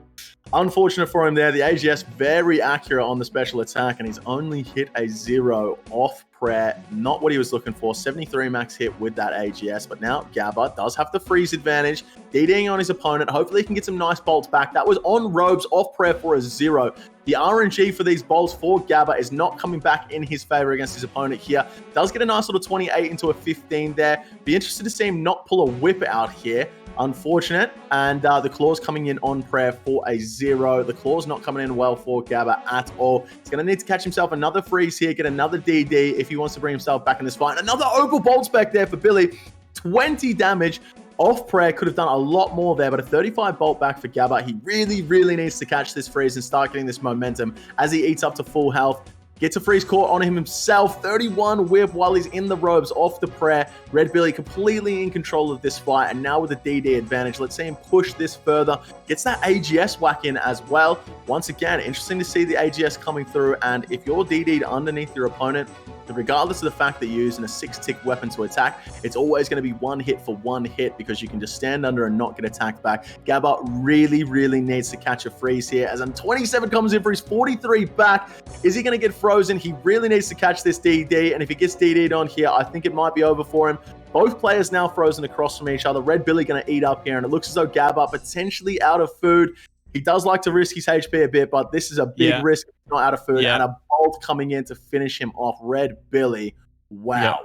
Unfortunate for him there. The AGS very accurate on the special attack, and he's only hit a 0 off prayer. Not what he was looking for. 73 max hit with that AGS, but now Gabba does have the freeze advantage. DDing on his opponent. Hopefully he can get some nice bolts back. That was on Robes off prayer for a 0. The RNG for these bolts for Gabba is not coming back in his favor against his opponent here. Does get a nice little 28 into a 15 there. Be interested to see him not pull a whip out here. Unfortunate. And the claws coming in on prayer for a 0. The claws not coming in well for Gabba at all. He's going to need to catch himself another freeze here, get another DD if he wants to bring himself back in this fight. Another opal bolt spec there for Billy. 20 damage. Off prayer could have done a lot more there, but a 35 bolt back for Gabba. He really needs to catch this freeze and start getting this momentum as he eats up to full health. Gets a freeze caught on him himself. 31 whip while he's in the robes off the prayer. Red Billy completely in control of this fight. And now with a DD advantage, let's see him push this further. Gets that AGS whack in as well. Once again, interesting to see the AGS coming through. And if you're DD'd underneath your opponent, regardless of the fact that you're using a 6-tick weapon to attack, it's always going to be one hit for one hit because you can just stand under and not get attacked back. Gabba really needs to catch a freeze here as 27 comes in for his 43 back. Is he going to get frozen? He really needs to catch this DD, and if he gets DD'd on here, I think it might be over for him. Both players now frozen across from each other. Red Billy going to eat up here, and it looks as though Gabba potentially out of food. He does like to risk his HP a bit, but this is a big risk, not out of food, and a bolt coming in to finish him off. Red Billy, wow. Yeah.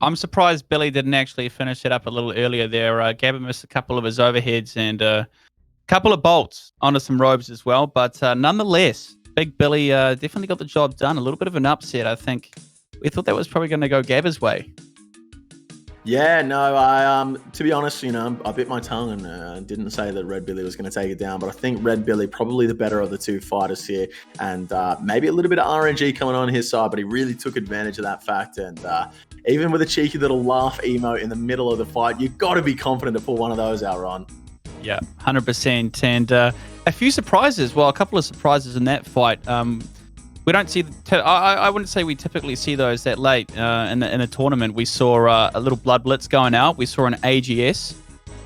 I'm surprised Billy didn't actually finish it up a little earlier there. Gabba missed a couple of his overheads and a couple of bolts onto some robes as well, but nonetheless, Big Billy definitely got the job done. A little bit of an upset, I think. We thought that was probably going to go Gabba's way. Yeah, no, I to be honest, I bit my tongue and didn't say that Red Billy was going to take it down, but I think Red Billy probably the better of the two fighters here, and maybe a little bit of RNG coming on his side, but he really took advantage of that fact, and even with a cheeky little laugh emote in the middle of the fight, you've got to be confident to pull one of those out, Ron. Yeah, 100%, and a few surprises, well, a couple of surprises in that fight. We don't see, I wouldn't say we typically see those that late in a tournament. We saw a little Blood Blitz going out. We saw an AGS.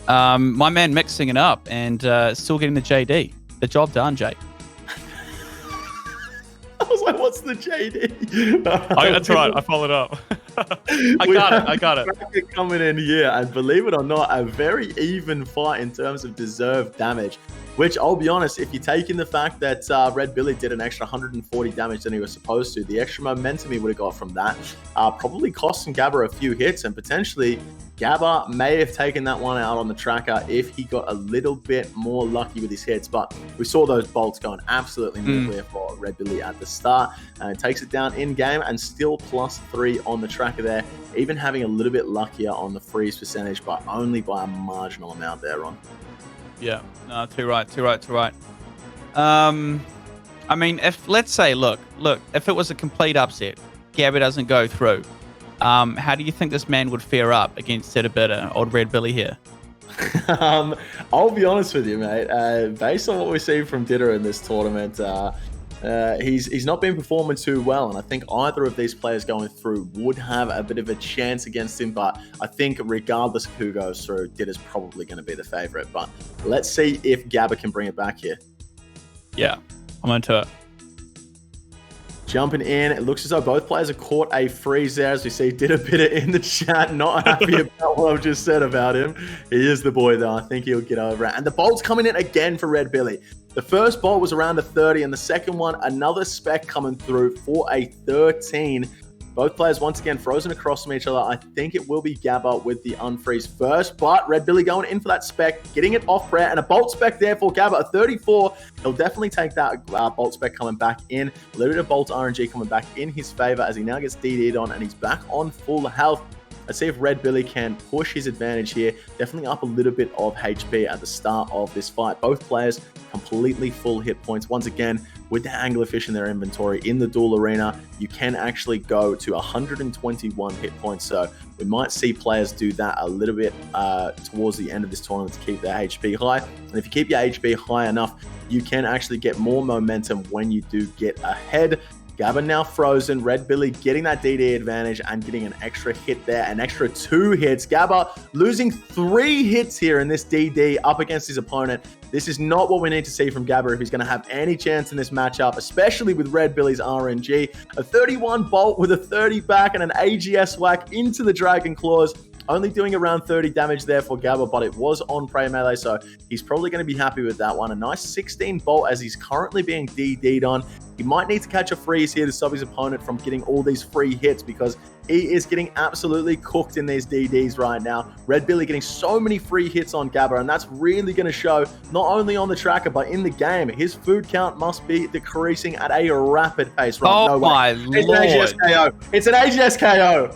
My man mixing it up and still getting the JD. The job done, Jay. I was like, what's the JD? That's right. I followed up. I got it. Coming in here, and believe it or not, a very even fight in terms of deserved damage. Which, I'll be honest, if you take in the fact that Red Billy did an extra 140 damage than he was supposed to, the extra momentum he would have got from that probably cost Gabba a few hits, and potentially Gabba may have taken that one out on the tracker if he got a little bit more lucky with his hits. But we saw those bolts going absolutely nuclear for Red Billy at the start, and it takes it down in game and still +3 on the tracker there, even having a little bit luckier on the freeze percentage, but only by a marginal amount there, Ron. Yeah, no, too right. I mean, if let's say, look, if it was a complete upset, Gabba doesn't go through. How do you think this man would fare up against Sedabita, old Red Billy here? I'll be honest with you, mate. Based on what we've seen from Ditter in this tournament, he's not been performing too well, and I think either of these players going through would have a bit of a chance against him, but I think regardless of who goes through, Ditter's probably going to be the favorite. But let's see if Gabba can bring it back here. Yeah, I'm into it. Jumping in, it looks as though both players have caught a freeze there, as we see Ditterbitter in the chat, not happy about what I've just said about him. He is the boy, though. I think he'll get over it. And the bolt's coming in again for Red Billy. The first bolt was around a 30, and the second one, another spec coming through for a 13. Both players once again frozen across from each other. I think it will be Gabba with the unfreeze first, but Red Billy going in for that spec, getting it off prayer, and a bolt spec there for Gabba, a 34. He'll definitely take that bolt spec coming back in. A little bit of bolt RNG coming back in his favor as he now gets DD'd on, and he's back on full health. Let's see if Red Billy can push his advantage here. Definitely up a little bit of HP at the start of this fight. Both players completely full hit points. Once again, with the anglerfish in their inventory in the duel arena, you can actually go to 121 hit points. So we might see players do that a little bit towards the end of this tournament to keep their HP high. And if you keep your HP high enough, you can actually get more momentum when you do get ahead. Gabba now frozen. Red Billy getting that DD advantage and getting an extra hit there, an extra 2 hits. Gabba losing 3 hits here in this DD up against his opponent. This is not what we need to see from Gabba if he's going to have any chance in this matchup, especially with Red Billy's RNG. A 31 bolt with a 30 back and an AGS whack into the Dragon Claws. Only doing around 30 damage there for Gabba, but it was on prey melee, so he's probably going to be happy with that one. A nice 16 bolt as he's currently being DD'd on. He might need to catch a freeze here to stop his opponent from getting all these free hits because he is getting absolutely cooked in these DDs right now. Red Billy getting so many free hits on Gabba, and that's really going to show not only on the tracker, but in the game. His food count must be decreasing at a rapid pace. Right? Oh no my way. lord. It's an AGS KO. It's an AGS KO.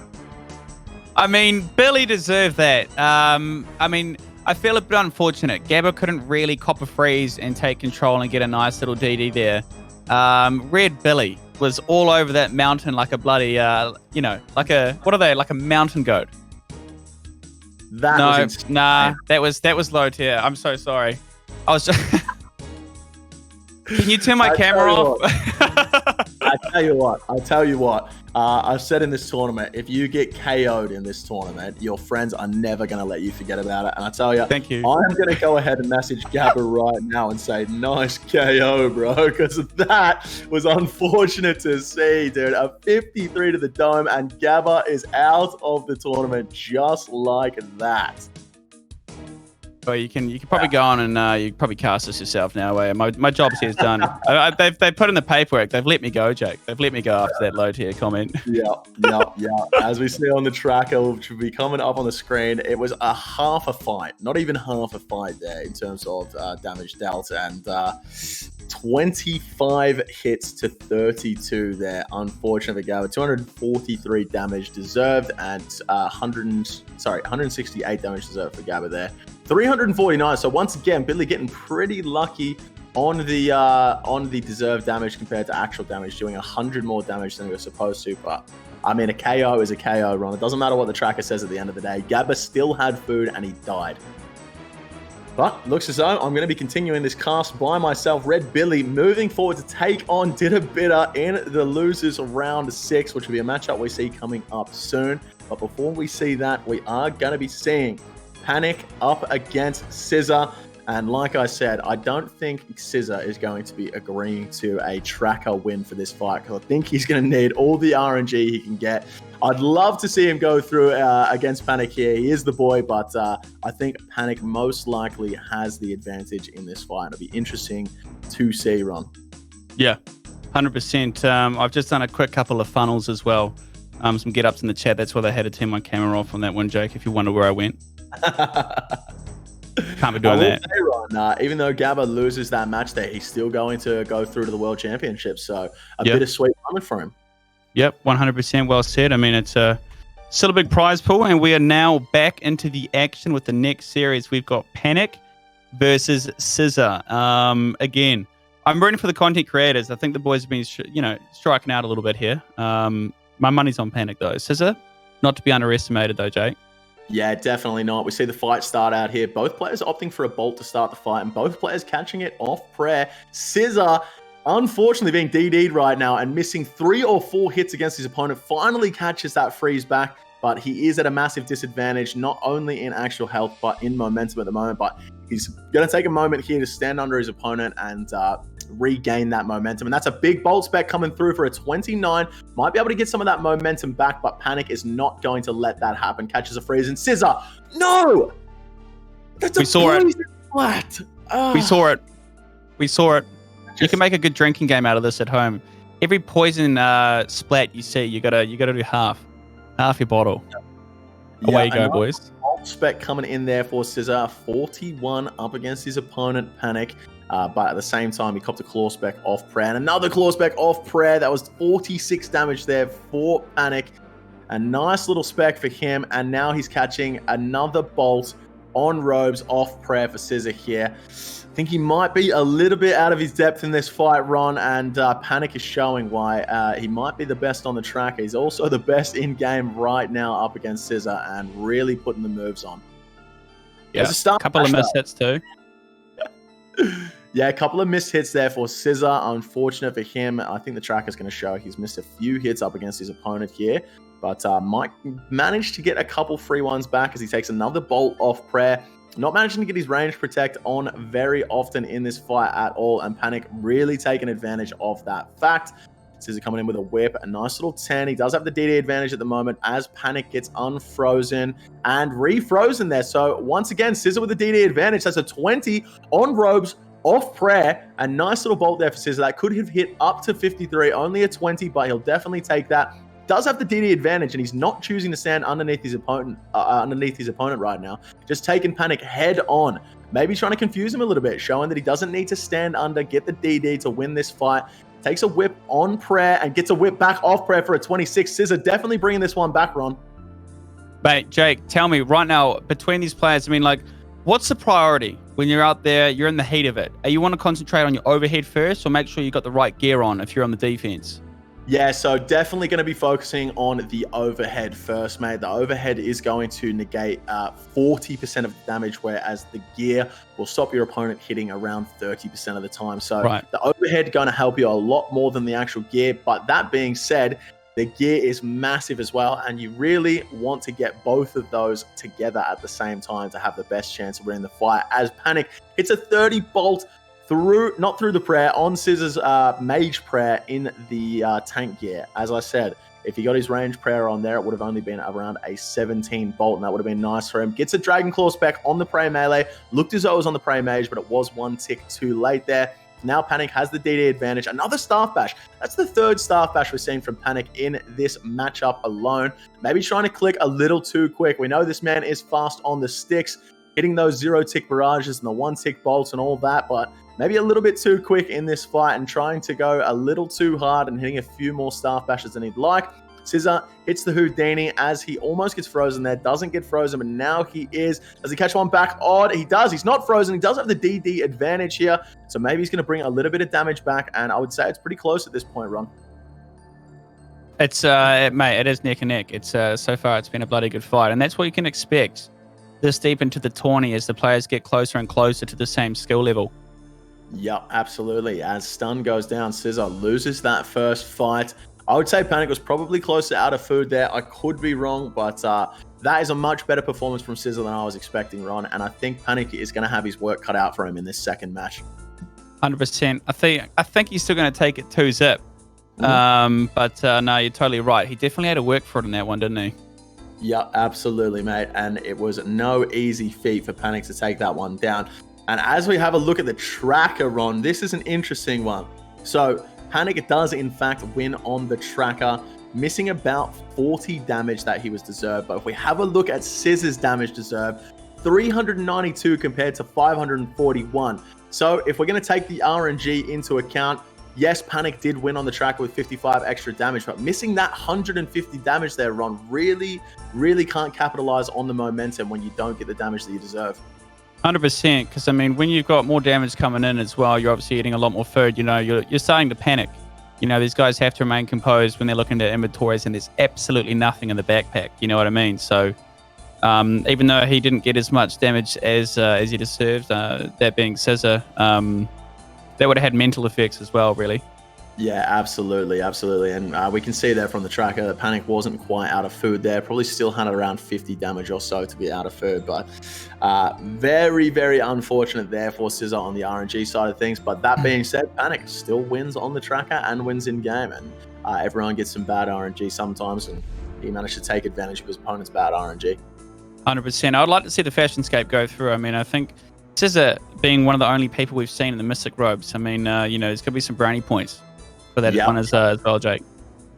I mean, Billy deserved that. I mean, I feel a bit unfortunate. Gabba couldn't really cop a freeze and take control and get a nice little DD there. Red Billy was all over that mountain like a bloody, you know, like a, what are they? Like a mountain goat. That was nah, that was low tier. I'm so sorry. I was just... Can you turn my camera off? I tell you what. I've said in this tournament, if you get KO'd in this tournament, your friends are never going to let you forget about it. And I tell you, thank you. I'm going to go ahead and message Gabba right now and say, nice KO, bro, because that was unfortunate to see, dude. A 53 to the dome, and Gabba is out of the tournament just like that. Well, you can probably go on and you can probably cast this yourself now. My job's here is done. They've put in the paperwork. They've let me go, Jake. They've let me go after that low tier comment. Yeah. As we see on the tracker, which will be coming up on the screen, it was a half a fight, not even half a fight there in terms of damage dealt, and 25 hits to 32 there. Unfortunately, Gabba, 243 damage deserved, and 168 damage deserved for Gabba there. 349. So once again, Billy getting pretty lucky on the deserved damage compared to actual damage, doing 100 more damage than he was supposed to. But I mean, a KO is a KO, Ron. It doesn't matter what the tracker says at the end of the day. Gabba still had food and he died. But looks as though I'm going to be continuing this cast by myself. Red Billy moving forward to take on Ditta Bitter in the losers round 6, which will be a matchup we see coming up soon. But before we see that, we are going to be seeing Panic up against Scissor. And like I said, I don't think Scissor is going to be agreeing to a tracker win for this fight, because I think he's going to need all the RNG he can get. I'd love to see him go through against Panic here. He is the boy, but I think Panic most likely has the advantage in this fight. It'll be interesting to see, Ron. Yeah, 100%. I've just done a quick couple of funnels as well. Some get-ups in the chat. That's why they had to turn my camera off on that one, Jake, if you wonder where I went. Can't be doing that. Say, Ron, even though Gabba loses that match there, he's still going to go through to the World Championship. So a bit of sweet moment for him. Yep, 100% well said. I mean, it's still a big prize pool, and we are now back into the action with the next series. We've got Panic versus Scissor. Again, I'm rooting for the content creators. I think the boys have been, striking out a little bit here. My money's on Panic, though. Scissor, not to be underestimated, though, Jake. Yeah, definitely not. We see the fight start out here. Both players opting for a bolt to start the fight, and both players catching it off prayer. Scissor, unfortunately, being DD'd right now and missing 3 or 4 hits against his opponent, finally catches that freeze back, but he is at a massive disadvantage, not only in actual health, but in momentum at the moment. But he's going to take a moment here to stand under his opponent and regain that momentum. And that's a big bolt spec coming through for a 29. Might be able to get some of that momentum back, but Panic is not going to let that happen. Catches a freeze, and Scissor, no! That's a flat. We saw it. You can make a good drinking game out of this at home. every poison splat you see, you gotta do half your bottle. Away you go, boys. Old spec coming in there for Scissor. 41 up against his opponent, Panic. But at the same time, he copped a claw spec off prayer. And another claw spec off prayer. That was 46 damage there for Panic. A nice little spec for him. And now he's catching another bolt on Robes off prayer for Scissor here. I think he might be a little bit out of his depth in this fight, Ron, and Panic is showing why he might be the best on the track. He's also the best in-game right now up against Scissor and really putting the moves on. Yeah, a couple of missed hits too. Yeah, a couple of missed hits there for Scissor. Unfortunate for him. I think the track is going to show he's missed a few hits up against his opponent here, but might manage to get a couple free ones back as he takes another bolt off prayer. Not managing to get his range protect on very often in this fight at all, and Panic really taking advantage of that fact. Scissor coming in with a whip, a nice little 10. He does have the DD advantage at the moment as Panic gets unfrozen and refrozen there. So once again, Scissor with the DD advantage. That's a 20 on Robes off prayer. A nice little bolt there for Scissor. That could have hit up to 53, only a 20, but he'll definitely take that. Does have the DD advantage, and he's not choosing to stand underneath his opponent right now. Just taking Panic head on. Maybe trying to confuse him a little bit, showing that he doesn't need to stand under, get the DD to win this fight. Takes a whip on prayer and gets a whip back off prayer for a 26. Scissor definitely bringing this one back, Ron. Mate, Jake, tell me right now, between these players, I mean, like, what's the priority when you're out there, you're in the heat of it? You want to concentrate on your overhead first, or make sure you got the right gear on if you're on the defense? Yeah, so definitely going to be focusing on the overhead first, mate. The overhead is going to negate 40% of damage, whereas the gear will stop your opponent hitting around 30% of the time. So the overhead going to help you a lot more than the actual gear. But that being said, the gear is massive as well, and you really want to get both of those together at the same time to have the best chance of winning the fight. As Panic hits a 30 bolt not through the prayer, on Scissor's mage prayer in the tank gear. As I said, if he got his range prayer on there, it would have only been around a 17 bolt, and that would have been nice for him. Gets a Dragon Claw spec on the prey melee. Looked as though it was on the prey mage, but it was one tick too late there. Now Panic has the DD advantage. Another Staff Bash. That's the third Staff Bash we're seeing from Panic in this matchup alone. Maybe trying to click a little too quick. We know this man is fast on the sticks, hitting those 0-tick barrages and the 1-tick bolts and all that, but maybe a little bit too quick in this fight and trying to go a little too hard and hitting a few more Staff Bashes than he'd like. Scissor hits the Houdini as he almost gets frozen there. Doesn't get frozen, but now he is. Does he catch one back? Odd. He does. He's not frozen. He does have the DD advantage here. So maybe he's going to bring a little bit of damage back, and I would say it's pretty close at this point, Ron. It's, mate, it is neck and neck. It's so far it's been a bloody good fight, and that's what you can expect this deep into the tourney as the players get closer and closer to the same skill level. Yep, absolutely. As stun goes down, Scissor loses that first fight. I would say Panic was probably close to out of food there. I could be wrong, but that is a much better performance from Scissor than I was expecting, Ron. And I think Panic is going to have his work cut out for him in this second match. 100%. I think he's still going to take it 2-zip. But no, you're totally right. He definitely had to work for it in that one, didn't he? Yeah, absolutely, mate. And it was no easy feat for Panic to take that one down. And as we have a look at the tracker, Ron, this is an interesting one. So Panic does, in fact, win on the tracker, missing about 40 damage that he was deserved. But if we have a look at Scissor's damage deserved, 392 compared to 541. So if we're going to take the RNG into account, yes, Panic did win on the tracker with 55 extra damage, but missing that 150 damage there, Ron, really can't capitalize on the momentum when you don't get the damage that you deserve. 100%, because I mean, when you've got more damage coming in as well, you're obviously eating a lot more food. You know, you're starting to panic. You know, these guys have to remain composed when they're looking at inventories, and there's absolutely nothing in the backpack. You know what I mean? So, even though he didn't get as much damage as he deserved, that being Scissor, that would have had mental effects as well, really. Yeah, absolutely. And we can see there from the tracker that Panic wasn't quite out of food there. Probably still had around 50 damage or so to be out of food. But very, very unfortunate there for Scissor on the RNG side of things. But that being said, Panic still wins on the tracker and wins in game. And everyone gets some bad RNG sometimes. And he managed to take advantage of his opponent's bad RNG. 100%. I'd like to see the Fashionscape go through. I mean, I think Scissor being one of the only people we've seen in the Mystic Robes, I mean, you know, there's going to be some brownie points. for that one as well, Jake.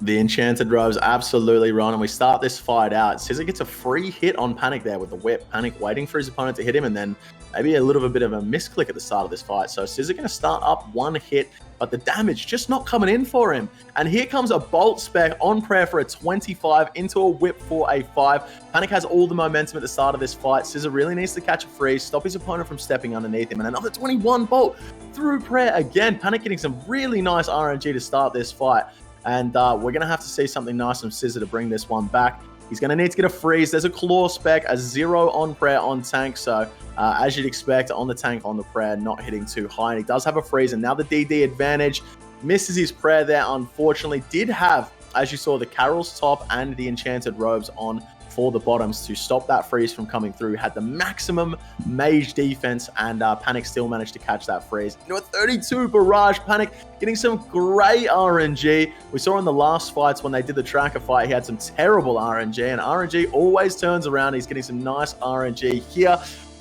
The Enchanted Robes, absolutely, Ron. And we start this fight out. Scissor gets a free hit on Panic there with the whip. Panic waiting for his opponent to hit him, and then maybe a little bit of a misclick at the start of this fight. So Scissor going to start up one hit, but the damage just not coming in for him. And here comes a Bolt Spec on prayer for a 25 into a whip for a 5. Panic has all the momentum at the start of this fight. Scissor really needs to catch a freeze, stop his opponent from stepping underneath him, and another 21 Bolt through prayer again. Panic getting some really nice RNG to start this fight. And we're going to have to see something nice from Scissor to bring this one back. He's going to need to get a freeze. There's a Claw Spec, a 0 on prayer on tank. So as you'd expect, on the tank, on the prayer, not hitting too high. And he does have a freeze. And now the DD advantage. Misses his prayer there, unfortunately. Did have, as you saw, the Carol's top and the Enchanted Robes on for the bottoms to stop that freeze from coming through. Had the maximum mage defense, and Panic still managed to catch that freeze. You know, a 32 barrage. Panic getting some great RNG. We saw in the last fights when they did the tracker fight, he had some terrible RNG, and RNG always turns around. He's getting some nice RNG here.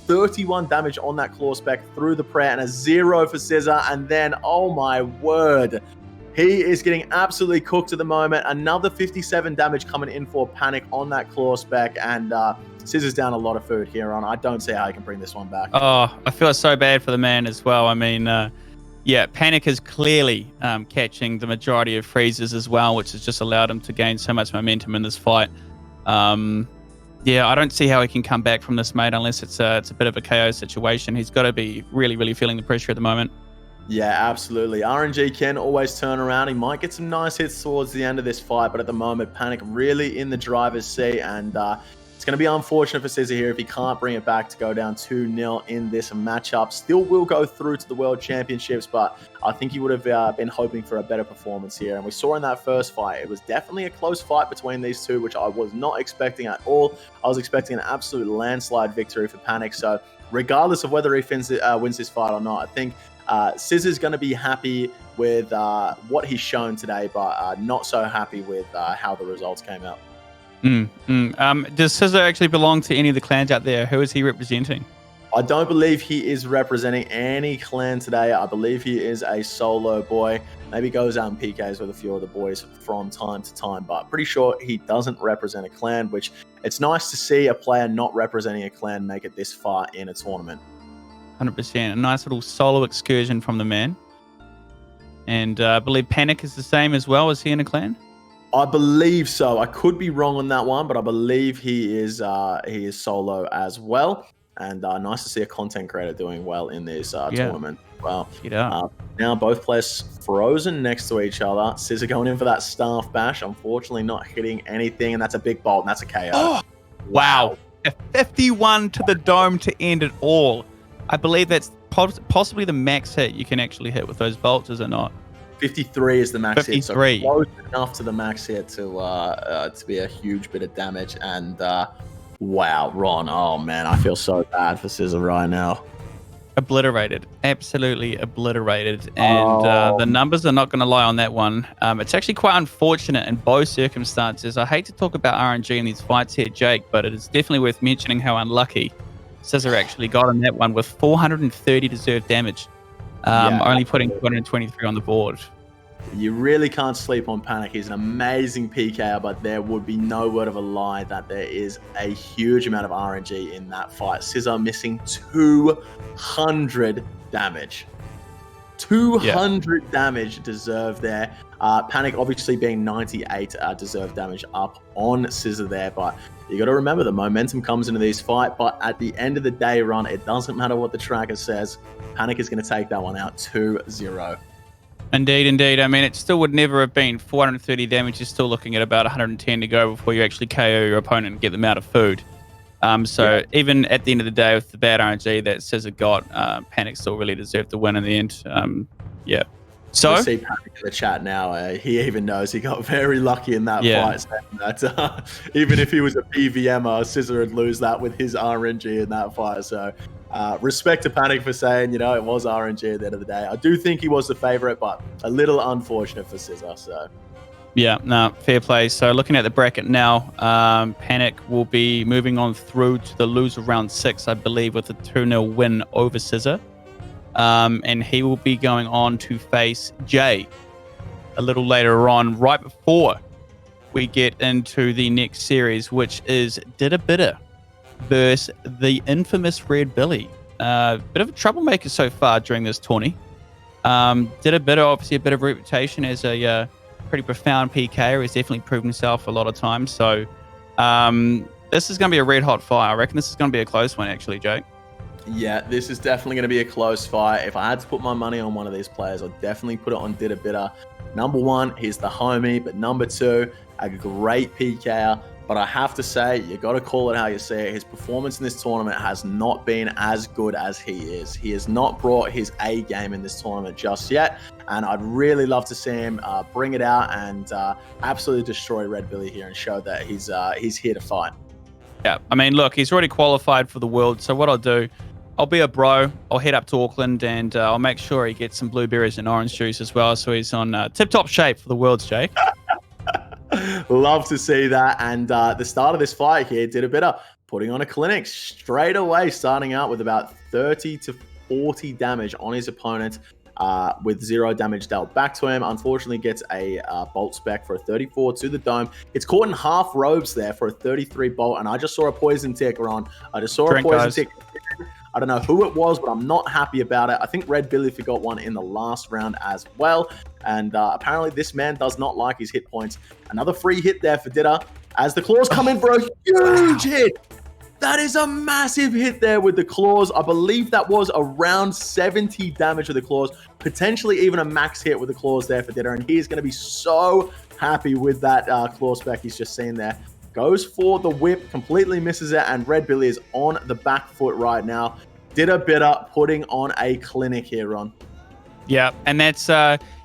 31 damage on that Claw Spec through the prayer, and a 0 for Scissor. And then, oh my word, he is getting absolutely cooked at the moment. Another 57 damage coming in for Panic on that Claw Spec, and Scissor's down a lot of food here on. I don't see how he can bring this one back. Oh, I feel so bad for the man as well. I mean, yeah, Panic is clearly catching the majority of freezes as well, which has just allowed him to gain so much momentum in this fight. Yeah, I don't see how he can come back from this, mate, unless it's a bit of a KO situation. He's got to be really, really feeling the pressure at the moment. Yeah, absolutely. RNG can always turn around. He might get some nice hits towards the end of this fight, but at the moment, Panic really in the driver's seat, and it's going to be unfortunate for Scissor here if he can't bring it back to go down 2-0 in this matchup. Still will go through to the World Championships, but I think he would have been hoping for a better performance here. And we saw in that first fight, it was definitely a close fight between these two, which I was not expecting at all. I was expecting an absolute landslide victory for Panic. So regardless of whether he wins this fight or not, I think Scissor's going to be happy with what he's shown today, but not so happy with how the results came out. Does Scissor actually belong to any of the clans out there? Who is he representing? I don't believe he is representing any clan today. I believe he is a solo boy. Maybe goes out and PKs with a few of the boys from time to time, but pretty sure he doesn't represent a clan, which it's nice to see a player not representing a clan make it this far in a tournament. 100%. A nice little solo excursion from the man. And I believe Panic is the same as well. Is he in a clan? I believe so. I could be wrong on that one, but I believe he is solo as well. And nice to see a content creator doing well in this tournament. Well, now both players frozen next to each other. Scissor going in for that staff bash. Unfortunately, not hitting anything, and that's a big bolt, and that's a KO. Oh, wow. A 51 to the dome to end it all. I believe that's possibly the max hit you can actually hit with those bolts, is it not? 53 is the max 53. hit, so close enough to the max hit to be a huge bit of damage. And wow, Ron, oh man, I feel so bad for Scissor right now. Obliterated, absolutely obliterated, and the numbers are not going to lie on that one. It's actually quite unfortunate in both circumstances. I hate to talk about RNG in these fights here, Jake, but it is definitely worth mentioning how unlucky Scissor actually got on that one with 430 deserved damage, only putting 223 on the board. You really can't sleep on Panic. He's an amazing PKer, but there would be no word of a lie that there is a huge amount of RNG in that fight. Scissor missing 200 damage. 200 damage deserved there. Panic obviously being 98 deserved damage up on Scissor there, but you got to remember the momentum comes into these fights. But at the end of the day, Ron, it doesn't matter what the tracker says. Panic is going to take that one out 2-0. Indeed, indeed. I mean, it still would never have been 430 damage. You're still looking at about 110 to go before you actually KO your opponent and get them out of food. Even at the end of the day, with the bad RNG that Scissor got, Panic still really deserved the win in the end. So we see Panic in the chat now. He even knows he got very lucky in that fight. That even if he was a PVMer, Scissor would lose that with his RNG in that fight. So respect to Panic for saying, it was RNG at the end of the day. I do think he was the favorite, but a little unfortunate for Scissor. So yeah, no, fair play. So looking at the bracket now, Panic will be moving on through to the loser round 6, I believe, with a 2-0 win over Scissor. And he will be going on to face Jay. a little later on, right before we get into the next series, which is Didda Bidda versus the infamous Red Billy. Bit of a troublemaker so far during this tourney. Didda Bidda, obviously a bit of reputation as a pretty profound PKer. He's definitely proven himself a lot of times. So this is going to be a red hot fight. I reckon this is going to be a close one, actually, Jake. Yeah, this is definitely going to be a close fight. If I had to put my money on one of these players, I'd definitely put it on Didda Bidda. Number one, he's the homie, but number two, a great PKer. But I have to say, you got to call it how you see it. His performance in this tournament has not been as good as he is. He has not brought his A game in this tournament just yet. And I'd really love to see him bring it out and absolutely destroy Red Billy here and show that he's here to fight. Yeah, I mean, look, he's already qualified for the World. So what I'll do, I'll be a bro. I'll head up to Auckland and I'll make sure he gets some blueberries and orange juice as well. So he's on tip-top shape for the Worlds, Jake. Love to see that. And the start of this fight here, Didda Bidda putting on a clinic straight away, starting out with about 30 to 40 damage on his opponent with 0 damage dealt back to him. Unfortunately, gets a bolt spec for a 34 to the dome. It's caught in half robes there for a 33 bolt. And I just saw a poison tick, Ron. I just saw a poison tick. I don't know who it was, but I'm not happy about it. I think Red Billy forgot one in the last round as well. And apparently this man does not like his hit points. Another free hit there for Didda as the claws come in for a huge hit. That is a massive hit there with the claws. I believe that was around 70 damage with the claws, potentially even a max hit with the claws there for Didda. And he's going to be so happy with that claw spec he's just seen there. Goes for the whip, completely misses it, and Red Billy is on the back foot right now. Didda Bidda putting on a clinic here, Ron. Yeah, and that's,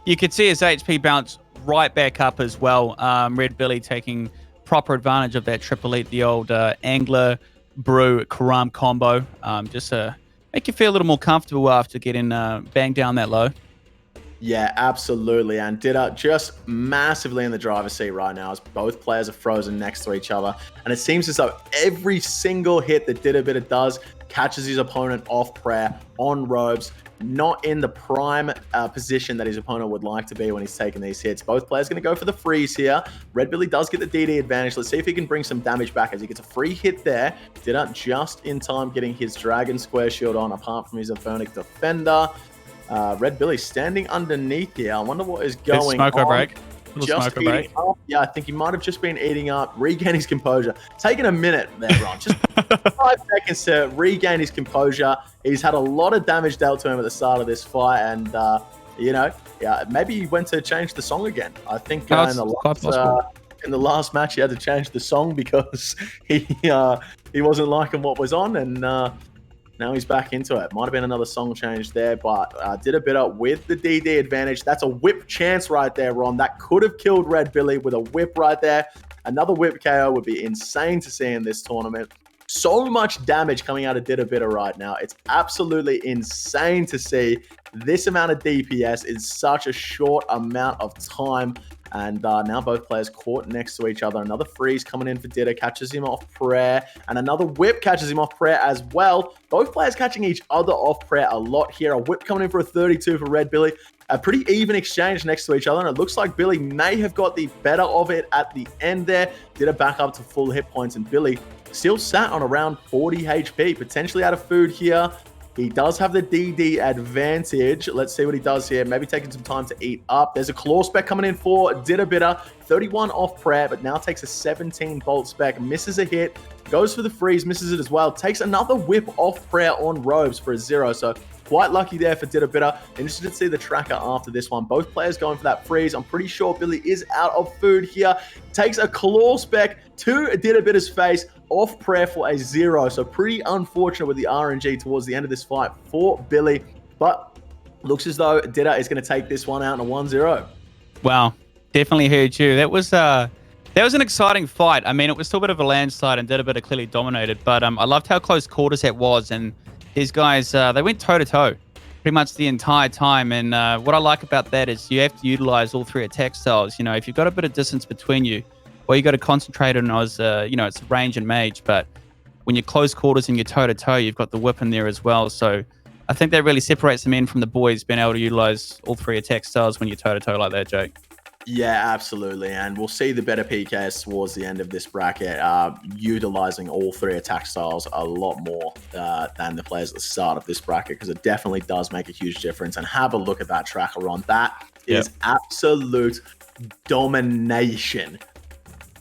you could see his HP bounce right back up as well. Red Billy taking proper advantage of that triple eat, the old Angler, Brew, Karam combo. Just to make you feel a little more comfortable after getting banged down that low. Yeah, absolutely. And Didda just massively in the driver's seat right now as both players are frozen next to each other. And it seems as though every single hit that Didda Bidda does catches his opponent off prayer, on robes, not in the prime position that his opponent would like to be when he's taking these hits. Both players going to go for the freeze here. Red Billy does get the DD advantage. Let's see if he can bring some damage back as he gets a free hit there. Didda just in time getting his Dragon Square Shield on apart from his Infernic Defender. Red Billy standing underneath here. I wonder what is going on. Break. Just eating up. Yeah, I think he might have just been eating up, regain his composure. Taking a minute there, Ron. Just 5 seconds to regain his composure. He's had a lot of damage dealt to him at the start of this fight, and you know, yeah, maybe he went to change the song again. I think in the last match he had to change the song because he wasn't liking what was on, and now he's back into it. Might have been another song change there, but Didda Bidda with the DD advantage. That's a whip chance right there, Ron. That could have killed Red Billy with a whip right there. Another whip KO would be insane to see in this tournament. So much damage coming out of Didda Bidda right now. It's absolutely insane to see this amount of DPS in such a short amount of time. And now both players caught next to each other. Another freeze coming in for Didda, catches him off prayer. And another whip catches him off prayer as well. Both players catching each other off prayer a lot here. A whip coming in for a 32 for Red Billy. A pretty even exchange next to each other. And it looks like Billy may have got the better of it at the end there. Didda back up to full hit points. And Billy still sat on around 40 HP. Potentially out of food here. He does have the DD advantage. Let's see what he does here. Maybe taking some time to eat up. There's a claw spec coming in for Didda Bidda. 31 off prayer, but now takes a 17 bolt spec. Misses a hit. Goes for the freeze. Misses it as well. Takes another whip off prayer on robes for a 0. So quite lucky there for Didda Bidda. Interested to see the tracker after this one. Both players going for that freeze. I'm pretty sure Billy is out of food here. Takes a claw spec to Didda Bidda's face. Off prayer for a 0. So pretty unfortunate with the RNG towards the end of this fight for Billy. But looks as though Didda is going to take this one out in a 1-0. Wow. Definitely heard you. That was an exciting fight. I mean, it was still a bit of a landslide and Didda Bidda clearly dominated. But I loved how close quarters that was. And these guys, they went toe-to-toe pretty much the entire time. And what I like about that is you have to utilize all 3 attack styles. You know, if you've got a bit of distance between you, well, you got to concentrate on as, you know, it's range and mage. But when you're close quarters and you're toe-to-toe, you've got the whip in there as well. So I think that really separates the men from the boys, being able to utilize all 3 attack styles when you're toe-to-toe like that, Jake. Yeah, absolutely. And we'll see the better PKs towards the end of this bracket, utilizing all three attack styles a lot more than the players at the start of this bracket, because it definitely does make a huge difference. And have a look at that tracker, Ron. That is absolute domination.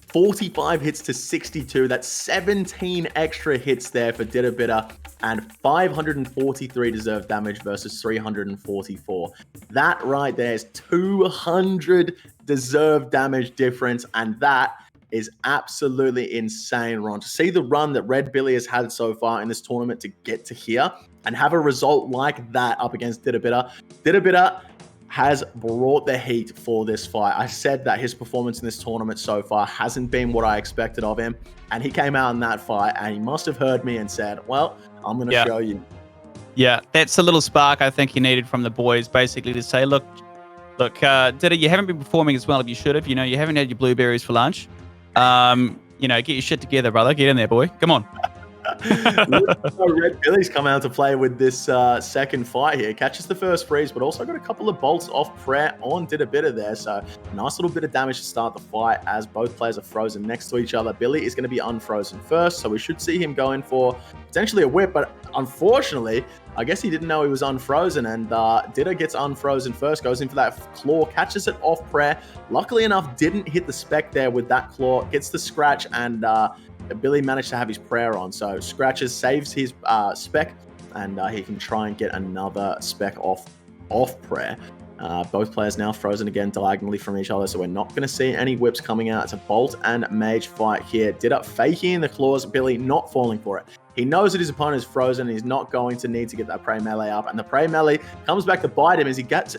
45 hits to 62. That's 17 extra hits there for Dittabitter, and 543 deserved damage versus 344. That right there is 200 deserved damage difference, and that is absolutely insane, Ron. To see the run that Red Billy has had so far in this tournament to get to here and have a result like that up against Dittabitter. Dittabitter has brought the heat for this fight. I said that his performance in this tournament so far hasn't been what I expected of him, and he came out in that fight and he must have heard me and said, well, I'm going to show you. Yeah, that's a little spark I think he needed from the boys, basically to say, look, Ditta, you haven't been performing as well as you should have. You know, you haven't had your blueberries for lunch. You know, get your shit together, brother. Get in there, boy. Come on. Red Billy's come out to play with this second fight here. Catches the first freeze, but also got a couple of bolts off prayer on Dittabitter there. So nice little bit of damage to start the fight as both players are frozen next to each other. Billy is going to be unfrozen first, so we should see him going for potentially a whip, but unfortunately, I guess he didn't know he was unfrozen, and Ditta gets unfrozen first, goes in for that claw, catches it off prayer. Luckily enough, didn't hit the spec there with that claw, gets the scratch, and Billy managed to have his prayer on. So scratches, saves his spec, and he can try and get another spec off prayer. Both players now frozen again diagonally from each other, so we're not going to see any whips coming out. It's a bolt and mage fight here. Ditta faking the claws, Billy not falling for it. He knows that his opponent is frozen and he's not going to need to get that prey melee up, and the prey melee comes back to bite him as he catches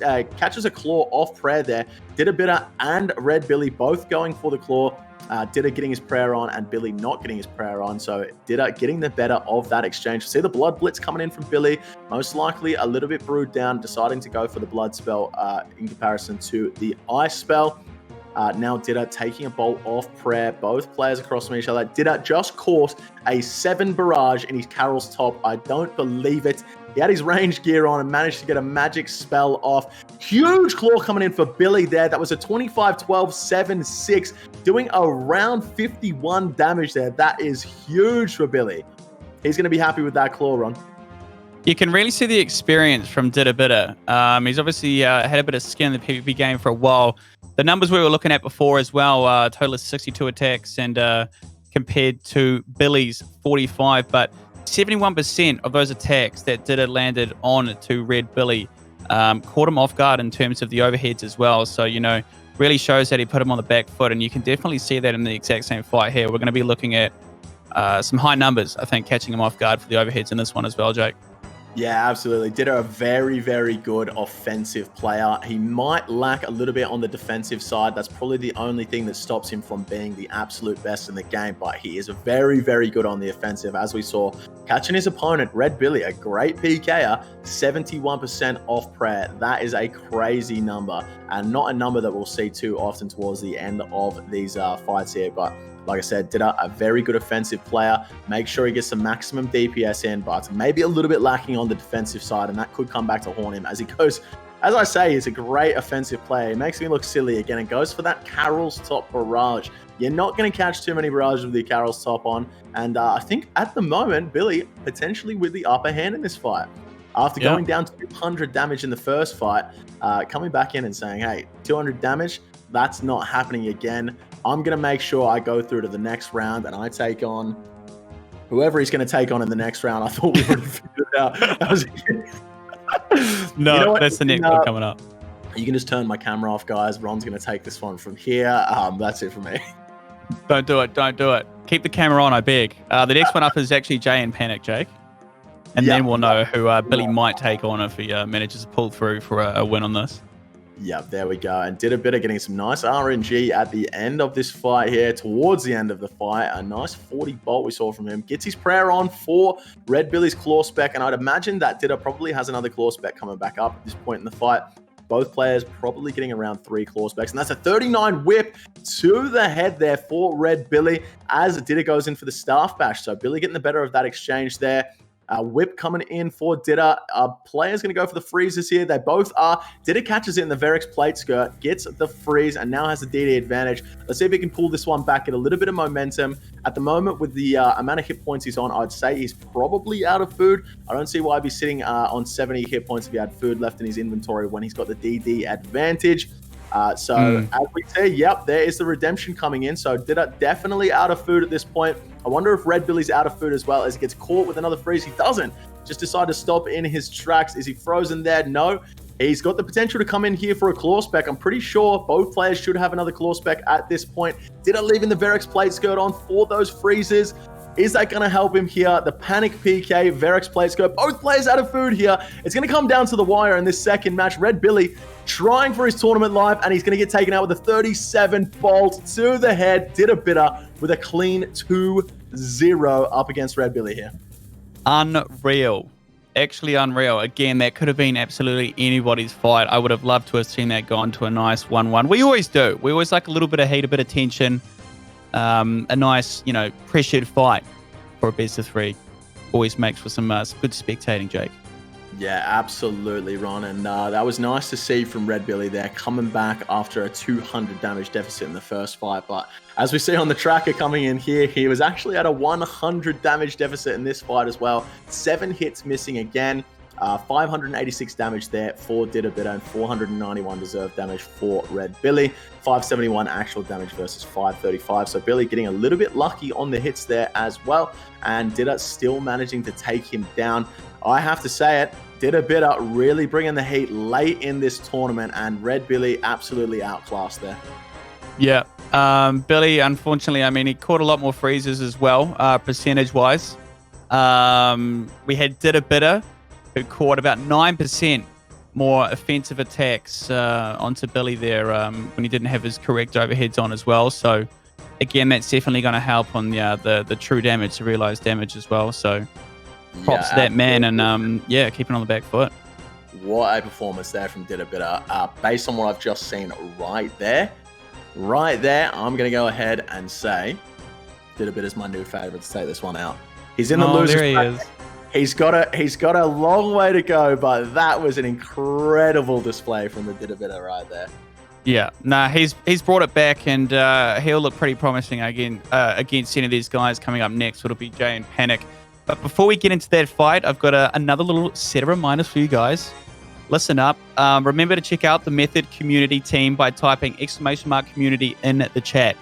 a claw off prayer there. Dittabitter and Red Billy both going for the claw. Ditta getting his prayer on and Billy not getting his prayer on. So Ditta getting the better of that exchange. See the blood blitz coming in from Billy, most likely a little bit brewed down, deciding to go for the blood spell in comparison to the ice spell. Now Ditta taking a bolt off prayer, both players across from each other. Ditta just caught a 7 barrage in his Carol's top. I don't believe it. He had his range gear on and managed to get a magic spell off. Huge claw coming in for Billy there. That was a 25-12-7-6, doing around 51 damage there. That is huge for Billy. He's going to be happy with that claw run. You can really see the experience from Dittabitter. He's obviously had a bit of skin in the PvP game for a while. The numbers we were looking at before as well, total of 62 attacks and compared to Billy's 45, but 71% of those attacks that Ditta landed on to Red Billy caught him off guard in terms of the overheads as well. So, you know, really shows that he put him on the back foot, and you can definitely see that in the exact same fight here. We're going to be looking at some high numbers, I think, catching him off guard for the overheads in this one as well, Jake. Yeah, absolutely. Ditta, a very, very good offensive player. He might lack a little bit on the defensive side. That's probably the only thing that stops him from being the absolute best in the game, but he is very, very good on the offensive, as we saw. Catching his opponent, Red Billy, a great PKer, 71% off prayer. That is a crazy number, and not a number that we'll see too often towards the end of these fights here, but like I said, Ditta, a very good offensive player. Make sure he gets the maximum DPS in, but maybe a little bit lacking on the defensive side, and that could come back to haunt him as he goes. As I say, he's a great offensive player. He makes me look silly again and goes for that Carol's top barrage. You're not going to catch too many barrages with the Carol's top on, and I think at the moment, Billy potentially with the upper hand in this fight. After going down 200 damage in the first fight, coming back in and saying, hey, 200 damage, that's not happening again. I'm going to make sure I go through to the next round and I take on whoever he's going to take on in the next round. I thought we would have figured it out. That was no, you know that's the next one coming up. You can just turn my camera off, guys. Ron's going to take this one from here. That's it for me. Don't do it. Don't do it. Keep the camera on, I beg. The next one up is actually Jay and Panic, Jake. And then we'll know who Billy might take on if he manages to pull through for a win on this. Yep, there we go. And Dittabitter getting some nice RNG at the end of this fight here, towards the end of the fight. A nice 40 bolt we saw from him. Gets his prayer on for Red Billy's claw spec, and I'd imagine that Ditta probably has another claw spec coming back up at this point in the fight. Both players probably getting around 3 claw specs, and that's a 39 whip to the head there for Red Billy as Ditta goes in for the staff bash. So Billy getting the better of that exchange there. Whip coming in for Didda. Player's going to go for the freezes here. They both are. Didda catches it in the Verix plate skirt, gets the freeze, and now has the DD advantage. Let's see if he can pull this one back, get a little bit of momentum. At the moment, with the amount of hit points he's on, I'd say he's probably out of food. I don't see why he'd be sitting on 70 hit points if he had food left in his inventory when he's got the DD advantage. As we say, yep, there is the redemption coming in. So Didda definitely out of food at this point. I wonder if Red Billy's out of food as well as he gets caught with another freeze. He doesn't. Just decide to stop in his tracks. Is he frozen there? No. He's got the potential to come in here for a claw spec. I'm pretty sure both players should have another claw spec at this point. Didda leaving the Verix plate skirt on for those freezes. Is that going to help him here? The Panic PK, Verix plate skirt, both players out of food here. It's going to come down to the wire in this second match. Red Billy trying for his tournament life, and he's going to get taken out with a 37 bolt to the head. Didda bitter with a clean 2-0 up against Red Billy here. Unreal. Actually unreal. Again, that could have been absolutely anybody's fight. I would have loved to have seen that go on to a nice 1-1. We always do. We always like a little bit of heat, a bit of tension. A nice, pressured fight for a best of 3. Always makes for some good spectating, Jake. Yeah, absolutely, Ron. And that was nice to see from Red Billy there, coming back after a 200 damage deficit in the first fight. But as we see on the tracker coming in here, he was actually at a 100 damage deficit in this fight as well. 7 hits missing again. 586 damage there for Didda Bitter and 491 deserved damage for Red Billy. 571 actual damage versus 535. So Billy getting a little bit lucky on the hits there as well. And Didda still managing to take him down. I have to say it, Didda Bitter really bringing the heat late in this tournament, and Red Billy absolutely outclassed there. Yeah. Billy, unfortunately, he caught a lot more freezes as well, percentage-wise. We had Didda Bitter, who caught about 9% more offensive attacks onto Billy there when he didn't have his correct overheads on as well. So, again, that's definitely going to help on the true damage, the realized damage as well. So, props to that man, and keeping on the back foot. What a performance there from Didda Bitter. Based on what I've just seen right there, I'm going to go ahead and say Didda Bitter's my new favorite to take this one out. He's in the losers bracket. He's got a long way to go, but that was an incredible display from the Didda Bitter right there. Yeah, he's brought it back, and he'll look pretty promising again against any of these guys coming up next. It'll be Jay and Panic. But before we get into that fight, I've got another little set of reminders for you guys. Listen up. Remember to check out the Method community team by typing !community in the chat.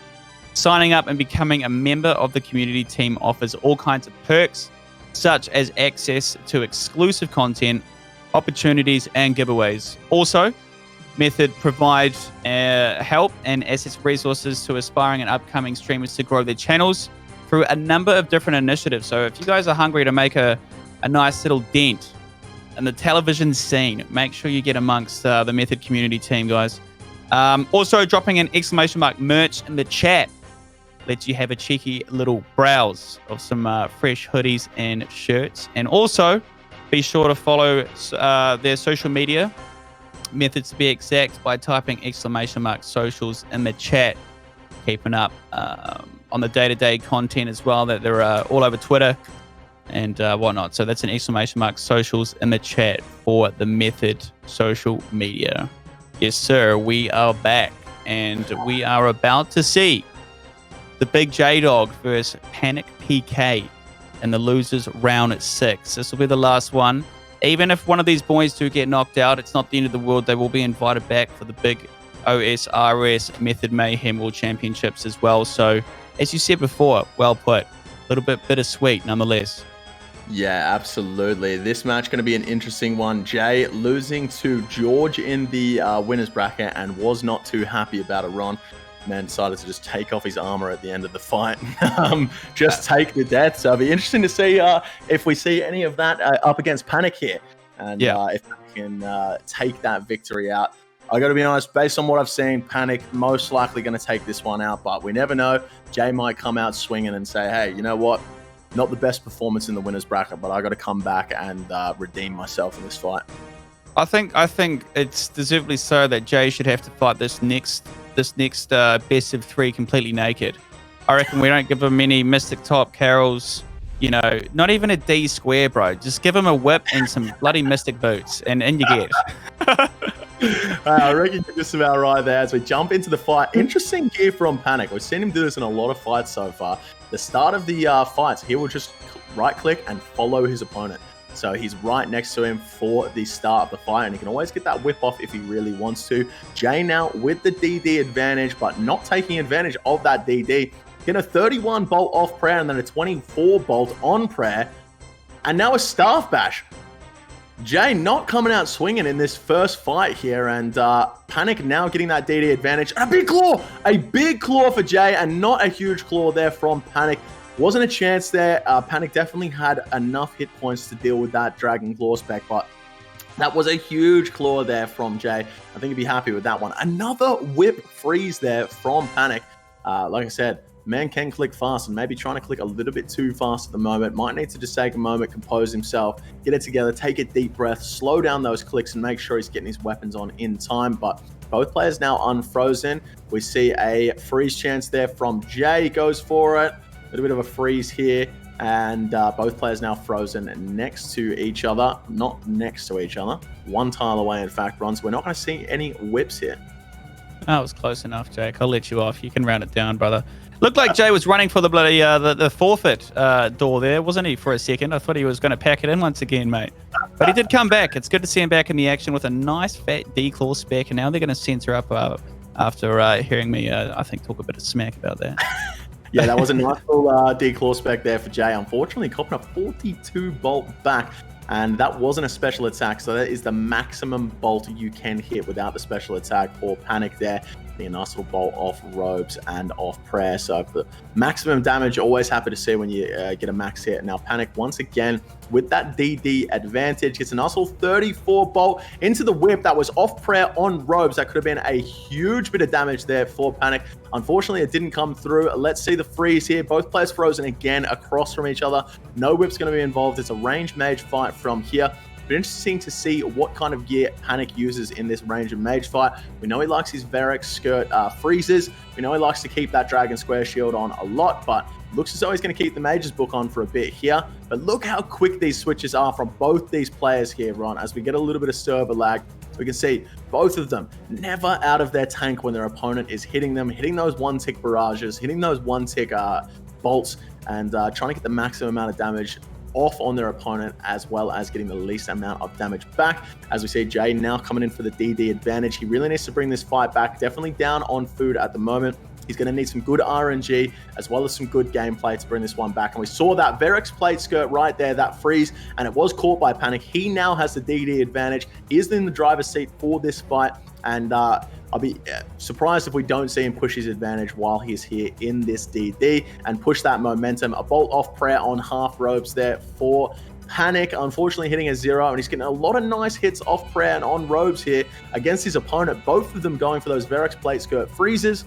Signing up and becoming a member of the community team offers all kinds of perks, such as access to exclusive content, opportunities, and giveaways. Also, Method provides help and assets resources to aspiring and upcoming streamers to grow their channels through a number of different initiatives. So if you guys are hungry to make a nice little dent in the television scene, make sure you get amongst the Method community team, guys. Also, dropping an ! merch in the chat lets you have a cheeky little browse of some fresh hoodies and shirts. And also, be sure to follow their social media, Methods to be exact, by typing ! socials in the chat. Keeping up on the day-to-day content as well, that they're all over Twitter and whatnot. So that's an ! socials in the chat for the Method social media. Yes, sir, we are back, and we are about to see the Big J-Dog versus Panic PK in the losers round at 6. This will be the last one. Even if one of these boys do get knocked out, it's not the end of the world. They will be invited back for the big OSRS Method Mayhem World Championships as well. So, as you said before, well put. A little bit bittersweet nonetheless. Yeah, absolutely. This match going to be an interesting one. Jay losing to George in the winners bracket and was not too happy about it. Ron, man, decided to just take off his armor at the end of the fight. Take the death. So it'll be interesting to see if we see any of that up against Panic here. And if we can take that victory out. I got to be honest, based on what I've seen, Panic most likely going to take this one out, but we never know. Jay might come out swinging and say, hey, you know what? Not the best performance in the winners bracket, but I got to come back and redeem myself in this fight. I think it's deservedly so that Jay should have to fight this next best of 3 completely naked. I reckon we don't give him any Mystic Top Carols You know, not even a D square, bro. Just give him a whip and some bloody Mystic boots, and you get. I reckon you're just about right there as we jump into the fight. Interesting gear from Panic. We've seen him do this in a lot of fights so far. The start of the fights, he will just right-click and follow his opponent. So he's right next to him for the start of the fight, and he can always get that whip off if he really wants to. Jay now with the DD advantage, but not taking advantage of that DD. Get a 31 bolt off prayer and then a 24 bolt on prayer. And now a staff bash. Jay not coming out swinging in this first fight here, and Panic now getting that DD advantage. And a big claw! A big claw for Jay, and not a huge claw there from Panic. Wasn't a chance there. Panic definitely had enough hit points to deal with that Dragon Claw spec, but that was a huge claw there from Jay. I think he'd be happy with that one. Another whip freeze there from Panic. Like I said, man can click fast and maybe trying to click a little bit too fast at the moment. Might need to just take a moment, compose himself, get it together, take a deep breath, slow down those clicks and make sure he's getting his weapons on in time. But both players now unfrozen. We see a freeze chance there from Jay, goes for it. A little bit of a freeze here. And both players now frozen next to each other. Not next to each other. One tile away, in fact, runs. We're not going to see any whips here. That was close enough, Jake. I'll let you off. You can round it down, brother. Looked like Jay was running for the bloody the forfeit door there, wasn't he, for a second? I thought he was going to pack it in once again, mate. But he did come back. It's good to see him back in the action with a nice fat D-claw spec, and now they're going to censor up after hearing me, I think, talk a bit of smack about that. Yeah, that was a nice little D-claw spec there for Jay. Unfortunately, copping a 42 bolt back, and that wasn't a special attack, so that is the maximum bolt you can hit without the special attack for Panic there. A nice little bolt off robes and off prayer. So for maximum damage, always happy to see when you get a max hit. Now Panic once again with that DD advantage gets a nice little 34 bolt into the whip that was off prayer on robes. That could have been a huge bit of damage there for Panic. Unfortunately, it didn't come through. Let's see the freeze here. Both players frozen again across from each other. No whip's going to be involved. It's a range mage fight from here. But interesting to see what kind of gear Panic uses in this range of mage fight. We know he likes his Varric skirt freezes. We know he likes to keep that Dragon Square shield on a lot, but looks as though he's going to keep the Mage's Book on for a bit here. But look how quick these switches are from both these players here, Ron. As we get a little bit of server lag, we can see both of them never out of their tank when their opponent is hitting them, hitting those one-tick barrages, hitting those one-tick bolts, and trying to get the maximum amount of damage off on their opponent, as well as getting the least amount of damage back. As we see, Jay now coming in for the DD advantage. He really needs to bring this fight back. Definitely down on food at the moment. He's going to need some good RNG as well as some good gameplay to bring this one back. And we saw that Varric's plate skirt right there, that freeze, and it was caught by Panic. He now has the DD advantage. He is in the driver's seat for this fight, and I'll be surprised if we don't see him push his advantage while he's here in this DD and push that momentum. A bolt off prayer on half robes there for Panic, unfortunately hitting a 0, and he's getting a lot of nice hits off prayer and on robes here against his opponent. Both of them going for those Varric's plate skirt freezes.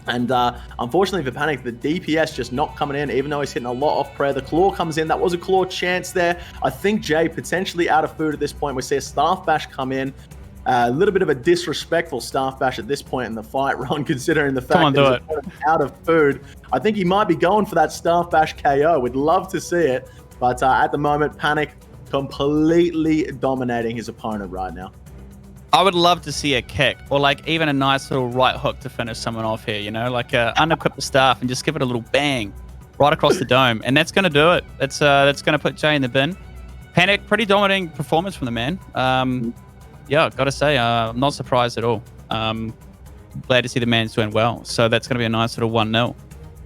And unfortunately for Panic, the DPS just not coming in, even though he's hitting a lot off prayer. The claw comes in. That was a claw chance there. I think Jay potentially out of food at this point. We see a staff bash come in. A little bit of a disrespectful staff bash at this point in the fight, Ron, considering the fact that he's out of food. I think he might be going for that staff bash KO. We'd love to see it. But at the moment, Panic completely dominating his opponent right now. I would love to see a kick or like even a nice little right hook to finish someone off here, you know, like unequip the staff and just give it a little bang right across the dome. And that's going to do it. That's going to put Jay in the bin. Panic, pretty dominating performance from the man. Yeah, got to say, I'm not surprised at all. Glad to see the man's doing well. So that's going to be a nice little 1-0.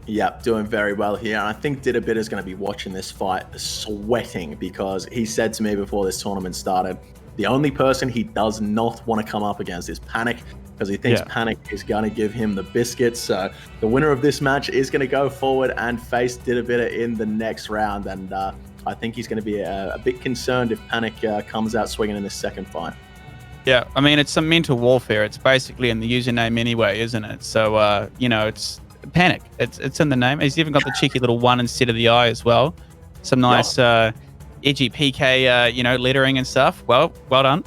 Yep, doing very well here. And I think Didabit is going to be watching this fight sweating because he said to me before this tournament started, the only person he does not want to come up against is Panic because he thinks Panic is going to give him the biscuits. So the winner of this match is going to go forward and face Didabit in the next round. And I think he's going to be a bit concerned if Panic comes out swinging in this second fight. Yeah, I mean, it's some mental warfare. It's basically in the username anyway, isn't it? So, you know, it's Panic. It's in the name. He's even got the cheeky little 1 instead of the I as well. Some nice edgy PK, you know, lettering and stuff. Well done.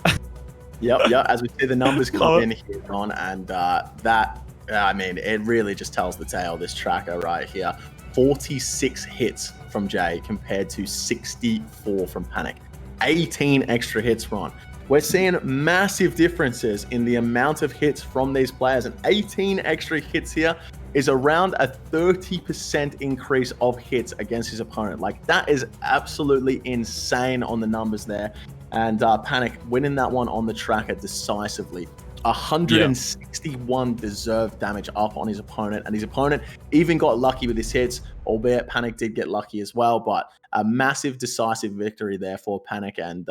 Yep. As we see the numbers come in here, Ron, and that, I mean, it really just tells the tale, this tracker right here. 46 hits from Jay compared to 64 from Panic. 18 extra hits, Ron. We're seeing massive differences in the amount of hits from these players, and 18 extra hits here is around a 30% increase of hits against his opponent. Like, that is absolutely insane on the numbers there. And Panic winning that one on the tracker decisively. 161 deserved damage up on his opponent, and his opponent even got lucky with his hits, albeit Panic did get lucky as well. But a massive decisive victory there for Panic, and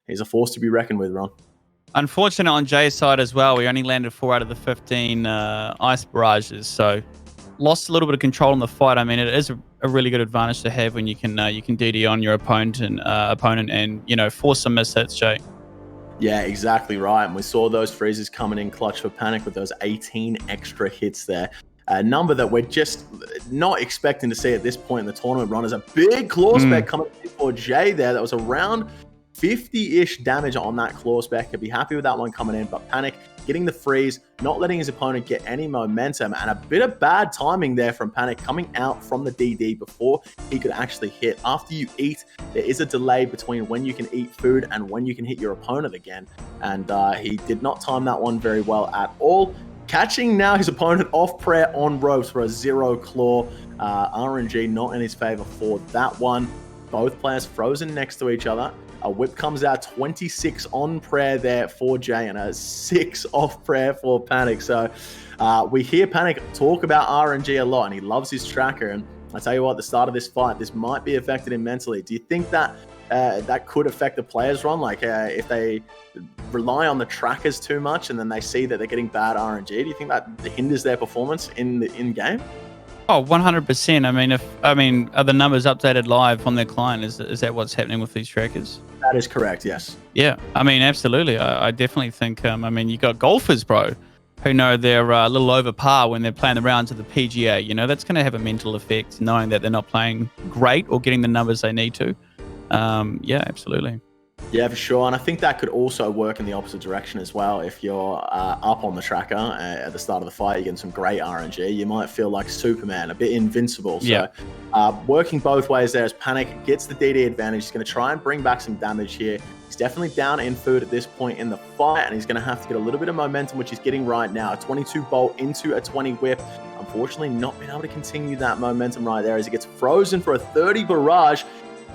he's a force to be reckoned with, Ron. Unfortunate on Jay's side as well. We only landed 4 out of the 15 ice barrages, so lost a little bit of control in the fight. I mean, it is a really good advantage to have when you can DD on your opponent and force some miss hits, Jay. Yeah, exactly right. And we saw those freezes coming in clutch for Panic with those 18 extra hits there. A number that we're just not expecting to see at this point in the tournament, Ron, is a big claw spec coming in for Jay there. That was around 50-ish damage on that claw spec. Could be happy with that one coming in, but Panic getting the freeze, not letting his opponent get any momentum, and a bit of bad timing there from Panic coming out from the DD before he could actually hit. After you eat, there is a delay between when you can eat food and when you can hit your opponent again, and he did not time that one very well at all. Catching now his opponent off prayer on ropes for a 0 claw. RNG not in his favor for that one. Both players frozen next to each other. A whip comes out, 26 on prayer there for Jay and a 6 off prayer for Panic. So we hear Panic talk about RNG a lot, and he loves his tracker. And I tell you what, at the start of this fight, this might be affected him mentally. Do you think that that could affect the players, Ron? Like if they rely on the trackers too much and then they see that they're getting bad RNG, do you think that hinders their performance in game? Oh, 100%. I mean, are the numbers updated live on their client? Is that what's happening with these trackers? That is correct, yes. Yeah, I mean, absolutely. I definitely think, you got golfers, bro, who know they're a little over par when they're playing the rounds of the PGA. That's going to have a mental effect, knowing that they're not playing great or getting the numbers they need to. Yeah, absolutely. Yeah, for sure. And I think that could also work in the opposite direction as well. If you're up on the tracker at the start of the fight, you're getting some great RNG. You might feel like Superman, a bit invincible. So yeah. Working both ways there as Panic gets the DD advantage. He's going to try and bring back some damage here. He's definitely down in food at this point in the fight, and he's going to have to get a little bit of momentum, which he's getting right now. A 22 bolt into a 20 whip. Unfortunately, not being able to continue that momentum right there as he gets frozen for a 30 barrage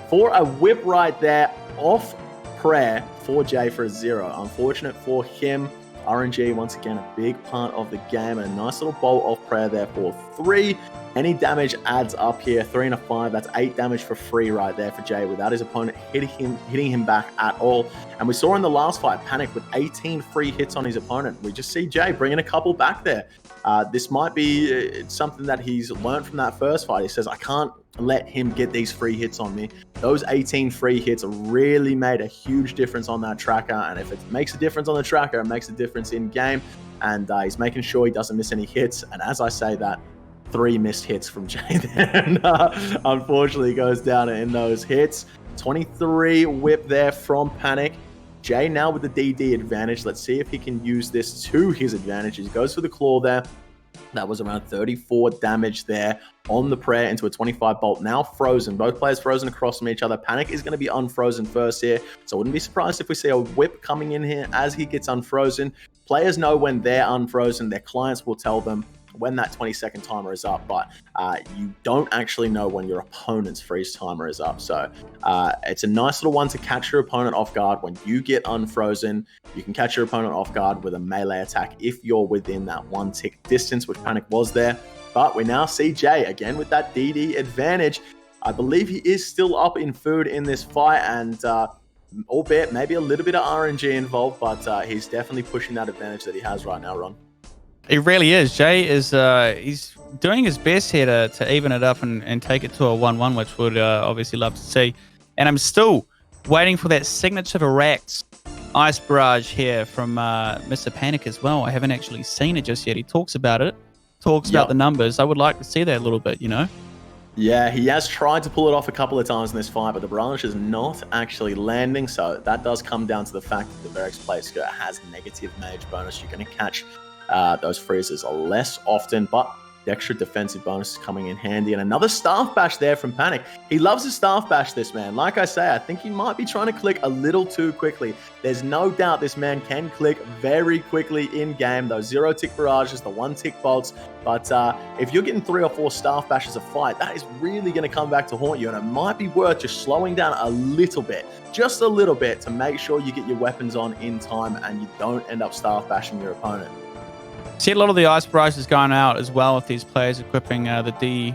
for a whip right there off prayer for Jay for a 0. Unfortunate for him. RNG, once again, a big part of the game, and a nice little bolt off prayer there for 3. Any damage adds up here. 3 and a 5. That's 8 damage for free right there for Jay without his opponent hitting him back at all. And we saw in the last fight, Panic with 18 free hits on his opponent. We just see Jay bringing a couple back there. This might be something that he's learned from that first fight. He says, I can't let him get these free hits on me. Those 18 free hits really made a huge difference on that tracker, and if it makes a difference on the tracker, it makes a difference in game, and he's making sure he doesn't miss any hits. And as I say that, 3 missed hits from Jay there, and unfortunately goes down in those hits. 23 whip there from Panic. Jay now with the DD advantage. Let's see if he can use this to his advantage. He goes for the claw there. That was around 34 damage there on the prayer into a 25 bolt. Now frozen. Both players frozen across from each other. Panic is going to be unfrozen first here. So I wouldn't be surprised if we see a whip coming in here as he gets unfrozen. Players know when they're unfrozen. Their clients will tell them when that 20-second timer is up, but you don't actually know when your opponent's freeze timer is up. So it's a nice little one to catch your opponent off guard when you get unfrozen. You can catch your opponent off guard with a melee attack if you're within that 1 tick distance, which Panic was there. But we now see Jay again with that DD advantage. I believe he is still up in food in this fight, and albeit maybe a little bit of RNG involved, but he's definitely pushing that advantage that he has right now, Ron. He really is. Jay is he's doing his best here to even it up and take it to a 1-1, which would obviously love to see. And I'm still waiting for that signature Verax ice barrage here from Mr. Panic as well. I haven't actually seen it just yet. He talks about it, about the numbers. I would like to see that a little bit, Yeah, he has tried to pull it off a couple of times in this fight, but the barrage is not actually landing. So that does come down to the fact that the Verax play skirt has negative mage bonus. You're going to catch those freezes less often, but The extra defensive bonus is coming in handy. And another staff bash there from Panic. He loves a staff bash, this man. Like I say, I think he might be trying to click a little too quickly. There's no doubt this man can click very quickly in-game. Those 0-tick barrages, the 1-tick bolts. But if you're getting 3 or 4 staff bashes a fight, that is really going to come back to haunt you. And it might be worth just slowing down a little bit, just a little bit, to make sure you get your weapons on in time and you don't end up staff bashing your opponent. See a lot of the ice barrages going out as well with these players equipping the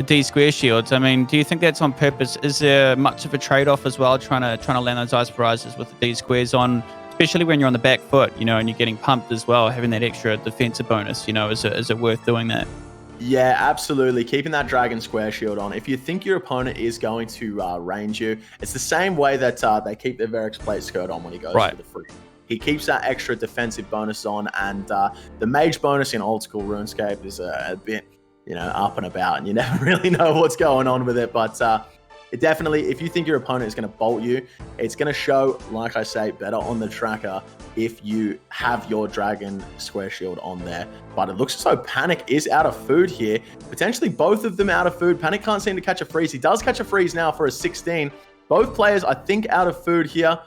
D square shields. I mean, do you think that's on purpose? Is there much of a trade-off as well, trying to land those ice barrages with the D squares on, especially when you're on the back foot, you know, and you're getting pumped as well, having that extra defensive bonus, you know, is it worth doing that? Yeah, absolutely. Keeping that dragon square shield on. If you think your opponent is going to range you, it's the same way that they keep their Verix plate skirt on when he goes for the free. He keeps that extra defensive bonus on, and the mage bonus in old school RuneScape is a bit, you know, up and about, and you never really know what's going on with it. But it definitely, if you think your opponent is going to bolt you, it's going to show, like I say, better on the tracker if you have your dragon square shield on there. But it looks as though Panic is out of food here. Potentially both of them out of food. Panic can't seem to catch a freeze. He does catch a freeze now for a 16. Both players, I think, out of food here.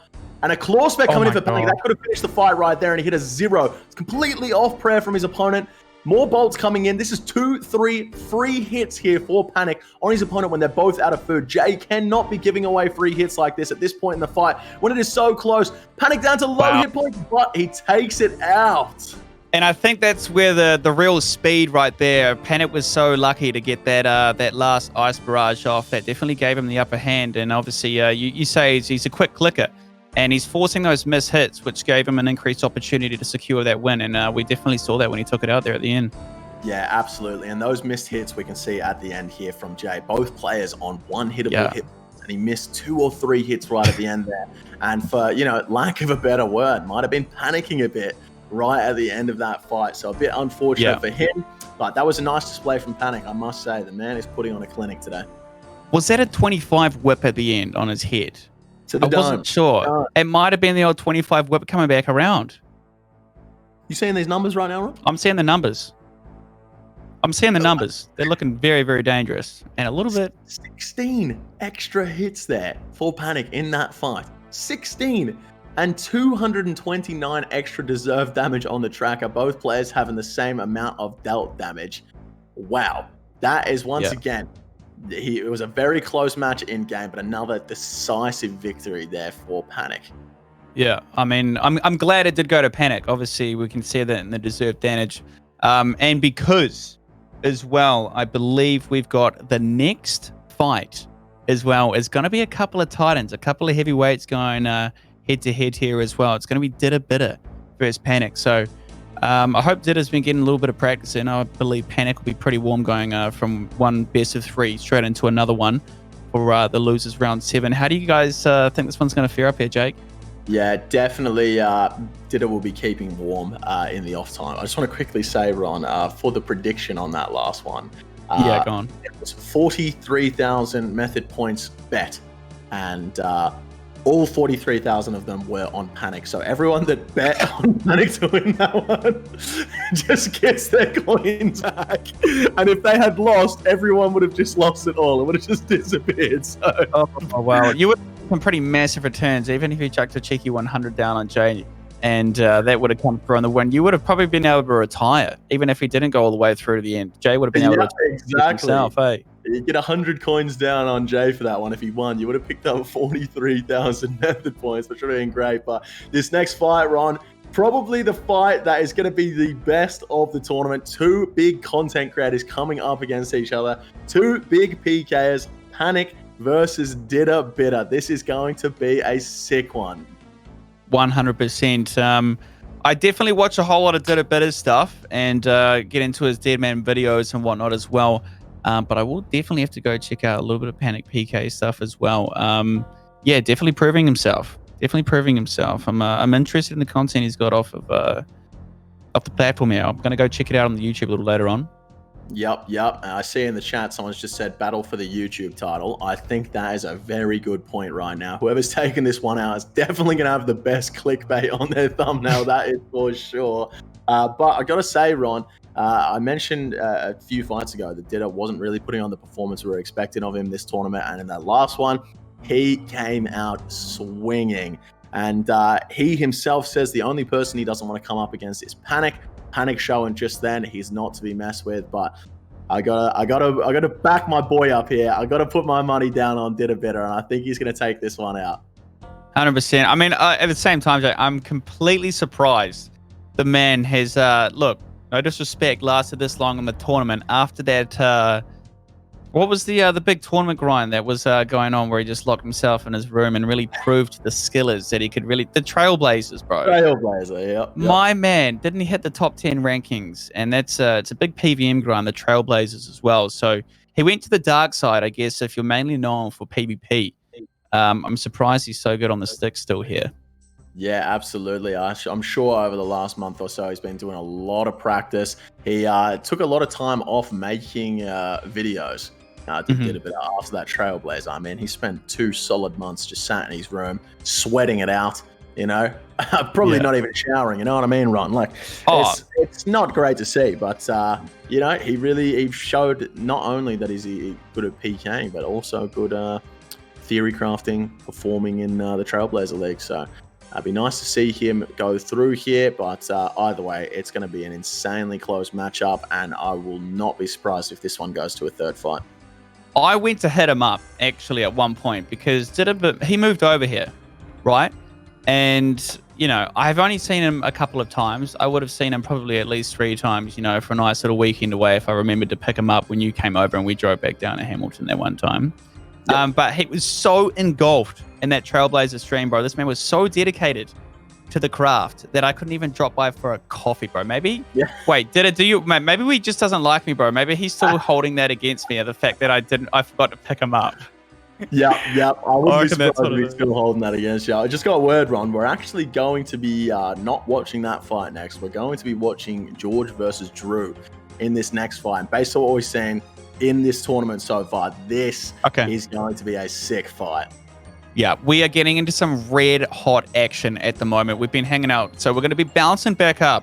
And a claw spec coming in for Panic. That could have finished the fight right there, and he hit a 0. It's completely off prayer from his opponent. More bolts coming in. This is 2, 3 free hits here for Panic on his opponent when they're both out of food. Jay cannot be giving away free hits like this at this point in the fight when it is so close. Panic down to low hit points, but he takes it out. And I think that's where the real speed right there. Panic was so lucky to get that last ice barrage off. That definitely gave him the upper hand. And obviously, you say he's a quick clicker. And he's forcing those miss hits, which gave him an increased opportunity to secure that win. And we definitely saw that when he took it out there at the end. Yeah, absolutely. And those missed hits we can see at the end here from Jay. Both players on one hittable hit. And he missed 2 or 3 hits right at the end there. And for, you know, lack of a better word, might have been panicking a bit right at the end of that fight. So a bit unfortunate for him. But that was a nice display from Panic, I must say. The man is putting on a clinic today. Was that a 25 whip at the end on his head? To the I wasn't sure. It might have been the old 25 whip coming back around. You seeing these numbers right now, Ron? I'm seeing the numbers. They're looking very, very dangerous. And a little bit... 16 extra hits there for Panic in that fight. 16! And 229 extra deserved damage on the tracker. Both players having the same amount of dealt damage. Wow. That is, once again... It was a very close match in game, but another decisive victory there for Panic. Yeah, I mean, I'm glad it did go to Panic. Obviously, we can see that in the deserved damage. And because, as well, I believe we've got the next fight as well. It's going to be a couple of Titans, a couple of heavyweights going head-to-head here as well. It's going to be Bitter versus Panic. So I hope Ditter's been getting a little bit of practice in. I believe Panic will be pretty warm going from one best of 3 straight into another one for the losers round 7. How do you guys think this one's going to fare up here, Jake? Yeah, definitely Ditter will be keeping warm in the off time. I just want to quickly say, Ron, for the prediction on that last one. Go on. It was 43,000 method points bet, and all 43,000 of them were on Panic. So everyone that bet on Panic to win that one just gets their coins back. And if they had lost, everyone would have just lost it all. It would have just disappeared. So. Oh wow. You would have some pretty massive returns, even if you chucked a cheeky 100 down on Jay. And that would have come through on the win. You would have probably been able to retire, even if he didn't go all the way through to the end. Jay would have been able to retire himself, hey? You get 100 coins down on Jay for that one. If he won, you would have picked up 43,000 method points, which would have been great. But this next fight, Ron, probably the fight that is going to be the best of the tournament. 2 big content creators coming up against each other. 2 big PKers, Panic versus Bitter. This is going to be a sick one. 100%. I definitely watch a whole lot of Bitter stuff and get into his Deadman videos and whatnot as well. But I will definitely have to go check out a little bit of Panic PK stuff as well. Yeah, definitely proving himself. I'm interested in the content he's got off of the platform here. I'm going to go check it out on the YouTube a little later on. Yep. I see in the chat someone's just said battle for the YouTube title. I think that is a very good point right now. Whoever's taken this one out is definitely going to have the best clickbait on their thumbnail. That is for sure. But I got to say, Ron, I mentioned a few fights ago that Didda wasn't really putting on the performance we were expecting of him this tournament, and in that last one, he came out swinging. And he himself says the only person he doesn't want to come up against is Panic. Panic showing just then he's not to be messed with, but I gotta back my boy up here. I gotta put my money down on Didda Bitter, and I think he's gonna take this one out. 100%. I mean, at the same time, Jay, I'm completely surprised the man has, look, no disrespect, lasted this long in the tournament after that, what was the big tournament grind that was going on where he just locked himself in his room and really proved to the skillers that he could really, the Trailblazers, bro. Trailblazer, yeah. My man, didn't he hit the top 10 rankings? And that's, it's a big PVM grind, the Trailblazers as well. So he went to the dark side, I guess, if you're mainly known for PvP. I'm surprised he's so good on the stick still here. Yeah, absolutely. I'm sure over the last month or so, he's been doing a lot of practice. He took a lot of time off making videos. Did a bit after that Trailblazer. I mean, he spent 2 solid months just sat in his room, sweating it out, you know, probably not even showering, you know what I mean, Ron? Like, it's not great to see, but, you know, he showed not only that he's good at PKing, but also good theory crafting, performing in the Trailblazer League. So it'd be nice to see him go through here, but either way, it's going to be an insanely close matchup, and I will not be surprised if this one goes to a third fight. I went to hit him up, actually, at one point, because he moved over here, right? And, you know, I've only seen him a couple of times. I would have seen him probably at least 3 times, you know, for a nice little weekend away if I remembered to pick him up when you came over and we drove back down to Hamilton that one time. Yep. But he was so engulfed in that Trailblazer stream, bro. This man was so dedicated to the craft that I couldn't even drop by for a coffee, bro. Maybe? Yeah. Wait, maybe he just doesn't like me, bro. Maybe he's still holding that against me, the fact that I forgot to pick him up. Yeah. I wouldn't be surprised if he's still holding that against you. I just got a word, Ron. We're actually going to be not watching that fight next. We're going to be watching George versus Drew in this next fight. And based on what we're seeing in this tournament so far, this is going to be a sick fight. Yeah, we are getting into some red hot action at the moment. We've been hanging out, so we're going to be bouncing back up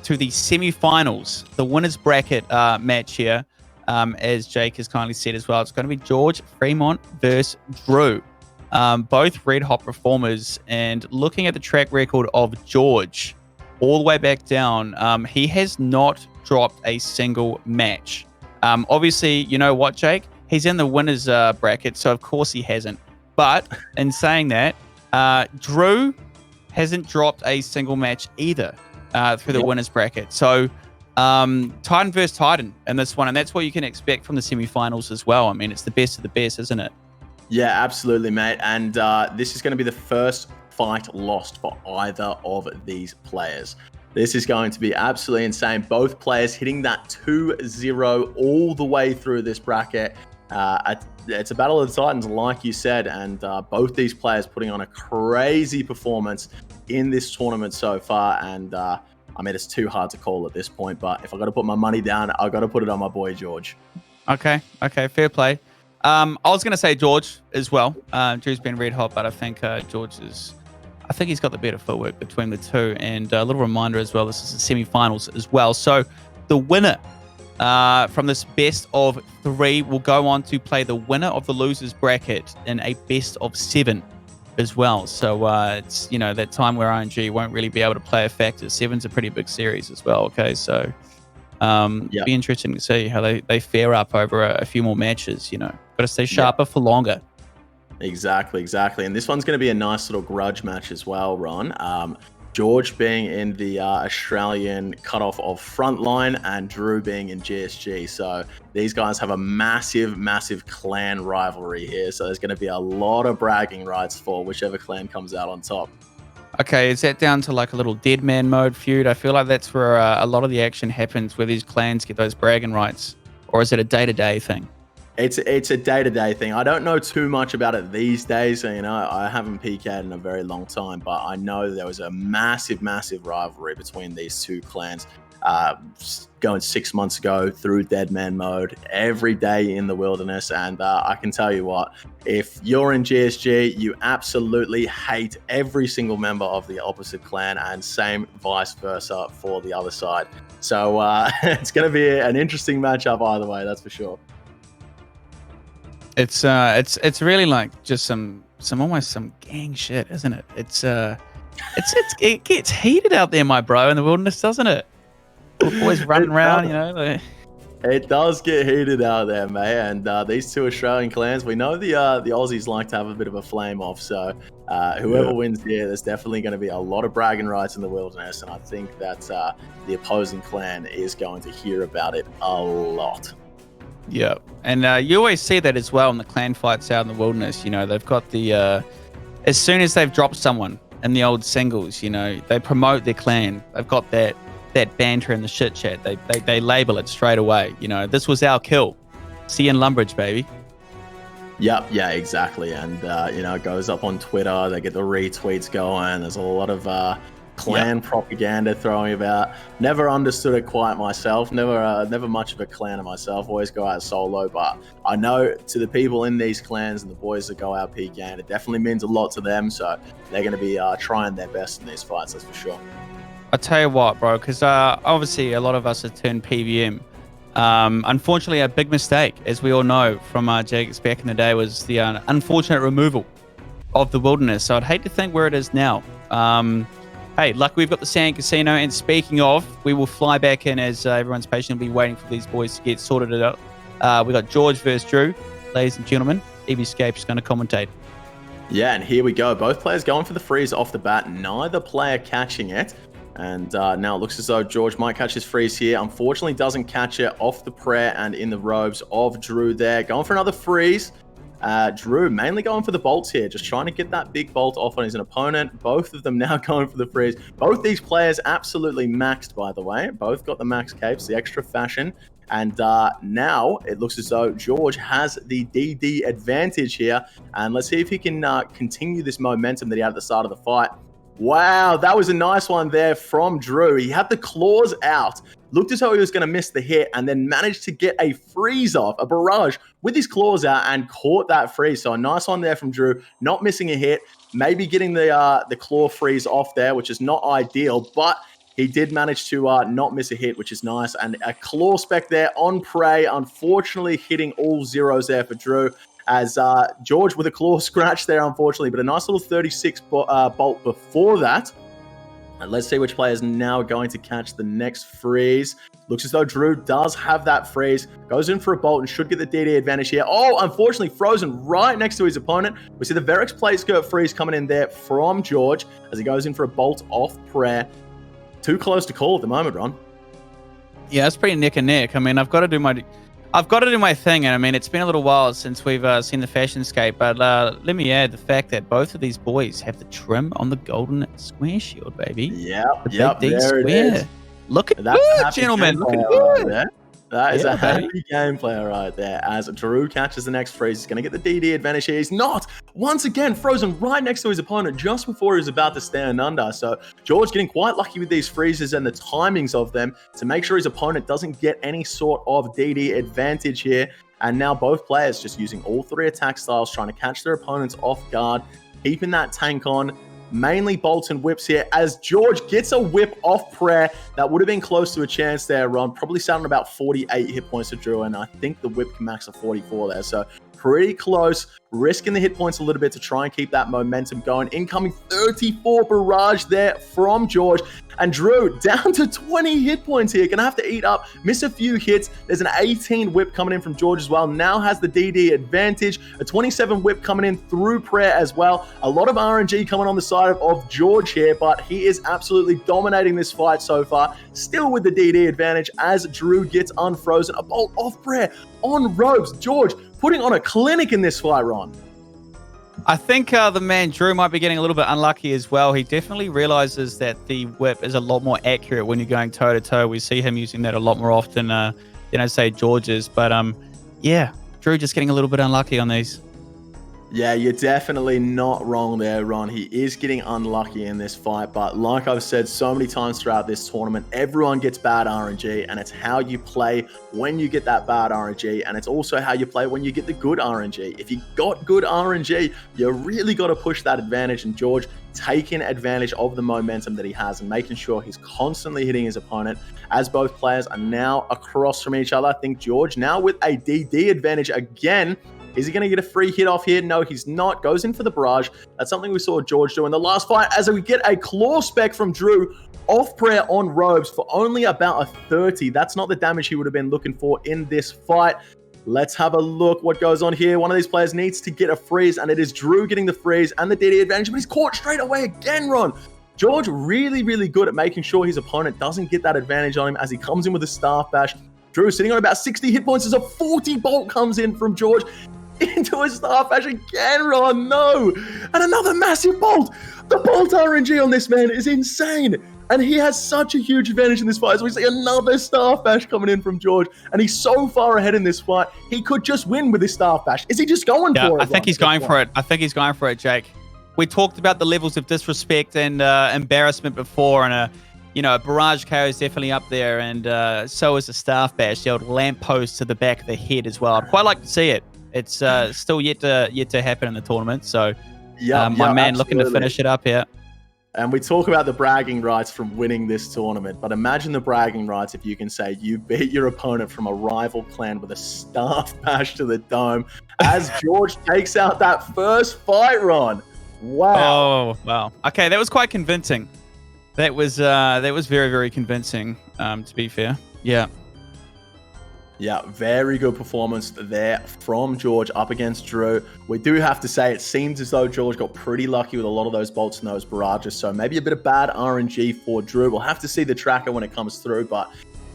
to the semi-finals, the winners bracket match here, as Jake has kindly said as well. It's going to be George Fremont versus Drew, both red hot performers. And looking at the track record of George, all the way back down, he has not dropped a single match. Obviously, you know what, Jake? He's in the winners bracket, so of course he hasn't. But in saying that, Drew hasn't dropped a single match either through the winners bracket. So Titan versus Titan in this one, and that's what you can expect from the semifinals as well. I mean, it's the best of the best, isn't it? Yeah, absolutely, mate. And this is going to be the first fight lost for either of these players. This is going to be absolutely insane. Both players hitting that 2-0 all the way through this bracket. It's a battle of the Titans, like you said, and both these players putting on a crazy performance in this tournament so far. And I mean, it's too hard to call at this point, but if I got to put my money down, I got to put it on my boy George. Okay, fair play. I was going to say George as well. Drew's been red hot, but I think I think he's got the better footwork between the two. And a little reminder as well, this is the semi-finals as well. So the winner from this best of 3 will go on to play the winner of the losers bracket in a best of 7 as well. So it's, you know, that time where RNG won't really be able to play a factor. 7's a pretty big series as well. Okay, so it'll be interesting to see how they fare up over a few more matches. You know, got to stay sharper for longer. Exactly. And this one's going to be a nice little grudge match as well, Ron. George being in the Australian cutoff of Frontline and Drew being in GSG. So these guys have a massive clan rivalry here. So there's going to be a lot of bragging rights for whichever clan comes out on top. Okay, is that down to like a little dead man mode feud? I feel like that's where a lot of the action happens, where these clans get those bragging rights. Or is it a day-to-day thing? It's a day-to-day thing. I don't know too much about it these days. You know, I haven't PK'd in a very long time, but I know there was a massive rivalry between these two clans going 6 months ago through dead man mode every day in the wilderness. And I can tell you what, if you're in GSG, you absolutely hate every single member of the opposite clan, and same vice versa for the other side. So it's going to be an interesting matchup either way, that's for sure. It's really like just some almost some gang shit, isn't it? It gets heated out there, my bro, in the wilderness, doesn't it? Boys running around, you know. Like... It does get heated out there, mate. And these two Australian clans, we know the Aussies like to have a bit of a flame off. So whoever wins here, there's definitely going to be a lot of bragging rights in the wilderness. And I think that the opposing clan is going to hear about it a lot. Yeah, and you always see that as well in the clan fights out in the wilderness. You know, they've got the as soon as they've dropped someone in the old singles, you know, they promote their clan. They've got that banter in the shit chat. They label it straight away. You know, this was our kill. See you in Lumbridge, baby. Yep, yeah, exactly. And you know, it goes up on Twitter. They get the retweets going. There's a lot of clan propaganda throwing about. Never understood it quite myself. Never much of a clanner myself. Always go out solo. But I know to the people in these clans and the boys that go out PKing, it definitely means a lot to them. So they're going to be trying their best in these fights. That's for sure. I'll tell you what, bro, because obviously a lot of us have turned PVM. Unfortunately, a big mistake, as we all know from Jagex back in the day, was the unfortunate removal of the wilderness. So I'd hate to think where it is now. Hey, luckily we've got the Sand Casino, and speaking of, we will fly back in as everyone's patiently waiting for these boys to get sorted out. We got George versus Drew, ladies and gentlemen. Eviescape's going to commentate. Yeah, and here we go. Both players going for the freeze off the bat. Neither player catching it. And now it looks as though George might catch his freeze here. Unfortunately, doesn't catch it off the prayer and in the robes of Drew there. Going for another freeze. Drew mainly going for the bolts here, just trying to get that big bolt off on his opponent. Both of them now going for the freeze. Both these players absolutely maxed, by the way. Both got the max capes, the extra fashion. And now it looks as though George has the DD advantage here. And let's see if he can continue this momentum that he had at the start of the fight. Wow, that was a nice one there from Drew. He had the claws out, looked as though he was going to miss the hit, and then managed to get a freeze off, a barrage, with his claws out and caught that freeze. So a nice one there from Drew, not missing a hit, maybe getting the claw freeze off there, which is not ideal, but he did manage to not miss a hit, which is nice. And a claw spec there on prey, unfortunately hitting all zeros there for Drew. As George with a claw scratch there, unfortunately, but a nice little 36 bolt before that. And let's see which player is now going to catch the next freeze. Looks as though Drew does have that freeze. Goes in for a bolt and should get the DD advantage here. Oh, unfortunately, frozen right next to his opponent. We see the Verex plate skirt freeze coming in there from George as he goes in for a bolt off prayer. Too close to call at the moment, Ron. Yeah, it's pretty neck and neck. I mean, I've got to do my thing, and I mean, it's been a little while since we've seen the fashionscape, but let me add the fact that both of these boys have the trim on the golden square shield, baby. Yep, there it is. Look at that, gentlemen. Look at good. That is a happy gameplay right there. As Drew catches the next freeze, he's going to get the DD advantage here. He's not. Once again, frozen right next to his opponent just before he was about to stand under. So George getting quite lucky with these freezes and the timings of them to make sure his opponent doesn't get any sort of DD advantage here. And now both players just using all three attack styles, trying to catch their opponents off guard, keeping that tank on. Mainly bolts and whips here as George gets a whip off prayer. That would have been close to a chance there, Ron. Probably sounding about 48 hit points to Drew, and I think the whip can max a 44 there. So pretty close, risking the hit points a little bit to try and keep that momentum going. Incoming 34 barrage there from George. And Drew down to 20 hit points here. Gonna have to eat up, miss a few hits. There's an 18 whip coming in from George as well. Now has the DD advantage. A 27 whip coming in through prayer as well. A lot of RNG coming on the side of George here, but he is absolutely dominating this fight so far. Still with the DD advantage as Drew gets unfrozen. A bolt off prayer on ropes. George putting on a clinic in this fight, Ron. I think the man Drew might be getting a little bit unlucky as well. He definitely realizes that the whip is a lot more accurate when you're going toe-to-toe. We see him using that a lot more often than, say, George's. But, yeah, Drew just getting a little bit unlucky on these. Yeah, you're definitely not wrong there, Ron. He is getting unlucky in this fight, but like I've said so many times throughout this tournament, everyone gets bad RNG, and it's how you play when you get that bad RNG, and it's also how you play when you get the good RNG. If you got good RNG, you really got to push that advantage, and George taking advantage of the momentum that he has and making sure he's constantly hitting his opponent as both players are now across from each other. I think George now with a DD advantage again. Is he going to get a free hit off here? No, he's not. Goes in for the barrage. That's something we saw George do in the last fight as we get a claw spec from Drew off prayer on Robes for only about a 30. That's not the damage he would have been looking for in this fight. Let's have a look what goes on here. One of these players needs to get a freeze, and it is Drew getting the freeze and the DD advantage, but he's caught straight away again, Ron. George really, really good at making sure his opponent doesn't get that advantage on him as he comes in with a staff bash. Drew sitting on about 60 hit points as a 40 bolt comes in from George. Into a staff bash again, Ron, no. And another massive bolt. The bolt RNG on this man is insane. And he has such a huge advantage in this fight. So we see another staff bash coming in from George. And he's so far ahead in this fight, he could just win with his staff bash. Is he just going for it? I think he's going for it. I think he's going for it, Jake. We talked about the levels of disrespect and embarrassment before, and a barrage KO is definitely up there, and so is a staff bash, the old lamppost to the back of the head as well. I'd quite like to see it. It's still yet to happen in the tournament. So, my man looking to finish it up here. And we talk about the bragging rights from winning this tournament, but imagine the bragging rights if you can say you beat your opponent from a rival clan with a staff bash to the dome as George takes out that first fight, Ron. Wow. Oh, wow. Okay, that was quite convincing. That was very, very convincing, to be fair. Yeah. Yeah, very good performance there from George up against Drew. We do have to say it seems as though George got pretty lucky with a lot of those bolts and those barrages, so maybe a bit of bad RNG for Drew. We'll have to see the tracker when it comes through, but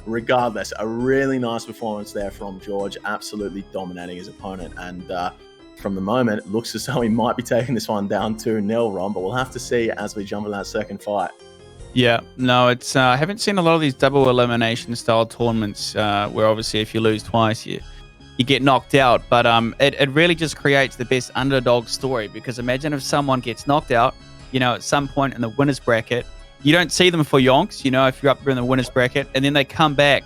regardless, a really nice performance there from George, absolutely dominating his opponent. And from the moment, it looks as though he might be taking this one down 2-0, Ron, but we'll have to see as we jump in that second fight. Yeah, no, it's I haven't seen a lot of these double elimination style tournaments where obviously if you lose twice, you get knocked out. But it really just creates the best underdog story, because imagine if someone gets knocked out, at some point in the winner's bracket, you don't see them for yonks, if you're up there in the winner's bracket, and then they come back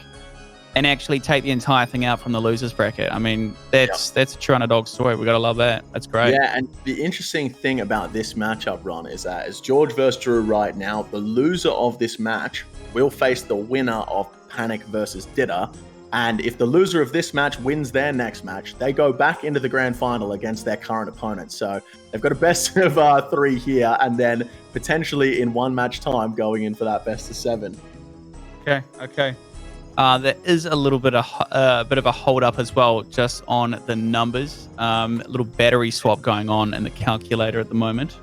and actually take the entire thing out from the loser's bracket. I mean, that's a true underdog story. We gotta love that. That's great. Yeah, and the interesting thing about this matchup, Ron, is that it's George versus Drew right now. The loser of this match will face the winner of Panic versus Ditter. And if the loser of this match wins their next match, they go back into the grand final against their current opponent. So they've got a best of 3 here, and then potentially in 1 match time going in for that best of 7. Okay. There is a little bit of a hold up as well, just on the numbers. A little battery swap going on in the calculator at the moment.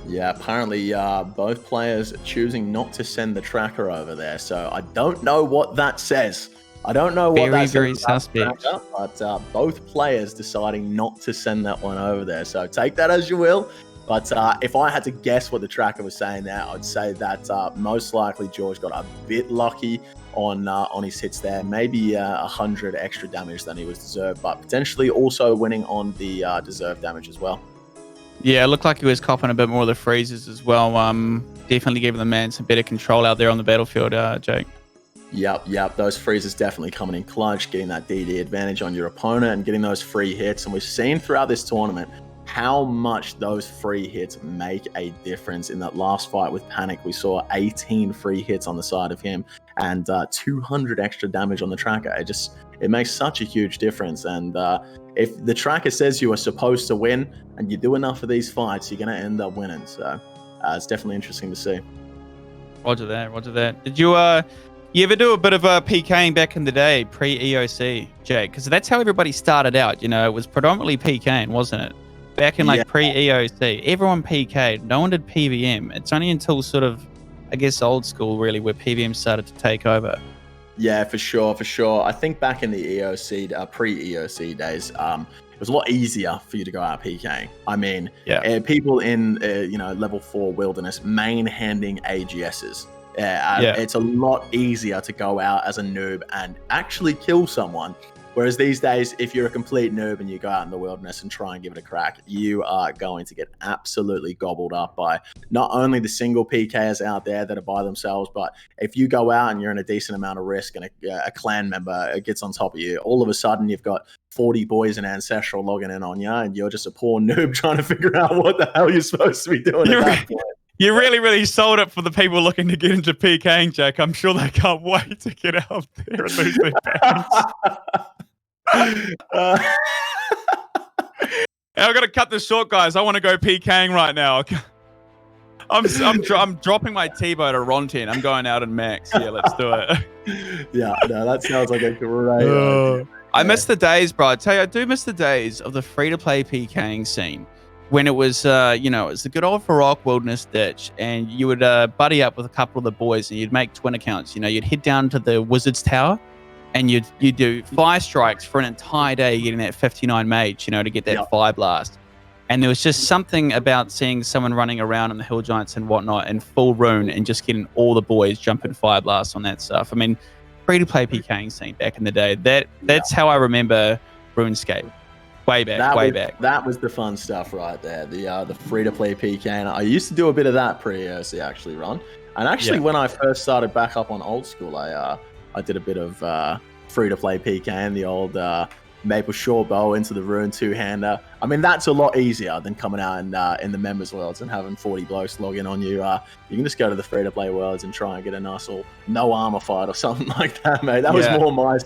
Yeah, apparently both players choosing not to send the tracker over there. So I don't know what that says. I don't know what that says. Very suspect. Tracker, but both players deciding not to send that one over there. So take that as you will. But if I had to guess what the tracker was saying there, I'd say that most likely George got a bit lucky on his hits there. Maybe 100 extra damage than he was deserved, but potentially also winning on the deserved damage as well. Yeah, it looked like he was copping a bit more of the freezes as well. Definitely giving the man some better control out there on the battlefield, Jake. Yep. Those freezes definitely coming in clutch, getting that DD advantage on your opponent and getting those free hits. And we've seen throughout this tournament how much those free hits make a difference. In that last fight with Panic, we saw 18 free hits on the side of him and 200 extra damage on the tracker. It makes such a huge difference. And if the tracker says you are supposed to win and you do enough of these fights, you're going to end up winning. So it's definitely interesting to see. Roger that. Did you ever do a bit of PKing back in the day, pre-EOC, Jake? Because that's how everybody started out. It was predominantly PKing, wasn't it? Back in pre-EOC, everyone PK'd. No one did PVM. It's only until sort of, I guess, old school really where PVM started to take over. Yeah, for sure. I think back in the EOC, pre-EOC days, it was a lot easier for you to go out PKing. I mean, people in level 4 wilderness main-handing AGSs. It's a lot easier to go out as a noob and actually kill someone Whereas these days, if you're a complete noob and you go out in the wilderness and try and give it a crack, you are going to get absolutely gobbled up by not only the single PKers out there that are by themselves, but if you go out and you're in a decent amount of risk and a clan member gets on top of you, all of a sudden you've got 40 boys and Ancestral logging in on you, and you're just a poor noob trying to figure out what the hell you're supposed to be doing at that point. You really sold it for the people looking to get into PKing, Jack. I'm sure they can't wait to get out there and lose their pants. I've got to cut this short, guys. I want to go PKing right now. I'm dropping my T-bow to Rontin. I'm going out in max. Yeah, let's do it. Yeah, no, that sounds like a great idea. I miss the days, bro. I tell you, I do miss the days of the free-to-play PKing scene. When it was, it was the good old Farok Wilderness Ditch, and you would buddy up with a couple of the boys, and you'd make twin accounts. You'd head down to the Wizard's Tower, and you'd do fire strikes for an entire day, getting that 59 mage, to get that fire blast. And there was just something about seeing someone running around on the Hill Giants and whatnot in full rune, and just getting all the boys jumping fire blasts on that stuff. I mean, free-to-play PKing scene back in the day. That's how I remember RuneScape. Way back. That was the fun stuff right there. The free-to-play PK. And I used to do a bit of that pre-OC actually, Ron. And actually, when I first started back up on old school, I did a bit of free-to-play PK and the old maple short bow into the rune two-hander. I mean, that's a lot easier than coming out in the members worlds and having 40 blokes log in on you. You can just go to the free-to-play worlds and try and get a nice little no armor fight or something like that, mate. That was more my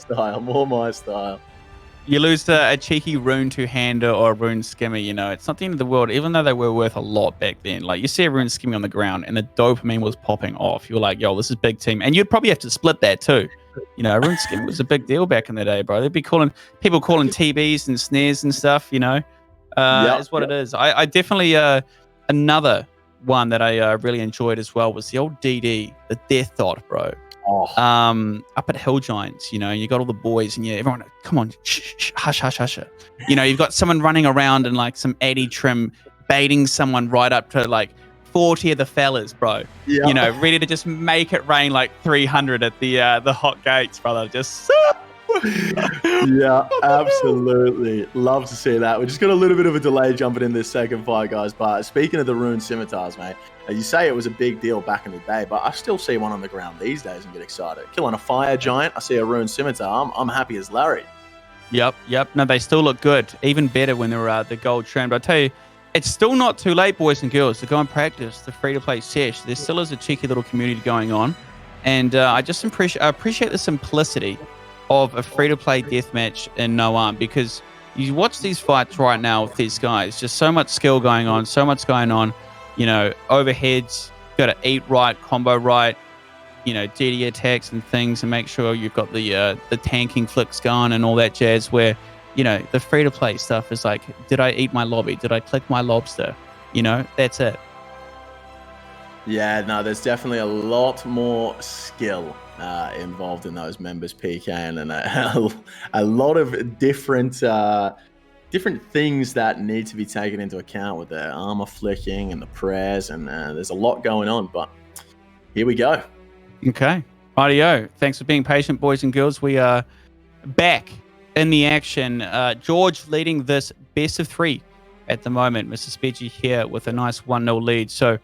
style. You lose a cheeky rune two-hander or a rune skimmer, it's not the end of the world, even though they were worth a lot back then. Like, you see a rune skimmer on the ground and the dopamine was popping off. You're like, yo, this is big team. And you'd probably have to split that too. A rune skimmer was a big deal back in the day, bro. They'd be people calling TBs and snares and stuff, is what it is. I definitely, another one that I really enjoyed as well was the old DD, the Death Dot, bro. Up at Hill Giants, you got all the boys and everyone, come on, shh, hush. You've got someone running around in like some Addy trim, baiting someone right up to like 40 of the fellas, bro. Yeah. Ready to just make it rain like 300 at the hot gates, brother. Just yeah, absolutely. Love to see that. We just got a little bit of a delay jumping in this second fight, guys. But speaking of the rune scimitars, mate, you say it was a big deal back in the day, but I still see one on the ground these days and get excited. Killing a fire giant, I see a rune scimitar, I'm happy as Larry. Yep. No, they still look good. Even better when they're the gold trimmed. I tell you, it's still not too late, boys and girls, to go and practice the free-to-play sesh. There still is a cheeky little community going on, and I just appreciate the simplicity of a free-to-play deathmatch in No Arm, because you watch these fights right now with these guys, just so much skill going on, overheads, got to eat right, combo right, DD attacks and things, and make sure you've got the tanking flicks going and all that jazz, where, the free-to-play stuff is like, did I eat my lobby? Did I click my lobster? That's it. Yeah, no, there's definitely a lot more skill involved in those members PKing, and a lot of different things that need to be taken into account with the armor flicking and the prayers, and there's a lot going on, but here we go. Okay. Rightio. Thanks for being patient, boys and girls. We are back in the action. George leading this best of 3 at the moment. Mr. Spedgy here with a nice 1-0 lead. So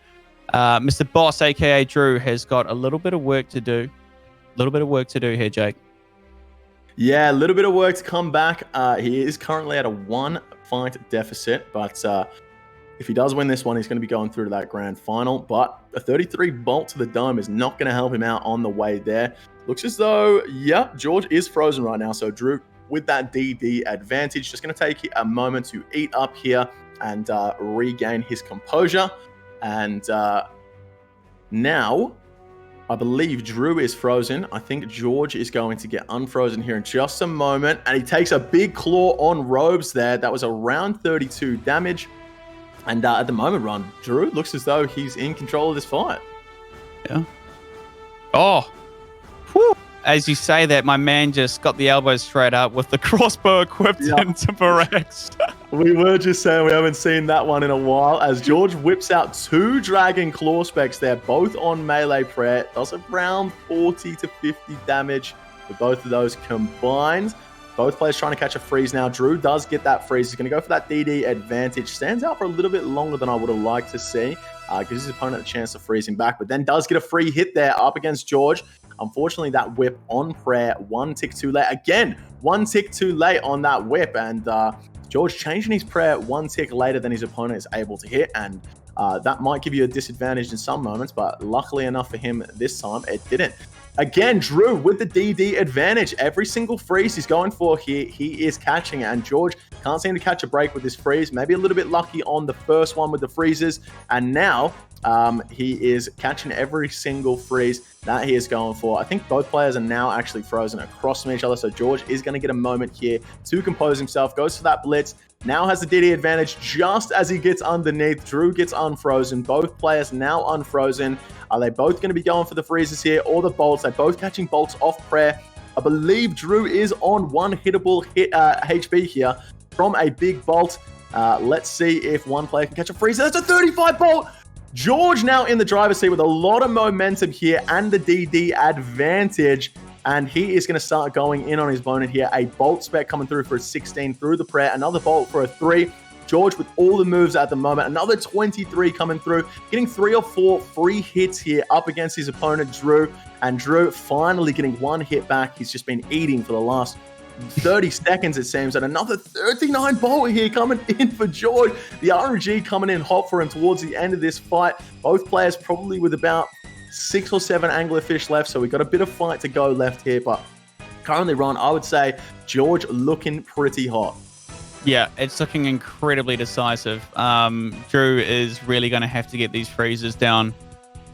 Mr. Boss, a.k.a. Drew, has got a little bit of work to do. Here, Jake. Yeah, a little bit of work to come back. He is currently at a 1-fight deficit, but if he does win this one, he's going to be going through to that grand final. But a 33 bolt to the dome is not going to help him out on the way there. Looks as though, George is frozen right now. So Drew, with that DD advantage, just going to take a moment to eat up here and regain his composure. And now, I believe Drew is frozen. I think George is going to get unfrozen here in just a moment. And he takes a big claw on Robes there. That was around 32 damage. And at the moment, Ron, Drew looks as though he's in control of this fight. Yeah. Oh. Whew. As you say that, my man just got the elbows straight up with the crossbow equipped into Barracks. We were just saying we haven't seen that one in a while, as George whips out 2 Dragon Claw specs there, both on melee prayer. Does around 40 to 50 damage with both of those combined. Both players trying to catch a freeze now. Drew does get that freeze. He's going to go for that DD advantage. Stands out for a little bit longer than I would have liked to see. Gives his opponent a chance to freeze him back, but then does get a free hit there up against George. Unfortunately, that whip on prayer, 1 tick too late. Again, 1 tick too late on that whip, and George changing his prayer 1 tick later than his opponent is able to hit, and that might give you a disadvantage in some moments, but luckily enough for him this time, it didn't. Again, Drew with the DD advantage. Every single freeze he's going for here, he is catching it. And George can't seem to catch a break with this freeze. Maybe a little bit lucky on the first one with the freezes. And now he is catching every single freeze that he is going for. I think both players are now actually frozen across from each other. So George is going to get a moment here to compose himself. Goes for that blitz. Now has the DD advantage just as he gets underneath. Drew gets unfrozen. Both players now unfrozen. Are they both going to be going for the freezes here or the bolts? They're both catching bolts off prayer. I believe Drew is on one hittable HB here from a big bolt. Let's see if one player can catch a freeze. That's a 35 bolt. George now in the driver's seat with a lot of momentum here and the DD advantage. And he is going to start going in on his opponent here. A bolt spec coming through for a 16 through the prayer. Another bolt for a 3. George with all the moves at the moment. Another 23 coming through. Getting 3 or 4 free hits here up against his opponent, Drew. And Drew finally getting 1 hit back. He's just been eating for the last 30 seconds, it seems. And another 39 bolt here coming in for George. The RNG coming in hot for him towards the end of this fight. Both players probably with about 6 or 7 anglerfish left, so we've got a bit of fight to go left here, but currently, Ron, I would say George looking pretty hot. Yeah, it's looking incredibly decisive. Drew is really going to have to get these freezes down,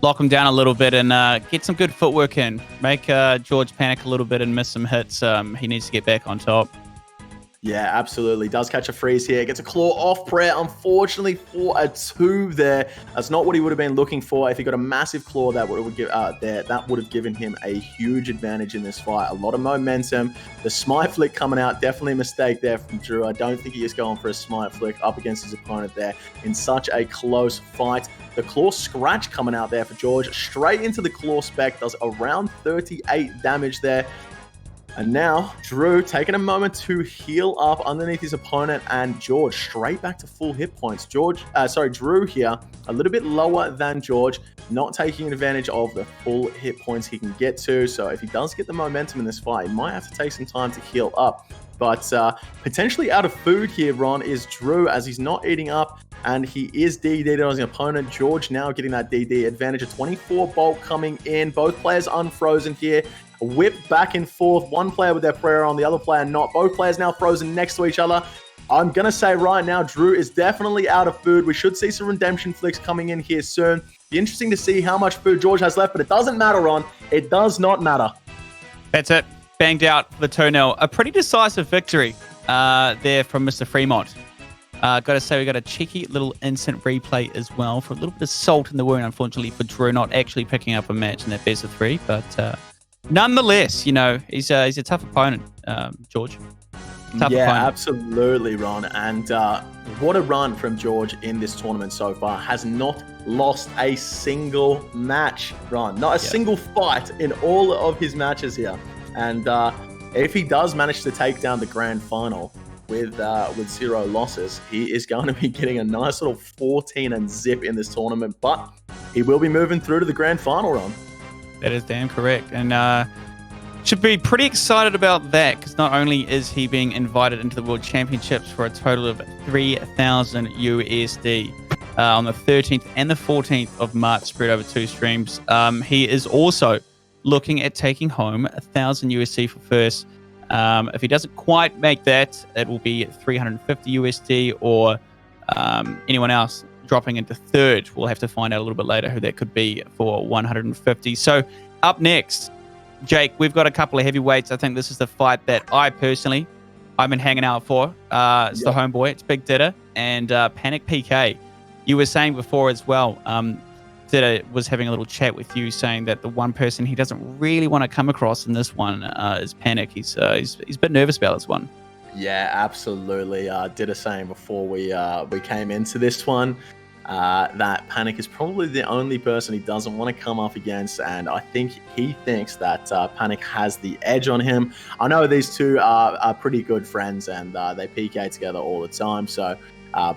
lock him down a little bit, and get some good footwork in. Make George panic a little bit and miss some hits. He needs to get back on top. Yeah, absolutely. Does catch a freeze here. Gets a claw off prayer. Unfortunately for a 2 there. That's not what he would have been looking for. If he got a massive claw, that would have given him a huge advantage in this fight. A lot of momentum. The smite flick coming out. Definitely a mistake there from Drew. I don't think he is going for a smite flick up against his opponent there in such a close fight. The claw scratch coming out there for George. Straight into the claw spec. Does around 38 damage there. And now, Drew taking a moment to heal up underneath his opponent, and George straight back to full hit points. Drew here, a little bit lower than George, not taking advantage of the full hit points he can get to. So if he does get the momentum in this fight, he might have to take some time to heal up. But potentially out of food here, Ron, is Drew, as he's not eating up, and he is DD'd on his opponent. George now getting that DD advantage. A 24 bolt coming in. Both players unfrozen here. A whip back and forth. One player with their prayer on, the other player not. Both players now frozen next to each other. I'm going to say right now, Drew is definitely out of food. We should see some redemption flicks coming in here soon. Be interesting to see how much food George has left, but it doesn't matter, Ron. It does not matter. That's it. Banged out for the 2-0. A pretty decisive victory there from Mr. Fremont. Got to say, we got a cheeky little instant replay as well for a little bit of salt in the wound, unfortunately, for Drew not actually picking up a match in that best of 3. But nonetheless, you know, he's a tough opponent, George. Tough opponent. Absolutely, Ron. And what a run from George in this tournament so far. Has not lost a single match, Ron. Not a single fight in all of his matches here. And if he does manage to take down the grand final with 0 losses, he is going to be getting a nice little 14 and zip in this tournament. But he will be moving through to the grand final, Ron. That is damn correct. And should be pretty excited about that, because not only is he being invited into the World Championships for a total of 3,000 USD on the 13th and the 14th of March, spread over 2 streams, he is also looking at taking home 1,000 USD for first. If he doesn't quite make that, it will be 350 USD, or anyone else dropping into third. We'll have to find out a little bit later who that could be for 150. So up next, Jake, we've got a couple of heavyweights. I think this is the fight that I've been hanging out for. It's the homeboy. It's Big Ditta and Panic PK. You were saying before as well, Ditta was having a little chat with you, saying that the one person he doesn't really want to come across in this one is Panic. He's a bit nervous about this one. Yeah, absolutely. Ditta saying before we came into this one, that Panic is probably the only person he doesn't want to come up against, and I think he thinks that Panic has the edge on him. I know these two are pretty good friends, and they PK together all the time, so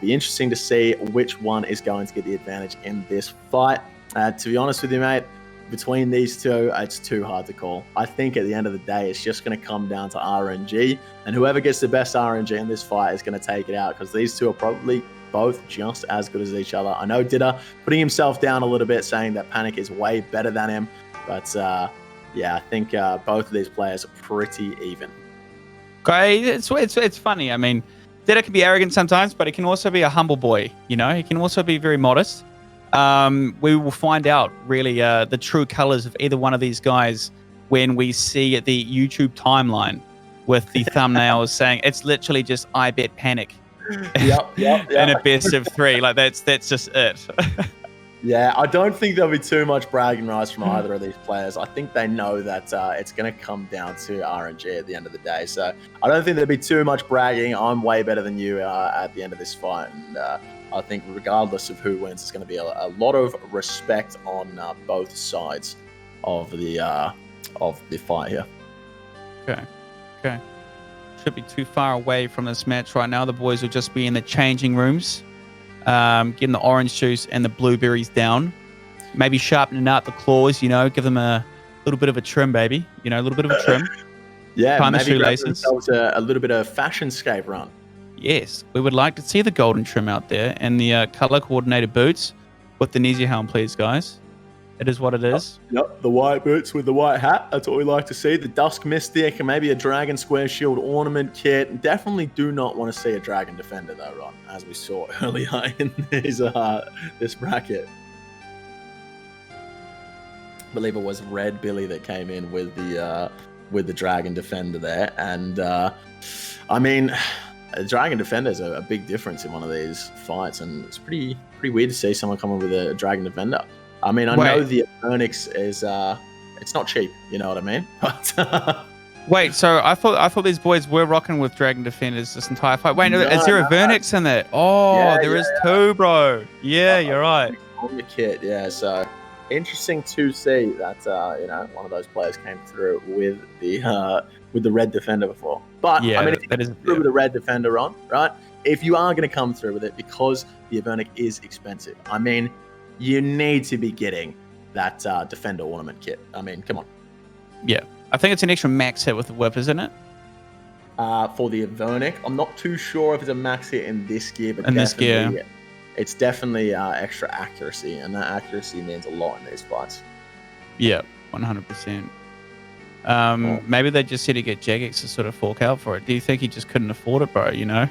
be interesting to see which one is going to get the advantage in this fight. To be honest with you, mate, between these two, it's too hard to call. I think at the end of the day, it's just going to come down to RNG, and whoever gets the best RNG in this fight is going to take it out, because these two are probably both just as good as each other. I know Didda putting himself down a little bit, saying that Panic is way better than him, but yeah, I think both of these players are pretty even. Okay, it's funny. I mean, Didda can be arrogant sometimes, but he can also be a humble boy. You know, he can also be very modest. We will find out really the true colors of either one of these guys when we see the YouTube timeline with the thumbnails saying it's literally just I bet Panic. Yep. And a best of 3. Like that's just it. Yeah, I don't think there'll be too much bragging rights from either of these players. I think they know that it's going to come down to RNG at the end of the day. So I don't think there'll be too much bragging. I'm way better than you at the end of this fight. And I think regardless of who wins, it's going to be a lot of respect on both sides of the fight here. Okay. Should be too far away from this match right now. The boys will just be in the changing rooms, getting the orange juice and the blueberries down. Maybe sharpening up the claws, you know, give them a little bit of a trim, baby. You know, a little bit of a trim. Yeah, Time the maybe grab shoelaces. themselves a little bit of fashionscape run. Yes, we would like to see the golden trim out there and the color-coordinated boots with the Nesia helm, please, guys. It is what it is. Yep, the white boots with the white hat. That's what we like to see. The Dusk Mystic and maybe a Dragon Square Shield ornament kit. Definitely do not want to see a Dragon Defender, though, Ron, as we saw earlier in this bracket. I believe it was Red Billy that came in with the Dragon Defender there. And, I mean, a Dragon Defender is a big difference in one of these fights, and it's pretty weird to see someone come in with a Dragon Defender. I mean, I know the Avernix is it's not cheap, you know what I mean? But wait, so I thought these boys were rocking with Dragon Defenders this entire fight. Wait, no, is there a Vernix in there? Oh, yeah, there is too, bro. Yeah, you're right. On the kit, yeah. So interesting to see that you know, one of those players came through with the Red Defender before. But Yeah, I mean, if you that come is- through with the Red Defender on, right? If you are going to come through with it, because the Avernic is expensive, I mean, you need to be getting that Defender ornament kit. I mean, come on. Yeah, I think it's an extra max hit with the whip, isn't it? For the Avernic, I'm not too sure if it's a max hit in this gear, but In this gear. definitely, it's definitely extra accuracy, and that accuracy means a lot in these fights. Yeah, 100%. Maybe they just said to get Jagex to sort of fork out for it. Do you think he just couldn't afford it, bro? You know,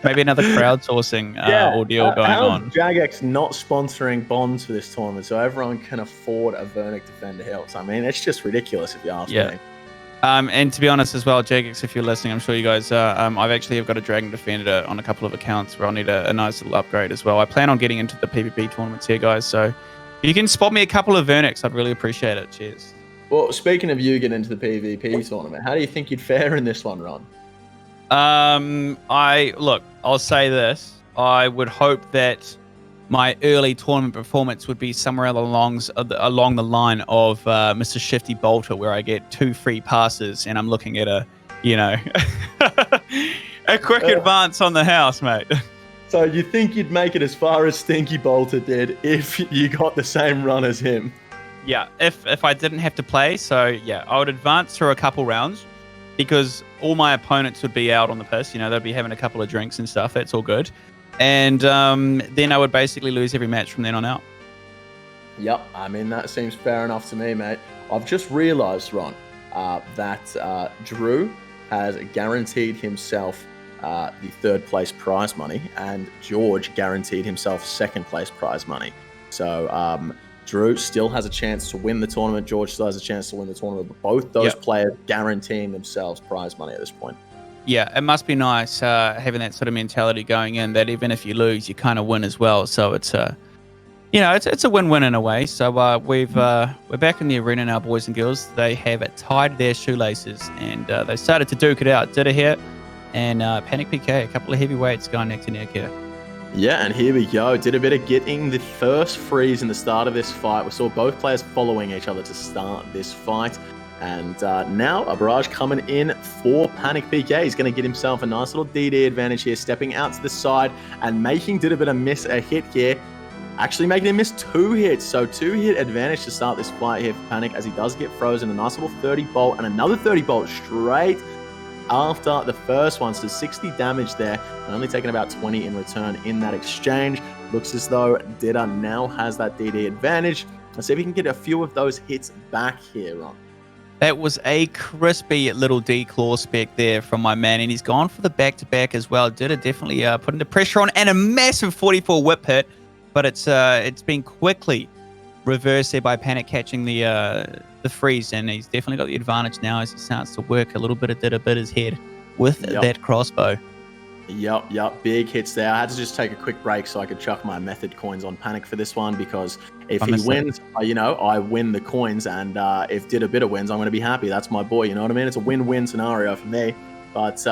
maybe another crowdsourcing ordeal going on. Jagex not sponsoring bonds for this tournament, so everyone can afford a Vernic Defender Hills. I mean, it's just ridiculous if you ask me. And to be honest as well, Jagex, if you're listening, I'm sure you guys I've got a Dragon Defender on a couple of accounts where I'll need a nice little upgrade as well. I plan on getting into the PvP tournaments here, guys, so if you can spot me a couple of Vernix, I'd really appreciate it. Cheers. Well, speaking of you getting into the PvP tournament, how do you think you'd fare in this one, Ron? I'll say this. I would hope that my early tournament performance would be somewhere along the line of Mr. Shifty Bolter, where I get 2 free passes and I'm looking at a quick advance on the house, mate. So you think you'd make it as far as Stinky Bolter did if you got the same run as him? Yeah, if I didn't have to play, so yeah, I would advance through a couple rounds because all my opponents would be out on the piss. You know, they'd be having a couple of drinks and stuff. That's all good. And then I would basically lose every match from then on out. Yep, I mean, that seems fair enough to me, mate. I've just realised, Ron, that Drew has guaranteed himself the 3rd place prize money, and George guaranteed himself 2nd place prize money. So Drew still has a chance to win the tournament. George still has a chance to win the tournament. But both those players guaranteeing themselves prize money at this point. Yeah, it must be nice having that sort of mentality going in that even if you lose, you kind of win as well. So it's it's a win-win in a way. So we're back in the arena now, boys and girls. They have tied their shoelaces and they started to duke it out. Didda here and Panic PK, a couple of heavyweights going neck to neck here. Yeah, and here we go. Did a bit of getting the first freeze in the start of this fight. We saw both players following each other to start this fight. And now a barrage coming in for Panic PK. He's going to get himself a nice little DD advantage here, stepping out to the side and making Did a bit of miss a hit here. Actually making him miss 2 hits. So 2-hit advantage to start this fight here for Panic as he does get frozen. A nice little 30 bolt and another 30 bolt straight after the first one. So 60 damage there and only taking about 20 in return in that exchange. Looks as though Didda now has that DD advantage. Let's see if he can get a few of those hits back here, Ron. That was a crispy little D-claw spec there from my man, and he's gone for the back-to-back as well. Didda definitely putting the pressure on, and a massive 44 whip hit, but it's been quickly reversed there by Panic catching the freeze, and he's definitely got the advantage now as he starts to work a little bit of Didda bit his head with that crossbow. Yep. Big hits there. I had to just take a quick break so I could chuck my Method coins on Panic for this one, because if he wins, I win the coins, and if Didda Bitter wins, I'm going to be happy. That's my boy, you know what I mean? It's a win-win scenario for me. But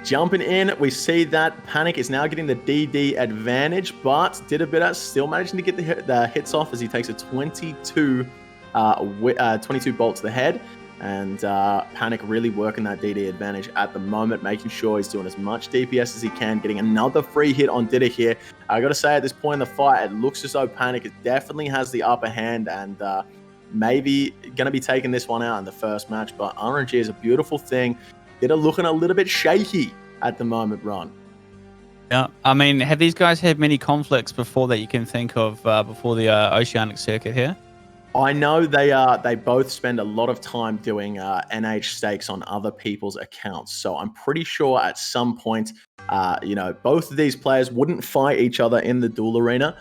jumping in, we see that Panic is now getting the DD advantage, but Didda Bitter still managing to get the hits off as he takes a 22 bolt to the head. And Panic really working that DD advantage at the moment, making sure he's doing as much DPS as he can, getting another free hit on Didda here. I got to say, at this point in the fight, it looks as though Panic definitely has the upper hand and maybe going to be taking this one out in the first match. But RNG is a beautiful thing. Didda looking a little bit shaky at the moment, Ron. Yeah, I mean, have these guys had many conflicts before that you can think of before the Oceanic circuit here? I know they both spend a lot of time doing NH stakes on other people's accounts. So I'm pretty sure at some point, both of these players wouldn't fight each other in the duel arena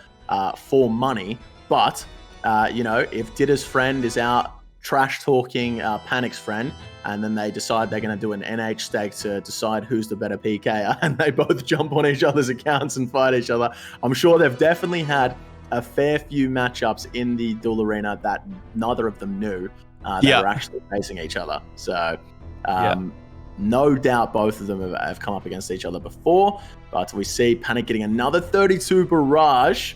for money. But, if Didda's friend is out trash talking Panic's friend, and then they decide they're going to do an NH stake to decide who's the better PK, and they both jump on each other's accounts and fight each other, I'm sure they've definitely had a fair few matchups in the duel arena that neither of them knew that were actually facing each other. So no doubt both of them have come up against each other before, but we see Panic getting another 32 barrage.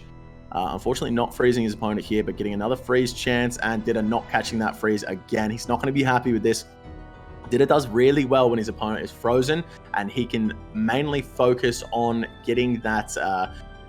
Unfortunately not freezing his opponent here, but getting another freeze chance, and Didda not catching that freeze again. He's not going to be happy with this. Didda does really well when his opponent is frozen, and he can mainly focus on getting that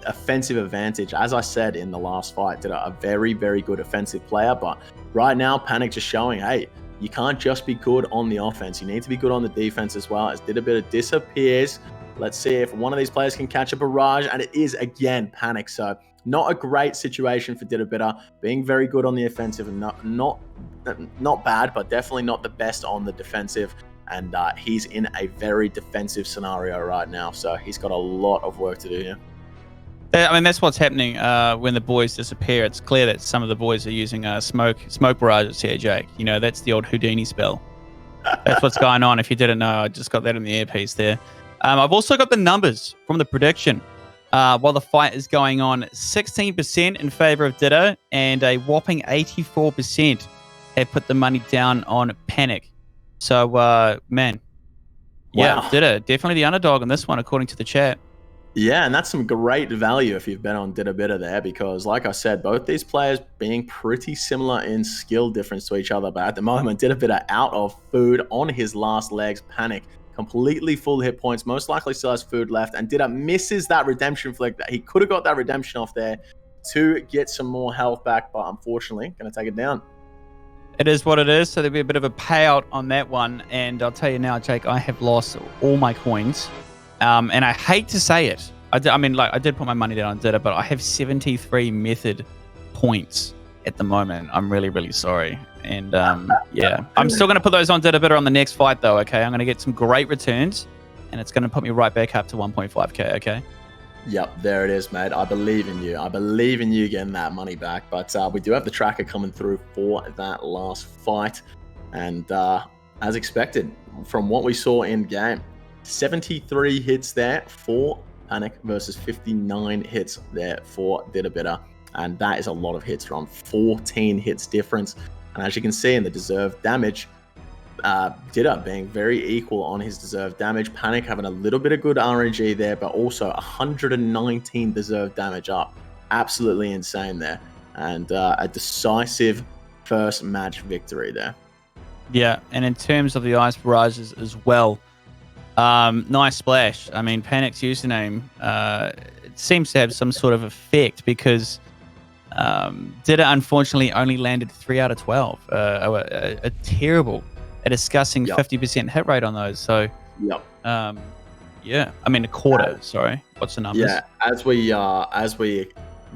offensive advantage. As I said in the last fight, Didda a very, very good offensive player, but right now Panic just showing, hey, you can't just be good on the offense. You need to be good on the defense as well. As Didda Bitter disappears, let's see if one of these players can catch a barrage, and it is again Panic. So not a great situation for Didda Bitter, being very good on the offensive and not bad, but definitely not the best on the defensive. And he's in a very defensive scenario right now, so he's got a lot of work to do here. I mean, that's what's happening when the boys disappear. It's clear that some of the boys are using smoke barrages here, Jake. That's the old Houdini spell. That's what's going on. If you didn't know, I just got that in the earpiece there. I've also got the numbers from the prediction while the fight is going on. 16% in favor of Didda, and a whopping 84% have put the money down on Panic. So, man, Didda, definitely the underdog on this one, according to the chat. Yeah, and that's some great value if you've bet on Didda Bitter there, because like I said, both these players being pretty similar in skill difference to each other, but at the moment, Didda Bitter out of food on his last legs. Panic completely full hit points, most likely still has food left, and Didda misses that redemption flick. That he could have got that redemption off there to get some more health back, but unfortunately, going to take it down. It is what it is, so there'll be a bit of a payout on that one, and I'll tell you now, Jake, I have lost all my coins. And I hate to say it. I did put my money down on Didda, but I have 73 Method points at the moment. I'm really, really sorry. And I'm still going to put those on Didda Bitter on the next fight, though. Okay, I'm going to get some great returns, and it's going to put me right back up to 1.5k. Okay. Yep, there it is, mate. I believe in you. I believe in you getting that money back. But we do have the tracker coming through for that last fight, and as expected, from what we saw in game, 73 hits there for Panic versus 59 hits there for Didda Bitter. And that is a lot of hits, from 14 hits difference. And as you can see in the deserved damage, Didda being very equal on his deserved damage. Panic having a little bit of good RNG there, but also 119 deserved damage up. Absolutely insane there. And a decisive first match victory there. Yeah, and in terms of the ice barrages as well, nice splash. I mean, Panic's username it seems to have some sort of effect because Didda unfortunately only landed 3 out of 12. A terrible, a disgusting 50% hit rate on those. So, yeah, I mean a quarter. Sorry, what's the numbers? Yeah, as we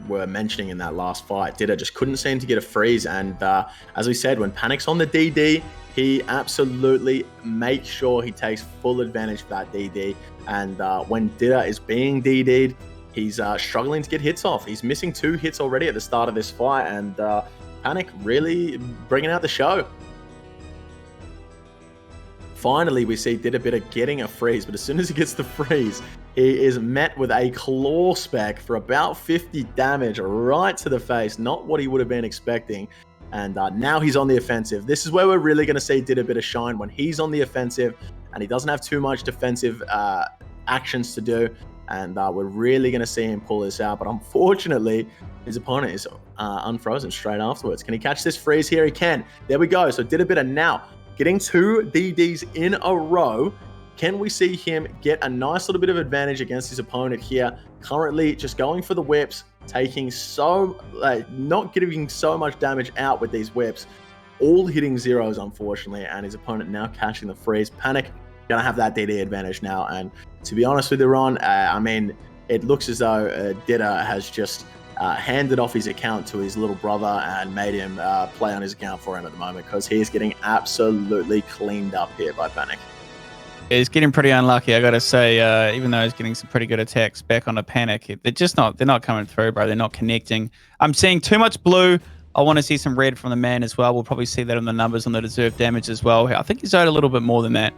were mentioning in that last fight, Didda just couldn't seem to get a freeze, and as we said, when Panic's on the DD, he absolutely makes sure he takes full advantage of that DD. And when Didda is being DD'd, he's struggling to get hits off. He's missing 2 hits already at the start of this fight, and Panic really bringing out the show. Finally, we see Didda getting a freeze, but as soon as he gets the freeze, he is met with a claw spec for about 50 damage right to the face. Not what he would have been expecting. And now he's on the offensive. This is where we're really going to see Didda shine, when he's on the offensive and he doesn't have too much defensive actions to do. And we're really going to see him pull this out. But unfortunately, his opponent is unfrozen straight afterwards. Can he catch this freeze here? He can. There we go. So Didda now getting 2 DDs in a row. Can we see him get a nice little bit of advantage against his opponent here? Currently just going for the whips, taking not giving so much damage out with these whips, all hitting zeros unfortunately, and his opponent now catching the freeze. Panic gonna have that DD advantage now, and to be honest with you, Ron, I mean, it looks as though Didda has just handed off his account to his little brother and made him play on his account for him at the moment, because he is getting absolutely cleaned up here by Panic. He's getting pretty unlucky, I gotta say. Even though he's getting some pretty good attacks back on the Panic, they're not coming through, bro. They're not connecting. I'm seeing too much blue. I want to see some red from the man as well. We'll probably see that on the numbers on the deserved damage as well. I think he's owed a little bit more than that.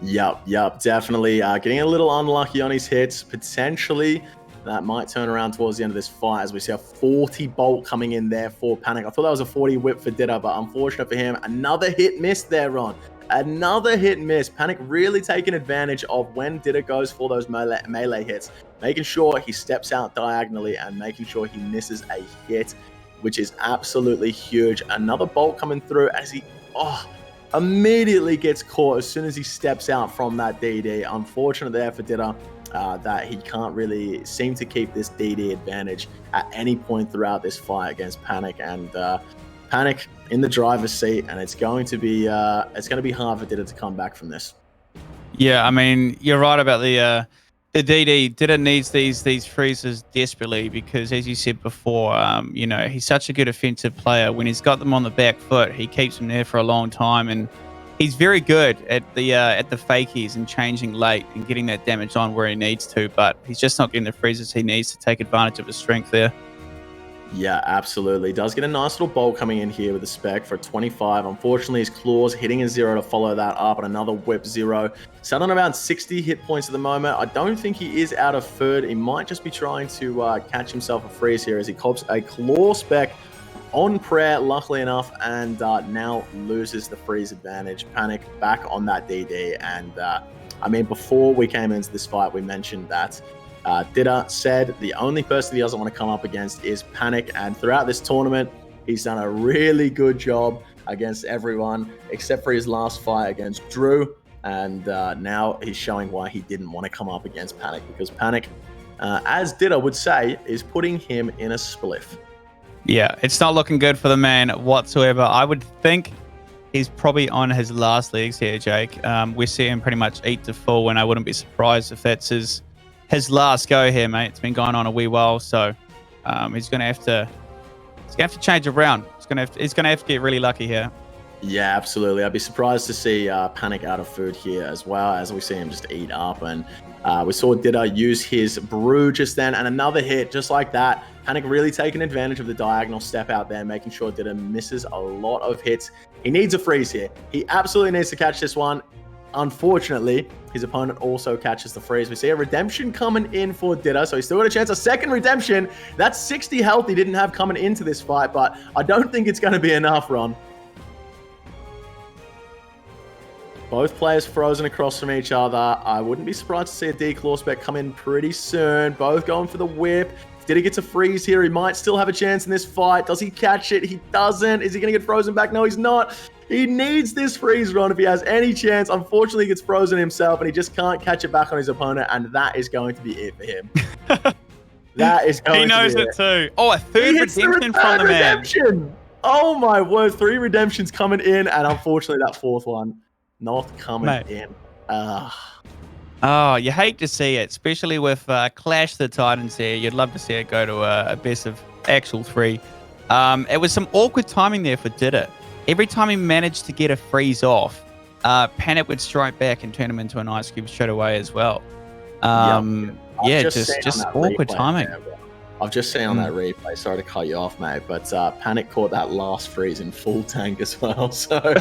Yep, definitely getting a little unlucky on his hits. Potentially that might turn around towards the end of this fight, as we see a 40 bolt coming in there for Panic. I thought that was a 40 whip for Didda, but unfortunate for him, another hit miss there, Ron. Another hit miss. Panic really taking advantage of when Didda goes for those melee hits, making sure he steps out diagonally and making sure he misses a hit, which is absolutely huge. Another bolt coming through as he immediately gets caught as soon as he steps out from that DD. Unfortunate there for Didda that he can't really seem to keep this DD advantage at any point throughout this fight against Panic, and Panic in the driver's seat, and it's going to be hard for Didda to come back from this. Yeah, I mean, you're right about the DD. Didda needs these freezes desperately, because as you said before, you know, he's such a good offensive player. When he's got them on the back foot, he keeps them there for a long time, and he's very good at the fakies and changing late and getting that damage on where he needs to, but he's just not getting the freezes he needs to take advantage of his strength there. Yeah, absolutely. Does get a nice little bolt coming in here with a spec for 25. Unfortunately, his claws hitting a 0 to follow that up, and another whip 0. Sat on around 60 hit points at the moment. I don't think he is out of third. He might just be trying to catch himself a freeze here as he cops a claw spec on prayer, luckily enough, and now loses the freeze advantage. Panic back on that DD, and I mean, before we came into this fight, we mentioned that Didda said the only person he doesn't want to come up against is Panic, and throughout this tournament, he's done a really good job against everyone except for his last fight against Drew, and now he's showing why he didn't want to come up against Panic, because Panic, as Didda would say, is putting him in a spliff. Yeah, it's not looking good for the man whatsoever. I would think he's probably on his last legs here, Jake. We're seeing him pretty much eat to full, and I wouldn't be surprised if that's his last go here, mate. It's been going on a wee while, so he's gonna have to change around. He's gonna have to get really lucky here. Yeah, absolutely. I'd be surprised to see Panic out of food here as well, as we see him just eat up. And we saw Didda use his brew just then, and another hit just like that. Panic really taking advantage of the diagonal step out there, making sure Didda misses a lot of hits. He needs a freeze here. He absolutely needs to catch this one. Unfortunately, his opponent also catches the freeze. We see a redemption coming in for Didda, so he's still got a chance. A second redemption. That's 60 health he didn't have coming into this fight, but I don't think it's going to be enough, Ron. Both players frozen across from each other. I wouldn't be surprised to see a D-Claw spec come in pretty soon. Both going for the whip. Did he get to freeze here? He might still have a chance in this fight. Does he catch it? He doesn't. Is he going to get frozen back? No, he's not. He needs this freeze run if he has any chance. Unfortunately, he gets frozen himself, and he just can't catch it back on his opponent, and that is going to be it for him. That is going He knows to be it too. Oh, a third redemption from the man. Redemption. Oh my word, 3 redemptions coming in, and unfortunately that 4th one not coming in. Oh, you hate to see it, especially with Clash the Titans here. You'd love to see it go to a best of actual 3. It was some awkward timing there for Didda. Every time he managed to get a freeze off, Panic would strike back and turn him into an ice cube straight away as well. Yeah, just awkward timing. I've just seen on that replay, sorry to cut you off, mate, but Panic caught that last freeze in full tank as well. So,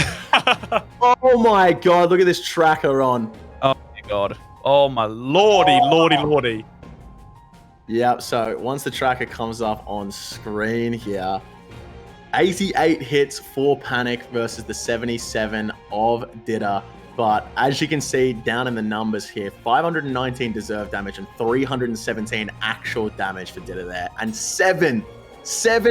oh my god, look at this tracker on. Oh my god. Oh my lordy. Yep, so once the tracker comes up on screen here, 88 hits for Panic versus the 77 of Didda. But as you can see down in the numbers here, 519 deserved damage and 317 actual damage for Didda there. And 7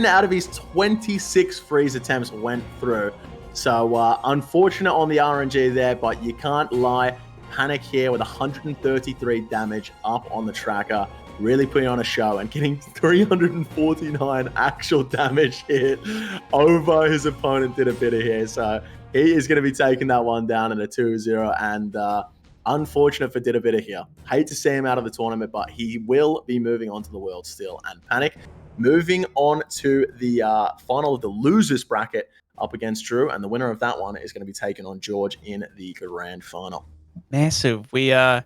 out of his 26 freeze attempts went through. So unfortunate on the RNG there, but you can't lie. Panic here with 133 damage up on the tracker. Really putting on a show and getting 349 actual damage hit over his opponent Didda Bitter here. So he is going to be taking that one down in a 2-0, and unfortunate for Didda Bitter here. Hate to see him out of the tournament, but he will be moving on to the world still. And Panic moving on to the final of the losers bracket up against Drew, and the winner of that one is going to be taking on George in the grand final. Massive. We're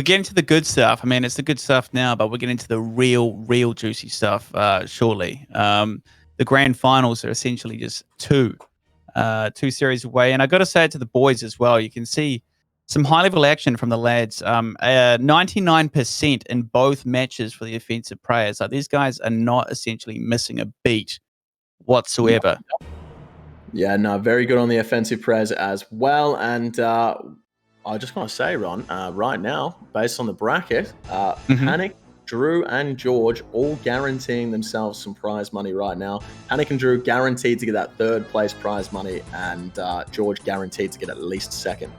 getting to the good stuff. I mean, it's the good stuff now, but we're getting to the real juicy stuff shortly. The grand finals are essentially just two series away. And I got to say it to the boys as well. You can see some high-level action from the lads. 99% in both matches for the offensive players. Like, these guys are not essentially missing a beat whatsoever. Yeah, no, very good on the offensive press as well. And I just want to say, Ron, right now, based on the bracket, Panic, Drew, and George all guaranteeing themselves some prize money right now. Panic and Drew guaranteed to get that 3rd place prize money, and George guaranteed to get at least 2nd.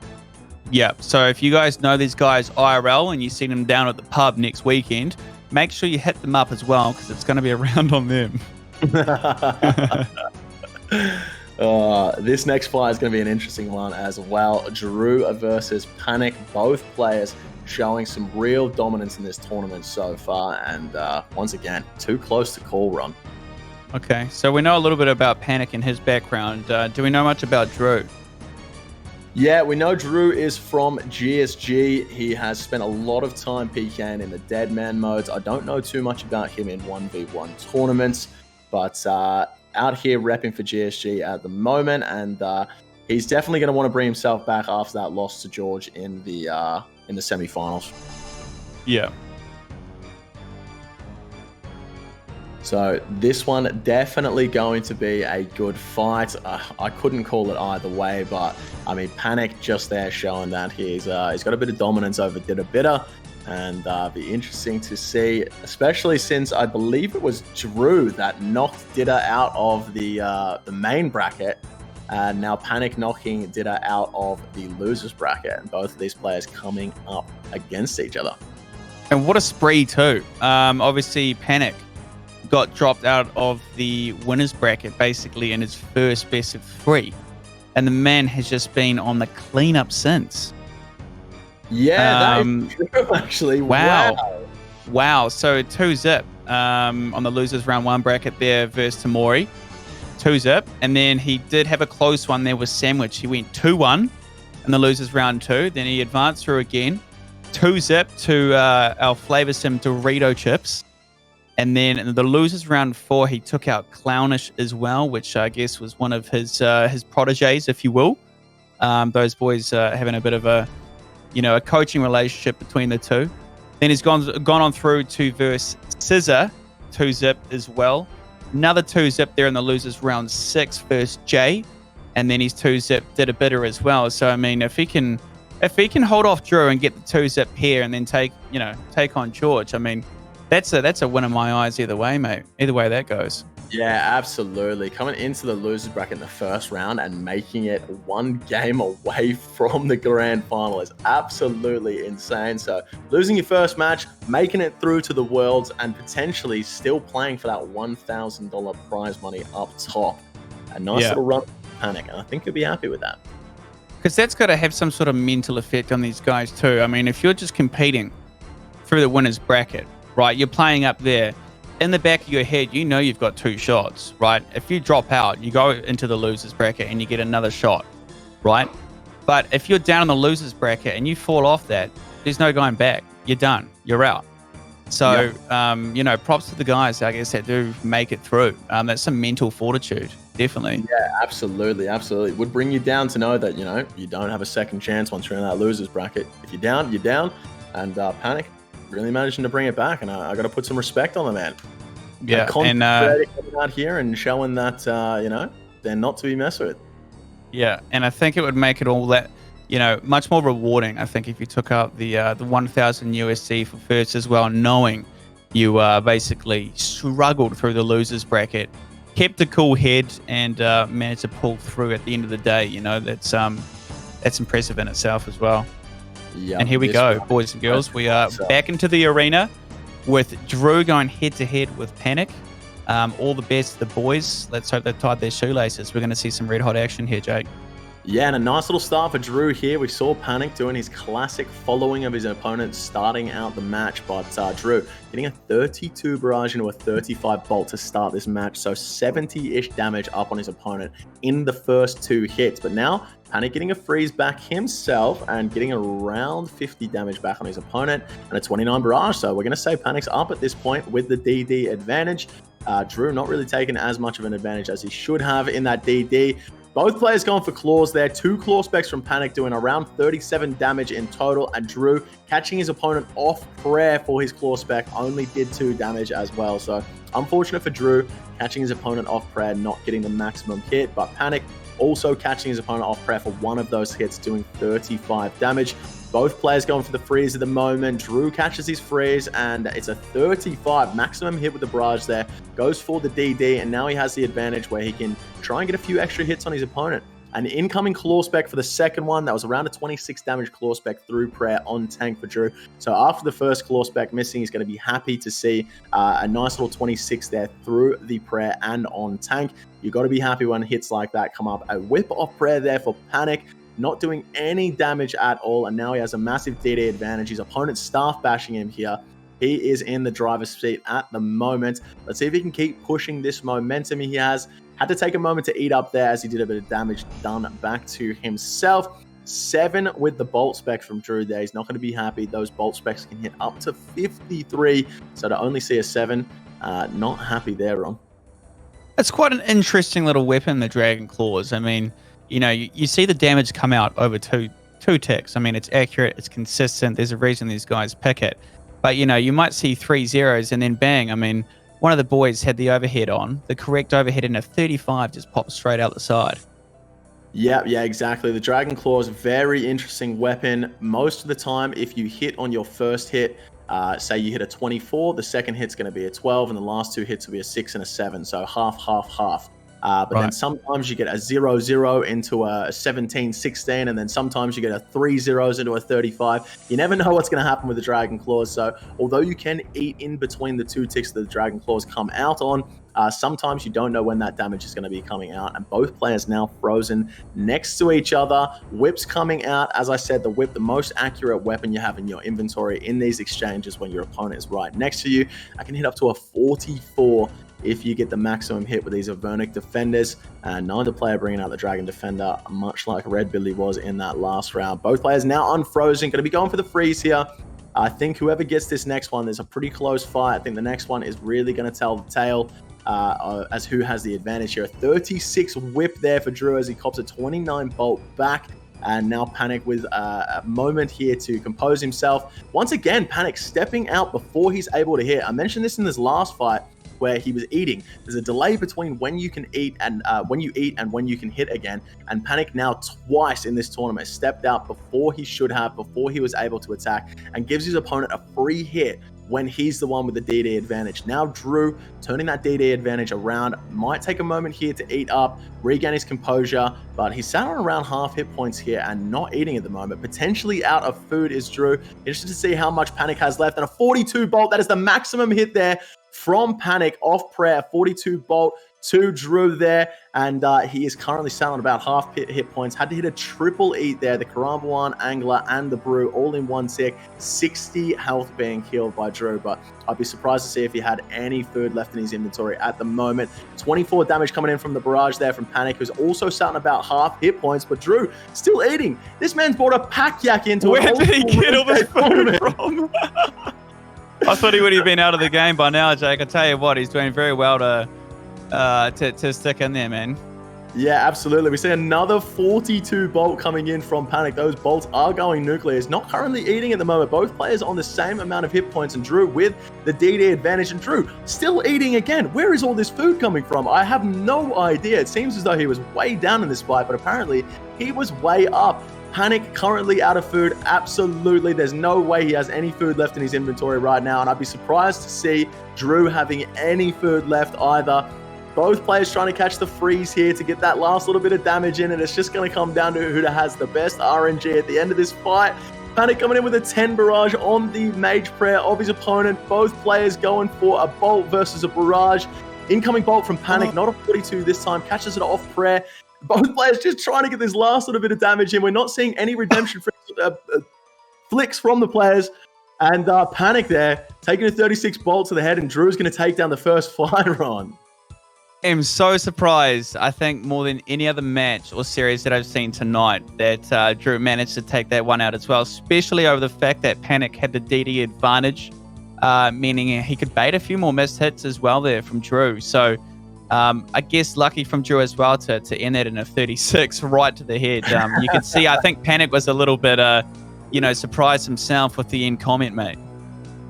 Yeah, so if you guys know these guys IRL and you see them down at the pub next weekend, make sure you hit them up as well, because it's going to be a round on them. This next fight is going to be an interesting one as well. Drew versus Panic, both players showing some real dominance in this tournament so far, and once again, too close to call, Ron. Okay, so we know a little bit about Panic and his background. Do we know much about Drew? Yeah, we know Drew is from GSG. He has spent a lot of time PKing in the dead man modes. I don't know too much about him in 1v1 tournaments, but out here repping for GSG at the moment, and he's definitely going to want to bring himself back after that loss to George in the semifinals. Yeah. So this one definitely going to be a good fight. I couldn't call it either way, but I mean, Panic just there showing that he's got a bit of dominance over Didda Bitter. And be interesting to see, especially since I believe it was Drew that knocked Didda out of the main bracket, and now Panic knocking Didda out of the losers bracket, and both of these players coming up against each other. And what a spree too. Obviously, Panic got dropped out of the winners bracket basically in his first best of 3, and the man has just been on the cleanup since. Yeah, that is true, actually. Wow. So 2-zip on the losers round 1 bracket there versus Tamori. 2-zip. And then he did have a close one there with Sandwich. He went 2-1 in the losers round 2. Then he advanced through again. 2-zip to our Flavorsome Dorito chips. And then in the losers round 4, he took out Clownish as well, which I guess was one of his proteges, if you will. Those boys having a bit of a coaching relationship between the two. Then he's gone on through to verse Scissor, 2-zip as well. Another 2-zip there in the losers round 6 versus Jay. and then his 2-zip did a bitter as well. So I mean, if he can hold off Drew and get the 2-zip here, and then take on George, I mean, that's a win in my eyes either way, mate. Either way that goes. Yeah, absolutely. Coming into the losers bracket in the first round and making it one game away from the grand final is absolutely insane. So losing your first match, making it through to the Worlds, and potentially still playing for that $1,000 prize money up top. A nice little run for Panic, and I think you'll be happy with that. Because that's got to have some sort of mental effect on these guys too. I mean, if you're just competing through the winners bracket, right, you're playing up there, in the back of your head, you know you've got 2 shots, right? If you drop out, you go into the losers bracket and you get another shot, right? But if you're down in the losers bracket and you fall off that, there's no going back. You're done. You're out. So, props to the guys, I guess, that do make it through. That's some mental fortitude, definitely. Yeah, absolutely, absolutely. It would bring you down to know that, you don't have a second chance once you're in that losers bracket. If you're down, you're down. And Panic really managing to bring it back, and I got to put some respect on the man. Yeah, and coming out here and showing that they're not to be messed with. Yeah, and I think it would make it all that much more rewarding. I think if you took out the 1,000 USD for first as well, knowing you basically struggled through the losers bracket, kept a cool head, and managed to pull through at the end of the day. That's impressive in itself as well. Yeah, and here we go, boys and girls. We are back into the arena with Drew going head-to-head with Panic. All the best to the boys. Let's hope they've tied their shoelaces. We're going to see some red-hot action here, Jake. Yeah, and a nice little start for Drew here. We saw Panic doing his classic following of his opponent starting out the match, but Drew getting a 32 barrage into a 35 bolt to start this match, so 70-ish damage up on his opponent in the first 2 hits. But now Panic getting a freeze back himself and getting around 50 damage back on his opponent and a 29 barrage. So we're going to say Panic's up at this point with the DD advantage. Drew not really taking as much of an advantage as he should have in that DD. Both players going for claws there. 2 claw specs from Panic doing around 37 damage in total, and Drew catching his opponent off prayer for his claw spec only did 2 damage as well. So unfortunate for Drew, catching his opponent off prayer, not getting the maximum hit, but Panic also catching his opponent off prayer for one of those hits, doing 35 damage. Both players going for the freeze at the moment. Drew catches his freeze, and it's a 35 maximum hit with the barrage there. Goes for the DD, and now he has the advantage where he can try and get a few extra hits on his opponent. An incoming claw spec for the second one. That was around a 26 damage claw spec through prayer on tank for Drew. So after the first claw spec missing, he's going to be happy to see a nice little 26 there through the prayer and on tank. You've got to be happy when hits like that come up. A whip off prayer there for Panic, not doing any damage at all, and now he has a massive DD advantage. His opponent's staff bashing him here. He is in the driver's seat at the moment. Let's see if he can keep pushing this momentum he has. Had to take a moment to eat up there as he did a bit of damage done back to himself. 7 with the bolt specs from Drew there. He's not going to be happy. Those bolt specs can hit up to 53. So to only see a 7, not happy there, Ron. It's quite an interesting little weapon, the Dragon Claws. I mean, you see the damage come out over two ticks. I mean, it's accurate, it's consistent. There's a reason these guys pick it. But, you might see 3 zeros and then bang. I mean, one of the boys had the overhead on. The correct overhead in a 35 just popped straight out the side. Yeah, exactly. The Dragon Claw is a very interesting weapon. Most of the time, if you hit on your first hit, say you hit a 24, the second hit's going to be a 12, and the last 2 hits will be a 6 and a 7. So half. But then sometimes you get a 0-0 into a 17-16, and then sometimes you get a 3 zeros into a 35. You never know what's going to happen with the Dragon Claws. So although you can eat in between the 2 ticks that the Dragon Claws come out on, sometimes you don't know when that damage is going to be coming out. And both players now frozen next to each other. Whips coming out. As I said, the whip, the most accurate weapon you have in your inventory in these exchanges when your opponent is right next to you. I can hit up to a 44 if you get the maximum hit with these Avernic defenders. Neither player bringing out the Dragon Defender, much like Red Billy was in that last round. Both players now unfrozen, going to be going for the freeze here. I think whoever gets this next one, there's a pretty close fight. I think the next one is really going to tell the tale as who has the advantage here. A 36 whip there for Drew as he cops a 29 bolt back. And now Panic with a moment here to compose himself. Once again, Panic stepping out before he's able to hit. I mentioned this in this last fight, where he was eating. There's a delay between when you can eat and when you can hit again. And Panic now twice in this tournament stepped out before he should have, before he was able to attack, and gives his opponent a free hit when he's the one with the DD advantage. Now Drew turning that DD advantage around, might take a moment here to eat up, regain his composure, but he's sat on around half hit points here and not eating at the moment. Potentially out of food is Drew. Interested to see how much Panic has left, and a 42 bolt, that is the maximum hit there from Panic off prayer. 42 bolt to Drew there, and he is currently sat on about half hit points. Had to hit a triple eat there, the Karambawan, Angler, and the Brew all in one tick. 60 health being killed by Drew, but I'd be surprised to see if he had any food left in his inventory at the moment. 24 damage coming in from the barrage there from Panic, who's also sat on about half hit points, but Drew still eating. This man's brought a pack yak into Where did he get all this food from? I thought he would have been out of the game by now, Jake. I tell you what, he's doing very well to stick in there, man. Yeah, absolutely. We see another 42 bolt coming in from Panic. Those bolts are going nuclear. He's not currently eating at the moment. Both players on the same amount of hit points, and Drew with the DD advantage, and Drew still eating again. Where is all this food coming from? I have no idea. It seems as though he was way down in this fight, but apparently he was way up. Panic currently out of food. Absolutely. There's no way he has any food left in his inventory right now, and I'd be surprised to see Drew having any food left either. Both players trying to catch the freeze here to get that last little bit of damage in, and it's just going to come down to who has the best RNG at the end of this fight. Panic coming in with a 10 barrage on the Mage Prayer of his opponent. Both players going for a bolt versus a barrage. Incoming bolt from Panic, not a 42 this time, catches it off prayer. Both players just trying to get this last little bit of damage in. We're not seeing any redemption flicks from the players. And Panic there, taking a 36 bolt to the head, and Drew's going to take down the first fight, Ron. I'm so surprised, I think, more than any other match or series that I've seen tonight, that Drew managed to take that one out as well, especially over the fact that Panic had the DD advantage, meaning he could bait a few more missed hits as well there from Drew. So I guess lucky from Drew as well to end that in a 36 right to the head. You can see, I think Panic was a little bit, surprised himself with the end comment, mate.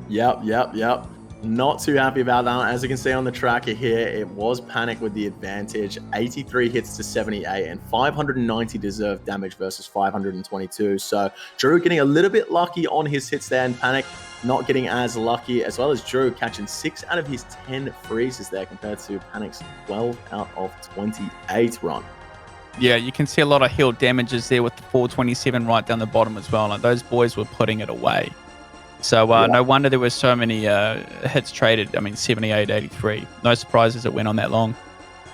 Yep. Not too happy about that. As you can see on the tracker here, it was Panic with the advantage. 83 hits to 78 and 590 deserved damage versus 522. So Drew getting a little bit lucky on his hits there, and Panic not getting as lucky, as well as Drew catching 6 out of his 10 freezes there compared to Panic's 12 out of 28 run. Yeah, you can see a lot of healed damages there with the 427 right down the bottom as well. Like, those boys were putting it away. So no wonder there were so many hits traded. I mean, 78, 83. No surprises it went on that long.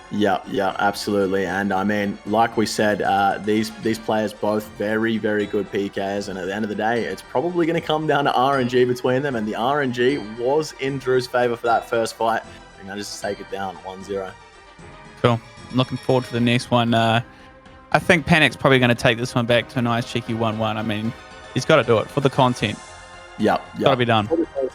Yeah, absolutely. And I mean, like we said, these players both very, very good PKs. And at the end of the day, it's probably going to come down to RNG between them. And the RNG was in Drew's favor for that first fight. He managed to take it down 1-0. Cool. I'm looking forward to the next one. I think Panic's probably going to take this one back to a nice cheeky 1-1. I mean, he's got to do it for the content. Yep. Got to be done.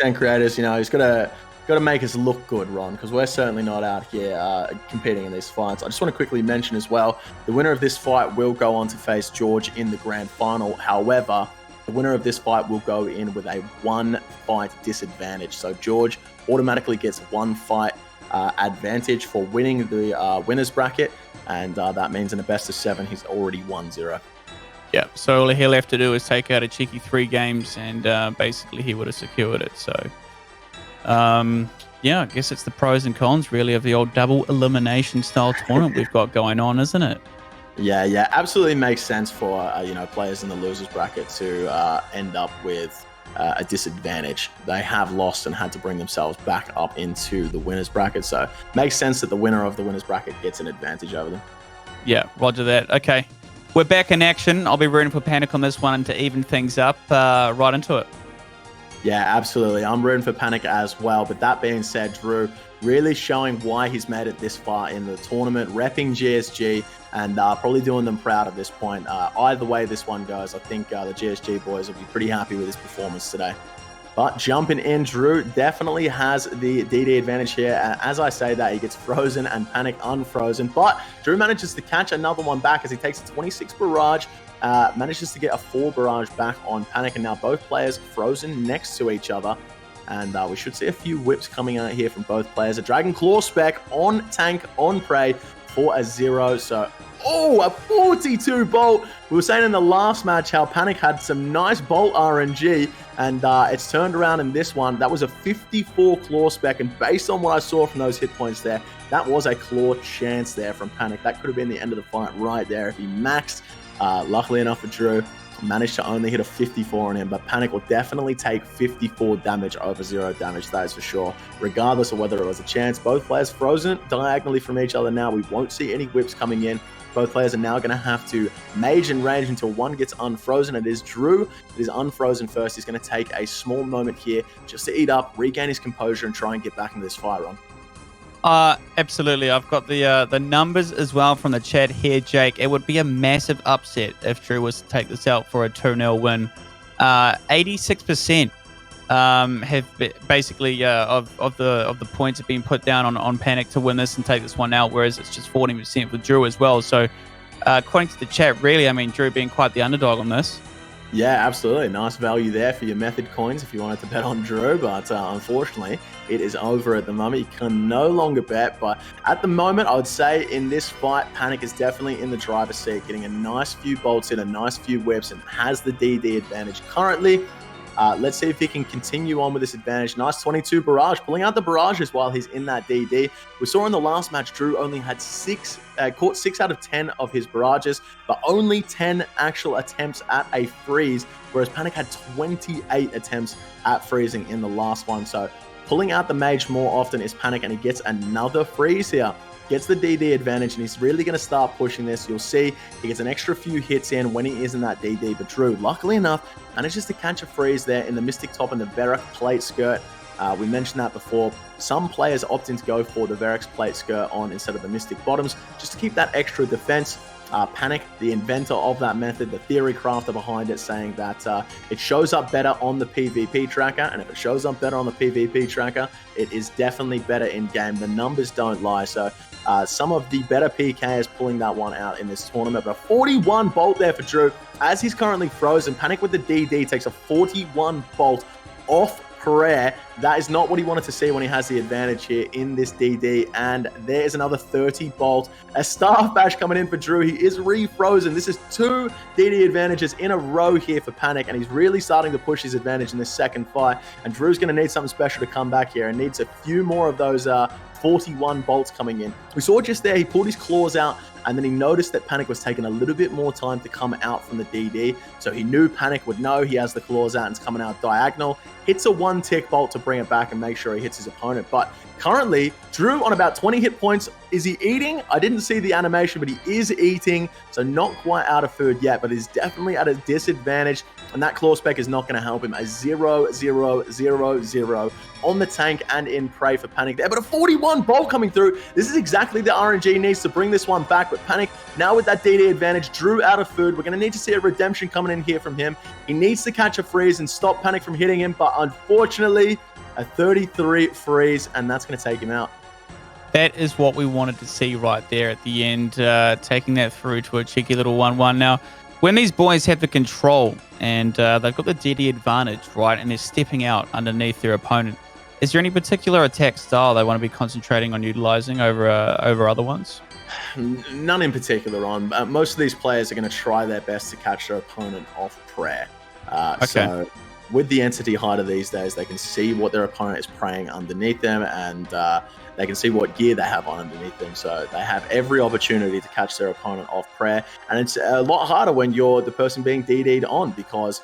And creators, he's got to make us look good, Ron, because we're certainly not out here competing in these fights. I just want to quickly mention as well, the winner of this fight will go on to face George in the grand final. However, the winner of this fight will go in with a 1-fight disadvantage. So George automatically gets 1 fight advantage for winning the winners bracket, and that means in a best of 7, he's already 1-0. Yeah, so all he'll have to do is take out a cheeky 3 games, and basically he would have secured it. So, yeah, I guess it's the pros and cons, really, of the old double elimination style tournament we've got going on, isn't it? Yeah, absolutely makes sense for players in the losers bracket to end up with a disadvantage. They have lost and had to bring themselves back up into the winners bracket, so makes sense that the winner of the winners bracket gets an advantage over them. Yeah, roger that. Okay. We're back in action. I'll be rooting for Panic on this one to even things up. Right into it. Yeah, absolutely. I'm rooting for Panic as well. But that being said, Drew really showing why he's made it this far in the tournament, repping GSG, and probably doing them proud at this point. Either way this one goes, I think the GSG boys will be pretty happy with his performance today. But jumping in, Drew definitely has the DD advantage here. As I say that, he gets frozen and Panic unfrozen. But Drew manages to catch another one back as he takes a 26 barrage, manages to get a 4 barrage back on Panic. And now both players frozen next to each other. And we should see a few whips coming out here from both players. A Dragon Claw spec on tank, on prey for a 0. So, oh, a 42 bolt. We were saying in the last match how Panic had some nice bolt RNG, and it's turned around in this one. That was a 54 claw spec, and based on what I saw from those hit points there, that was a claw chance there from Panic. That could have been the end of the fight right there if he maxed. Luckily enough for Drew, managed to only hit a 54 on him, but Panic will definitely take 54 damage over 0 damage, that is for sure, regardless of whether it was a chance. Both players frozen diagonally from each other now. We won't see any whips coming in. Both players are now going to have to mage and range until one gets unfrozen. It is Drew that is unfrozen first. He's going to take a small moment here just to eat up, regain his composure, and try and get back into this fight run. Absolutely. I've got the numbers as well from the chat here, Jake. It would be a massive upset if Drew was to take this out for a 2-0 win. 86% have basically of the points have been put down on Panic to win this and take this one out, whereas it's just 14% for Drew as well. So according to the chat, really, I mean, Drew being quite the underdog on this. Yeah, absolutely. Nice value there for your Method coins if you wanted to bet on Drew, but unfortunately, it is over at the moment. You can no longer bet, but at the moment, I would say in this fight, Panic is definitely in the driver's seat, getting a nice few bolts in, a nice few whips, and has the DD advantage currently. Let's see if he can continue on with this advantage. Nice 22 barrage, pulling out the barrages while he's in that DD. We saw in the last match, Drew only had caught 6 out of 10 of his barrages, but only 10 actual attempts at a freeze, whereas Panic had 28 attempts at freezing in the last one. So pulling out the mage more often is Panic, and he gets another freeze here. Gets the DD advantage, and he's really going to start pushing this. You'll see he gets an extra few hits in when he is in that DD, but Drew, luckily enough, manages to catch a freeze there in the Mystic Top and the Varrock Plate Skirt. We mentioned that before. Some players opt in to go for the Varrock's Plate Skirt on instead of the Mystic Bottoms, just to keep that extra defense. Panic, the inventor of that method, the theory crafter behind it, saying that it shows up better on the PvP tracker, and if it shows up better on the PvP tracker, it is definitely better in game. The numbers don't lie. So some of the better PKs pulling that one out in this tournament. But a 41 bolt there for Drew as he's currently frozen. Panic with the DD takes a 41 bolt off prayer. That is not what he wanted to see when he has the advantage here in this DD. And there is another 30 bolt. A staff bash coming in for Drew. He is refrozen. This is 2 DD advantages in a row here for Panic, and he's really starting to push his advantage in this second fight. And Drew's going to need something special to come back here and needs a few more of those 41 bolts coming in. We saw just there, he pulled his claws out, and then he noticed that Panic was taking a little bit more time to come out from the DD. So he knew Panic would know he has the claws out and it's coming out diagonal. Hits a 1-tick bolt to bring it back and make sure he hits his opponent. But currently, Drew on about 20 hit points. Is he eating? I didn't see the animation, but he is eating. So not quite out of food yet, but he's definitely at a disadvantage. And that claw spec is not going to help him. A 0, 0, 0, 0 on the tank and in prey for Panic there. But a 41 bolt coming through. This is exactly the RNG needs to bring this one back. But Panic now with that DD advantage, Drew out of food. We're going to need to see a redemption coming in here from him. He needs to catch a freeze and stop Panic from hitting him. But unfortunately, a 33 freeze, and that's going to take him out. That is what we wanted to see right there at the end, taking that through to a cheeky little 1-1. Now, when these boys have the control and they've got the DD advantage, right, and they're stepping out underneath their opponent, is there any particular attack style they want to be concentrating on utilizing over other ones? None in particular on. Most of these players are going to try their best to catch their opponent off prayer. Okay. So with the entity hider these days, they can see what their opponent is praying underneath them, and they can see what gear they have on underneath them. So they have every opportunity to catch their opponent off prayer. And it's a lot harder when you're the person being DD'd on, because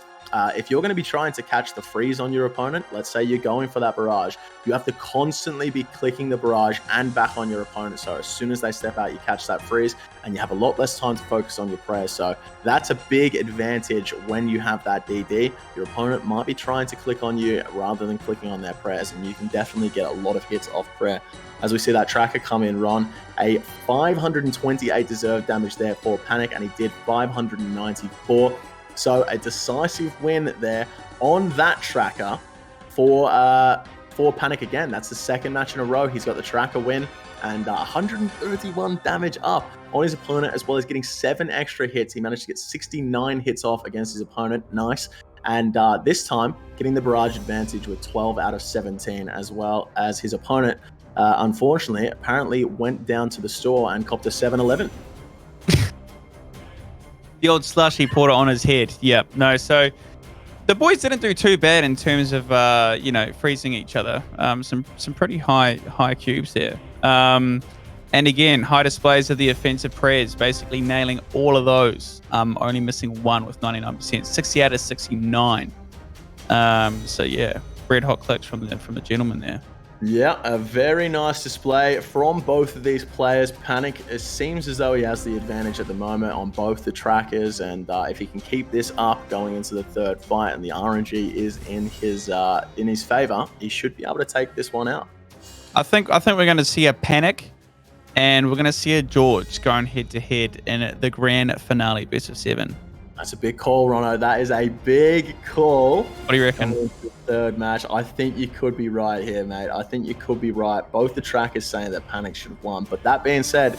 if you're going to be trying to catch the freeze on your opponent, let's say you're going for that barrage, you have to constantly be clicking the barrage and back on your opponent. So as soon as they step out, you catch that freeze, and you have a lot less time to focus on your prayers. So that's a big advantage when you have that DD. Your opponent might be trying to click on you rather than clicking on their prayers, and you can definitely get a lot of hits off prayer. As we see that tracker come in, Ron, a 528 deserved damage there for Panic, and he did 594. So a decisive win there on that tracker for Panic again. That's the second match in a row. He's got the tracker win and 131 damage up on his opponent, as well as getting 7 extra hits. He managed to get 69 hits off against his opponent. Nice. And this time, getting the barrage advantage with 12 out of 17, as well as his opponent, unfortunately, apparently went down to the store and copped a 7-11. The old slushy poured it on his head. Yep. No, so the boys didn't do too bad in terms of, freezing each other. Some pretty high cubes there. And again, high displays of the offensive prayers, basically nailing all of those. Only missing one with 99%, 60 out of 69. So yeah, red hot clicks from the gentleman there. Yeah, a very nice display from both of these players. Panic, it seems as though he has the advantage at the moment on both the trackers, and if he can keep this up going into the third fight and the RNG is in his favor, he should be able to take this one out. I think we're going to see a Panic, and we're going to see a George going head to head in the grand finale, best of 7. That's a big call, Rono. That is a big call. What do you reckon? Third match. I think you could be right here, mate. I think you could be right. Both the trackers saying that Panic should have won. But that being said,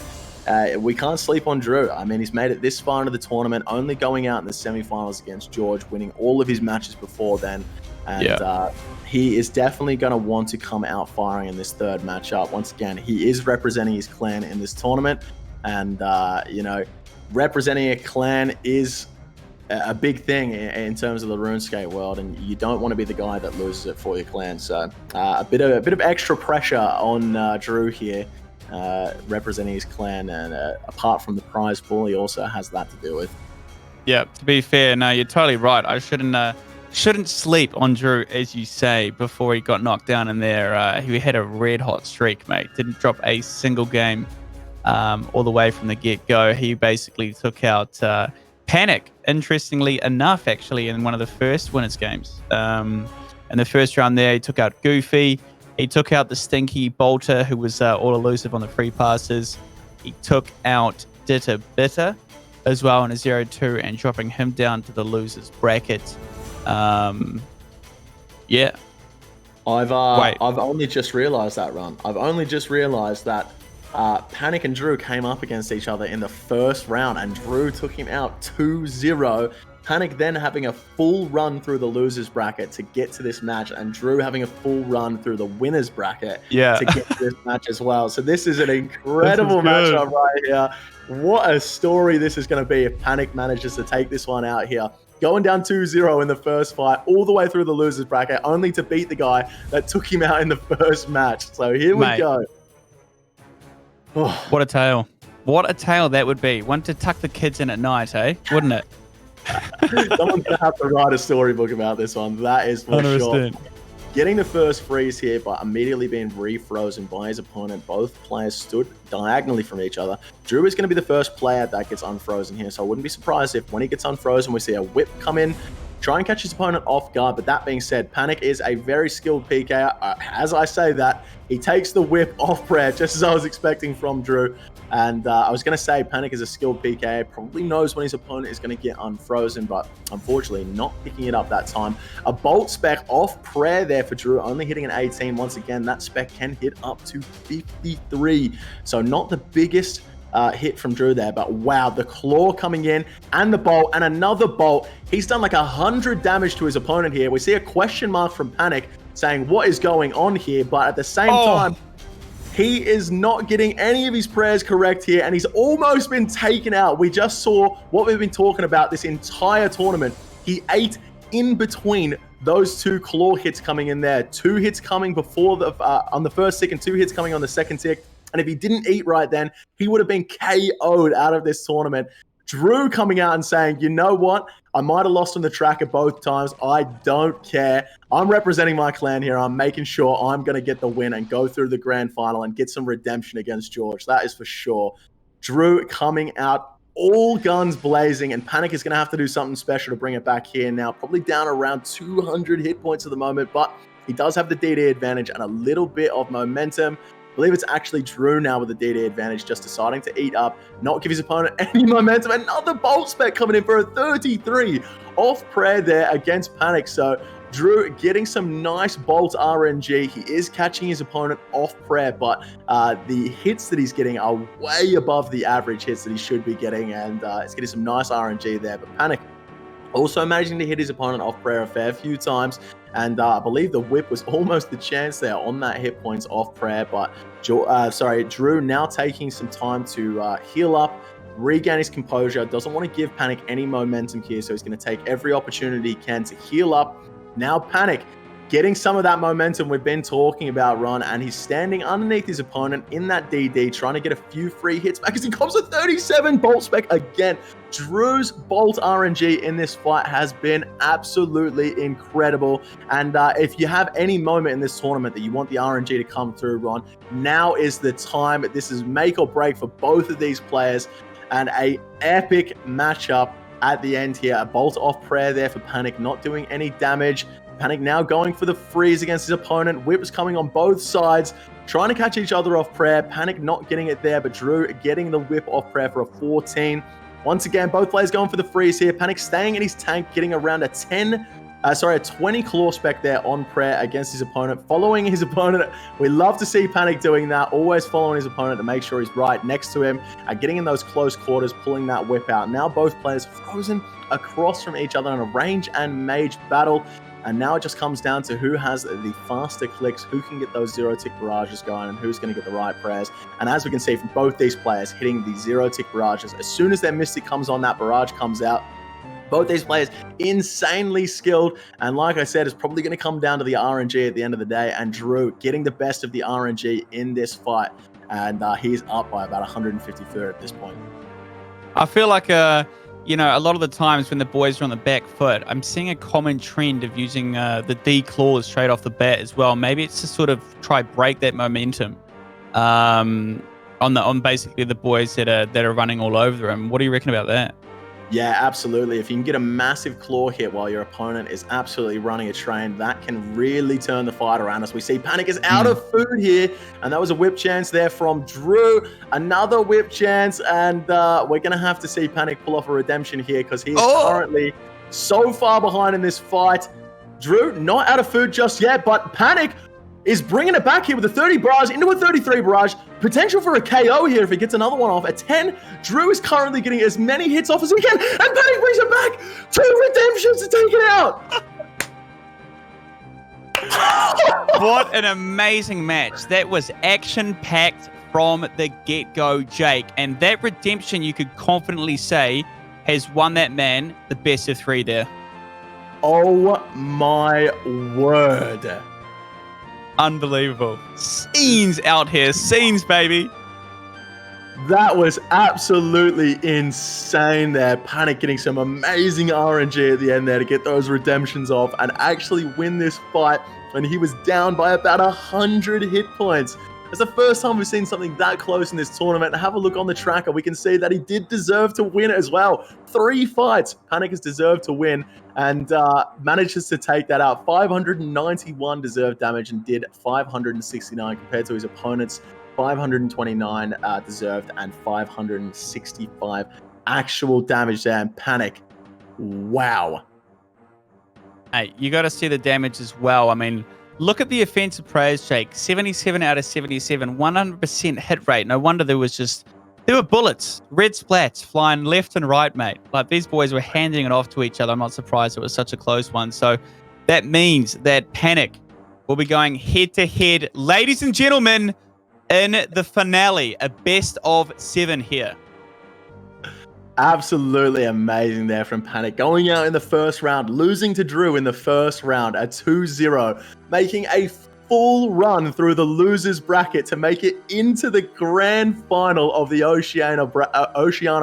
we can't sleep on Drew. I mean, he's made it this far into the tournament, only going out in the semifinals against George, winning all of his matches before then. And he is definitely going to want to come out firing in this third matchup. Once again, he is representing his clan in this tournament. And, representing a clan is a big thing in terms of the RuneScape world, and you don't want to be the guy that loses it for your clan. So a bit of extra pressure on Drew here, representing his clan, and apart from the prize pool, he also has that to do with. Yeah, to be fair, no, you're totally right. I shouldn't sleep on Drew, as you say, before he got knocked down in there. He had a red hot streak, mate. Didn't drop a single game all the way from the get-go. He basically took out Panic, interestingly enough, actually, in one of the first winners games. In the first round there, he took out Goofy. He took out the stinky Bolter, who was all elusive on the free passes. He took out Ditter Bitter as well in a 0-2 and dropping him down to the losers bracket. Yeah. I've only just realized that, Ron. I've only just realized that Panic and Drew came up against each other in the first round, and Drew took him out 2-0. Panic then having a full run through the losers bracket to get to this match, and Drew having a full run through the winners bracket to get to this match as well. So this is an incredible matchup right here. What a story this is going to be if Panic manages to take this one out here. Going down 2-0 in the first fight, all the way through the losers bracket, only to beat the guy that took him out in the first match. So here we go. What a tale. What a tale that would be. One to tuck the kids in at night, eh? Wouldn't it? Someone's going to have to write a storybook about this one. That is for 100%. Sure. Getting the first freeze here, but immediately being refrozen by his opponent. Both players stood diagonally from each other. Drew is going to be the first player that gets unfrozen here, so I wouldn't be surprised if when he gets unfrozen, we see a whip come in, try and catch his opponent off guard. But that being said, Panic is a very skilled PK. As I say that, he takes the whip off prayer, just as I was expecting from Drew. And I was going to say Panic is a skilled PK, probably knows when his opponent is going to get unfrozen, but unfortunately not picking it up that time. A bolt spec off prayer there for Drew, only hitting an 18. Once again, that spec can hit up to 53. So not the biggest hit from Drew there, but wow, the claw coming in and the bolt and another bolt. He's done like 100 damage to his opponent here. We see a question mark from Panic saying what is going on here, but at the same time, he is not getting any of his prayers correct here, and he's almost been taken out. We just saw what we've been talking about this entire tournament. He ate in between those two claw hits coming in there. 2 hits coming before the on the first tick and 2 hits coming on the second tick. And if he didn't eat right then, he would have been KO'd out of this tournament. Drew coming out and saying, you know what? I might have lost on the tracker both times. I don't care. I'm representing my clan here. I'm making sure I'm going to get the win and go through the grand final and get some redemption against George. That is for sure. Drew coming out all guns blazing, and Panic is going to have to do something special to bring it back here now. Probably down around 200 hit points at the moment, but he does have the DD advantage and a little bit of momentum. I believe it's actually Drew now with the DD advantage, just deciding to eat up, not give his opponent any momentum. Another bolt spec coming in for a 33 off prayer there against Panic. So Drew getting some nice bolt RNG. He is catching his opponent off prayer, but the hits that he's getting are way above the average hits that he should be getting, and it's getting some nice RNG there. But Panic Also managing to hit his opponent off prayer a fair few times. And I believe the whip was almost the chance there on that hit points off prayer. But Drew now taking some time to heal up, regain his composure. Doesn't want to give Panic any momentum here. So he's going to take every opportunity he can to heal up. Now Panic getting some of that momentum we've been talking about, Ron, and he's standing underneath his opponent in that DD, trying to get a few free hits back as he comes to 37 Bolt Spec again. Drew's Bolt RNG in this fight has been absolutely incredible. And if you have any moment in this tournament that you want the RNG to come through, Ron, now is the time. This is make or break for both of these players, and a epic matchup at the end here. A Bolt off prayer there for Panic, not doing any damage. Panic now going for the freeze against his opponent. Whips coming on both sides, trying to catch each other off prayer. Panic not getting it there, but Drew getting the whip off prayer for a 14. Once again, both players going for the freeze here. Panic staying in his tank, getting around a 20 claw spec there on prayer against his opponent, following his opponent. We love to see Panic doing that, always following his opponent to make sure he's right next to him, getting in those close quarters, pulling that whip out. Now both players frozen across from each other in a range and mage battle. And now it just comes down to who has the faster clicks, who can get those zero-tick barrages going, and who's going to get the right prayers. And as we can see from both these players hitting the zero-tick barrages, as soon as their Mystic comes on, that barrage comes out. Both these players insanely skilled. And like I said, it's probably going to come down to the RNG at the end of the day. And Drew getting the best of the RNG in this fight. And he's up by about 153rd at this point. I feel like you know, a lot of the times when the boys are on the back foot, I'm seeing a common trend of using the D claws straight off the bat as well. Maybe it's to sort of try break that momentum on basically the boys that are running all over them. What do you reckon about that? Yeah, absolutely. If you can get a massive claw hit while your opponent is absolutely running a train, that can really turn the fight around. As we see, Panic is out of food here, and that was a whip chance there from Drew. Another whip chance, and we're going to have to see Panic pull off a redemption here because he is currently so far behind in this fight. Drew, not out of food just yet, but Panic is bringing it back here with a 30 barrage into a 33 barrage. Potential for a KO here if he gets another one off. At 10, Drew is currently getting as many hits off as he can, and Panic brings it back. 2 redemptions to take it out. What an amazing match. That was action-packed from the get-go, Jake. And that redemption, you could confidently say, has won that man the best of 3 there. Oh my word. Unbelievable. Scenes out here. Scenes, baby. That was absolutely insane there. Panic getting some amazing RNG at the end there to get those redemptions off and actually win this fight when he was down by about 100 hit points. It's the first time we've seen something that close in this tournament. Have a look on the tracker. We can see that he did deserve to win as well. 3 fights. Panic has deserved to win and manages to take that out. 591 deserved damage and did 569 compared to his opponent's 529 deserved and 565 actual damage there. And Panic, wow. Hey, you got to see the damage as well. I mean, look at the offensive prayers, Jake. 77 out of 77, 100% hit rate. No wonder there were bullets, red splats flying left and right, mate. Like, these boys were handing it off to each other. I'm not surprised it was such a close one. So that means that Panic will be going head-to-head, ladies and gentlemen, in the finale, a best of 7 here. Absolutely amazing there from Panic. Going out in the first round, losing to Drew in the first round at 2-0, making a full run through the losers bracket to make it into the grand final of the Oceania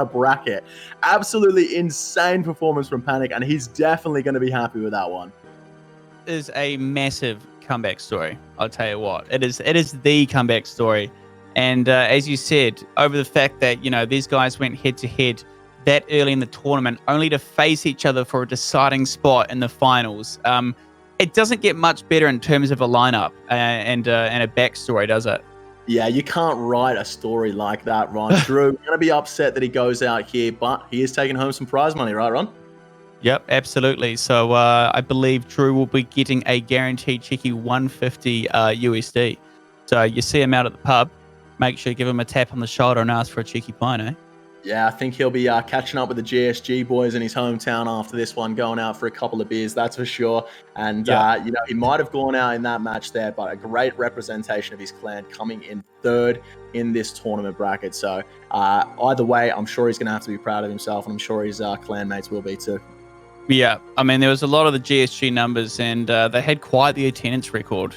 bracket. Absolutely insane performance from Panic, and he's definitely going to be happy with that one. It is a massive comeback story. I'll tell you what, it is the comeback story. And as you said, over the fact that, you know, these guys went head to head that early in the tournament, only to face each other for a deciding spot in the finals. It doesn't get much better in terms of a lineup and a backstory, does it? Yeah, you can't write a story like that, Ron. Drew, going to be upset that he goes out here, but he is taking home some prize money, right, Ron? Yep, absolutely. So I believe Drew will be getting a guaranteed cheeky 150 USD. So you see him out at the pub, make sure you give him a tap on the shoulder and ask for a cheeky pint, eh? Yeah, I think he'll be catching up with the GSG boys in his hometown after this one, going out for a couple of beers, that's for sure. And, you know, he might have gone out in that match there, but a great representation of his clan coming in third in this tournament bracket. So either way, I'm sure he's going to have to be proud of himself, and I'm sure his clan mates will be too. Yeah, I mean, there was a lot of the GSG numbers, and they had quite the attendance record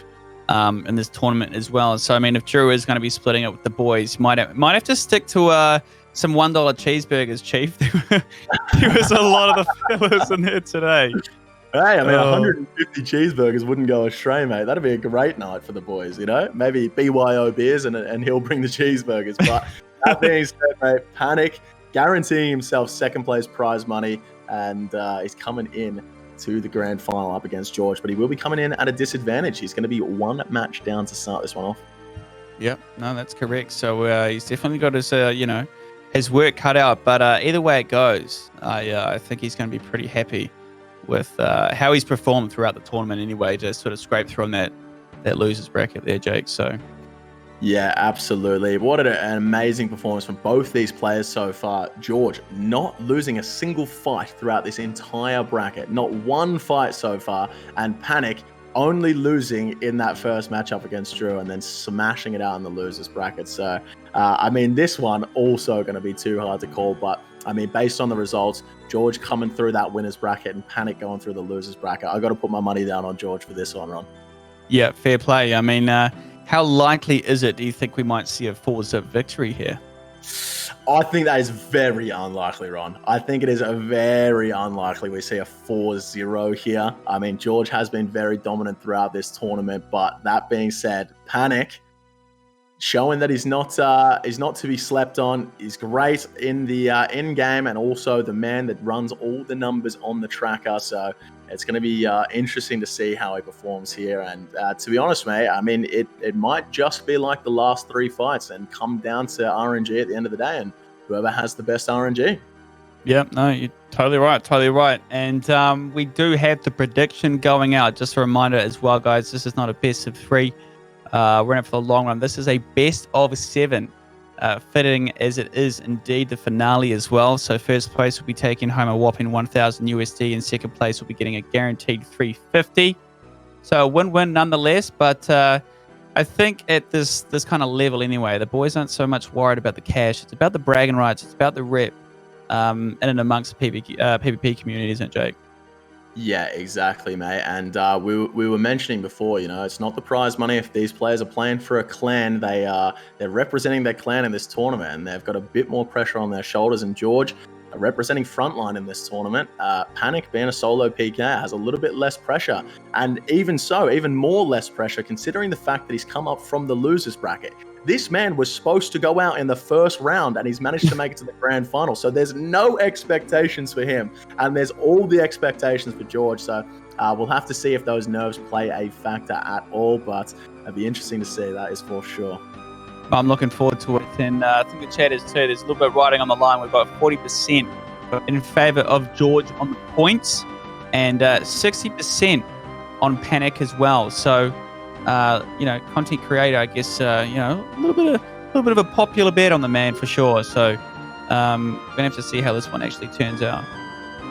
in this tournament as well. So, I mean, if Drew is going to be splitting it with the boys, might have to stick to some $1 cheeseburgers, Chief. There was a lot of the fellas in there today. Hey, I mean, 150 cheeseburgers wouldn't go astray, mate. That'd be a great night for the boys, you know? Maybe BYO beers and he'll bring the cheeseburgers. But that being said, mate, Panic guaranteeing himself second place prize money, and he's coming in to the grand final up against George, but he will be coming in at a disadvantage. He's going to be one match down to start this one off. Yep, no, that's correct. So he's definitely got his, you know, his work cut out. But either way it goes, I think he's going to be pretty happy with how he's performed throughout the tournament anyway, to sort of scrape through on that losers bracket there, Jake. So yeah, absolutely. What an amazing performance from both these players so far. George not losing a single fight throughout this entire bracket, not one fight so far, and Panic only losing in that first matchup against Drew and then smashing it out in the losers bracket. So, I mean, this one also going to be too hard to call, but I mean, based on the results, George coming through that winners bracket and Panic going through the losers bracket, I got to put my money down on George for this one, Ron. Yeah, fair play. I mean, how likely is it, do you think we might see a 4-0 victory here? I think that is very unlikely, Ron. I think it is a very unlikely we see a 4-0 here. I mean, George has been very dominant throughout this tournament, but that being said, Panic showing that he's not to be slept on. He's great in the in game, and also the man that runs all the numbers on the tracker. So it's going to be interesting to see how he performs here. And to be honest, mate, I mean, it might just be like the last 3 fights and come down to RNG at the end of the day, and whoever has the best RNG. Yeah, no, you're totally right, totally right. And we do have the prediction going out. Just a reminder as well, guys, this is not a best of 3. We're in it for the long run. This is a best of 7, fitting as it is indeed the finale as well. So first place will be taking home a whopping 1,000 USD, and second place will be getting a guaranteed 350. So a win-win nonetheless. But I think at this kind of level anyway, the boys aren't so much worried about the cash. It's about the bragging rights. It's about the rep in and amongst the PvP community, isn't it, Jake? Yeah, exactly, mate. And we were mentioning before, you know, it's not the prize money. If these players are playing for a clan, they're representing their clan in this tournament, and they've got a bit more pressure on their shoulders. And George, representing Frontline in this tournament, Panic being a solo PK has a little bit less pressure, and even more less pressure considering the fact that he's come up from the losers bracket. This man was supposed to go out in the first round, and he's managed to make it to the grand final. So there's no expectations for him, and there's all the expectations for George. So we'll have to see if those nerves play a factor at all, but it'll be interesting to see, that is for sure. I'm looking forward to it, and I think the chat is too. There's a little bit riding on the line. We've got 40% in favor of George on the points, and 60% on Panic as well. So, you know, content creator, I guess, you know, a little bit of a popular bet on the man for sure. So, we're gonna have to see how this one actually turns out.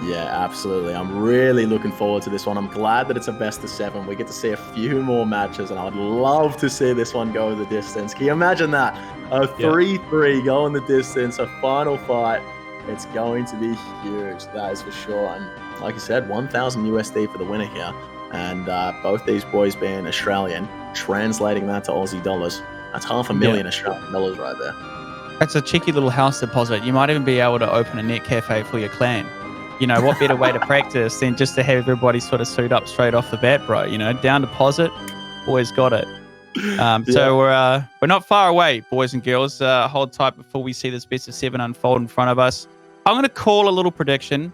Yeah, absolutely. I'm really looking forward to this one. I'm glad that it's a best of 7. We get to see a few more matches, and I'd love to see this one go the distance. Can you imagine that? A 3-3 going the distance, a final fight. It's going to be huge, that is for sure. And like you said, 1,000 USD for the winner here. And both these boys being Australian, translating that to Aussie dollars, that's $500,000 Australian dollars right there. That's a cheeky little house deposit. You might even be able to open a net cafe for your clan. You know, what better way to practice than just to have everybody sort of suit up straight off the bat, bro? You know, down deposit, always got it. So we're not far away, boys and girls. Hold tight before we see this best of 7 unfold in front of us. I'm going to call a little prediction.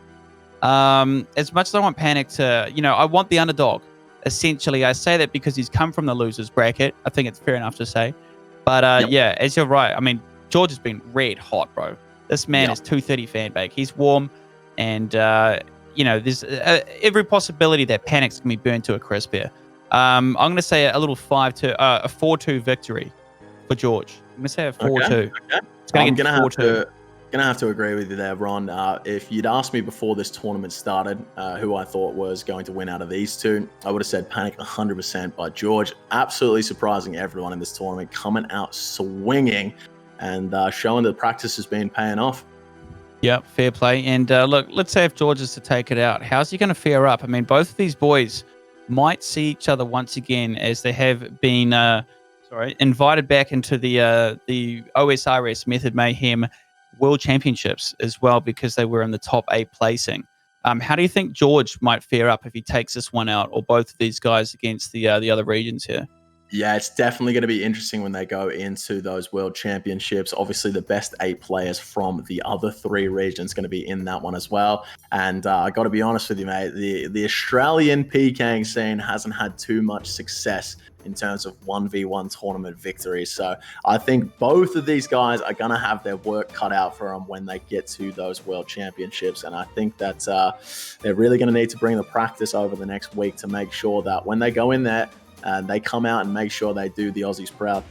As much as I want Panic to, you know, I want the underdog. Essentially, I say that because he's come from the losers bracket. I think it's fair enough to say. But yeah, as you're right, I mean, George has been red hot, bro. This man is 230 fan bake. He's warm. And, you know, there's every possibility that Panic's going to be burned to a crisp here. I'm going to say a little 4-2 victory for George. I'm going to say a 4-2. Okay. I'm going to have to Gonna have to agree with you there, Ron. If you'd asked me before this tournament started who I thought was going to win out of these two, I would have said Panic 100%. But George, absolutely surprising everyone in this tournament, coming out swinging and showing that practice has been paying off. Yep, fair play. And look, let's say if George is to take it out, how's he going to fare up? I mean, both of these boys might see each other once again as they have been invited back into the OSRS Method Mayhem World Championships as well, because they were in the top 8 placing. How do you think George might fare up if he takes this one out, or both of these guys against the other regions here? Yeah, it's definitely going to be interesting when they go into those World Championships. Obviously, the best 8 players from the other 3 regions going to be in that one as well. And I got to be honest with you, mate, the Australian PKing scene hasn't had too much success in terms of 1v1 tournament victories. So I think both of these guys are going to have their work cut out for them when they get to those World Championships. And I think that they're really going to need to bring the practice over the next week to make sure that when they go in there, they come out and make sure they do the Aussies proud.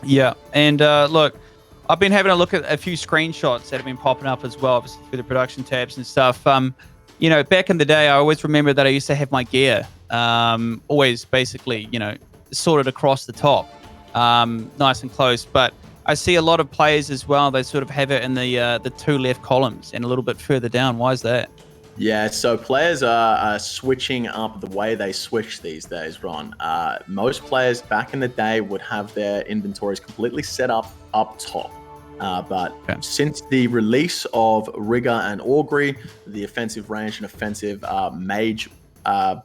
Yeah, and look, I've been having a look at a few screenshots that have been popping up as well, obviously through the production tabs and stuff. You know, back in the day, I always remember that I used to have my gear always basically, you know, sorted across the top, nice and close. But I see a lot of players as well, they sort of have it in the 2 left columns and a little bit further down. Why is that? Yeah, so players are switching up the way they switch these days, Ron. Most players back in the day would have their inventories completely set up top. But since the release of Rigger and Augury, the offensive range and offensive mage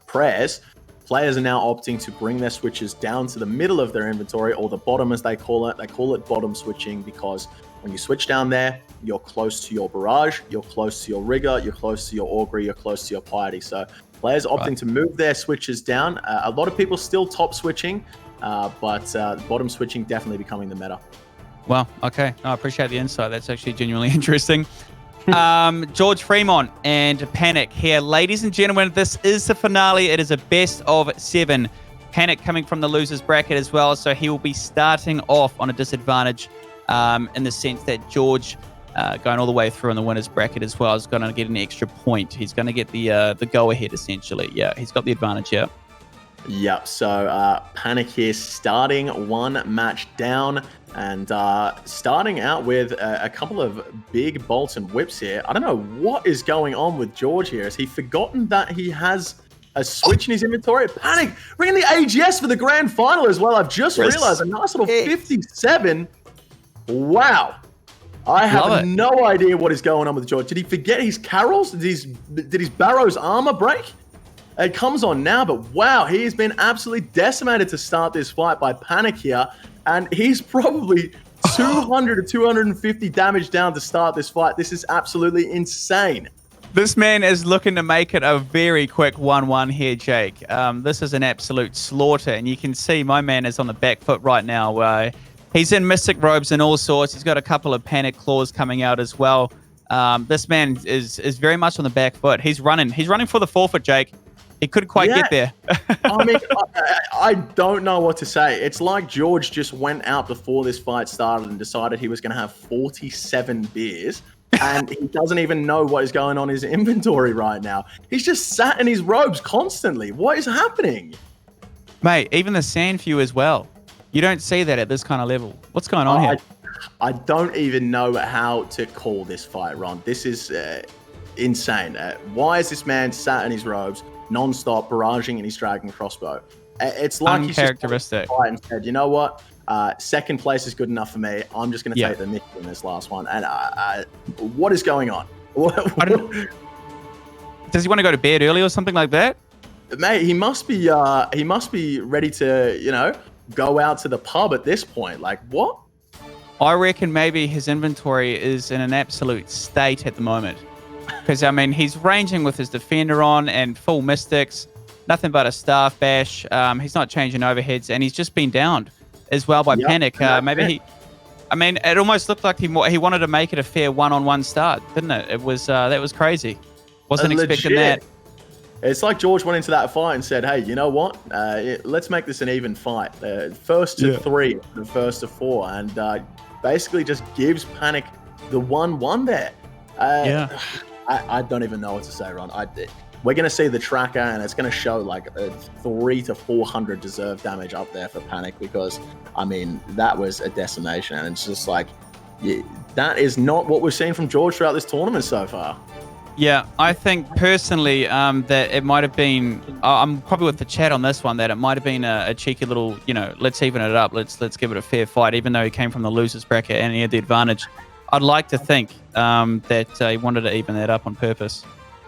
prayers, players are now opting to bring their switches down to the middle of their inventory, or the bottom as they call it. They call it bottom switching because when you switch down there, you're close to your barrage, you're close to your Rigger, you're close to your Augury, you're close to your piety. So players opting to move their switches down. A lot of people still top switching, but bottom switching definitely becoming the meta. Well, okay. I appreciate the insight. That's actually genuinely interesting. George Fremont and Panic here. Ladies and gentlemen, this is the finale. It is a best of 7. Panic coming from the losers bracket as well, so he will be starting off on a disadvantage in the sense that George, going all the way through in the winners bracket as well, is going to get an extra point. He's going to get the go-ahead, essentially. Yeah, he's got the advantage, yeah. Yep, so Panic here starting 1 match down and starting out with a couple of big bolts and whips here. I don't know what is going on with George here. Has he forgotten that he has a switch in his inventory? Panic bringing the AGS for the grand final as well. I've just realized a nice little 57. Wow. I have no idea what is going on with George. Did he forget his carols? Did his Barrow's armor break? It comes on now, but wow, he has been absolutely decimated to start this fight by Panic here, and he's probably 200 to 250 damage down to start this fight. This is absolutely insane. This man is looking to make it a very quick 1-1 here, Jake. This is an absolute slaughter, and you can see my man is on the back foot right now. He's in mystic robes and all sorts. He's got a couple of panic claws coming out as well. This man is very much on the back foot. He's running for the forfeit, Jake. He couldn't quite get there. I mean, I don't know what to say. It's like George just went out before this fight started and decided he was going to have 47 beers, and he doesn't even know what is going on in his inventory right now. He's just sat in his robes constantly. What is happening? Mate, even the sand few as well. You don't see that at this kind of level. What's going on here? I don't even know how to call this fight, Ron. This is insane. Why is this man sat in his robes, non-stop barraging in his dragon crossbow? It's like he's just fight and said, you know what? Second place is good enough for me. I'm just going to take the nick in this last one. And what is going on? Does he want to go to bed early or something like that? Mate, he must be ready to, you know, go out to the pub at this point. Like, what? I reckon maybe his inventory is in an absolute state at the moment. Because, I mean, he's ranging with his defender on and full mystics. Nothing but a staff bash. He's not changing overheads. And he's just been downed as well by Panic. Maybe he... I mean, it almost looked like he wanted to make it a fair one-on-one start, didn't it? It was that was crazy. Wasn't expecting that. It's like George went into that fight and said, hey, you know what? Let's make this an even fight. First to 3, the first to 4. And basically just gives Panic the 1-1 there. Yeah. I don't even know what to say, Ron. We're going to see the tracker, and it's going to show like a 300 to 400 deserved damage up there for Panic, because, I mean, that was a decimation. And it's just like, that is not what we've seen from George throughout this tournament so far. Yeah, I think personally that it might have been, I'm probably with the chat on this one, that it might have been a cheeky little, let's even it up. Let's give it a fair fight, even though he came from the loser's bracket and he had the advantage. I'd like to think that he wanted to even that up on purpose.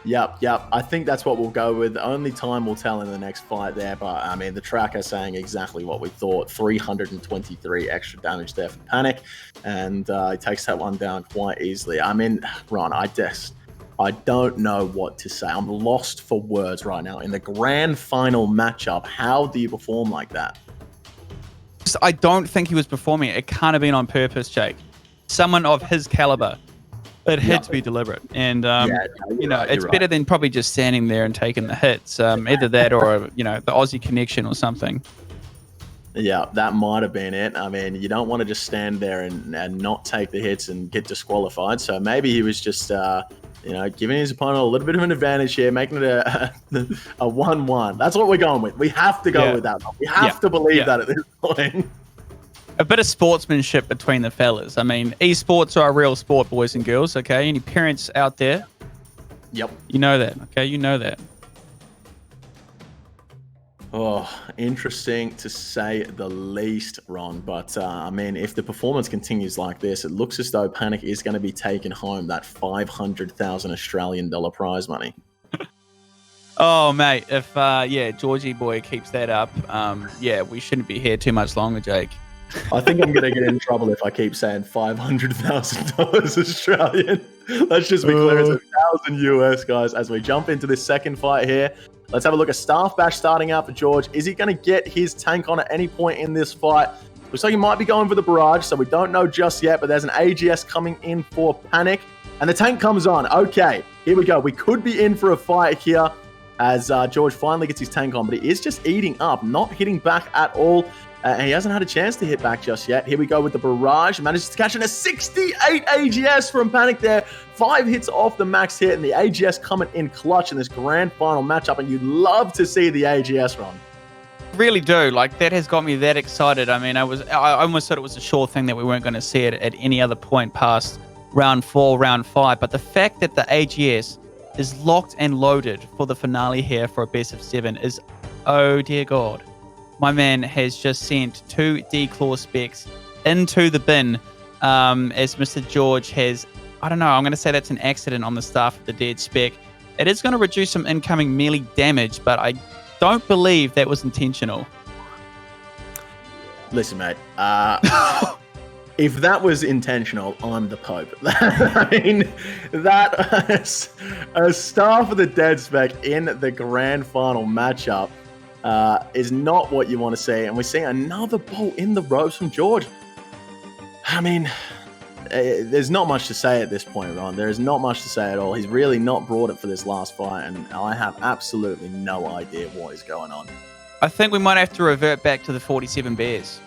Yep. I think that's what we'll go with. Only time will tell in the next fight there. But, I mean, the tracker saying exactly what we thought. 323 extra damage there for Panic. And he takes that one down quite easily. I mean, Ron, I don't know what to say. I'm lost for words right now. In the grand final matchup, how do you perform like that? I don't think he was performing it. It can't have been on purpose, Jake. Someone of his caliber. It had to be deliberate, and it's better than probably just standing there and taking the hits. Either that, or the Aussie connection or something. Yeah, that might have been it. I mean, you don't want to just stand there and not take the hits and get disqualified. So maybe he was just, giving his opponent a little bit of an advantage here, making it a 1-1. That's what we're going with. We have to go with that. We have to believe that at this point. A bit of sportsmanship between the fellas. I mean, esports are a real sport, boys and girls, okay? Any parents out there? Yep. You know that, okay? You know that. Oh, interesting to say the least, Ron. But, I mean, if the performance continues like this, it looks as though Panic is going to be taking home that 500,000 Australian dollar prize money. Oh, mate, if, Georgie boy keeps that up, we shouldn't be here too much longer, Jake. I think I'm going to get in trouble if I keep saying $500,000 Australian. Let's just be clear, it's 1,000 US, guys. As we jump into this second fight here, let's have a look at Staff Bash starting out for George. Is he going to get his tank on at any point in this fight? Looks like he might be going for the barrage, so we don't know just yet, but there's an AGS coming in for Panic, and the tank comes on. Okay, here we go. We could be in for a fight here as George finally gets his tank on, but he is just eating up, not hitting back at all. And he hasn't had a chance to hit back just yet. Here we go with the barrage. Manages to catch in a 68 AGS from Panic there. 5 hits off the max hit, and the AGS coming in clutch in this grand final matchup. And you'd love to see the AGS run. Really do. Like, that has got me that excited. I mean, I almost thought it was a sure thing that we weren't going to see it at any other point past round 4, round 5. But the fact that the AGS is locked and loaded for the finale here for a best of 7 is, oh dear God. My man has just sent 2 D-Claw specs into the bin as Mr. George has, I don't know, I'm going to say that's an accident on the staff of the dead spec. It is going to reduce some incoming melee damage, but I don't believe that was intentional. Listen, mate, if that was intentional, I'm the Pope. I mean, that a staff of the dead spec in the grand final matchup is not what you want to see. And we're seeing another bolt in the ropes from George. I mean, there's not much to say at this point, Ron. There is not much to say at all. He's really not brought it for this last fight, and I have absolutely no idea what is going on. I think we might have to revert back to the 47 bears.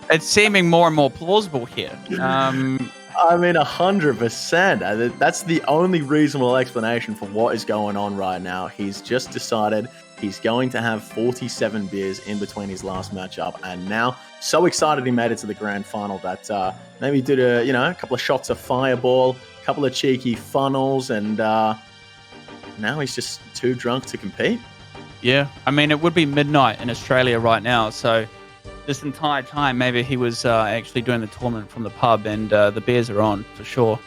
It's seeming more and more plausible here. I mean, 100%. That's the only reasonable explanation for what is going on right now. He's just decided he's going to have 47 beers in between his last matchup, and now so excited he made it to the grand final that maybe did a couple of shots of fireball, a couple of cheeky funnels, and now he's just too drunk to compete. Yeah, I mean, it would be midnight in Australia right now, so this entire time maybe he was actually doing the tournament from the pub, and the beers are on for sure.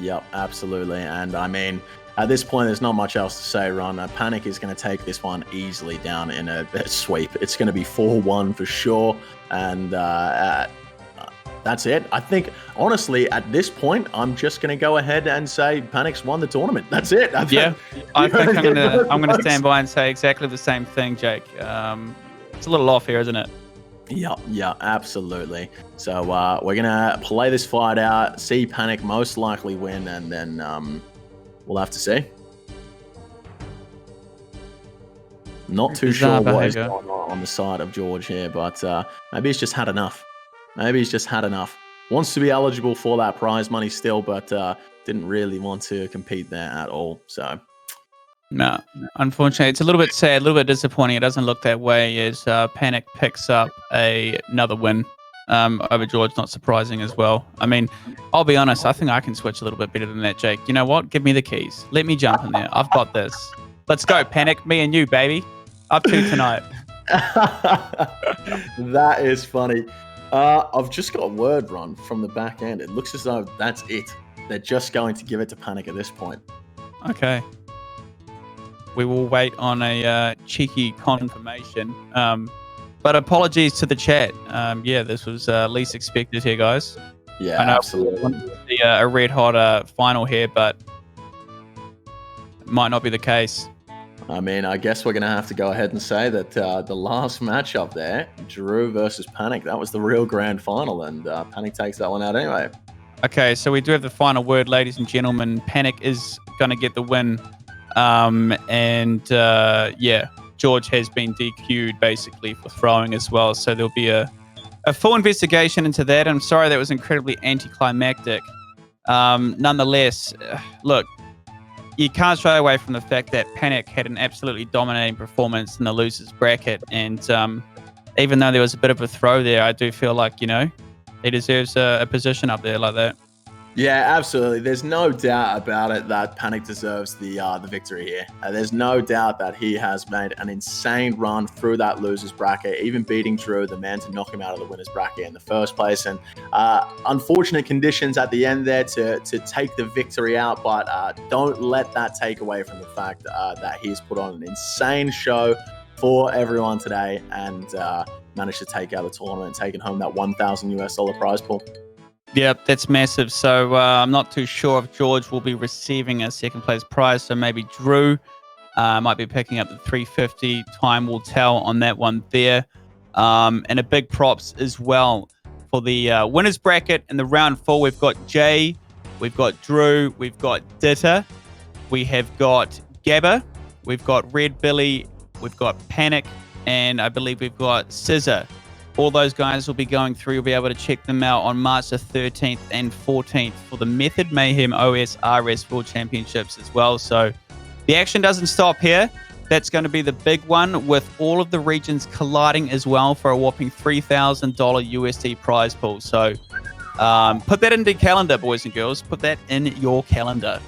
Yep, absolutely. And I mean, at this point, there's not much else to say, Ron. Panic is going to take this one easily down in a sweep. It's going to be 4-1 for sure. And that's it. I think, honestly, at this point, I'm just going to go ahead and say Panic's won the tournament. That's it. I think I'm going to stand by and say exactly the same thing, Jake. It's a little off here, isn't it? Yeah, absolutely. So we're going to play this fight out, see Panic most likely win, and then we'll have to see. Not too sure what is going on the side of George here, but maybe he's just had enough. wants to be eligible for that prize money still, but didn't really want to compete there at all. So no, unfortunately, it's a little bit sad, a little bit disappointing. It doesn't look that way as Panic picks up another win over George. Not surprising as well. I mean, I'll be honest, I think I can switch a little bit better than that, Jake. You know what? Give me the keys. Let me jump in there. I've got this. Let's go, Panic. Me and you, baby. Up to tonight. That is funny. I've just got word run from the back end. It looks as though that's it. They're just going to give it to Panic at this point. Okay. We will wait on a cheeky confirmation. But apologies to the chat. Yeah, this was least expected here, guys. Yeah, I know absolutely. A red hot final here, but it might not be the case. I mean, I guess we're going to have to go ahead and say that the last matchup there, Drew versus Panic, that was the real grand final, and Panic takes that one out anyway. Okay, so we do have the final word, ladies and gentlemen. Panic is going to get the win. Yeah, George has been DQ'd basically for throwing as well. So there'll be a full investigation into that. I'm sorry that was incredibly anticlimactic. Nonetheless, look, you can't shy away from the fact that Panic had an absolutely dominating performance in the losers bracket. And even though there was a bit of a throw there, I do feel like, you know, he deserves a position up there like that. Yeah, absolutely. There's no doubt about it that Panic deserves the victory here. There's no doubt that he has made an insane run through that losers bracket, even beating Drew, the man to knock him out of the winners bracket in the first place. And unfortunate conditions at the end there to take the victory out, but don't let that take away from the fact that he's put on an insane show for everyone today and managed to take out the tournament, taking home that $1,000 prize pool. Yep, that's massive. So I'm not too sure if George will be receiving a second place prize. So maybe Drew might be picking up the 350. Time will tell on that one there. And a big props as well for the winners bracket in the round 4. We've got Jay, we've got Drew, we've got Ditta, we have got Gabba, we've got Red Billy, we've got Panic, and I believe we've got Scissor. All those guys will be going through. You'll be able to check them out on March the 13th and 14th for the Method Mayhem OSRS World Championships as well. So the action doesn't stop here. That's going to be the big one with all of the regions colliding as well for a whopping $3,000 USD prize pool. So put that into your calendar, boys and girls. Put that in your calendar.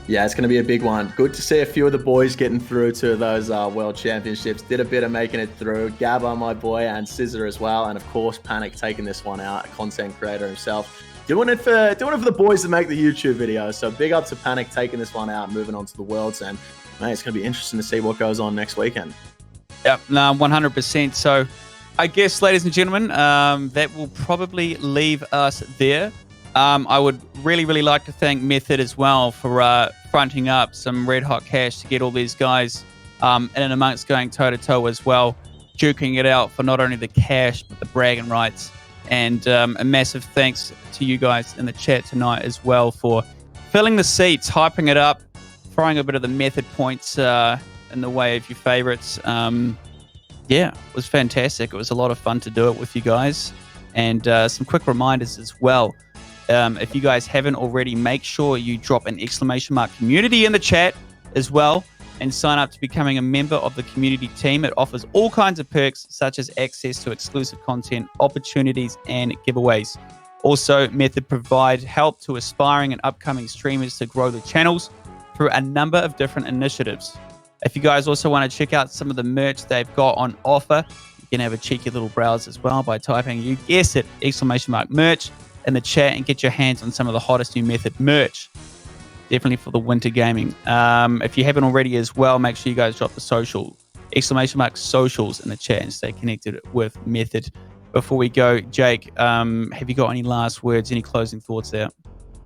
Yeah, it's going to be a big one. Good to see a few of the boys getting through to those World Championships. Did a bit of making it through. Gabba, my boy, and Scissor as well. And, of course, Panic taking this one out, a content creator himself. Doing it for the boys that make the YouTube videos. So big up to Panic taking this one out, moving on to the Worlds. And, man, it's going to be interesting to see what goes on next weekend. Yep, no, 100%. So I guess, ladies and gentlemen, that will probably leave us there. I would really, really like to thank Method as well for fronting up some red hot cash to get all these guys in and amongst going toe-to-toe as well, duking it out for not only the cash, but the bragging rights. And a massive thanks to you guys in the chat tonight as well for filling the seats, hyping it up, throwing a bit of the Method points in the way of your favorites. Yeah, it was fantastic. It was a lot of fun to do it with you guys. And some quick reminders as well. If you guys haven't already, make sure you drop an ! community in the chat as well and sign up to becoming a member of the community team. It offers all kinds of perks such as access to exclusive content, opportunities, and giveaways. Also, Method provide help to aspiring and upcoming streamers to grow their channels through a number of different initiatives. If you guys also want to check out some of the merch they've got on offer, you can have a cheeky little browse as well by typing, you guessed it, ! merch in the chat and get your hands on some of the hottest new Method merch. Definitely for the winter gaming. If you haven't already as well, make sure you guys drop the social, ! socials in the chat and stay connected with Method. Before we go, Jake, have you got any last words, any closing thoughts there?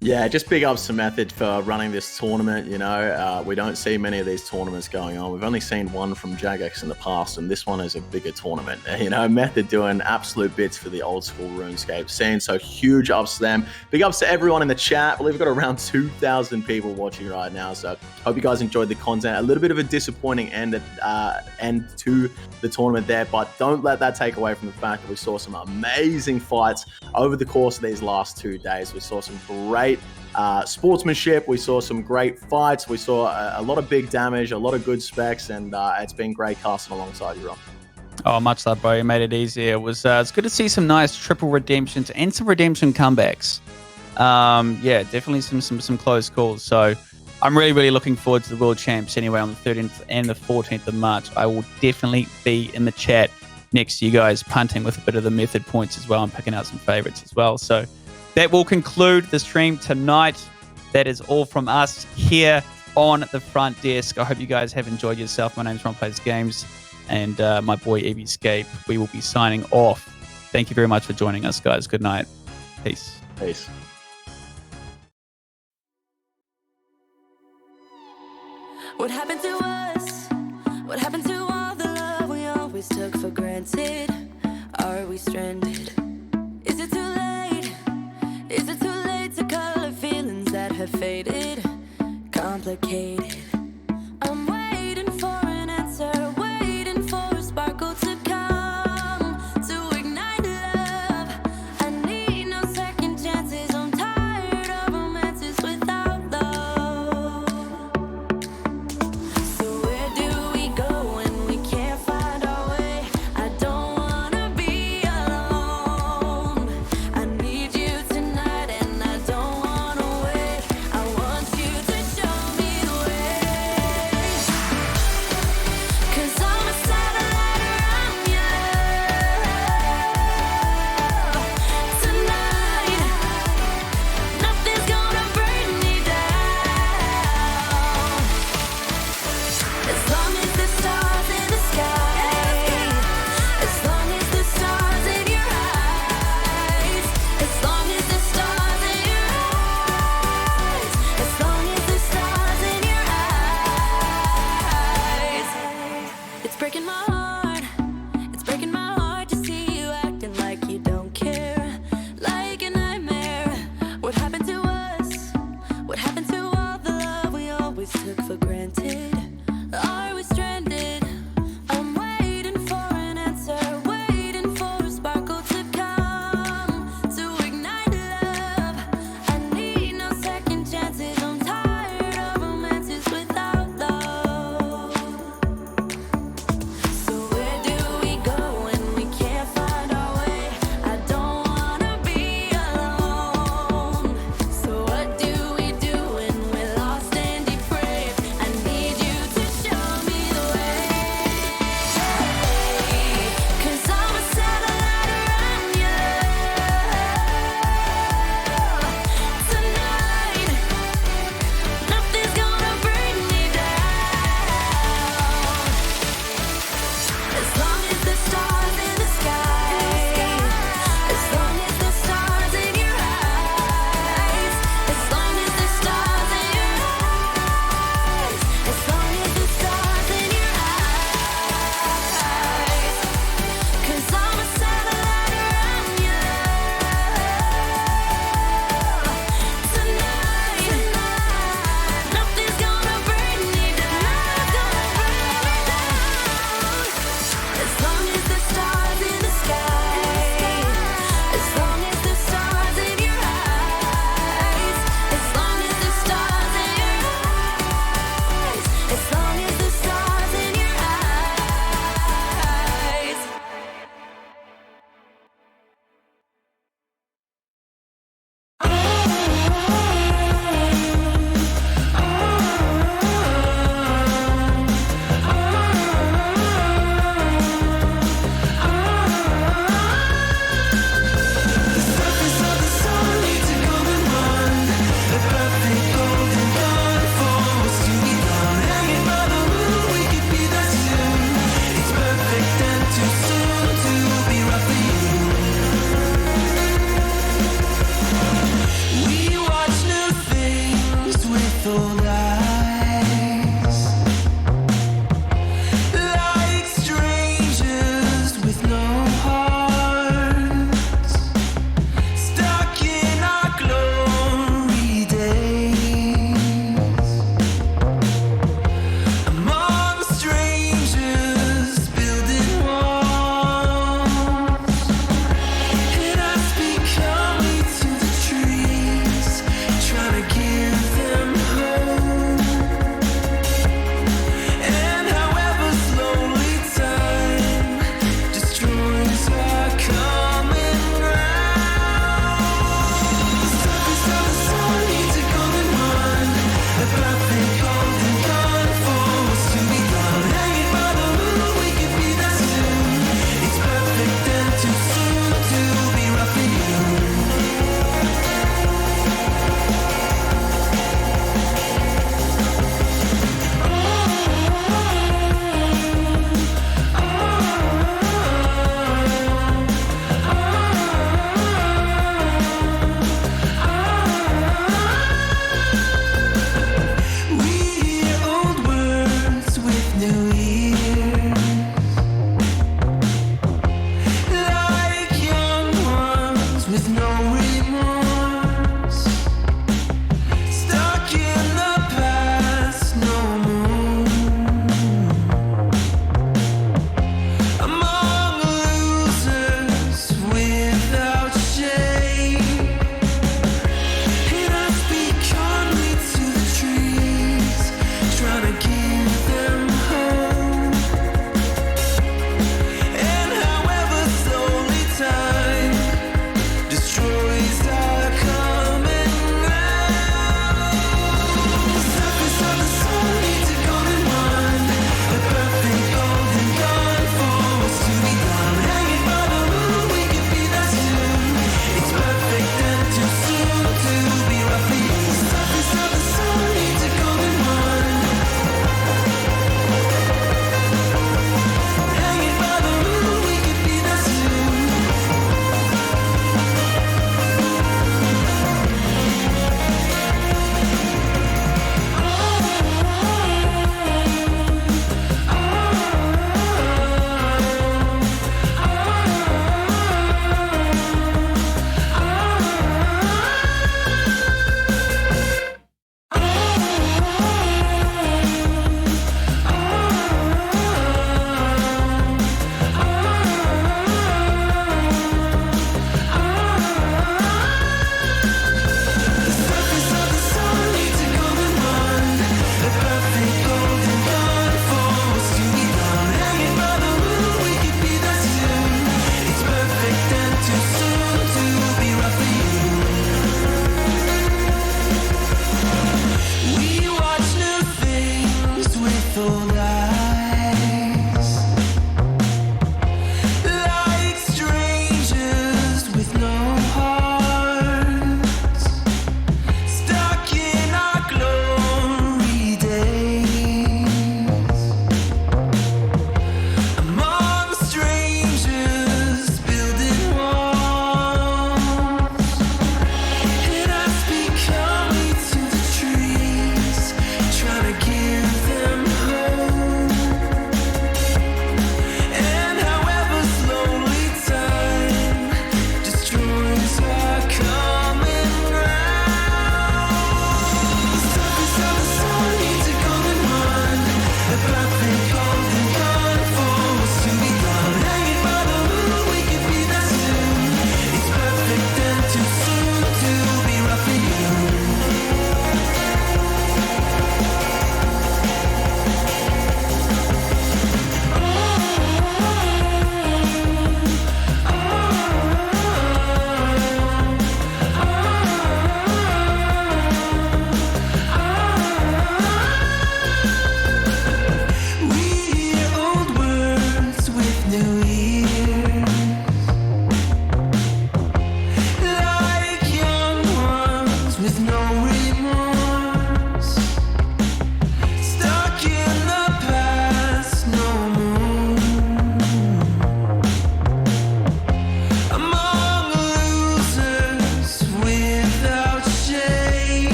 Yeah, just big ups to Method for running this tournament. You know, we don't see many of these tournaments going on. We've only seen one from Jagex in the past, and this one is a bigger tournament. You know, Method doing absolute bits for the old school RuneScape scene. So huge ups to them. Big ups to everyone in the chat. I believe we've got around 2,000 people watching right now. So hope you guys enjoyed the content. A little bit of a disappointing end to the tournament there, but don't let that take away from the fact that we saw some amazing fights over the course of these last 2 days. We saw some great sportsmanship. We saw some great fights. We saw a lot of big damage, a lot of good specs, and it's been great casting alongside you, Rob. Oh, much love, bro. You made it easier. It was it's good to see some nice triple redemptions and some redemption comebacks. Yeah, definitely some close calls. So I'm really looking forward to the World Champs anyway on the 13th and the 14th of March. I will definitely be in the chat next to you guys, punting with a bit of the Method points as well and picking out some favorites as well. So that will conclude the stream tonight. That is all from us here on the front desk. I hope you guys have enjoyed yourself. My name's Ron Plays Games, and my boy Evescape. We will be signing off. Thank you very much for joining us, guys. Good night. Peace. Peace. What happened to us? What happened to all the love we always took for granted? Are we stranded? Is it too late? Is it too late to color feelings that have faded? Complicated. I'm waiting for an answer, waiting for a sparkle to come to ignite love. I need no second chances. I'm tired of romances without love. So where do we go when we can't find our way? I don't wanna be alone. I need you tonight and I don't wanna wait. I want you to show me the way.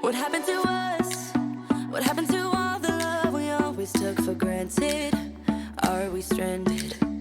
What happened to us? What happened to all the love we always took for granted? Are we stranded?